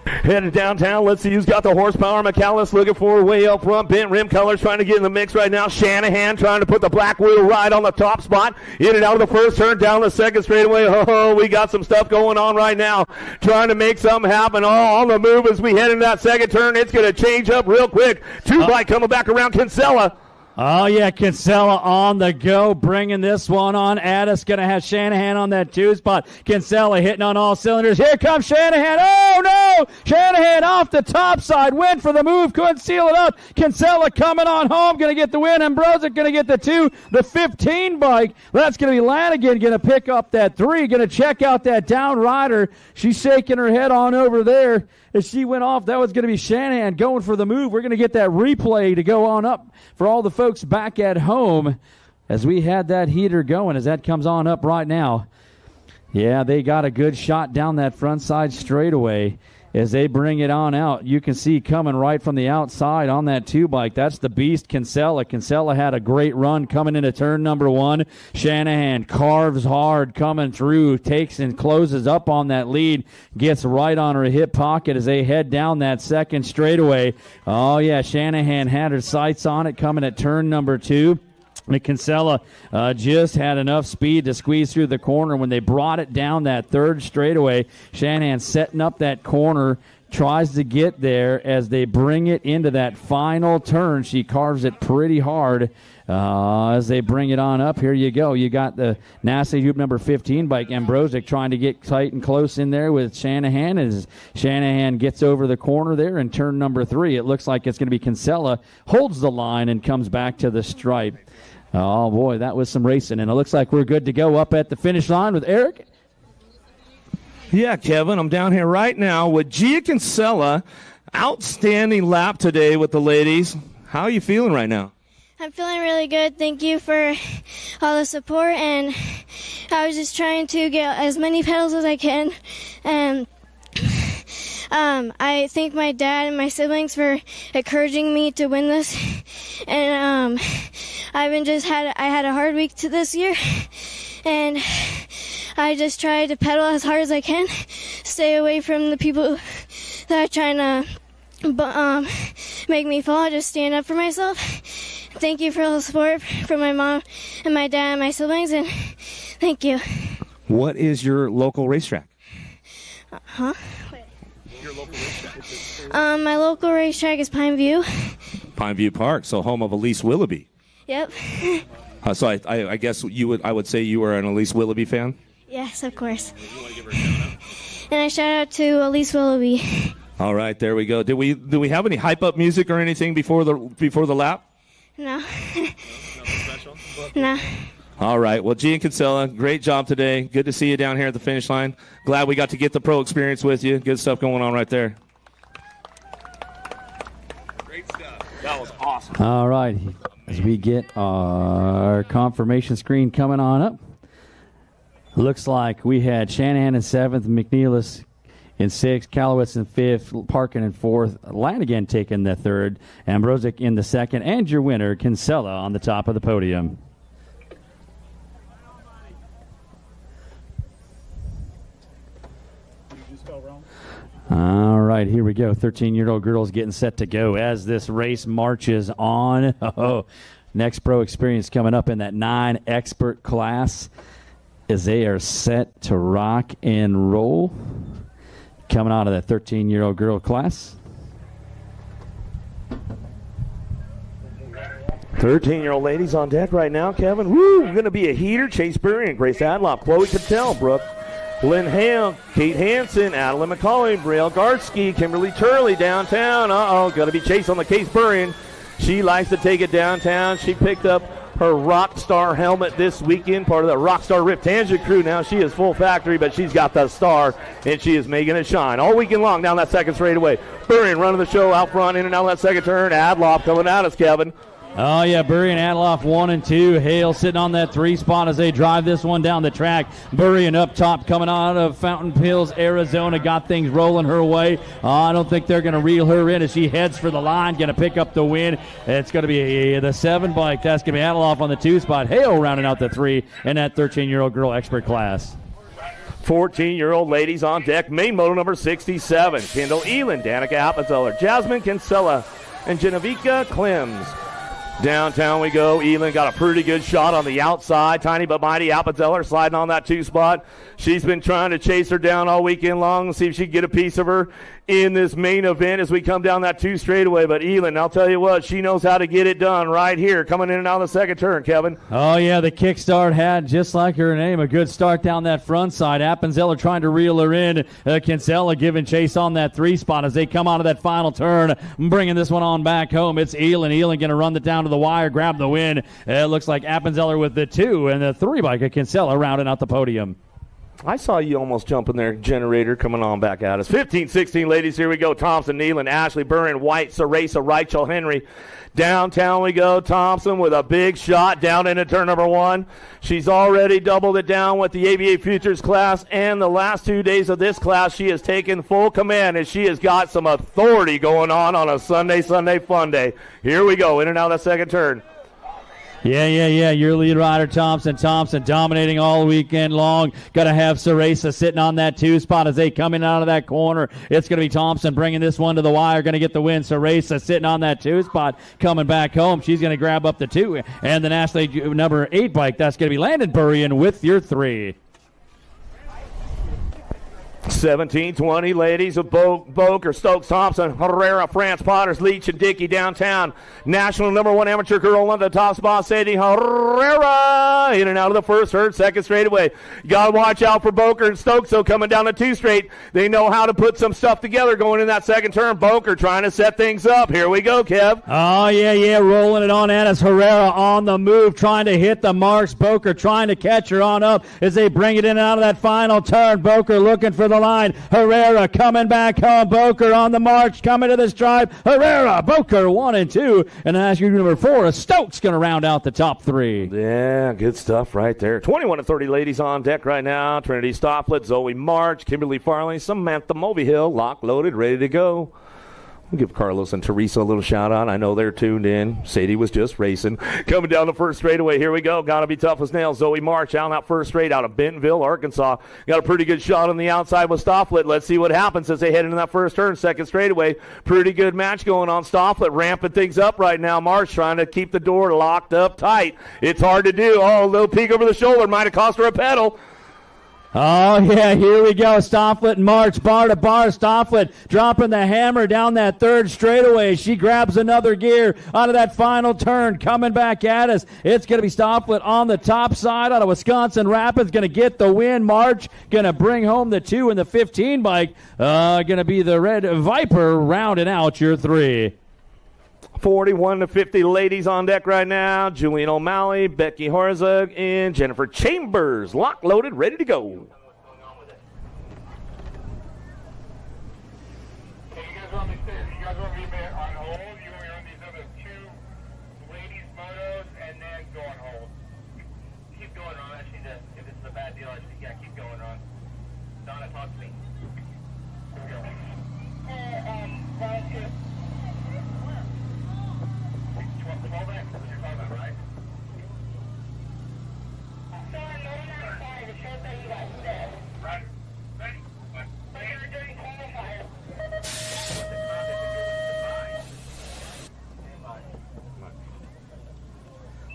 Headed downtown. Let's see who's got the horsepower. McAllis looking for way up front. Bent rim colors trying to get in the mix right now. Shanahan trying to put the Black Widow ride on the top spot. In and out of the first turn, down the second straightaway. Oh, we got some stuff going on right now. Trying to make something happen. Oh, on the move as we head into that second turn. It's going to change up real quick. 2 bike coming back around Kinsella. Oh, yeah, Kinsella on the go, bringing this one on. Addis going to have Shanahan on that 2 spot. Kinsella hitting on all cylinders. Here comes Shanahan. Oh, no! Shanahan off the top side. Went for the move. Couldn't seal it up. Kinsella coming on home. Going to get the win. Ambrosic going to get the 2. The 15 bike. That's going to be Lanigan going to pick up that 3. Going to check out that down rider. She's shaking her head on over there. As she went off, that was going to be Shanahan going for the move. We're going to get that replay to go on up for all the folks back at home as we had that heater going, as that comes on up right now. Yeah, they got a good shot down that front side straightaway as they bring it on out. You can see coming right from the outside on that 2 bike. That's the beast, Kinsella. Kinsella had a great run coming into turn number 1. Shanahan carves hard coming through, takes and closes up on that lead, gets right on her hip pocket as they head down that second straightaway. Oh, yeah, Shanahan had her sights on it coming at turn number 2. Kinsella just had enough speed to squeeze through the corner when they brought it down that third straightaway. Shanahan setting up that corner, tries to get there as they bring it into that final turn. She carves it pretty hard as they bring it on up. Here you go. You got the Nasty Hoop number 15 bike, Ambrosic, trying to get tight and close in there with Shanahan as Shanahan gets over the corner there in turn number 3. It looks like it's going to be Kinsella, holds the line and comes back to the stripe. Oh, boy, that was some racing, and it looks like we're good to go up at the finish line with Eric. Yeah, Kevin, I'm down here right now with Gia Kinsella. Outstanding lap today with the ladies. How are you feeling right now? I'm feeling really good. Thank you for all the support, and I was just trying to get as many pedals as I can, and I thank my dad and my siblings for encouraging me to win this, and I had a hard week this year, and I just try to pedal as hard as I can, stay away from the people that are trying to make me fall. Just stand up for myself. Thank you for all the support from my mom and my dad and my siblings, and thank you. What is your local racetrack? Your local racetrack? My local racetrack is Pineview. Pineview Park, so home of Elise Willoughby. Yep. So I guess I would say you were an Elise Willoughby fan? Yes, of course. And I shout out to Elise Willoughby. All right, there we go. Do we have any hype up music or anything before the lap? No. Nothing special? No. All right. Well, Gia Kinsella, great job today. Good to see you down here at the finish line. Glad we got to get the pro experience with you. Good stuff going on right there. Great stuff. That was awesome. All right. As we get our confirmation screen coming on up, looks like we had Shanahan in 7th, McNeilis in 6th, Kalowitz in 5th, Parkin in 4th, Lanigan taking the 3rd, Ambrosic in the 2nd, and your winner, Kinsella, on the top of the podium. All right, here we go. 13-year-old girls getting set to go as this race marches on. Oh, next pro experience coming up in that 9 expert class as they are set to rock and roll. Coming out of that 13-year-old girl class. 13-year-old ladies on deck right now, Kevin. Woo, going to be a heater. Chase Burrian, Grace Adloff, Chloe Cattell, Brooke Lynn Hale, Kate Hansen, Adeline McCauley, Braille Gartsky, Kimberly Turley downtown. Going to be Chase on the Case Burrian. She likes to take it downtown. She picked up her Rockstar helmet this weekend, part of the Rockstar Rip Tangent crew. Now she is full factory, but she's got the star, and she is making it shine all weekend long down that second straightaway. Burrian running the show out front, in and out that second turn. Adloff coming at us, Kevin. Oh, yeah, Burrian Adloff 1 and 2. Hale sitting on that 3 spot as they drive this one down the track. Burrian up top coming out of Fountain Hills, Arizona. Got things rolling her way. I don't think they're going to reel her in as she heads for the line. Going to pick up the win. It's going to be the 7 bike. That's going to be Adloff on the 2 spot. Hale rounding out the 3 in that 13-year-old girl expert class. 14-year-old ladies on deck. Main moto number 67. Kendall Elin, Danica Appenzeller, Jasmine Kinsella, and Genevica Clems. Downtown we go. Elin got a pretty good shot on the outside. Tiny but mighty Appenzeller sliding on that 2 spot. She's been trying to chase her down all weekend long and see if she can get a piece of her. in this main event as we come down that 2 straightaway. But Elin, I'll tell you what, she knows how to get it done right here, coming in and out of the second turn, Kevin. Oh, yeah, the kickstart had, just like her name, a good start down that front side. Appenzeller trying to reel her in. Kinsella giving chase on that 3 spot as they come out of that final turn, bringing this one on back home. It's Elin. Elin going to run it down to the wire, grab the win. It looks like Appenzeller with the 2, and the 3 bike of Kinsella rounding out the podium. I saw you almost jump in there, Generator, coming on back at us. 15-16, ladies, here we go. Thompson, Nealon, Ashley, Burren, White, Ceresa, Reichel, Henry. Downtown we go. Thompson with a big shot down into turn number 1. She's already doubled it down with the AVA Futures class, and the last 2 days of this class, she has taken full command, and she has got some authority going on a Sunday fun day. Here we go, in and out of that second turn. Yeah. Your lead rider, Thompson. Thompson dominating all weekend long. Got to have Ceresa sitting on that 2 spot as they come in out of that corner. It's going to be Thompson bringing this one to the wire. Going to get the win. Ceresa sitting on that 2 spot. Coming back home. She's going to grab up the 2. And the National League number 8 bike, that's going to be Landon Burrian with your 3. 17-20, ladies of Boker, Stokes, Thompson, Herrera, France, Potters, Leach, and Dickey downtown. National number 1 amateur girl on the top spot, Sadie Herrera. In and out of the first, herd, second straightaway. You got to watch out for Boker and Stokes, so coming down the 2 straight. They know how to put some stuff together going in that second turn. Boker trying to set things up. Here we go, Kev. Oh, yeah, rolling it on at us. Herrera on the move, trying to hit the marks. Boker trying to catch her on up as they bring it in and out of that final turn. Boker looking for the line. Herrera coming back home. Boker on the march, coming to the stripe. Herrera, Boker 1 and 2. And then group number 4, Stokes going to round out the top 3. Yeah, good stuff right there. 21-30 ladies on deck right now. Trinity Stoplett, Zoe March, Kimberly Farley, Samantha Mobyhill, lock loaded, ready to go. We'll give Carlos and Teresa a little shout out. I know they're tuned in. Sadie was just racing. Coming down the first straightaway. Here we go. Gotta be tough as nails. Zoe March out that first straight out of Bentonville, Arkansas. Got a pretty good shot on the outside with Stofflet. Let's see what happens as they head into that first turn. Second straightaway. Pretty good match going on. Stofflet ramping things up right now. March trying to keep the door locked up tight. It's hard to do. Oh, a little peek over the shoulder. Might have cost her a pedal. Oh, yeah, here we go. Stofflet and March, bar to bar. Stofflet dropping the hammer down that 3rd straightaway. She grabs another gear out of that final turn, coming back at us. It's going to be Stofflet on the top side out of Wisconsin Rapids, going to get the win. March going to bring home the 2 in the 15 bike. Going to be the Red Viper rounding out your 3. 41-50 ladies on deck right now. Julian O'Malley, Becky Horzug, and Jennifer Chambers. Lock loaded, ready to go.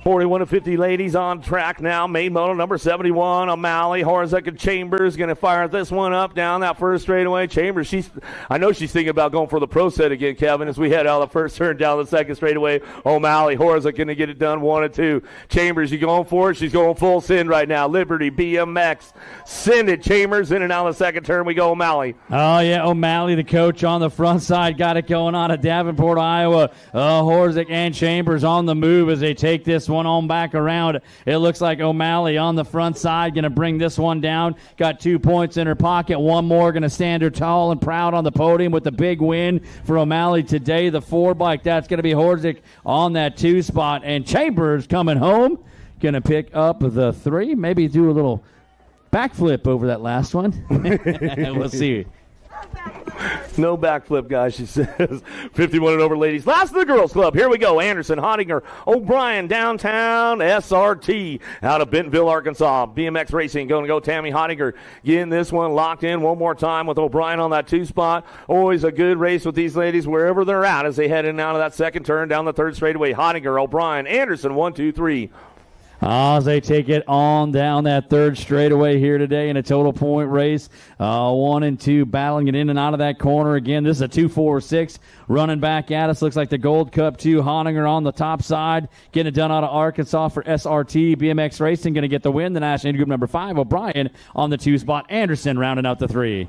.41-50 ladies on track now. Main moto number 71, O'Malley, Horzek, and Chambers going to fire this one up down that first straightaway. Chambers, I know she's thinking about going for the pro set again, Kevin, as we head out the first turn down the second straightaway. O'Malley, Horzek going to get it done 1 and 2. Chambers, you going for it? She's going full send right now. Liberty, BMX, send it. Chambers in and out of the second turn. We go O'Malley. Oh, yeah, O'Malley, the coach on the front side, got it going on at Davenport, Iowa. Horzek and Chambers on the move as they take this one on back around. It looks like O'Malley on the front side going to bring this one down. Got 2 points in her pocket. One more going to stand her tall and proud on the podium with the big win for O'Malley today. The 4 bike, that's going to be Horzek on that 2 spot. And Chambers coming home, going to pick up the 3. Maybe do a little backflip over that last one. We'll see. No backflip, guys, she says. 51 and over, ladies. Last of the girls' club. Here we go. Anderson, Hottinger, O'Brien, downtown, SRT, out of Bentonville, Arkansas. BMX Racing going to go Tammy Hottinger. Getting this one locked in one more time with O'Brien on that 2 spot. Always a good race with these ladies wherever they're at as they head in and out of that second turn down the 3rd straightaway. Hottinger, O'Brien, Anderson, 1, 2, 3. As they take it on down that third straightaway here today in a total point race. 1 and 2 battling it in and out of that corner again. This is a 2-4-6 running back at us. Looks like the Gold Cup 2. Honinger on the top side. Getting it done out of Arkansas for SRT BMX Racing. Going to get the win. The National Group number 5, O'Brien on the 2 spot. Anderson rounding out the 3.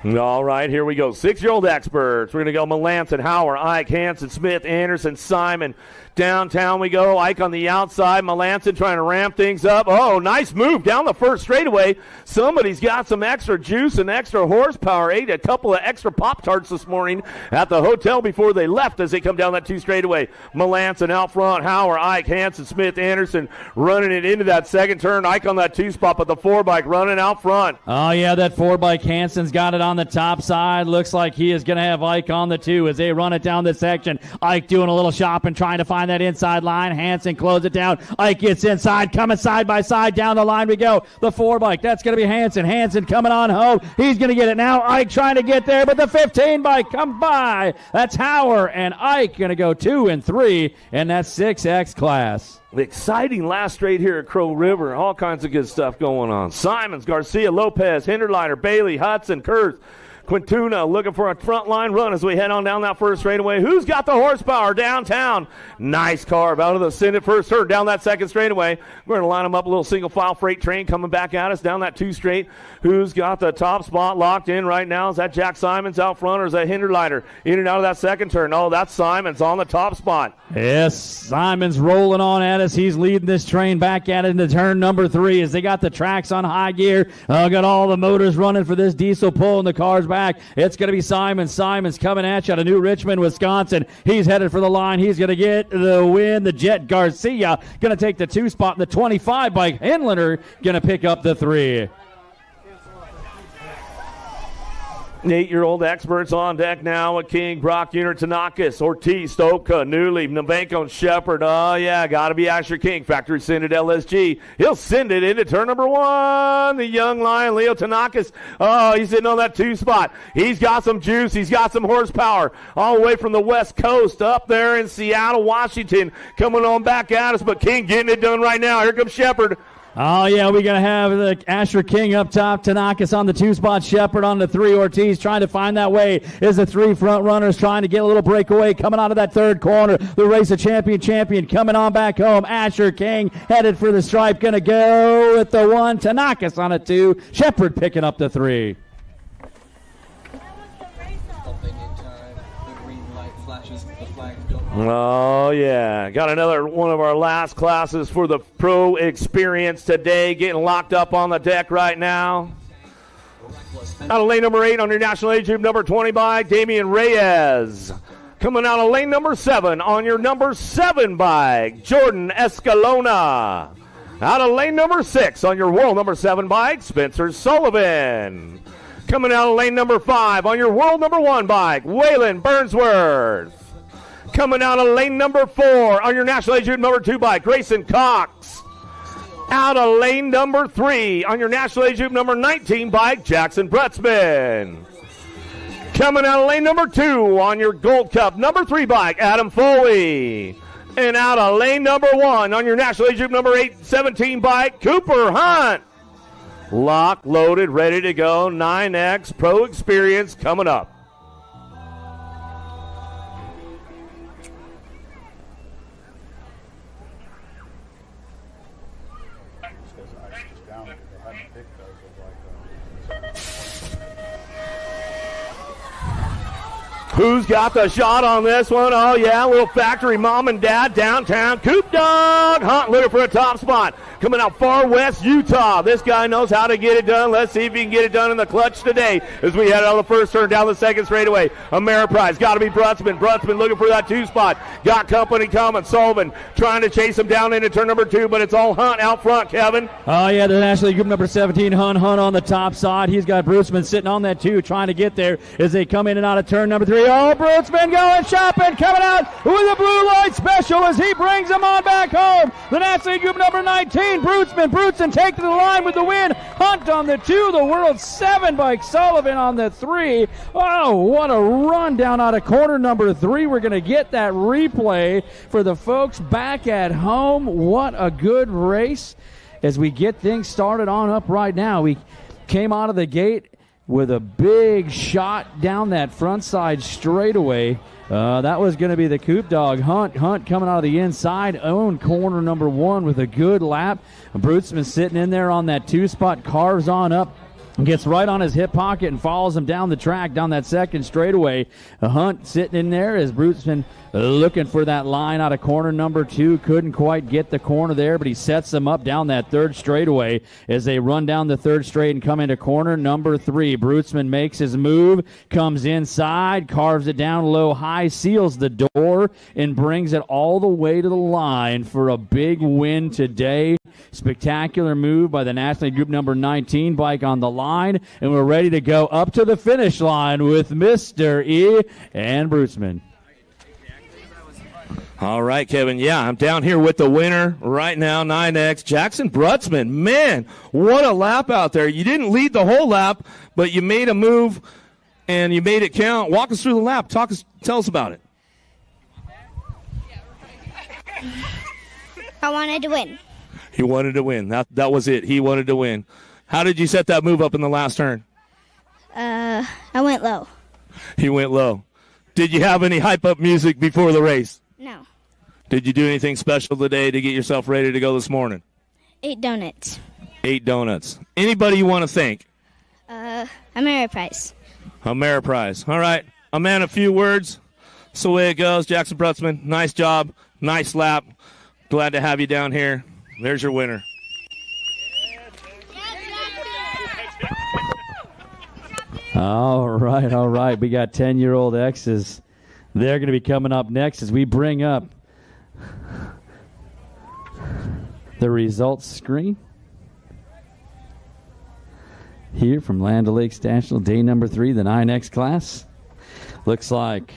All right, here we go. 6-year-old experts. We're going to go Melanson, Howard, Ike, Hanson, Smith, Anderson, Simon. Downtown we go. Ike on the outside. Melanson trying to ramp things up. Oh, nice move down the first straightaway. Somebody's got some extra juice and extra horsepower. Ate a couple of extra Pop-Tarts this morning at the hotel before they left as they come down that 2 straightaway. Melanson out front. Howard, Ike, Hanson, Smith, Anderson running it into that second turn. Ike on that 2 spot, but the 4-bike running out front. Oh, yeah, that 4-bike. Hanson's got it on the top side. Looks like he is going to have Ike on the 2 as they run it down the section. Ike doing a little shopping, trying to find that inside line. Hanson close it down. Ike gets inside, coming side by side. Down the line we go. The 4-bike, that's going to be Hanson. Hanson coming on home. He's going to get it now. Ike trying to get there, but the 15-bike come by. That's Howard and Ike going to go 2 and 3 in that 6X class. Exciting last straight here at Crow River. All kinds of good stuff going on. Simons, Garcia, Lopez, Hinderliner, Bailey, Hudson, Kurth, Quintuna looking for a front line run as we head on down that first straightaway. Who's got the horsepower downtown? Nice carve out of the Senate first turn down that second straightaway. We're going to line them up a little single file freight train coming back at us down that 2 straight. Who's got the top spot locked in right now? Is that Jack Simons out front or is that Hinderliner in and out of that second turn? Oh, that's Simons on the top spot. Yes, Simons rolling on at us. He's leading this train back at it into turn number 3 as they got the tracks on high gear. Got all the motors running for this diesel pulling the cars back. It's going to be Simons. Simons coming at you out of New Richmond, Wisconsin. He's headed for the line. He's going to get the win. The Jet Garcia going to take the 2 spot. The 25 by Hinlander going to pick up the 3. 8-year-old experts on deck now with King, Brock, Uniter, Tanakis, Ortiz, Stopka, Newley, Nabanko, and Shepard. Oh, yeah, got to be Asher King. Factory send it LSG. He'll send it into turn number 1. The young lion, Leo Tanakis. Oh, he's sitting on that 2 spot. He's got some juice. He's got some horsepower all the way from the West Coast up there in Seattle, Washington. Coming on back at us, but King getting it done right now. Here comes Shepard. Oh, yeah, we're going to have the Asher King up top. Tanakis on the 2 spot. Shepard on the 3. Ortiz trying to find that way. Is the 3 front runners trying to get a little breakaway coming out of that third corner. The race of champion coming on back home. Asher King headed for the stripe. Going to go with the 1. Tanakis on a 2. Shepard picking up the 3. Oh, yeah. Got another one of our last classes for the pro experience today. Getting locked up on the deck right now. Out of lane number 8 on your national age group, number 20 bike, Damian Reyes. Coming out of lane number 7 on your number 7 bike, Jordan Escalona. Out of lane number 6 on your world number 7 bike, Spencer Sullivan. Coming out of lane number 5 on your world number 1 bike, Waylon Burnsworth. Coming out of lane number 4 on your national age group number 2 bike, Grayson Cox. Out of lane number 3 on your national age group number 19 bike, Jackson Brutzman. Coming out of lane number 2 on your Gold Cup number 3 bike, Adam Foley. And out of lane number 1 on your national age group number 17 bike, Cooper Hunt. Locked, loaded, ready to go. 9X Pro Experience coming up. Who's got the shot on this one? Oh, yeah, little factory mom and dad downtown. Coop Dog Hunt looking for a top spot. Coming out far west Utah. This guy knows how to get it done. Let's see if he can get it done in the clutch today as we head on the first turn down the second straightaway. Ameriprise got to be Brutzman. Brutzman looking for that 2 spot. Got company coming. Sullivan trying to chase him down into turn number 2, but it's all Hunt out front, Kevin. Oh, yeah, the National League Group number 17, Hunt on the top side. He's got Bruceman sitting on that 2, trying to get there as they come in and out of turn number 3. Oh, Bruceman going shopping, coming out with a blue light special as he brings him on back home. The National League Group number 19, green. Brutson take to the line with the win. Hunt on the 2, the World 7 bike. Sullivan on the 3. Oh, what a run down out of corner number 3. We're going to get that replay for the folks back at home. What a good race as we get things started on up right now. We came out of the gate with a big shot down that front side straightaway. That was going to be the Coop Dog Hunt. Hunt coming out of the inside, owned corner number 1 with a good lap. Brutesman sitting in there on that 2 spot, carves on up, gets right on his hip pocket and follows him down the track, down that second straightaway. Hunt sitting in there as Brutesman looking for that line out of corner number 2. Couldn't quite get the corner there, but he sets them up down that third straightaway as they run down the third straight and come into corner number 3. Brutesman makes his move, comes inside, carves it down low high, seals the door, and brings it all the way to the line for a big win today. Spectacular move by the National Group number 19 bike on the line, and we're ready to go up to the finish line with Mr. E and Brutesman. All right, Kevin. Yeah, I'm down here with the winner right now, 9X, Jackson Brutesman. Man, what a lap out there. You didn't lead the whole lap, but you made a move, and you made it count. Walk us through the lap. Tell us about it. I wanted to win. He wanted to win. That was it. He wanted to win. How did you set that move up in the last turn? I went low. He went low. Did you have any hype-up music before the race? No. Did you do anything special today to get yourself ready to go this morning? 8 donuts. 8 donuts. Anybody you want to thank? Ameriprise. Ameriprise. All right. A man, a few words. That's the way it goes. Jackson Brutesman, nice job. Nice lap. Glad to have you down here. There's your winner. All right. We got 10-year-old X's. They're going to be coming up next as we bring up the results screen here from Land O'Lakes National, day number 3, the 9X class. Looks like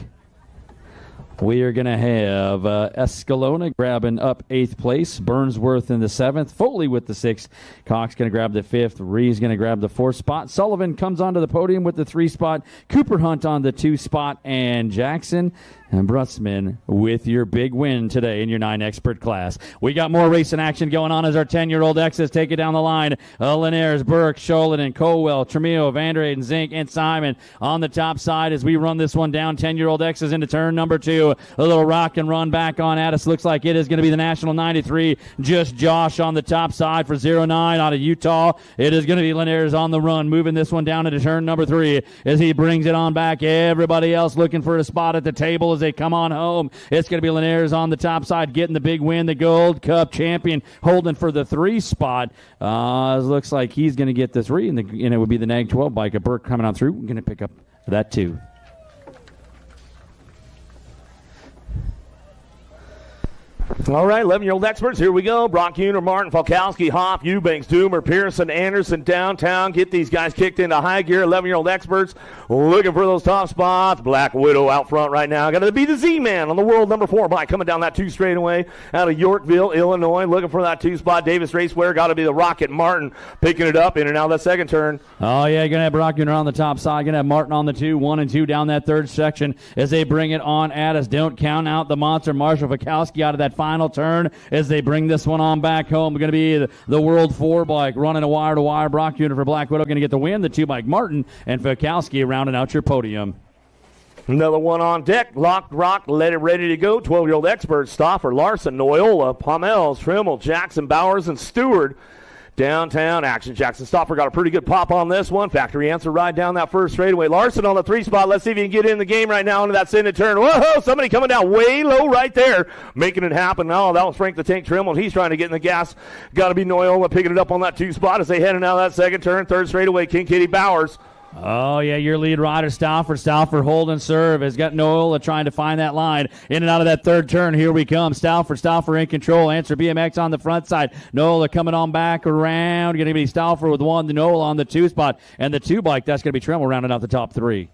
we are going to have Escalona grabbing up 8th place, Burnsworth in the 7th, Foley with the 6th, Cox going to grab the 5th, Ree's going to grab the 4th spot, Sullivan comes onto the podium with the 3 spot, Cooper Hunt on the 2 spot, and Jackson and Brutesman with your big win today in your 9 expert class. We got more racing action going on as our 10-year-old X's take it down the line. Linares, Burke, Sholin, and Colwell, Tremillo, Vanderhaden, Zink, and Simon on the top side as we run this one down. 10-year-old X's into turn number 2. A little rock and run back on at us. Looks like it is going to be the National 93. Just Josh on the top side for 09 out of Utah. It is going to be Linares on the run, moving this one down into turn number 3 as he brings it on back. Everybody else looking for a spot at the table as they come on home. It's going to be Linares on the top side getting the big win, the Gold Cup champion holding for the 3 spot. Looks like he's going to get the 3, and it would be the NAG 12 bike. A Burke coming on through. We're going to pick up that 2. All right, 11-year-old experts, here we go. Brock Huner, Martin, Falkowski, Hoff, Eubanks, Doomer, Pearson, Anderson downtown. Get these guys kicked into high gear. 11-year-old experts looking for those top spots. Black Widow out front right now. Got to be the Z-Man on the world number 4 bike coming down that 2 straightaway out of Yorkville, Illinois. Looking for that 2 spot. Davis Raceware got to be the Rocket Martin picking it up in and out of that second turn. Oh, yeah, going to have Brock Huner on the top side. Going to have Martin on the 2, 1 and 2 down that third section as they bring it on at us. Don't count out the monster Marshall Falkowski out of that final turn as they bring this one on back home. Going to be the World 4 bike running a wire-to-wire. Brock Huner for Black Widow going to get the win. The 2 bike Martin and Falkowski rounding out your podium. Another one on deck. Locked, rock, let it ready to go. 12-year-old experts, Stauffer, Larson, Noyola, Pommels, Trimmel, Jackson, Bowers, and Stewart. Downtown action. Jackson Stauffer got a pretty good pop on this one. Factory answer ride down that first straightaway. Larson on the 3 spot. Let's see if he can get in the game right now into that sending turn. Whoa, somebody coming down way low right there, making it happen. Oh, that was Frank the Tank Trimmel. He's trying to get in the gas. Got to be Noyola picking it up on that 2 spot as they head into that second turn. Third straightaway, King Kitty Bowers. Oh, yeah, your lead rider, Stauffer. Stauffer hold and serve. Has got Noyola trying to find that line. In and out of that third turn. Here we come. Stauffer in control. Answer BMX on the front side. Noyola coming on back around. Going to be Stauffer with 1. The Noyola on the 2 spot. And the 2 bike, that's going to be Tremel rounding out the top 3.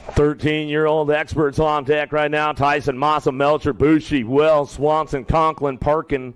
13-year-old experts on deck right now. Tyson, Massa, Melcher, Bushy, Wells, Swanson, Conklin, Parkin,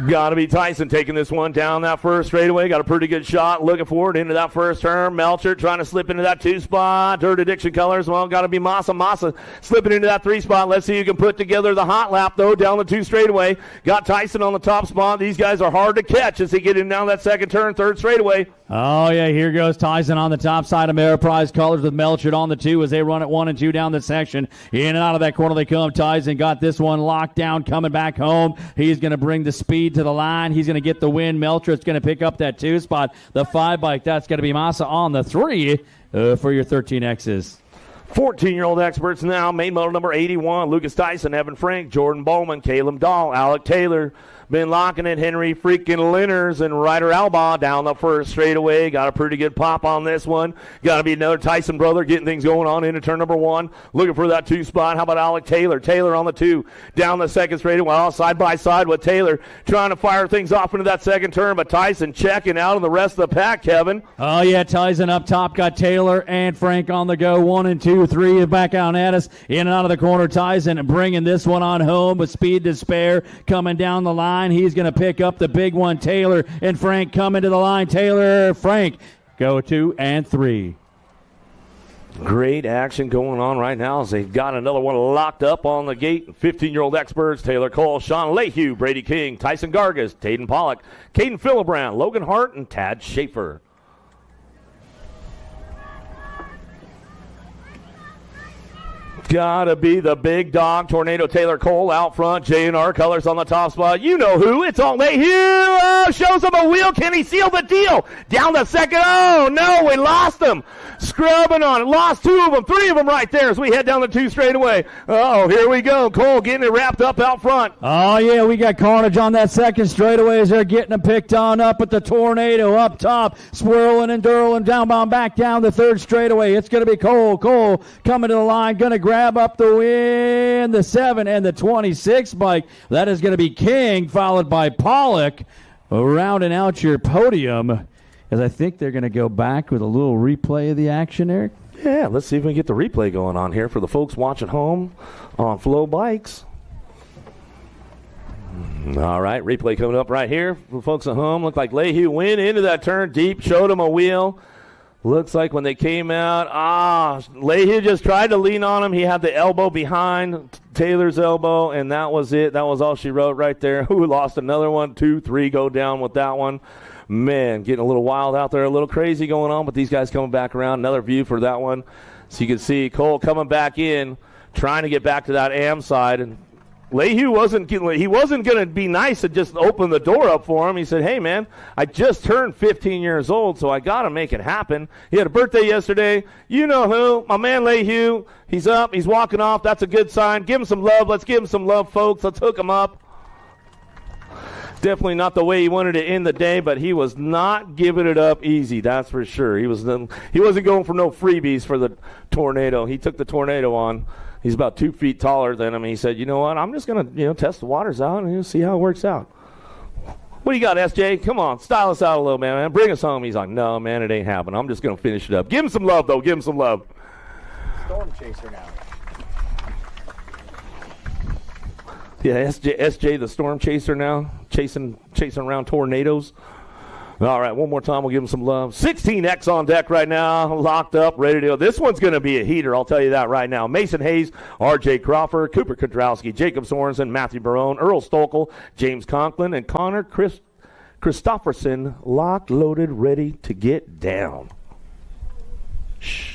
Got to be Tyson taking this one down that first straightaway. Got a pretty good shot. Looking forward into that first turn. Melcher trying to slip into that 2 spot. Dirt Addiction Colors. Well, got to be Massa. Massa slipping into that 3 spot. Let's see who can put together the hot lap, though, down the 2 straightaway. Got Tyson on the top spot. These guys are hard to catch as they get in down that second turn, third straightaway. Oh, yeah, here goes Tyson on the top side of Ameriprise Colors with Melchett on the 2 as they run at 1 and 2 down the section. In and out of that corner they come. Tyson got this one locked down, coming back home. He's going to bring the speed to the line. He's going to get the win. Melchett's going to pick up that 2 spot. The 5 bike, that's going to be Massa on the 3 for your 13Xs. 14-year-old experts now. Main model number 81. Lucas Tyson, Evan Frank, Jordan Bowman, Caleb Dahl, Alec Taylor. Been locking it, Henry freaking Linners and Ryder Alba down the first straightaway. Got a pretty good pop on this one. Got to be another Tyson brother getting things going on into turn number 1. Looking for that 2 spot. How about Alec Taylor? Taylor on the 2 down the second straightaway. Well, side by side with Taylor trying to fire things off into that second turn, but Tyson checking out on the rest of the pack, Kevin. Oh, yeah, Tyson up top. Got Taylor and Frank on the go. 1 and 2, 3 back out at us. In and out of the corner, Tyson bringing this one on home with speed to spare. Coming down the line, he's going to pick up the big one. Taylor and Frank coming to the line. Taylor, Frank, go 2 and 3. Great action going on right now as they've got another one locked up on the gate. 15-year-old experts, Taylor Cole, Sean Lehue, Brady King, Tyson Gargas, Taden Pollock, Caden Philibran, Logan Hart, and Tad Schaefer. Gotta be the big dog, Tornado Taylor Cole out front. J&R Colors on the top spot. You know who. It's all Lehue. Oh, shows him a wheel. Can he seal the deal? Down the second. Oh, no, we lost him. Scrubbing on it. Lost 2 of them. 3 of them right there as we head down the 2 straightaway. Oh, here we go. Cole getting it wrapped up out front. Oh, yeah, we got carnage on that second straightaway as they're getting them picked on up at the Tornado up top. Swirling and dirling downbound back down the 3rd straightaway. It's going to be Cole. Cole coming to the line. Going to grab up the win. The 7 and the 26 bike. That is going to be King, followed by Pollock. Rounding out your podium, as I think they're going to go back with a little replay of the action, Eric. Yeah, let's see if we can get the replay going on here for the folks watching home on Flow Bikes. All right, replay coming up right here for folks at home. Looked like Lehue went into that turn deep, showed him a wheel. Looks like when they came out, Lehue just tried to lean on him. He had the elbow behind Taylor's elbow, and that was it. That was all she wrote right there. Who lost another one? 2, 3 go down with that one. Man, getting a little wild out there, a little crazy going on, but these guys coming back around. Another view for that one. So you can see Cole coming back in, trying to get back to that AM side, and Lehue wasn't going to be nice and just open the door up for him. He said, hey, man, I just turned 15 years old, so I got to make it happen. He had a birthday yesterday. You know who? My man Lehue. He's up. He's walking off. That's a good sign. Give him some love. Let's give him some love, folks. Let's hook him up. Definitely not the way he wanted to end the day, but he was not giving it up easy, that's for sure. He wasn't going for no freebies for the Tornado. He took the Tornado on. He's about 2 feet taller than him. He said, you know what, I'm just going to test the waters out and see how it works out. What do you got, SJ? Come on, style us out a little, man. Bring us home. He's like, no, man, it ain't happening. I'm just going to finish it up. Give him some love, though. Give him some love. Storm Chaser now. Yeah, SJ the Storm Chaser now, chasing around tornadoes. All right, one more time, we'll give him some love. 16X on deck right now, locked up, ready to go. This one's going to be a heater, I'll tell you that right now. Mason Hayes, R.J. Crawford, Cooper Kudrowski, Jacob Sorensen, Matthew Barone, Earl Stokel, James Conklin, and Connor Christofferson, locked, loaded, ready to get down. Shh.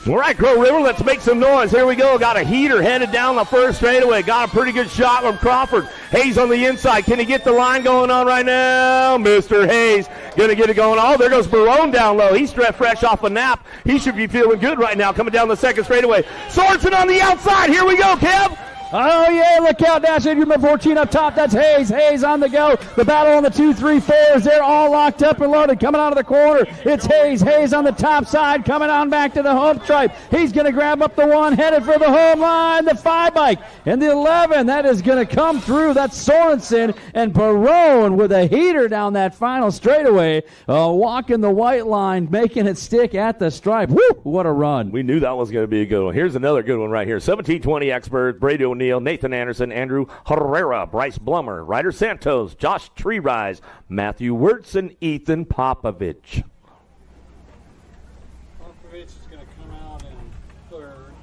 All right, Crow River, let's make some noise. Here we go. Got a heater headed down the first straightaway. Got a pretty good shot from Crawford. Hayes on the inside. Can he get the line going on right now? Mr. Hayes going to get it going. Oh, there goes Barone down low. He's fresh off a nap. He should be feeling good right now coming down the second straightaway. Sorensen on the outside. Here we go, Kev. Oh, yeah, look out, Dash number 14 up top. That's Hayes. Hayes on the go. The battle on the 2-3-4s. They're all locked up and loaded. Coming out of the corner, it's Hayes. Hayes on the top side, coming on back to the home stripe. He's going to grab up the 1, headed for the home line. The 5 bike and the 11. That is going to come through. That's Sorensen and Barone with a heater down that final straightaway. Walking the white line, making it stick at the stripe. Woo, what a run. We knew that was going to be a good one. Here's another good one right here. 1720 expert, Brady O'Neill, Nathan Anderson, Andrew Herrera, Bryce Blummer, Ryder Santos, Josh Treerise, Matthew Wirtz, and Ethan Popovich. Popovich is going to come out in third.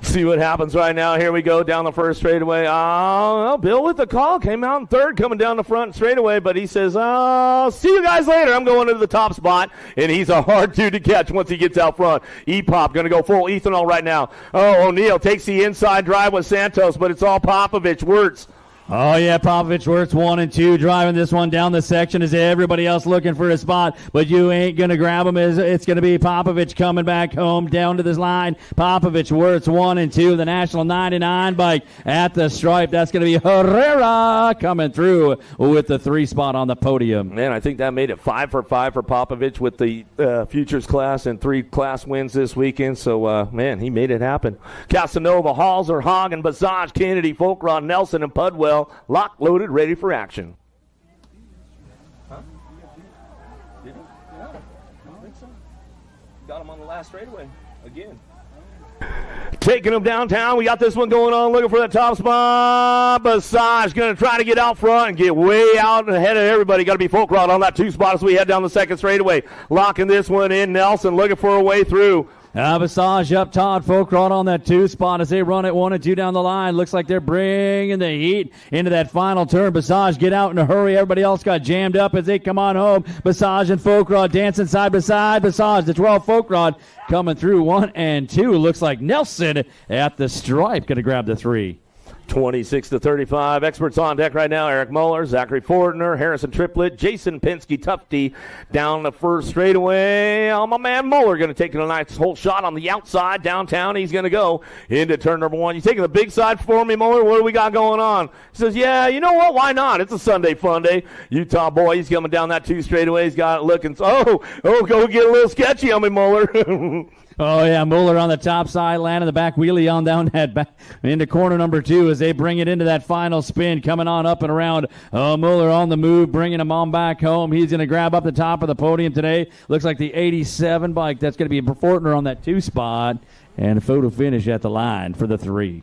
See what happens right now. Here we go down the first straightaway. Oh, Bill with the call. Came out in third coming down the front straightaway, but he says, see you guys later. I'm going into the top spot, and he's a hard dude to catch once he gets out front. E-Pop going to go full ethanol right now. Oh, O'Neill takes the inside drive with Santos, but it's all Popovich. Wirtz. Oh, yeah, Popovich Wirtz 1 and 2 driving this one down the section as everybody else looking for a spot, but you ain't going to grab him. It's going to be Popovich coming back home down to this line. Popovich Wirtz 1 and 2, the National 99 bike at the stripe. That's going to be Herrera coming through with the 3 spot on the podium. Man, I think that made it 5 for 5 for Popovich with the Futures class and 3 class wins this weekend. So, man, he made it happen. Casanova, Halser, Hagen, Basage, Kennedy, Folkrod, Nelson, and Pudwell. Locked, loaded, ready for action. Huh? Did he? No, I don't think so. Got him on the last straightaway again. Taking him downtown. We got this one going on, looking for the top spot. Basage going to try to get out front and get way out ahead of everybody. Got to be Folkrod on that 2 spot as we head down the second straightaway. Locking this one in. Nelson looking for a way through. Basage up top, Folkrod on that 2 spot as they run it 1 and 2 down the line. Looks like they're bringing the heat into that final turn. Basage get out in a hurry. Everybody else got jammed up as they come on home. Basage and Folkrod dancing side by side. Basage, the 12 Folkrod coming through 1 and 2. Looks like Nelson at the stripe going to grab the 3. 26-35. Experts on deck right now. Eric Muller, Zachary Fortner, Harrison Triplett, Jason Penske Tufty down the first straightaway. Oh, my man Muller going to take a nice whole shot on the outside downtown. He's going to go into turn number 1. You taking the big side for me, Muller? What do we got going on? He says, yeah, you know what? Why not? It's a Sunday fun day. Utah boy, he's coming down that 2 straightaway. He's got it looking. Oh, go get a little sketchy on me, Muller. Oh, yeah, Muller on the top side, landing the back wheelie on down that back into corner number 2 as they bring it into that final spin, coming on up and around. Oh, Muller on the move, bringing him on back home. He's going to grab up the top of the podium today. Looks like the 87 bike. That's going to be Fortner on that 2 spot, and a photo finish at the line for the 3.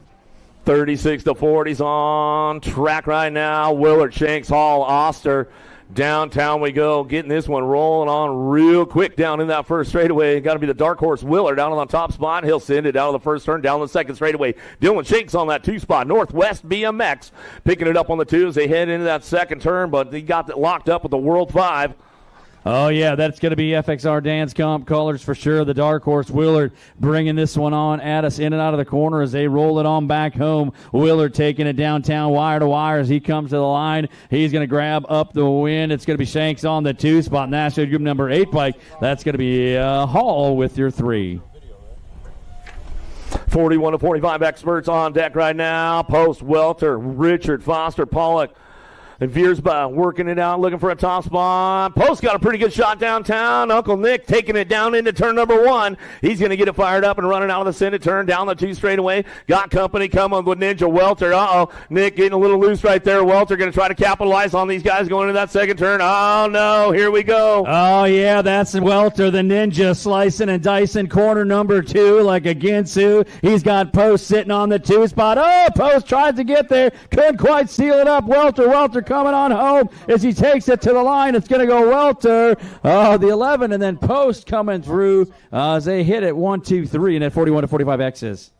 36-40's on track right now. Willard, Shanks, Hall, Oster. Downtown we go, getting this one rolling on real quick down in that first straightaway. Got to be the dark horse Willard down on the top spot. He'll send it out of the first turn, down the second straightaway. Dylan Shanks on that 2 spot. Northwest BMX picking it up on the 2 as they head into that second turn, but he got it locked up with the World 5. Oh, yeah, that's going to be FXR Dance Comp colors for sure. The dark horse Willard bringing this one on at us in and out of the corner as they roll it on back home. Willard taking it downtown wire to wire as he comes to the line. He's going to grab up the win. It's going to be Shanks on the 2 spot. National Group number 8 bike. That's going to be Hall with your 3. 41-45 experts on deck right now. Post, Welter, Richard, Foster, Pollock. And Viersba working it out, looking for a top spot. Post got a pretty good shot downtown. Uncle Nick taking it down into turn number 1. He's going to get it fired up and running out of the center turn, down the 2 straightaway. Got company coming with Ninja Welter. Nick getting a little loose right there. Welter going to try to capitalize on these guys going into that second turn. Oh, no, here we go. Oh, yeah, that's Welter, the Ninja, slicing and dicing corner number 2 like a Ginsu. He's got Post sitting on the 2 spot. Oh, Post tried to get there. Couldn't quite seal it up. Welter coming on home as he takes it to the line. It's going to go Welter, the 11, and then Post coming through as they hit it 1, 2, 3, and at 41-45 X's.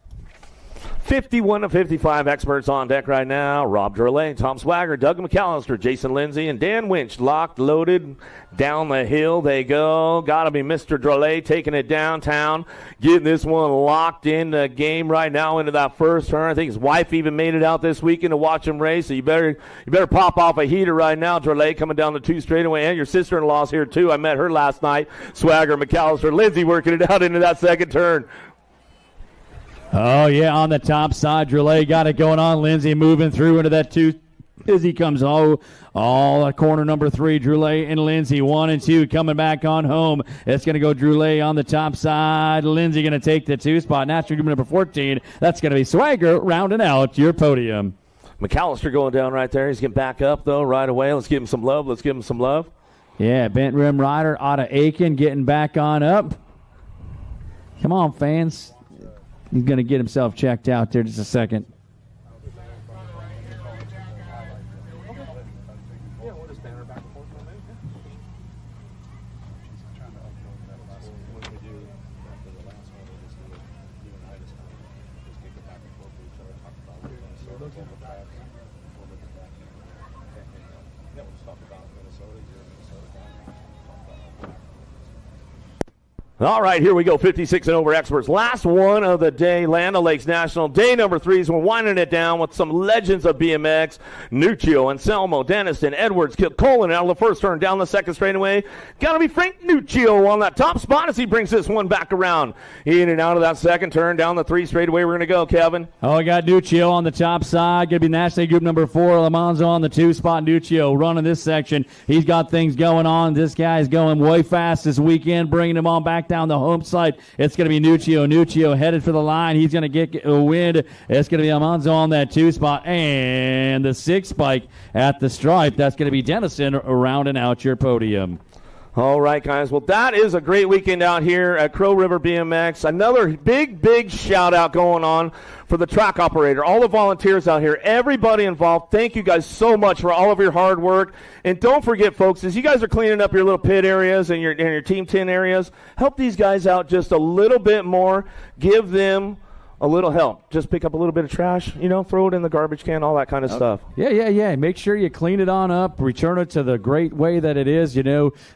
51 to 55 experts on deck right now. Rob Drolet, Tom Swagger, Doug McAllister, Jason Lindsay, and Dan Winch locked, loaded. Down the hill they go. Got to be Mr. Drolet taking it downtown, getting this one locked in the game right now into that first turn. I think his wife even made it out this weekend to watch him race, so you better pop off a heater right now, Drolet, coming down the 2 straightaway. And your sister-in-law's here, too. I met her last night. Swagger, McAllister, Lindsay working it out into that second turn. Oh, yeah, on the top side, Drolet got it going on. Lindsay moving through into that 2 as he comes all corner number 3. Drolet and Lindsay, 1 and 2 coming back on home. It's going to go Drolet on the top side. Lindsay going to take the 2 spot. National group number 14. That's going to be Swagger rounding out your podium. McAllister going down right there. He's getting back up, though, right away. Let's give him some love. Yeah, Bent Rim Rider out of Aiken getting back on up. Come on, fans. He's going to get himself checked out there just a second. All right, here we go. 56 and over experts. Last one of the day. Land O'Lakes National. Day number 3. We're winding it down with some legends of BMX. Nuccio, Anselmo, Denniston, Edwards, Colin out of the first turn, down the second straightaway. Got to be Frank Nuccio on that top spot as he brings this one back around. In and out of that second turn, down the 3 straightaway. We're going to go, Kevin. Oh, we got Nuccio on the top side. Going to be National group number 4. Lamonzo on the 2 spot. Nuccio running this section. He's got things going on. This guy's going way fast this weekend, bringing him on back down the home side. It's going to be Nuccio headed for the line. He's going to get a wind. It's going to be Almanzo on that 2 spot, and the 6 spike at the stripe. That's going to be Dennison rounding out your podium. All right, guys. Well, that is a great weekend out here at Crow River BMX. Another big shout-out going on for the track operator, all the volunteers out here, everybody involved. Thank you guys so much for all of your hard work. And don't forget, folks, as you guys are cleaning up your little pit areas and your Team 10 areas, help these guys out just a little bit more. Give them a little help. Just pick up a little bit of trash, throw it in the garbage can, all that kind of stuff. Yeah. Make sure you clean it on up, return it to the great way that it is.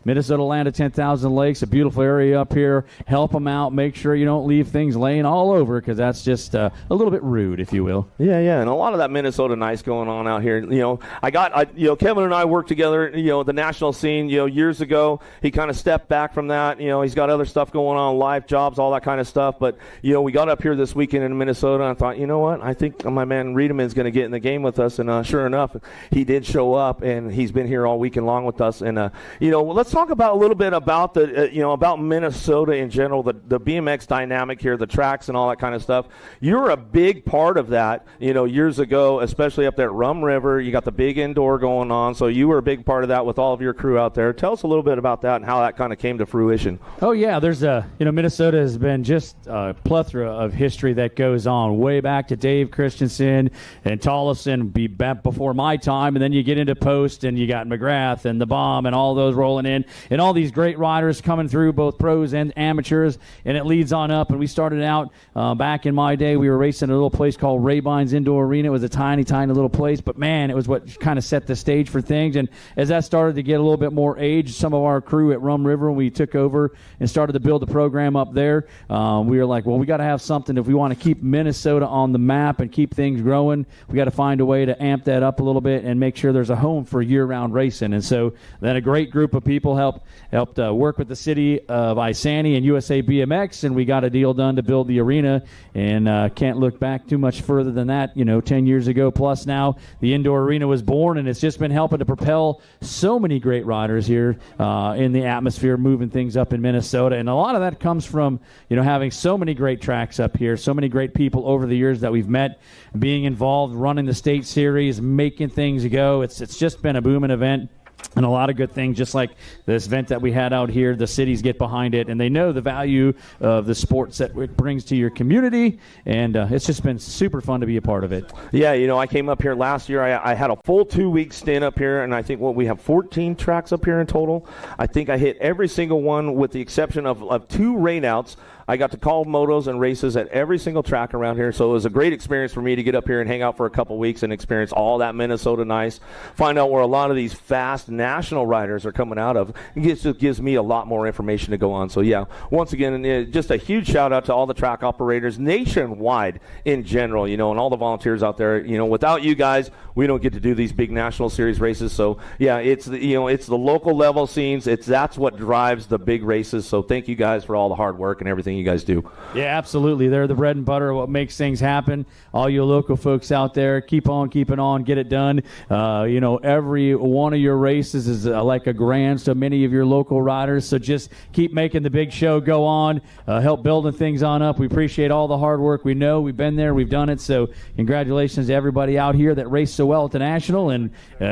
Minnesota Land of 10,000 Lakes, a beautiful area up here. Help them out. Make sure you don't leave things laying all over, because that's just a little bit rude, if you will. Yeah, and a lot of that Minnesota nice going on out here. Kevin and I worked together, the national scene, years ago. He kind of stepped back from that. He's got other stuff going on, life, jobs, all that kind of stuff. But, we got up here this weekend in Minnesota, and I thought, you know what, I think my man Riedeman's going to get in the game with us, and sure enough, he did show up, and he's been here all weekend long with us. And let's talk about a little bit about about Minnesota in general, the BMX dynamic here, the tracks and all that kind of stuff. You're a big part of that, years ago, especially up there at Rum River. You got the big indoor going on, so you were a big part of that with all of your crew out there. Tell us a little bit about that and how that kind of came to fruition. Oh yeah, there's Minnesota has been just a plethora of history that goes on way back to Dave Christensen and Tollefson be back before my time, and then you get into Post and you got McGrath and the Bomb and all those rolling in, and all these great riders coming through, both pros and amateurs, and it leads on up. And we started out back in my day, we were racing at a little place called Rabines Indoor Arena. It was a tiny little place, but man, it was what kind of set the stage for things. And as that started to get a little bit more age, some of our crew at Rum River, we took over and started to build the program up there. We were like, well, we got to have something if we want to keep Minnesota on the map and keep things growing. We got to find a way to amp that up a little bit and make sure there's a home for year-round racing. And so then a great group of people helped work with the city of Isani and USA BMX, and we got a deal done to build the arena. And can't look back too much further than that. 10 years ago plus now, the indoor arena was born, and it's just been helping to propel so many great riders here in the atmosphere, moving things up in Minnesota. And a lot of that comes from having so many great tracks up here, so many great people over the years that we've met, being involved, running the state series, making things go. It's just been a booming event. And a lot of good things, just like this event that we had out here. The cities get behind it, and they know the value of the sports that it brings to your community, and it's just been super fun to be a part of it. Yeah, I came up here last year. I had a full 2-week stint up here, and I think we have 14 tracks up here in total. I think I hit every single one with the exception of 2 rainouts. I got to call motos and races at every single track around here, so it was a great experience for me to get up here and hang out for a couple weeks and experience all that Minnesota nice, find out where a lot of these fast national riders are coming out of. It just gives me a lot more information to go on. So yeah, once again, just a huge shout out to all the track operators nationwide in general, and all the volunteers out there. Without you guys, we don't get to do these big national series races. So yeah, it's the local level scenes. That's what drives the big races. So thank you guys for all the hard work and everything you guys do. Yeah, absolutely. They're the bread and butter of what makes things happen. All you local folks out there, keep on keeping on, get it done. Every one of your races is like a grand to many of your local riders. So just keep making the big show go on, help building things on up. We appreciate all the hard work. We know we've been there, we've done it. So congratulations to everybody out here that raced so well at the National, and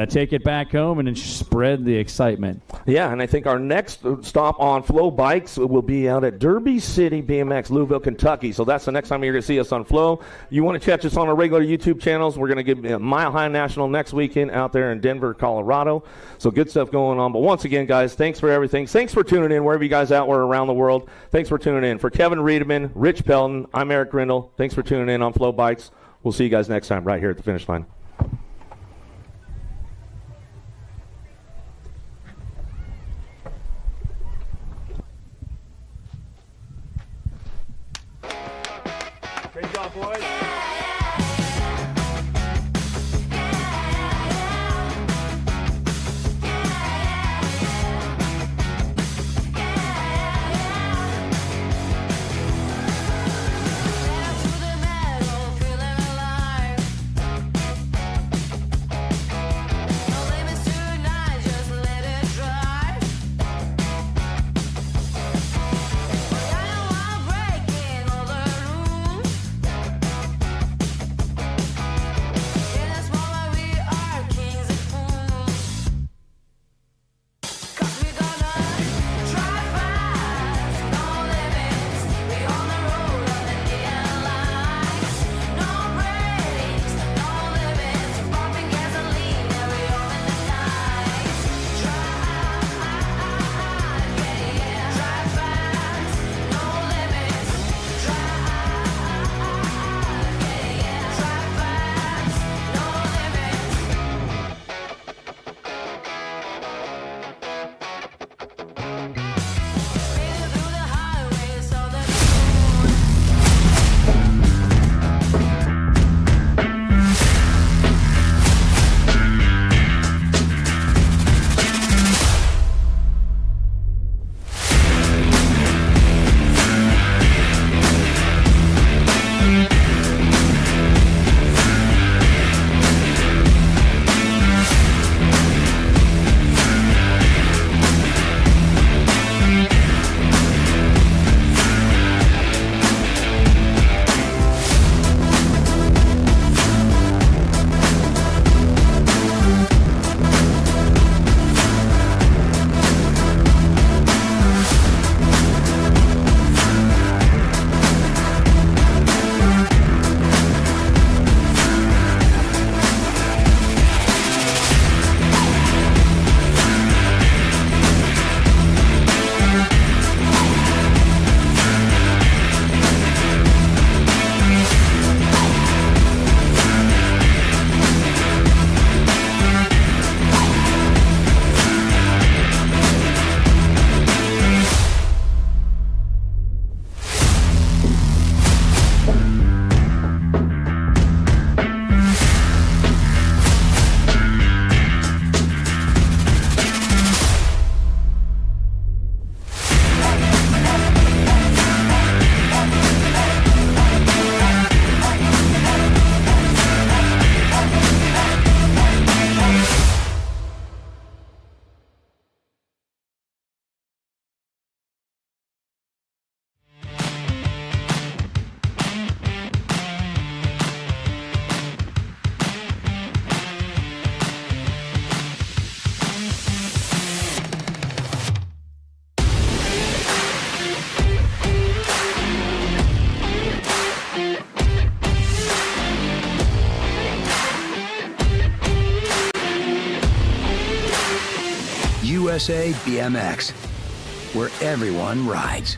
take it back home and spread the excitement. Yeah, and I think our next stop on Flow Bikes will be out at Derby City BMX, Louisville, Kentucky. So that's the next time you're going to see us on Flow. You want to catch us on our regular YouTube channels. We're going to get Mile High National next weekend out there in Denver, Colorado. So good stuff going on. But once again, guys, thanks for everything. Thanks for tuning in wherever you guys out were around the world. Thanks for tuning in. For Kevin Riedemann, Rich Pelton, I'm Eric Grindle. Thanks for tuning in on Flow Bikes. We'll see you guys next time right here at the finish line. Great job, boys. USA BMX, where everyone rides.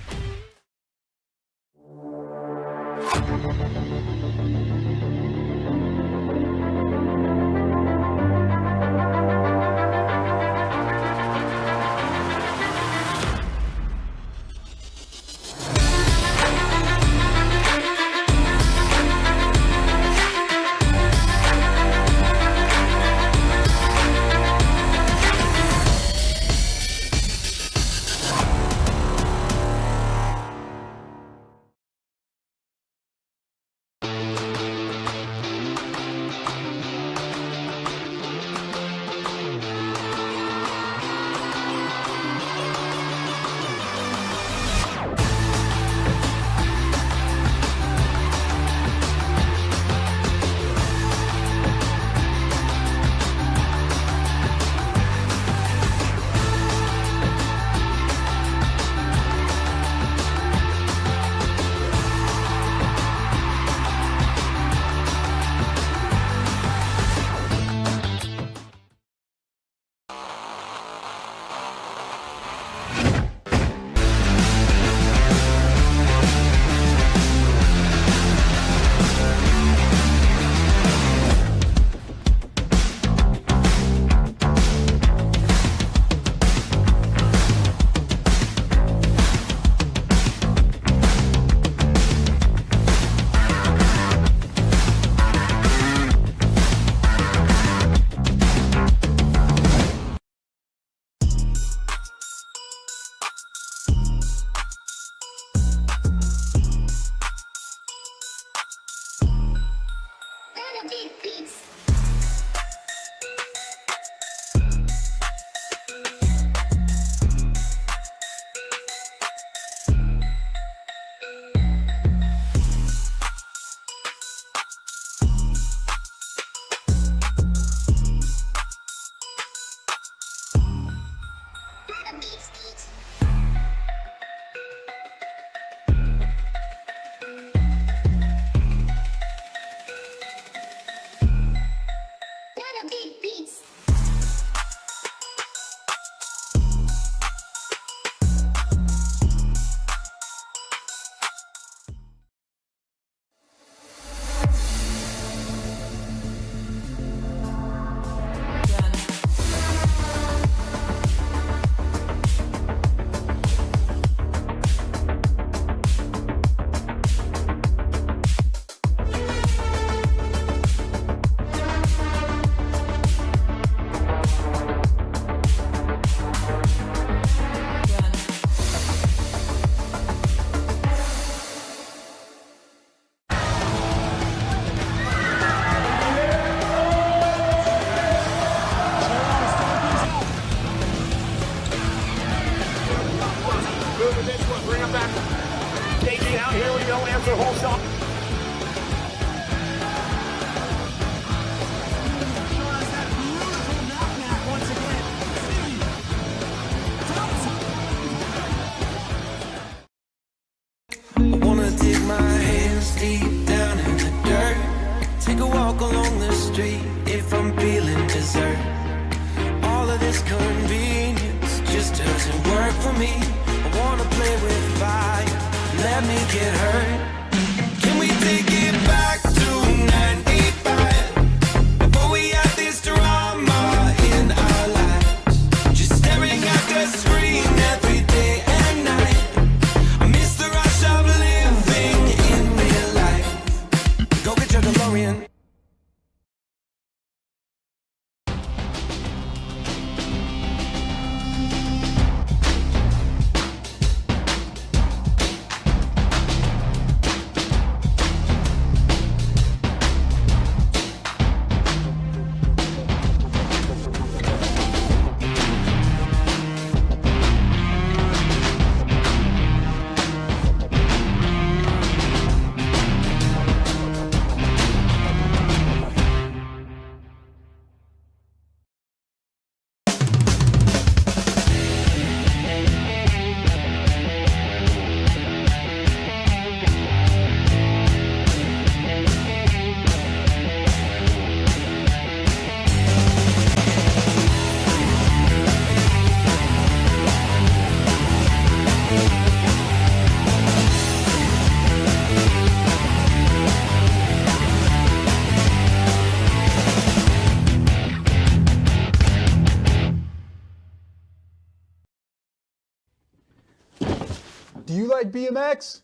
like BMX?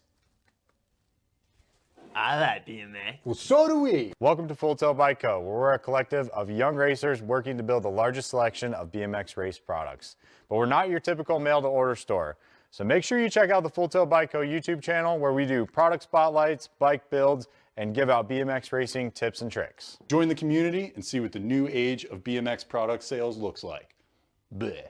I like BMX. Well, so do we. Welcome to Full Tilt Bike Co., where we're a collective of young racers working to build the largest selection of BMX race products. But we're not your typical mail-to-order store. So make sure you check out the Full Tilt Bike Co. YouTube channel, where we do product spotlights, bike builds, and give out BMX racing tips and tricks. Join the community and see what the new age of BMX product sales looks like. Bleh.